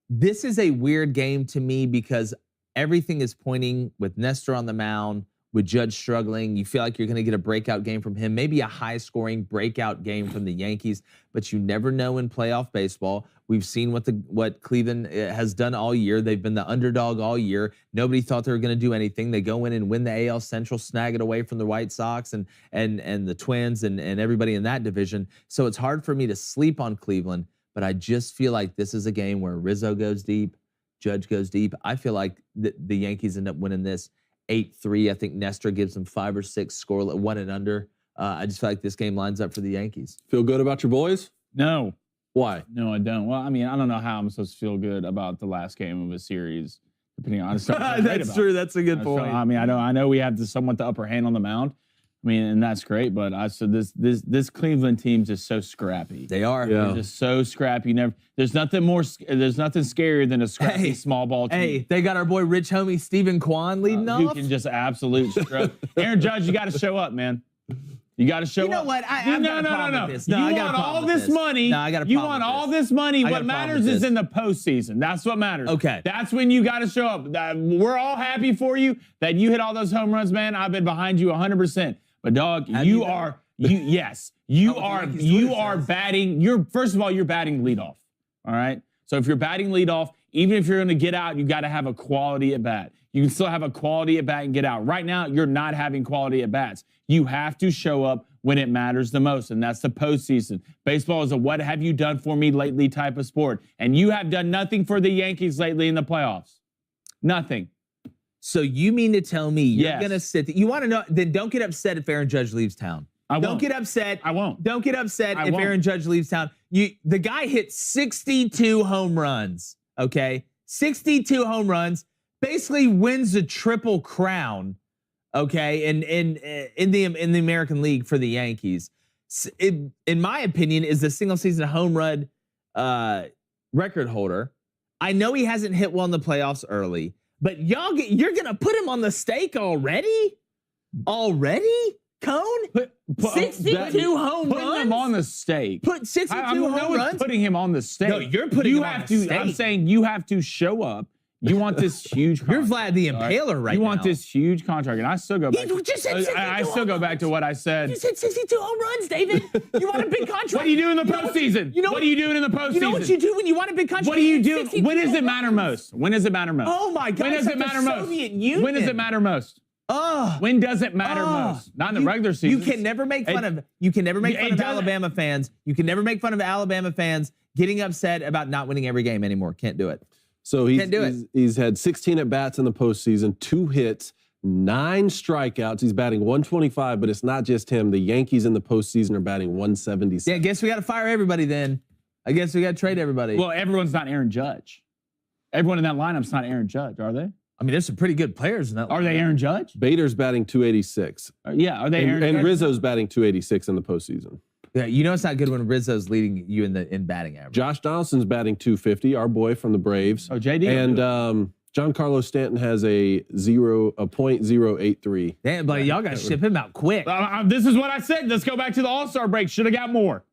This is a weird game to me because everything is pointing with Nestor on the mound, with Judge struggling. You feel like you're going to get a breakout game from him, maybe a high-scoring breakout game from the Yankees, but you never know in playoff baseball. We've seen what Cleveland has done all year. They've been the underdog all year. Nobody thought they were going to do anything. They go in and win the AL Central, snag it away from the White Sox and the Twins and everybody in that division. So it's hard for me to sleep on Cleveland, but I just feel like this is a game where Rizzo goes deep, Judge goes deep. I feel like the Yankees end up winning this 8-3. I think Nestor gives them 5 or 6 score, 1 and under. I just feel like this game lines up for the Yankees. Feel good about your boys? No. Why? No, I don't. Well, I mean, I don't know how I'm supposed to feel good about the last game of a series, depending on. That's true. That's a good point. I mean, I know we have somewhat the upper hand on the mound. I mean, and that's great, but this Cleveland team's just so scrappy. They are. They're just so scrappy. There's nothing scarier than a scrappy small ball team. Hey, they got our boy Rich homie Stephen Kwan leading off. Who can just absolute stroke. Aaron Judge, you got to show up, man. You got to show up. You know what? No. You want all this money. No, I got a problem. You want all this money. What matters is in the postseason. That's what matters. Okay. That's when you got to show up. We're all happy for you that you hit all those home runs, man. I've been behind you 100%. But dog, you are batting. First of all, you're batting leadoff. All right. So if you're batting leadoff, even if you're going to get out, you got to have a quality at bat. You can still have a quality at bat and get out. Right now, you're not having quality at bats. You have to show up when it matters the most, and that's the postseason. Baseball is a what have you done for me lately type of sport, and you have done nothing for the Yankees lately in the playoffs. Nothing. So you mean to tell me you're going to sit? You want to know? Then don't get upset if Aaron Judge leaves town. Don't get upset. I won't. Don't get upset if Aaron Judge leaves town. The guy hit 62 home runs. Okay, 62 home runs. Basically wins the Triple Crown. Okay, in the American League for the Yankees. In my opinion, is the single season home run record holder. I know he hasn't hit well in the playoffs early. But you're going to put him on the stake already? Already? Cone? 62 home runs? Putting him on the stake. Put 62 home runs? Putting him on the stake. No, you're putting him on the stake. I'm saying you have to show up. You want this huge contract. You're Vlad the Impaler right now. You want this huge contract. And I still go back. I still go back to what I said. You said 62 home runs, David. You want a big contract. What are you doing in the postseason? What are you doing in the postseason? You know what you do when you want a big contract? What do you do? When does it matter most? When does it matter most? Oh my God. When does it matter most? When does it matter most? When does it matter most? Not in the regular season. You can never make fun of Alabama fans. You can never make fun of Alabama fans getting upset about not winning every game anymore. Can't do it. So he's had 16 at bats in the postseason, 2 hits, 9 strikeouts. He's batting 125, but it's not just him. The Yankees in the postseason are batting 176. Yeah, I guess we got to fire everybody then. I guess we got to trade everybody. Well, everyone's not Aaron Judge. Everyone in that lineup's not Aaron Judge, are they? I mean, there's some pretty good players in that. Are they Aaron Judge? Bader's batting 286. Yeah, are they Aaron Judge? And Rizzo's batting 286 in the postseason. Yeah, you know it's not good when Rizzo's leading you in batting average. Josh Donaldson's batting 250, our boy from the Braves. Oh, JD. And Giancarlo Stanton has a .083. Damn, buddy, y'all got to ship him out quick. This is what I said. Let's go back to the All-Star break. Should have got more.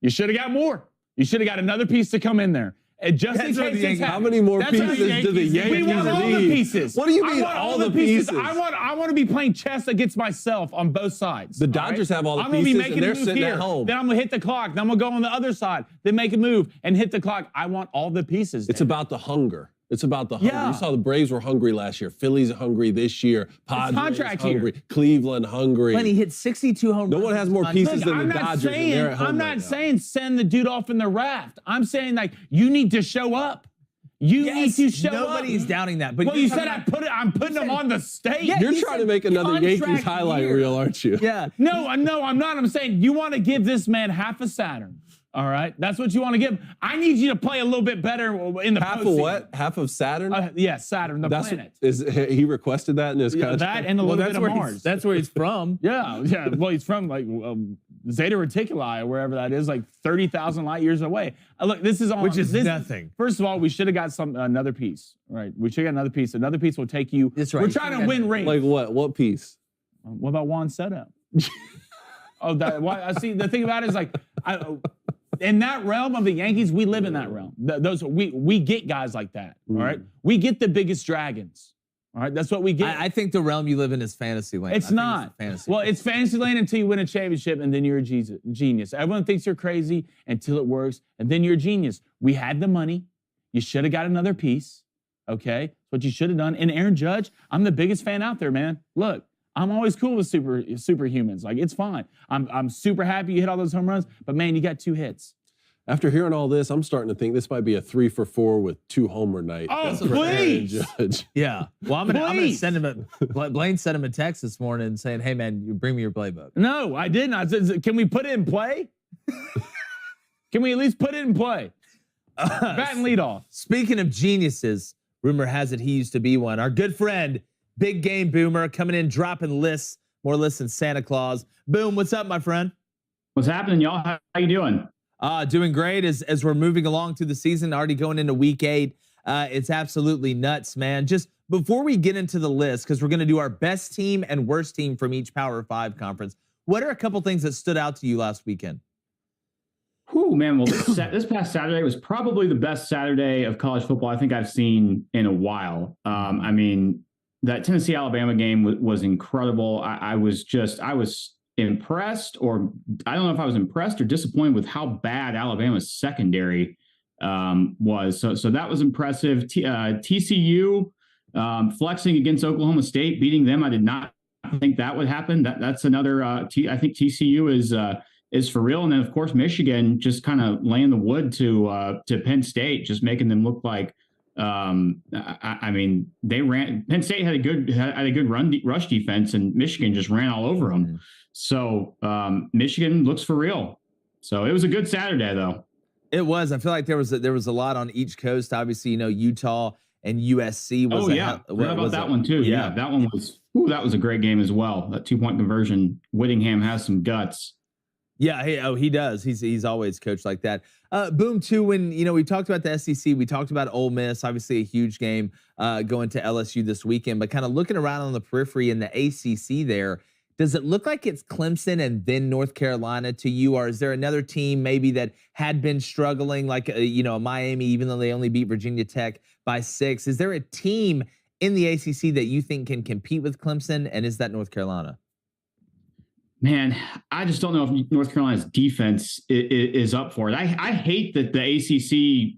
You should have got more. You should have got another piece to come in there. Just in case how many more pieces do the Yankees need? We want all the pieces. What do you mean all the pieces? I want to be playing chess against myself on both sides. The Dodgers have all the pieces, and they're sitting at home. Then I'm going to hit the clock. Then I'm going to go on the other side. Then make a move and hit the clock. I want all the pieces. It's about the hunger. It's about the hunger. Yeah. You saw the Braves were hungry last year. Phillies are hungry this year. Padres contract hungry. year. Cleveland hungry. When he hit 62 home runs. No one has more pieces than I'm the not Dodgers, and they're at home I'm right not now. saying send the dude off in the raft. I'm saying like you need to show up. You need to show Nobody's up. dounding that. But Well, you said I'm putting him on the stage. Yeah, You're he trying to said make another Yankees contract highlight year. reel, aren't you? Yeah. No, I'm not. I'm saying you want to give this man half a Saturn. All right, that's what you want to give. I need you to play a little bit better in the Half of postseason. what? Half of Saturn? Yeah, Saturn, the planet. He requested that in his Yeah, contract? that and a little Well, bit that's of where Mars. that's where he's from. Yeah. Well, he's from like Zeta Reticuli or wherever that is, like 30,000 light years away. Look, this is all. Which is nothing. First of all, we should have got another piece, right? We should have got another piece. Another piece will take you. That's right. We're trying to win rings. Like what? What piece? What about Juan Soto? I see. The thing about it is like, in that realm of the Yankees, we live in that realm. We get guys like that. All right, we get the biggest dragons. All right, that's what we get. I think the realm you live in is fantasy land. It's not. Fantasy. Well, it's fantasy land until you win a championship, and then you're a genius. Everyone thinks you're crazy until it works, and then you're a genius. We had the money. You should have got another piece. Okay, that's what you should have done. And Aaron Judge, I'm the biggest fan out there, man. Look, I'm always cool with superhumans. Like, it's fine. I'm super happy you hit all those home runs, but man, you got 2 hits. After hearing all this, I'm starting to think this might be a 3 for 4 with 2 homer night. Oh, for please! Aaron Judge. Yeah. Well, I'm gonna send him Please. Blaine sent him a text this morning saying, "Hey man, you bring me your playbook." No, I didn't. I said, can we put it in play? Can we at least put it in play? Bat and lead off. Speaking of geniuses, rumor has it he used to be one. Our good friend, Big Game Boomer, coming in dropping lists, more lists than Santa Claus. Boom, what's up, my friend? What's happening, y'all? How you doing? Doing great as we're moving along through the season, already going into week 8. It's absolutely nuts, man. Just before we get into the list, because we're going to do our best team and worst team from each Power 5 conference, what are a couple things that stood out to you last weekend? Whew, man. Well, this past Saturday was probably the best Saturday of college football I think I've seen in a while. I mean, that Tennessee-Alabama game was incredible. I was impressed, or I don't know if I was impressed or disappointed with how bad Alabama's secondary was. So that was impressive. TCU flexing against Oklahoma State, beating them. I did not think that would happen. That's another. I think TCU is for real. And then of course Michigan just kind of laying the wood to Penn State, just making them look like. I mean, Penn State had a good rush defense, and Michigan just ran all over them. So Michigan looks for real. So it was a good Saturday, though. It was. I feel like there was a lot on each coast. Obviously, Utah and USC was. Forgot about that one too. Yeah, that one was. That was a great game as well. That 2-point conversion. Whittingham has some guts. Yeah, he does. He's always coached like that. Boom, too, when, we talked about the SEC, we talked about Ole Miss, obviously a huge game going to LSU this weekend, but kind of looking around on the periphery in the ACC there, does it look like it's Clemson and then North Carolina to you, or is there another team maybe that had been struggling, like, Miami, even though they only beat Virginia Tech by 6? Is there a team in the ACC that you think can compete with Clemson, and is that North Carolina? Man, I just don't know if North Carolina's defense is up for it. I hate that the ACC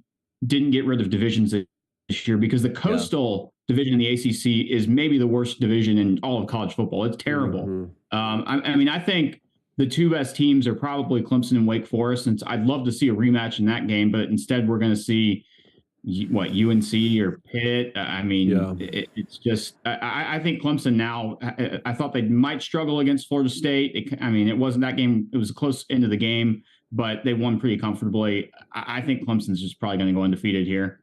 didn't get rid of divisions this year, because the Coastal division in the ACC is maybe the worst division in all of college football. It's terrible. Mm-hmm. I think the 2 best teams are probably Clemson and Wake Forest, and I'd love to see a rematch in that game, but instead we're going to see UNC or Pitt. It's just, I think Clemson now, I thought they might struggle against Florida State. It wasn't that game. It was a close end of the game, but they won pretty comfortably. I think Clemson's just probably going to go undefeated here.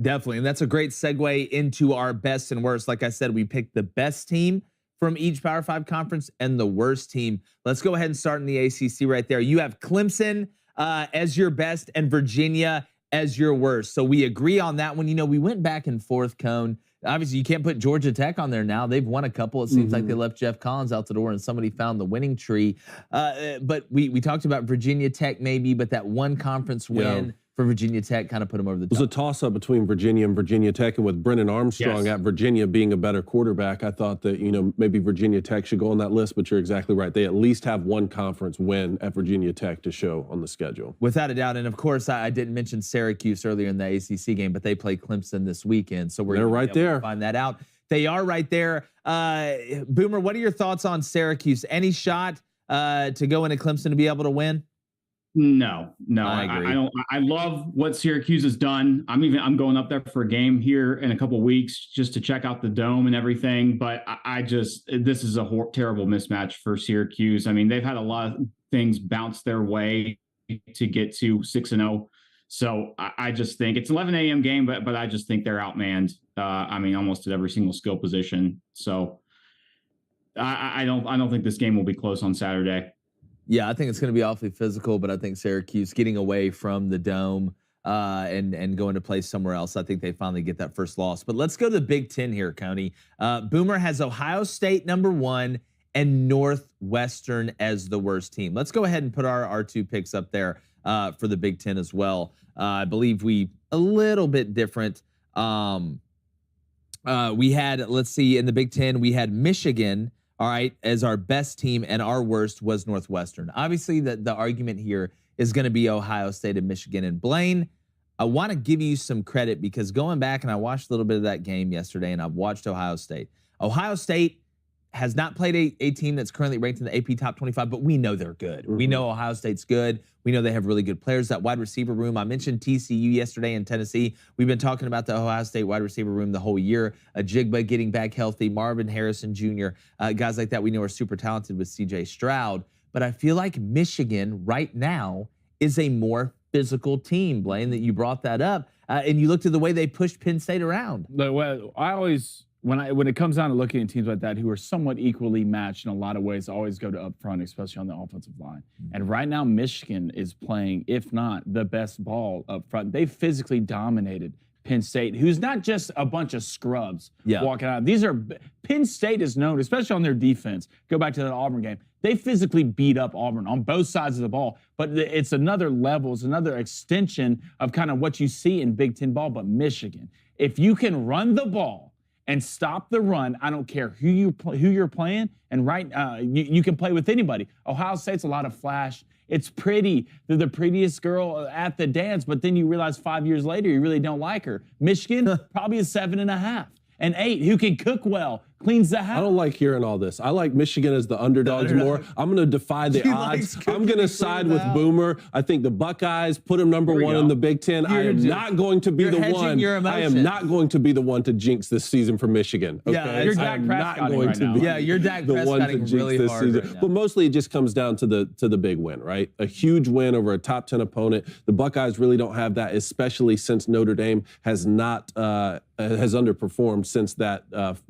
Definitely. And that's a great segue into our best and worst. Like I said, we picked the best team from each Power 5 conference and the worst team. Let's go ahead and start in the ACC right there. You have Clemson as your best and Virginia as your worst. So we agree on that one. We went back and forth, Cone. Obviously, you can't put Georgia Tech on there now. They've won a couple. It seems like they left Jeff Collins out the door and somebody found the winning tree. But we talked about Virginia Tech maybe, but that one conference win for Virginia Tech, kind of put them over the top. It was a toss-up between Virginia and Virginia Tech, and with Brennan Armstrong at Virginia being a better quarterback, I thought that, maybe Virginia Tech should go on that list, but you're exactly right. They at least have one conference win at Virginia Tech to show on the schedule. Without a doubt. And of course, I didn't mention Syracuse earlier in the ACC game, but they play Clemson this weekend. So they're right there. Find that out. They are right there. Boomer, what are your thoughts on Syracuse? Any shot to go into Clemson to be able to win? No, I agree. I don't. I love what Syracuse has done. I'm going up there for a game here in a couple of weeks just to check out the dome and everything. But this is a terrible mismatch for Syracuse. I mean, they've had a lot of things bounce their way to get to 6-0. So I just think it's 11 a.m. game, but I just think they're outmanned. Almost at every single skill position. So I don't think this game will be close on Saturday. Yeah, I think it's going to be awfully physical, but I think Syracuse getting away from the dome and going to play somewhere else, I think they finally get that first loss. But let's go to the Big Ten here, Coney. Boomer has Ohio State #1 and Northwestern as the worst team. Let's go ahead and put our two picks up there for the Big Ten as well. I believe we a little bit different. We had, let's see, in the Big Ten, we had Michigan, all right, as our best team, and our worst was Northwestern. Obviously, the argument here is going to be Ohio State and Michigan. And Blaine, I want to give you some credit because going back and I watched a little bit of that game yesterday, and I've watched Ohio State. Ohio State has not played a team that's currently ranked in the AP Top 25, but we know they're good. We know Ohio State's good. We know they have really good players. That wide receiver room, I mentioned TCU yesterday in Tennessee. We've been talking about the Ohio State wide receiver room the whole year. Jigba getting back healthy, Marvin Harrison Jr., guys like that we know are super talented with CJ Stroud. But I feel like Michigan right now is a more physical team, Blaine, that you brought that up. And you looked at the way they pushed Penn State around. Well, I always... When it comes down to looking at teams like that who are somewhat equally matched in a lot of ways, I always go to up front, especially on the offensive line. And right now, Michigan is playing, if not the best ball up front. They physically dominated Penn State, who's not just a bunch of scrubs walking out. Penn State is known, especially on their defense. Go back to that Auburn game. They physically beat up Auburn on both sides of the ball, but it's another level, it's another extension of kind of what you see in Big Ten ball. But Michigan, if you can run the ball and stop the run, I don't care who you're playing, and you can play with anybody. Ohio State's a lot of flash. It's pretty. They're the prettiest girl at the dance, but then you realize 5 years later you really don't like her. Michigan, probably a 7.5. And 8, who can cook well, cleans the house. I don't like hearing all this. I like Michigan as the underdogs more. I'm going to defy the odds. I'm going to side with Boomer. I think the Buckeyes put them #1 in the Big Ten. I am not going to be the one. I am not going to be the one to jinx this season for Michigan. Okay? Yeah, you're Dak Prescott right now. Yeah, you're Dak Prescott really hard right now. But mostly it just comes down to the big win, right? A huge win over a top 10 opponent. The Buckeyes really don't have that, especially since Notre Dame has underperformed since that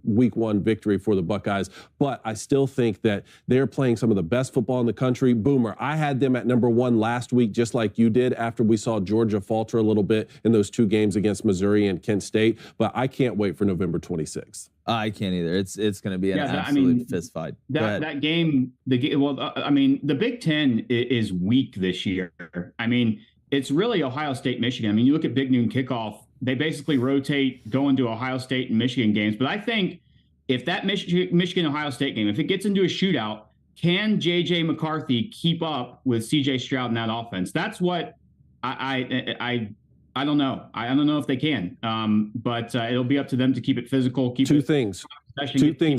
week 1 victory for the Buckeyes. But I still think that they're playing some of the best football in the country. Boomer, I had them at #1 last week, just like you did, after we saw Georgia falter a little bit in those 2 games against Missouri and Kent State. But I can't wait for November 26th. I can't either. It's going to be an absolute fist fight. That game, the Big Ten is weak this year. I mean, it's really Ohio State, Michigan. I mean, you look at Big Noon Kickoff, they basically rotate going to Ohio State and Michigan games. But I think if that Michigan-Ohio State game, if it gets into a shootout, can J.J. McCarthy keep up with C.J. Stroud in that offense? That's what I don't know. I don't know if they can. But it'll be up to them to keep it physical. Two things,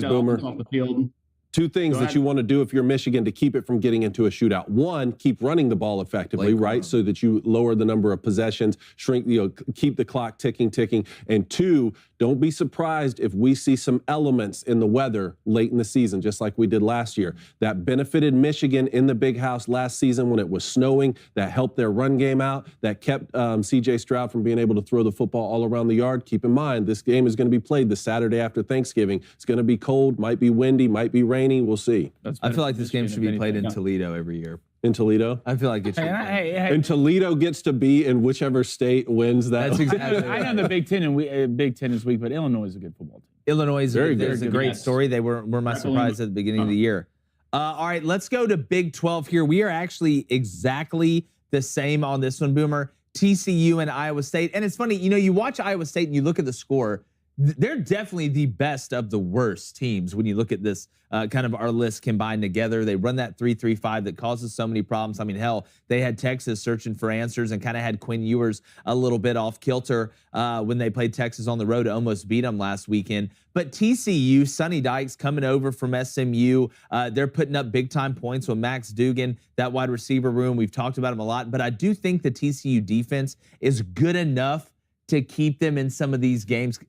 Boomer. Off the field. 2 things that you want to do if you're Michigan to keep it from getting into a shootout. 1, keep running the ball effectively, right? So that you lower the number of possessions, keep the clock ticking. And 2, don't be surprised if we see some elements in the weather late in the season, just like we did last year. That benefited Michigan in the Big House last season when it was snowing. That helped their run game out. That kept C.J. Stroud from being able to throw the football all around the yard. Keep in mind, this game is going to be played the Saturday after Thanksgiving. It's going to be cold, might be windy, might be rainy. We'll see. I feel like this game should be played in Toledo every year. In Toledo? I feel like it should. And Toledo gets to be in whichever state wins that. That's exactly I know the Big Ten and Big Ten is weak, but Illinois is a good football team. Illinois is a great story. They were my surprise at the beginning of the year. All right, let's go to Big 12 here. We are actually exactly the same on this one, Boomer. TCU and Iowa State. And it's funny, you watch Iowa State and you look at the score, they're definitely the best of the worst teams when you look at this kind of our list combined together. They run that 3-3-5 that causes so many problems. I mean, hell, they had Texas searching for answers and kind of had Quinn Ewers a little bit off kilter when they played Texas on the road to almost beat them last weekend. But TCU, Sonny Dykes coming over from SMU, they're putting up big-time points with Max Dugan, that wide receiver room. We've talked about him a lot, but I do think the TCU defense is good enough to keep them in some of these games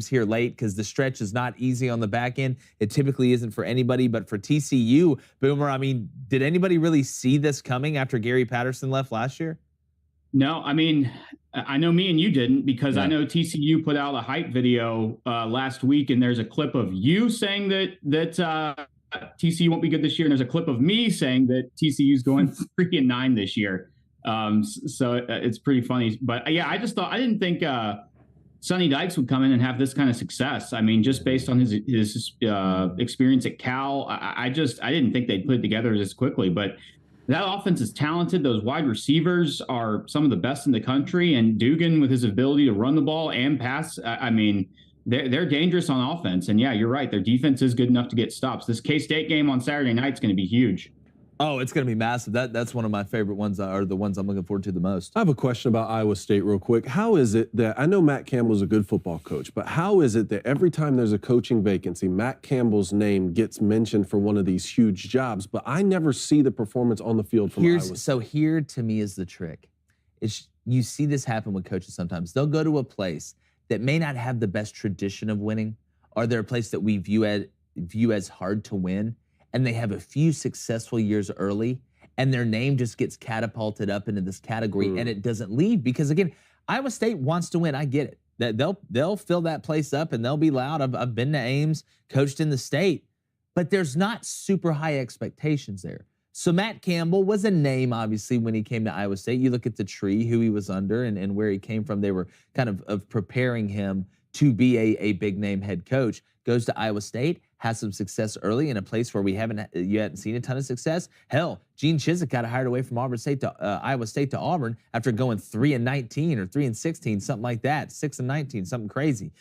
here late, because the stretch is not easy on the back end. It typically isn't for anybody, but for TCU, Boomer, I mean, did anybody really see this coming after Gary Patterson left last year? No, I mean, I know me and you didn't, because I know TCU put out a hype video last week, and there's a clip of you saying that TCU won't be good this year, and there's a clip of me saying that TCU's going 3-9 this year. So it's pretty funny. But yeah, I didn't think Sonny Dykes would come in and have this kind of success. I mean, just based on his experience at Cal, I didn't think they'd put it together this quickly. But that offense is talented. Those wide receivers are some of the best in the country. And Dugan, with his ability to run the ball and pass, I mean, they're dangerous on offense. And yeah, you're right. Their defense is good enough to get stops. This K-State game on Saturday night is going to be huge. Oh, it's going to be massive. That's one of my favorite ones, or the ones I'm looking forward to the most. I have a question about Iowa State real quick. How is it that, I know Matt Campbell's a good football coach, but how is it that every time there's a coaching vacancy, Matt Campbell's name gets mentioned for one of these huge jobs, but I never see the performance on the field from Iowa State? So here, to me, is the trick. You see this happen with coaches sometimes. They'll go to a place that may not have the best tradition of winning, or they're a place that we view as hard to win, and they have a few successful years early, and their name just gets catapulted up into this category, and it doesn't leave. Because again, Iowa State wants to win. I get it. That they'll fill that place up and they'll be loud. I've been to Ames, coached in the state, but there's not super high expectations there. So Matt Campbell was a name, obviously, when he came to Iowa State. You look at the tree, who he was under and where he came from. They were kind of preparing him to be a big name head coach. Goes to Iowa State, has some success early in a place where you hadn't seen a ton of success. Hell, Gene Chizik got hired away from Iowa State to Auburn after going 3-19 or 3-16, something like that, 6-19, something crazy.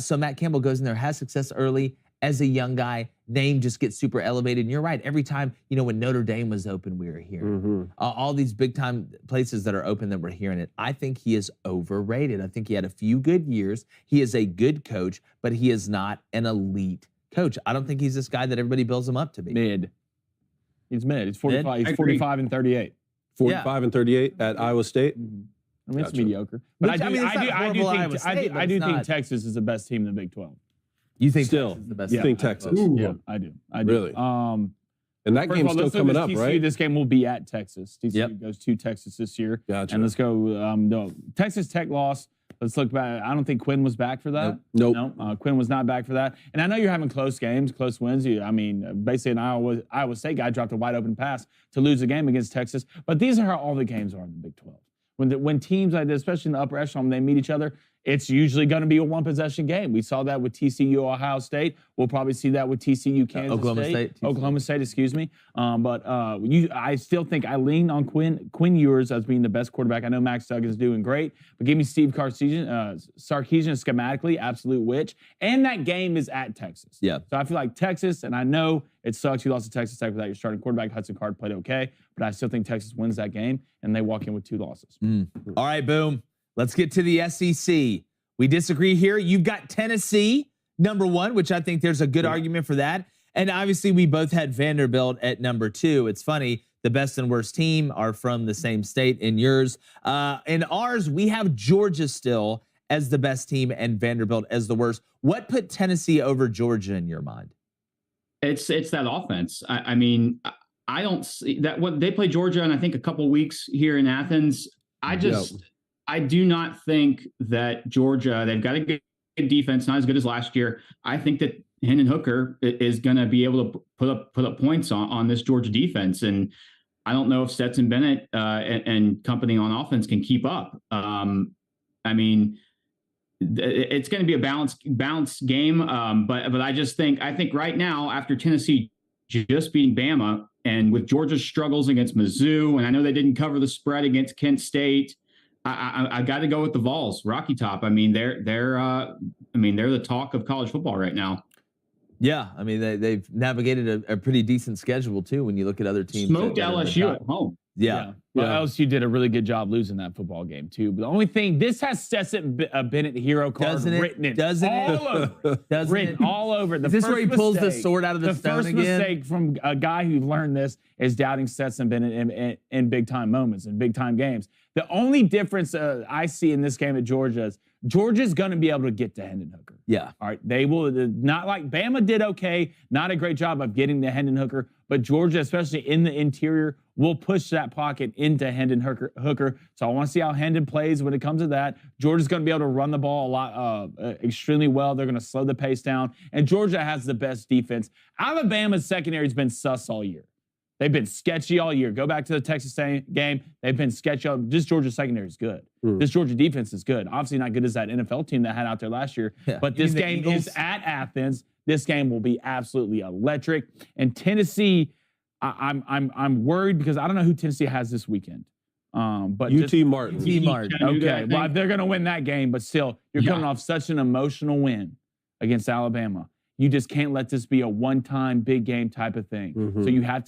So Matt Campbell goes in there, has success early as a young guy. Name just gets super elevated. And you're right. Every time, when Notre Dame was open, we were hearing all these big time places that are open that we're hearing it. I think he is overrated. I think he had a few good years. He is a good coach, but he is not an elite coach. I don't think he's this guy that everybody builds him up to be. Mid. He's mid. He's 45. He's 45 and 38. 45 and 38 at Iowa State. I mean, it's mediocre. But I do think Texas is the best team in the Big 12. You think still Texas is the best? You think Texas? Yeah, I do. Really? And that game's still coming up, right? This game will be at Texas. TCU goes to Texas this year. Gotcha. And let's go. No, Texas Tech lost. Let's look back. I don't think Quinn was back for that. Nope. No, Quinn was not back for that. And I know you're having close games, close wins. Basically, an Iowa State guy dropped a wide open pass to lose a game against Texas. But these are how all the games are in the Big 12. When teams like this, especially in the upper echelon, when they meet each other, it's usually going to be a one-possession game. We saw that with TCU, Ohio State. We'll probably see that with TCU, Kansas State. Oklahoma State, excuse me. I still think I lean on Quinn Ewers as being the best quarterback. I know Max Duggan's doing great, but give me Steve Sarkisian schematically, absolute witch. And that game is at Texas. Yeah. So I feel like Texas, and I know it sucks you lost to Texas Tech without your starting quarterback. Hudson Card played okay, but I still think Texas wins that game, and they walk in with 2 losses. All right, boom. Let's get to the SEC. We disagree here. You've got Tennessee, number 1, which I think there's a good argument for that. And obviously, we both had Vanderbilt at number 2. It's funny. The best and worst team are from the same state in yours. In ours, we have Georgia still as the best team and Vanderbilt as the worst. What put Tennessee over Georgia in your mind? It's that offense. I mean, I don't see that. What they play Georgia in, I think, a couple weeks here in Athens. I do not think that Georgia, they've got a good defense, not as good as last year. I think that Hendon Hooker is going to be able to put up points on this Georgia defense. And I don't know if Stetson Bennett and company on offense can keep up. I mean, it's going to be a balanced game. But I think right now, after Tennessee just beating Bama and with Georgia's struggles against Mizzou, and I know they didn't cover the spread against Kent State, I got to go with the Vols, Rocky Top. I mean, they're the talk of college football right now. Yeah, I mean they've navigated a pretty decent schedule too. When you look at other teams, Smoked LSU at home. Yeah. Well, LSU did a really good job losing that football game too. But the only thing, this has Stetson Bennett hero card written all over. Is this where he pulls the sword out of the stone again? The first mistake from a guy who learned this is doubting Stetson Bennett in big time moments and big time games. The only difference I see in this game at Georgia is Georgia's going to be able to get to Hendon Hooker. Yeah. All right. They will not like Bama did okay, not a great job of getting to Hendon Hooker, but Georgia, especially in the interior, will push that pocket into Hendon Hooker. So I want to see how Hendon plays when it comes to that. Georgia's going to be able to run the ball a lot, extremely well. They're going to slow the pace down. And Georgia has the best defense. Alabama's secondary has been sus all year. They've been sketchy all year. Go back to the Texas game. They've been sketchy. This Georgia secondary is good. This Georgia defense is good. Obviously not good as that NFL team that had out there last year. Yeah. But this game is at Athens. This game will be absolutely electric. And Tennessee, I'm worried because I don't know who Tennessee has this weekend. But UT Martin. UT Martin. Okay. Well, they're going to win that game, but still, you're coming off such an emotional win against Alabama. You just can't let this be a one-time big game type of thing. So you have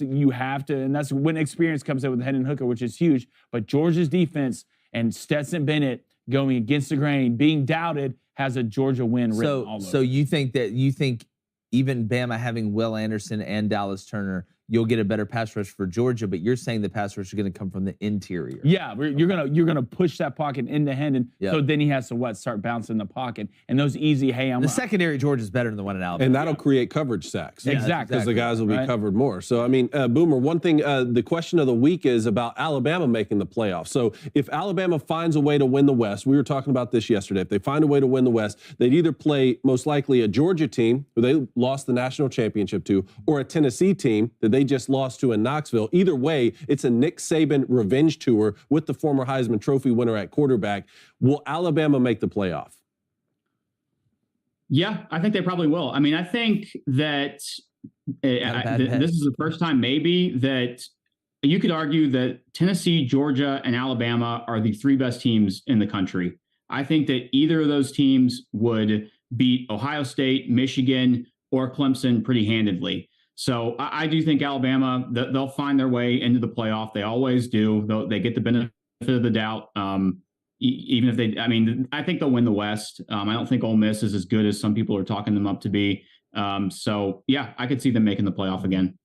to, and that's when experience comes in with Hendon Hooker, which is huge. But Georgia's defense and Stetson Bennett going against the grain, being doubted, has a Georgia win written all over. So you think even Bama having Will Anderson and Dallas Turner, you'll get a better pass rush for Georgia, but you're saying the pass rush is going to come from the interior. Yeah, you're gonna push that pocket into Hendon, so then he has to start bouncing the pocket, and those easy. The secondary Georgia is better than the one in Alabama, and that'll create coverage sacks. Exactly, because the guys will be covered more. So I mean, Boomer, one thing, the question of the week is about Alabama making the playoffs. So if Alabama finds a way to win the West, we were talking about this yesterday. If they find a way to win the West, they'd either play most likely a Georgia team who they lost the national championship to, or a Tennessee team that they just lost to in Knoxville. Either way, it's a Nick Saban revenge tour with the former Heisman Trophy winner at quarterback. Will Alabama make the playoff? Yeah, I think they probably will. I mean, I think that this is the first time maybe that you could argue that Tennessee, Georgia, and Alabama are the three best teams in the country. I think that either of those teams would beat Ohio State, Michigan, or Clemson pretty handedly. So I do think Alabama, they'll find their way into the playoff. They always do. They get the benefit of the doubt. Even if I think they'll win the West. I don't think Ole Miss is as good as some people are talking them up to be. So yeah, I could see them making the playoff again.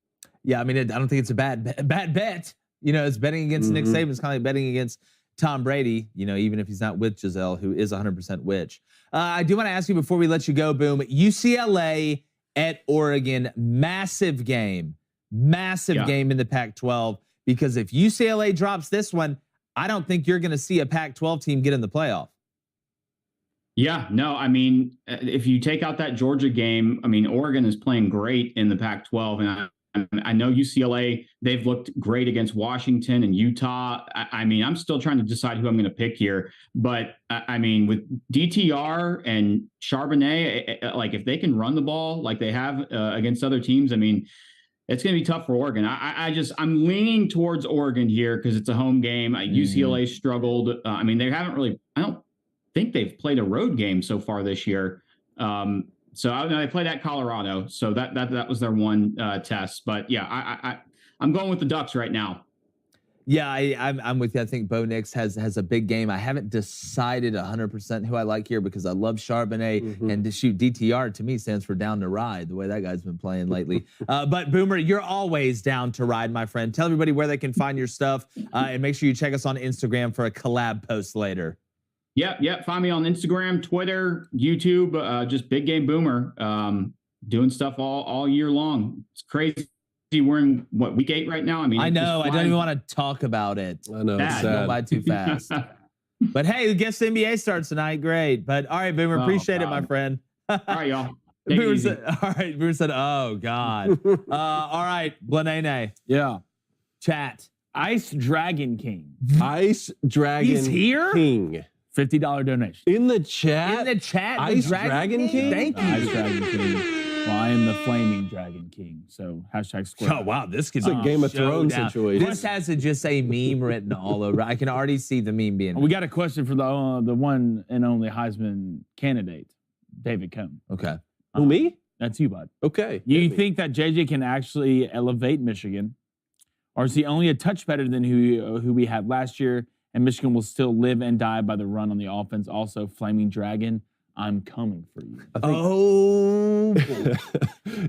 Yeah, I mean, I don't think it's a bad bet. You know, it's betting against Nick Saban. It's kind of like betting against Tom Brady, you know, even if he's not with Giselle, who is 100% witch. I do want to ask you before we let you go, Boom, UCLA at Oregon, massive game in the Pac-12, because if UCLA drops this one, I don't think you're going to see a Pac-12 team get in the playoff. Yeah, no, I mean, if you take out that Georgia game, I mean, Oregon is playing great in the Pac-12, and I know UCLA, they've looked great against Washington and Utah. I mean, I'm still trying to decide who I'm going to pick here. But, I mean, with DTR and Charbonnet, like if they can run the ball like they have against other teams, I mean, it's going to be tough for Oregon. I'm leaning towards Oregon here because it's a home game. UCLA struggled. I mean, they haven't really, I don't think they've played a road game so far this year. So they played at Colorado, so that was their one test. But yeah, I'm going with the Ducks right now. Yeah, I'm with you. I think Bo Nix has a big game. I haven't decided 100% who I like here because I love Charbonnet, and to shoot DTR to me stands for down to ride, the way that guy's been playing lately. But Boomer, you're always down to ride, my friend. Tell everybody where they can find your stuff, and make sure you check us on Instagram for a collab post later. Yeah. Find me on Instagram, Twitter, YouTube, just Big Game Boomer, doing stuff all year long. It's crazy. We're in week 8 right now. I mean, I know. I don't even want to talk about it. I know. It's sad. Go by too fast. But hey, guess the NBA starts tonight. Great. But all right, Boomer, appreciate it, my friend. All right, y'all. Boomer said, oh God. All right, Blanene. Yeah. Chat. Ice Dragon King. Ice Dragon He's here? King. $50 donation. In the chat? In the chat, Ice Dragon King? Thank you. Ice Dragon King. Well, I am the flaming Dragon King. So hashtag square. Oh, wow. This could It's a Game of Thrones showdown. situation. This has to just say meme written all over. I can already see the meme being. We got a question for the one and only Heisman candidate, David Cohn. Okay. Who, me? That's you, bud. Okay. You think that JJ can actually elevate Michigan? Or is he only a touch better than who we had last year? And Michigan will still live and die by the run on the offense. Also, Flaming Dragon, I'm coming for you. Oh,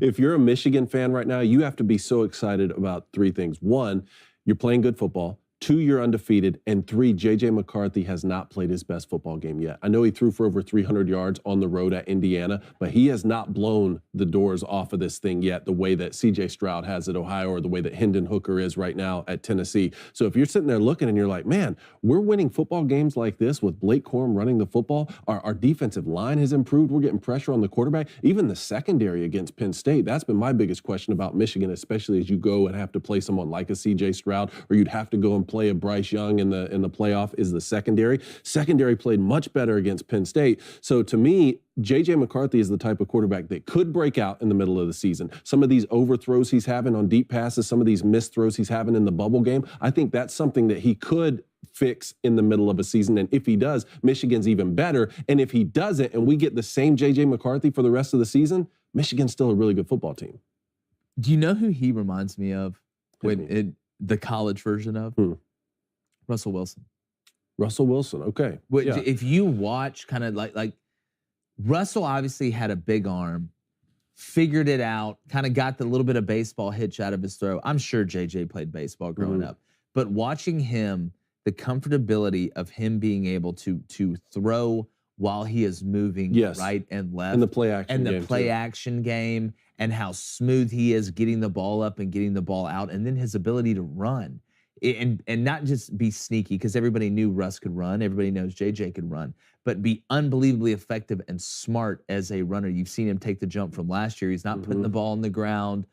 if you're a Michigan fan right now, you have to be so excited about three things. One, you're playing good football. Two, you're undefeated. And three, J.J. McCarthy has not played his best football game yet. I know he threw for over 300 yards on the road at Indiana, but he has not blown the doors off of this thing yet the way that C.J. Stroud has at Ohio or the way that Hendon Hooker is right now at Tennessee. So if you're sitting there looking and you're like, man, we're winning football games like this with Blake Corum running the football. Our defensive line has improved. We're getting pressure on the quarterback. Even the secondary against Penn State, that's been my biggest question about Michigan, especially as you go and have to play someone like a C.J. Stroud, or you'd have to go and play a Bryce Young in the playoff, is the secondary. Secondary played much better against Penn State. So to me, J.J. McCarthy is the type of quarterback that could break out in the middle of the season. Some of these overthrows he's having on deep passes, some of these missed throws he's having in the bubble game, I think that's something that he could fix in the middle of a season. And if he does, Michigan's even better. And if he doesn't, and we get the same J.J. McCarthy for the rest of the season, Michigan's still a really good football team. do you know who he reminds me of? The college version of? Russell Wilson. Russell Wilson, okay. Which, Yeah. if you watch kind of like Russell obviously had a big arm, figured it out, kind of got the little bit of baseball hitch out of his throw. I'm sure JJ played baseball growing up, but watching him, the comfortability of him being able to throw while he is moving right and left, and the play action game, and how smooth he is getting the ball up and getting the ball out, and then his ability to run. And not just be sneaky, because everybody knew Russ could run. Everybody knows JJ could run, but be unbelievably effective and smart as a runner. You've seen him take the jump from last year. He's not putting the ball on the ground.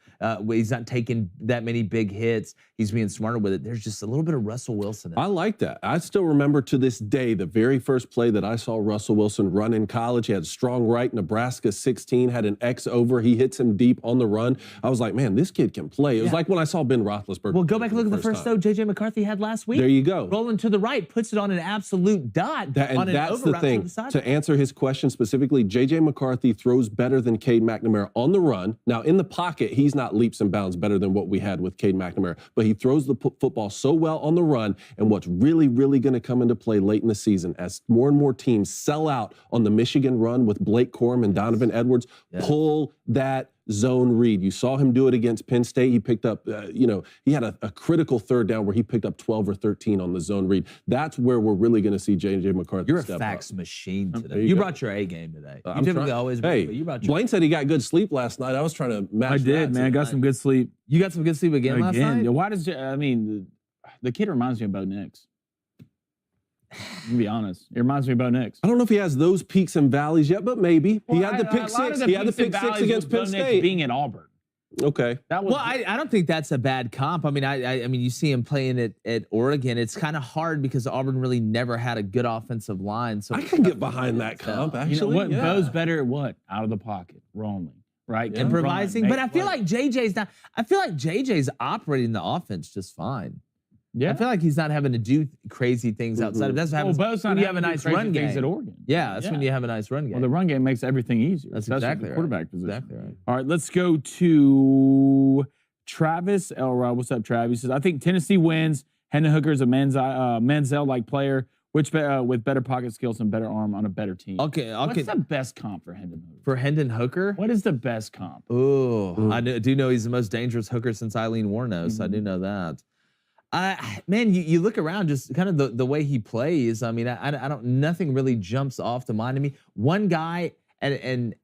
He's not taking that many big hits. He's being smarter with it. There's just a little bit of Russell Wilson. I like that. I still remember to this day the very first play that I saw Russell Wilson run in college. He had a strong right, Nebraska 16, had an X over. He hits him deep on the run. I was like, man, this kid can play. It was like when I saw Ben Roethlisberger. Well, go back and look at the first throw J.J. McCarthy had last week. There you go. Rolling to the right, puts it on an absolute dot. That's the thing. To answer his question specifically, J.J. McCarthy throws better than Cade McNamara on the run. Now, in the pocket, he's not leaps and bounds better than what we had with Cade McNamara, but he throws the football so well on the run. And what's really, really going to come into play late in the season, as more and more teams sell out on the Michigan run with Blake Corum and Donovan Edwards, pull that zone read. You saw him do it against Penn State. He picked up, he had a critical third down where he picked up 12 or 13 on the zone read. That's where we're really going to see J.J. McCarthy You're step a facts up. machine today. You brought your A game today. You typically always Hey, but you brought your Blaine said he got good sleep last night. I was trying to match I did, man. I got some good sleep. You got some good sleep again last night? Yeah, why does the kid reminds me of Bo Nix. To be honest, it reminds me of Bo Nix. I don't know if he has those peaks and valleys yet, but maybe. He had the pick six. He had the pick six against Penn State. Being at Auburn. Okay. I don't think that's a bad comp. I mean, you see him playing at Oregon. It's kind of hard because Auburn really never had a good offensive line. So I can get behind that comp, actually. You know what? Bo's better at what? Out of the pocket, rolling, right? Improvising. But I feel like JJ's not. I feel like JJ's operating the offense just fine. Yeah. I feel like he's not having to do crazy things outside of that's what happens Bo's not when you have a nice run game at Oregon. Yeah, that's when you have a nice run game. Well, the run game makes everything easier. That's especially exactly the quarterback right. position. Exactly right. All right, let's go to Travis Elrod. What's up, Travis? He says, I think Tennessee wins. Hendon Hooker is a Manziel-like player, which with better pocket skills and better arm on a better team. Okay. What's the best comp for Hendon Hooker? For Hendon Hooker? What is the best comp? Oh, I do know he's the most dangerous hooker since Eileen Warnos. I do know that. Man, you look around, just kind of the way he plays. I mean, I don't. Nothing really jumps off the mind to me. One guy, and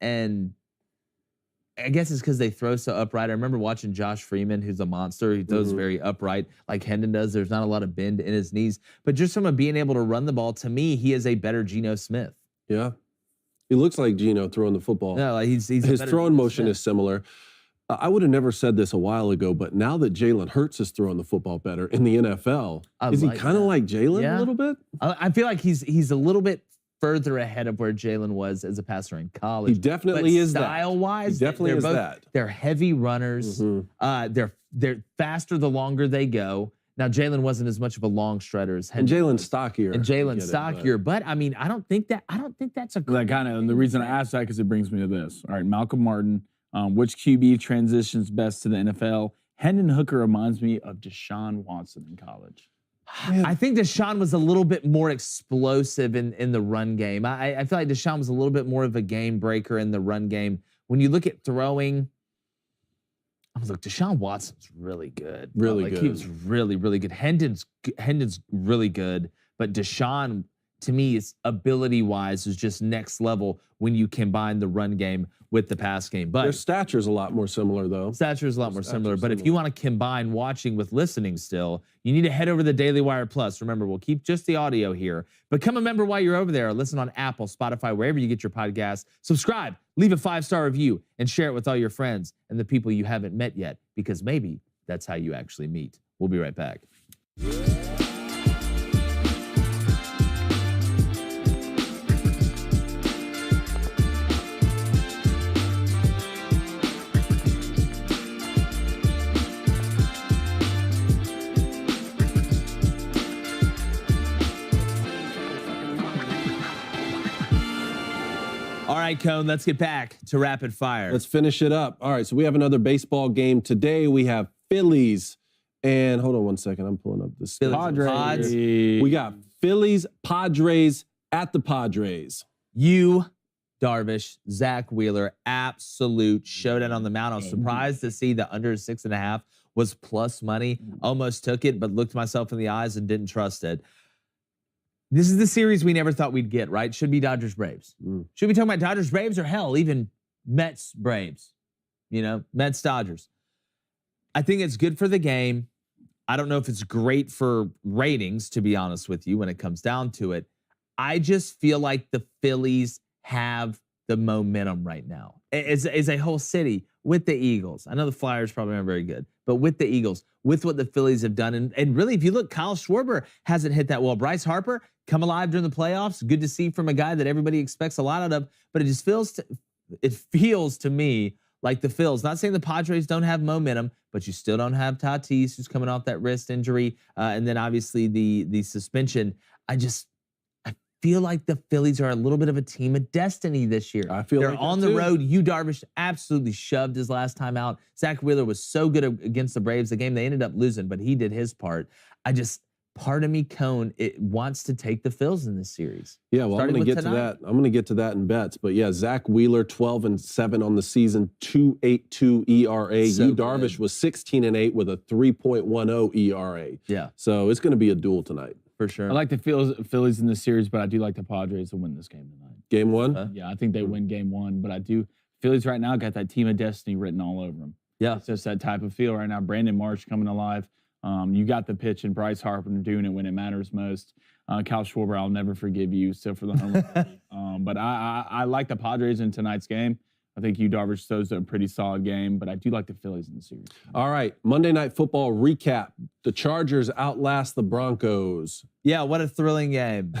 I guess it's because they throw so upright. I remember watching Josh Freeman, who's a monster. He throws very upright, like Hendon does. There's not a lot of bend in his knees, but just from being able to run the ball, to me, he is a better Geno Smith. Yeah, he looks like Geno throwing the football. No, like his throwing motion is similar. I would have never said this a while ago, but now that Jalen Hurts is throwing the football better in the NFL, is he kind of like Jalen a little bit? I feel like he's a little bit further ahead of where Jalen was as a passer in college. He definitely is that. Style-wise, He definitely is that. They're heavy runners. They're faster the longer they go. Now, Jalen wasn't as much of a long strutter as And Jalen's stockier. And Jalen's stockier, but I mean, I don't think that's a That kind of, and the reason I asked that because it brings me to this. All right, Malcolm Martin, which QB transitions best to the NFL? Hendon Hooker reminds me of Deshaun Watson in college. I think Deshaun was a little bit more explosive in the run game. I feel like Deshaun was a little bit more of a game breaker in the run game. When you look at throwing, I was like, Deshaun Watson's really good. Really good. He was really, really good. Hendon's really good, but Deshaun, to me, is ability-wise is just next level when you combine the run game with the pass game. But their stature's a lot more similar, though. Stature's a lot more similar. But if you want to combine watching with listening still, you need to head over to the Daily Wire Plus. Remember, we'll keep just the audio here. Become a member while you're over there. Listen on Apple, Spotify, wherever you get your podcasts. Subscribe, leave a 5-star review, and share it with all your friends and the people you haven't met yet, because maybe that's how you actually meet. We'll be right back. All right, Cone, let's get back to rapid fire. Let's finish it up. All right, so we have another baseball game today. We have Phillies, and hold on one second. I'm pulling up the Padres. We got Phillies, Padres at the Padres. You, Darvish, Zach Wheeler, absolute showdown on the mound. I was surprised to see the under 6.5 was plus money. Almost took it, but looked myself in the eyes and didn't trust it. This is the series we never thought we'd get, right? Should be Dodgers Braves. Should we talk about Dodgers Braves, or hell, even Mets Braves? You know, Mets Dodgers. I think it's good for the game. I don't know if it's great for ratings, to be honest with you, when it comes down to it. I just feel like the Phillies have the momentum right now. As a whole city with the Eagles. I know the Flyers probably aren't very good, but with the Eagles, with what the Phillies have done. And really, if you look, Kyle Schwarber hasn't hit that well. Bryce Harper, come alive during the playoffs. Good to see from a guy that everybody expects a lot out of, but it just feels to me like the Phils. Not saying the Padres don't have momentum, but you still don't have Tatis, who's coming off that wrist injury, and then obviously the suspension. I feel like the Phillies are a little bit of a team of destiny this year. I feel they're like on the road. Yu Darvish absolutely shoved his last time out. Zach Wheeler was so good against the Braves. The game they ended up losing, but he did his part. Part of me, Cone, it wants to take the Phils in this series. Yeah, well, I'm going to get to that. I'm going to get to that in bets. But yeah, Zach Wheeler, 12-7 on the season, 2.82 ERA. So Yu Darvish was 16-8 with a 3.10 ERA. Yeah. So it's going to be a duel tonight. For sure. I like the Phillies in this series, but I do like the Padres to win this game tonight. Game one? Yeah, I think they win game one, but I do. Phillies right now got that team of destiny written all over them. Yeah. It's just that type of feel right now. Brandon Marsh coming alive. You got the pitch, and Bryce Harper doing it when it matters most. Kyle Schwarber, I'll never forgive you, still for the home run. But I like the Padres in tonight's game. I think Yu Darvish throws a pretty solid game, but I do like the Phillies in the series. All right, Monday Night Football recap. The Chargers outlast the Broncos. Yeah, what a thrilling game.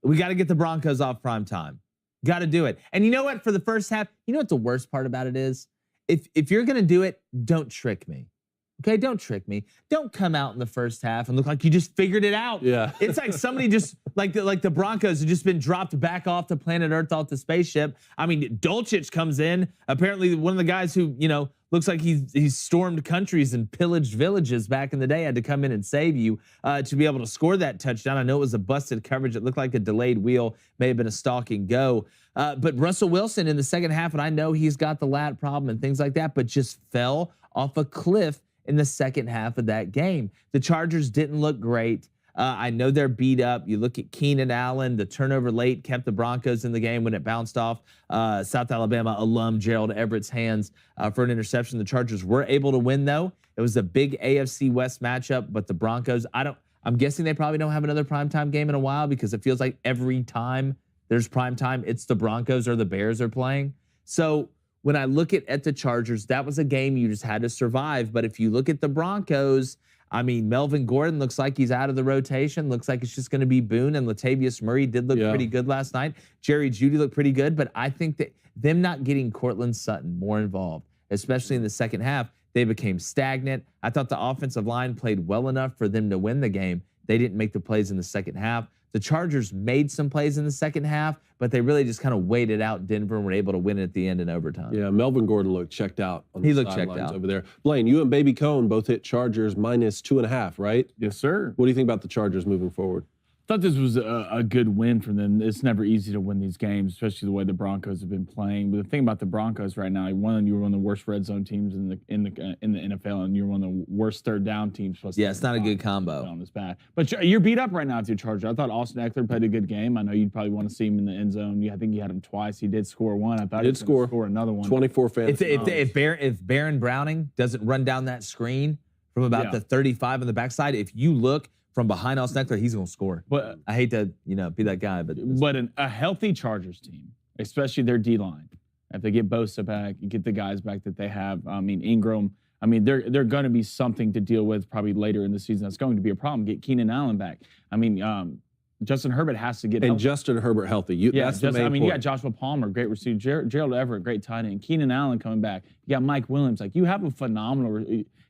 We got to get the Broncos off prime time. Got to do it. And you know what? For the first half, you know what the worst part about it is? If you're going to do it, don't trick me. Okay, don't trick me. Don't come out in the first half and look like you just figured it out. Yeah. It's like somebody just, like the Broncos have just been dropped back off the planet Earth, off the spaceship. I mean, Dolchich comes in, apparently one of the guys who, looks like he's stormed countries and pillaged villages back in the day, had to come in and save you to be able to score that touchdown. I know it was a busted coverage. It looked like a delayed wheel, may have been a stalking go. But Russell Wilson in the second half, and I know he's got the lat problem and things like that, but just fell off a cliff in the second half of that game. The Chargers didn't look great. I know they're beat up. You look at Keenan Allen, the turnover late kept the Broncos in the game when it bounced off South Alabama alum Gerald Everett's hands for an interception. The Chargers were able to win, though. It was a big AFC West matchup, but the Broncos, I'm guessing they probably don't have another primetime game in a while, because it feels like every time there's primetime, it's the Broncos or the Bears are playing. So when I look at the Chargers, that was a game you just had to survive. But if you look at the Broncos, I mean, Melvin Gordon looks like he's out of the rotation. Looks like it's just going to be Boone, and Latavius Murray did look pretty good last night. Jerry Jeudy looked pretty good, but I think that them not getting Cortland Sutton more involved, especially in the second half, they became stagnant. I thought the offensive line played well enough for them to win the game. They didn't make the plays in the second half. The Chargers made some plays in the second half, but they really just kind of waited out Denver and were able to win it at the end in overtime. Yeah, Melvin Gordon looked checked out on the sidelines over there. Blaine, you and Baby Cone both hit Chargers minus 2.5, right? Yes, sir. What do you think about the Chargers moving forward? Thought this was a good win for them. It's never easy to win these games, especially the way the Broncos have been playing. But the thing about the Broncos right now, you were one of the worst red zone teams in the NFL, and you're one of the worst third down teams. Yeah, it's not a good combo. It's bad. But you're beat up right now with your Charger. I thought Austin Eckler played a good game. I know you'd probably want to see him in the end zone. I think you had him twice. He did score one. I thought he did score another one. 24 fantasy. If Baron Browning doesn't run down that screen from about the 35 on the backside, if you look from behind Austin Eckler, he's going to score. But I hate to, be that guy, but a healthy Chargers team, especially their D-line, if they get Bosa back, you get the guys back that they have. I mean, Ingram. I mean, they're going to be something to deal with probably later in the season. That's going to be a problem. Get Keenan Allen back. I mean, Justin Herbert has to get healthy. Justin Herbert healthy. That's the main point. You got Joshua Palmer, great receiver. Gerald Everett, great tight end. Keenan Allen coming back. You got Mike Williams. Like, you have a phenomenal.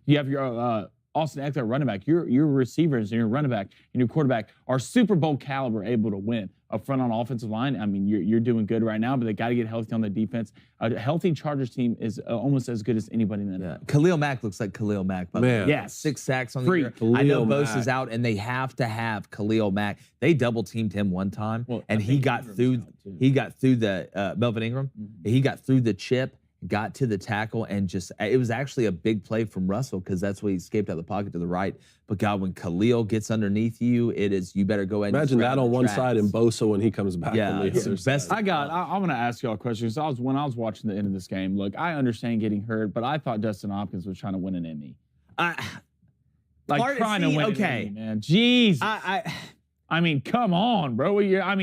You have your Austin Eckler running back. Your receivers and your running back and your quarterback are Super Bowl caliber, able to win up front on offensive line. I mean, you're doing good right now, but they got to get healthy on the defense. A healthy Chargers team is almost as good as anybody in the NFL. Khalil Mack looks like Khalil Mack. Man, yes, 6 sacks on the year. I know Bosa's out, and they have to have Khalil Mack. They double teamed him one time, and he got through. He got through the Melvin Ingram. He got through the chip. Got to the tackle, and it was actually a big play from Russell, because that's why he escaped out of the pocket to the right. But God, when Khalil gets underneath you, you better go ahead and imagine that on one side and Bosa when he comes back. Yeah, on the other side. I'm going to ask y'all a question. Because when I was watching the end of this game, look, I understand getting hurt, but I thought Dustin Hopkins was trying to win an Emmy. Trying to win an Emmy, man. Jeez. I mean, come on, bro. I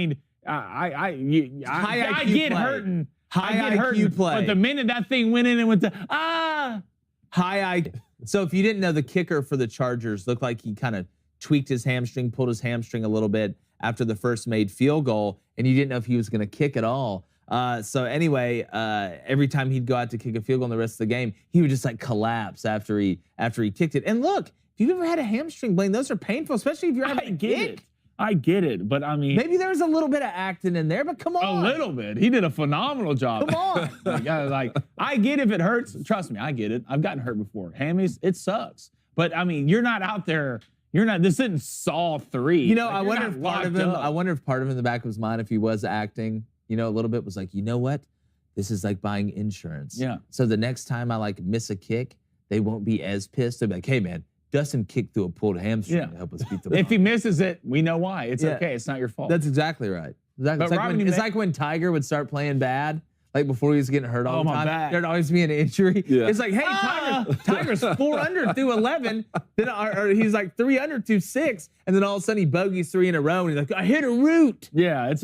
get hurting. High IQ play. But the minute that thing went in and went to, high IQ. So if you didn't know, the kicker for the Chargers looked like he kind of tweaked his hamstring, pulled his hamstring a little bit after the first made field goal, and you didn't know if he was going to kick at all. So anyway, every time he'd go out to kick a field goal in the rest of the game, he would just collapse after he kicked it. And look, if you've ever had a hamstring, Blaine, those are painful, especially if you're having a kick. I get it, but I mean, maybe there's a little bit of acting in there, but come on. A little bit. He did a phenomenal job. Come on. I get if it hurts. Trust me, I get it. I've gotten hurt before. Hammies, it sucks. But I mean, you're not out there. This isn't Saw 3. I wonder if part of him in the back of his mind, if he was acting, a little bit, was like, you know what? This is like buying insurance. Yeah. So the next time I miss a kick, they won't be as pissed. They'll be like, hey man, Dustin kicked through a pulled hamstring to help us beat the Broncos. If he misses it, we know why. It's okay. It's not your fault. That's exactly right. Exactly. It's like when Tiger would start playing bad, like before he was getting hurt all the time. There'd always be an injury. Yeah. It's like, hey, Tiger's 4 under through 11. Then or he's like 3 under through 6, and then all of a sudden he bogeys 3 in a row, and he's like, I hit a root. Yeah, it's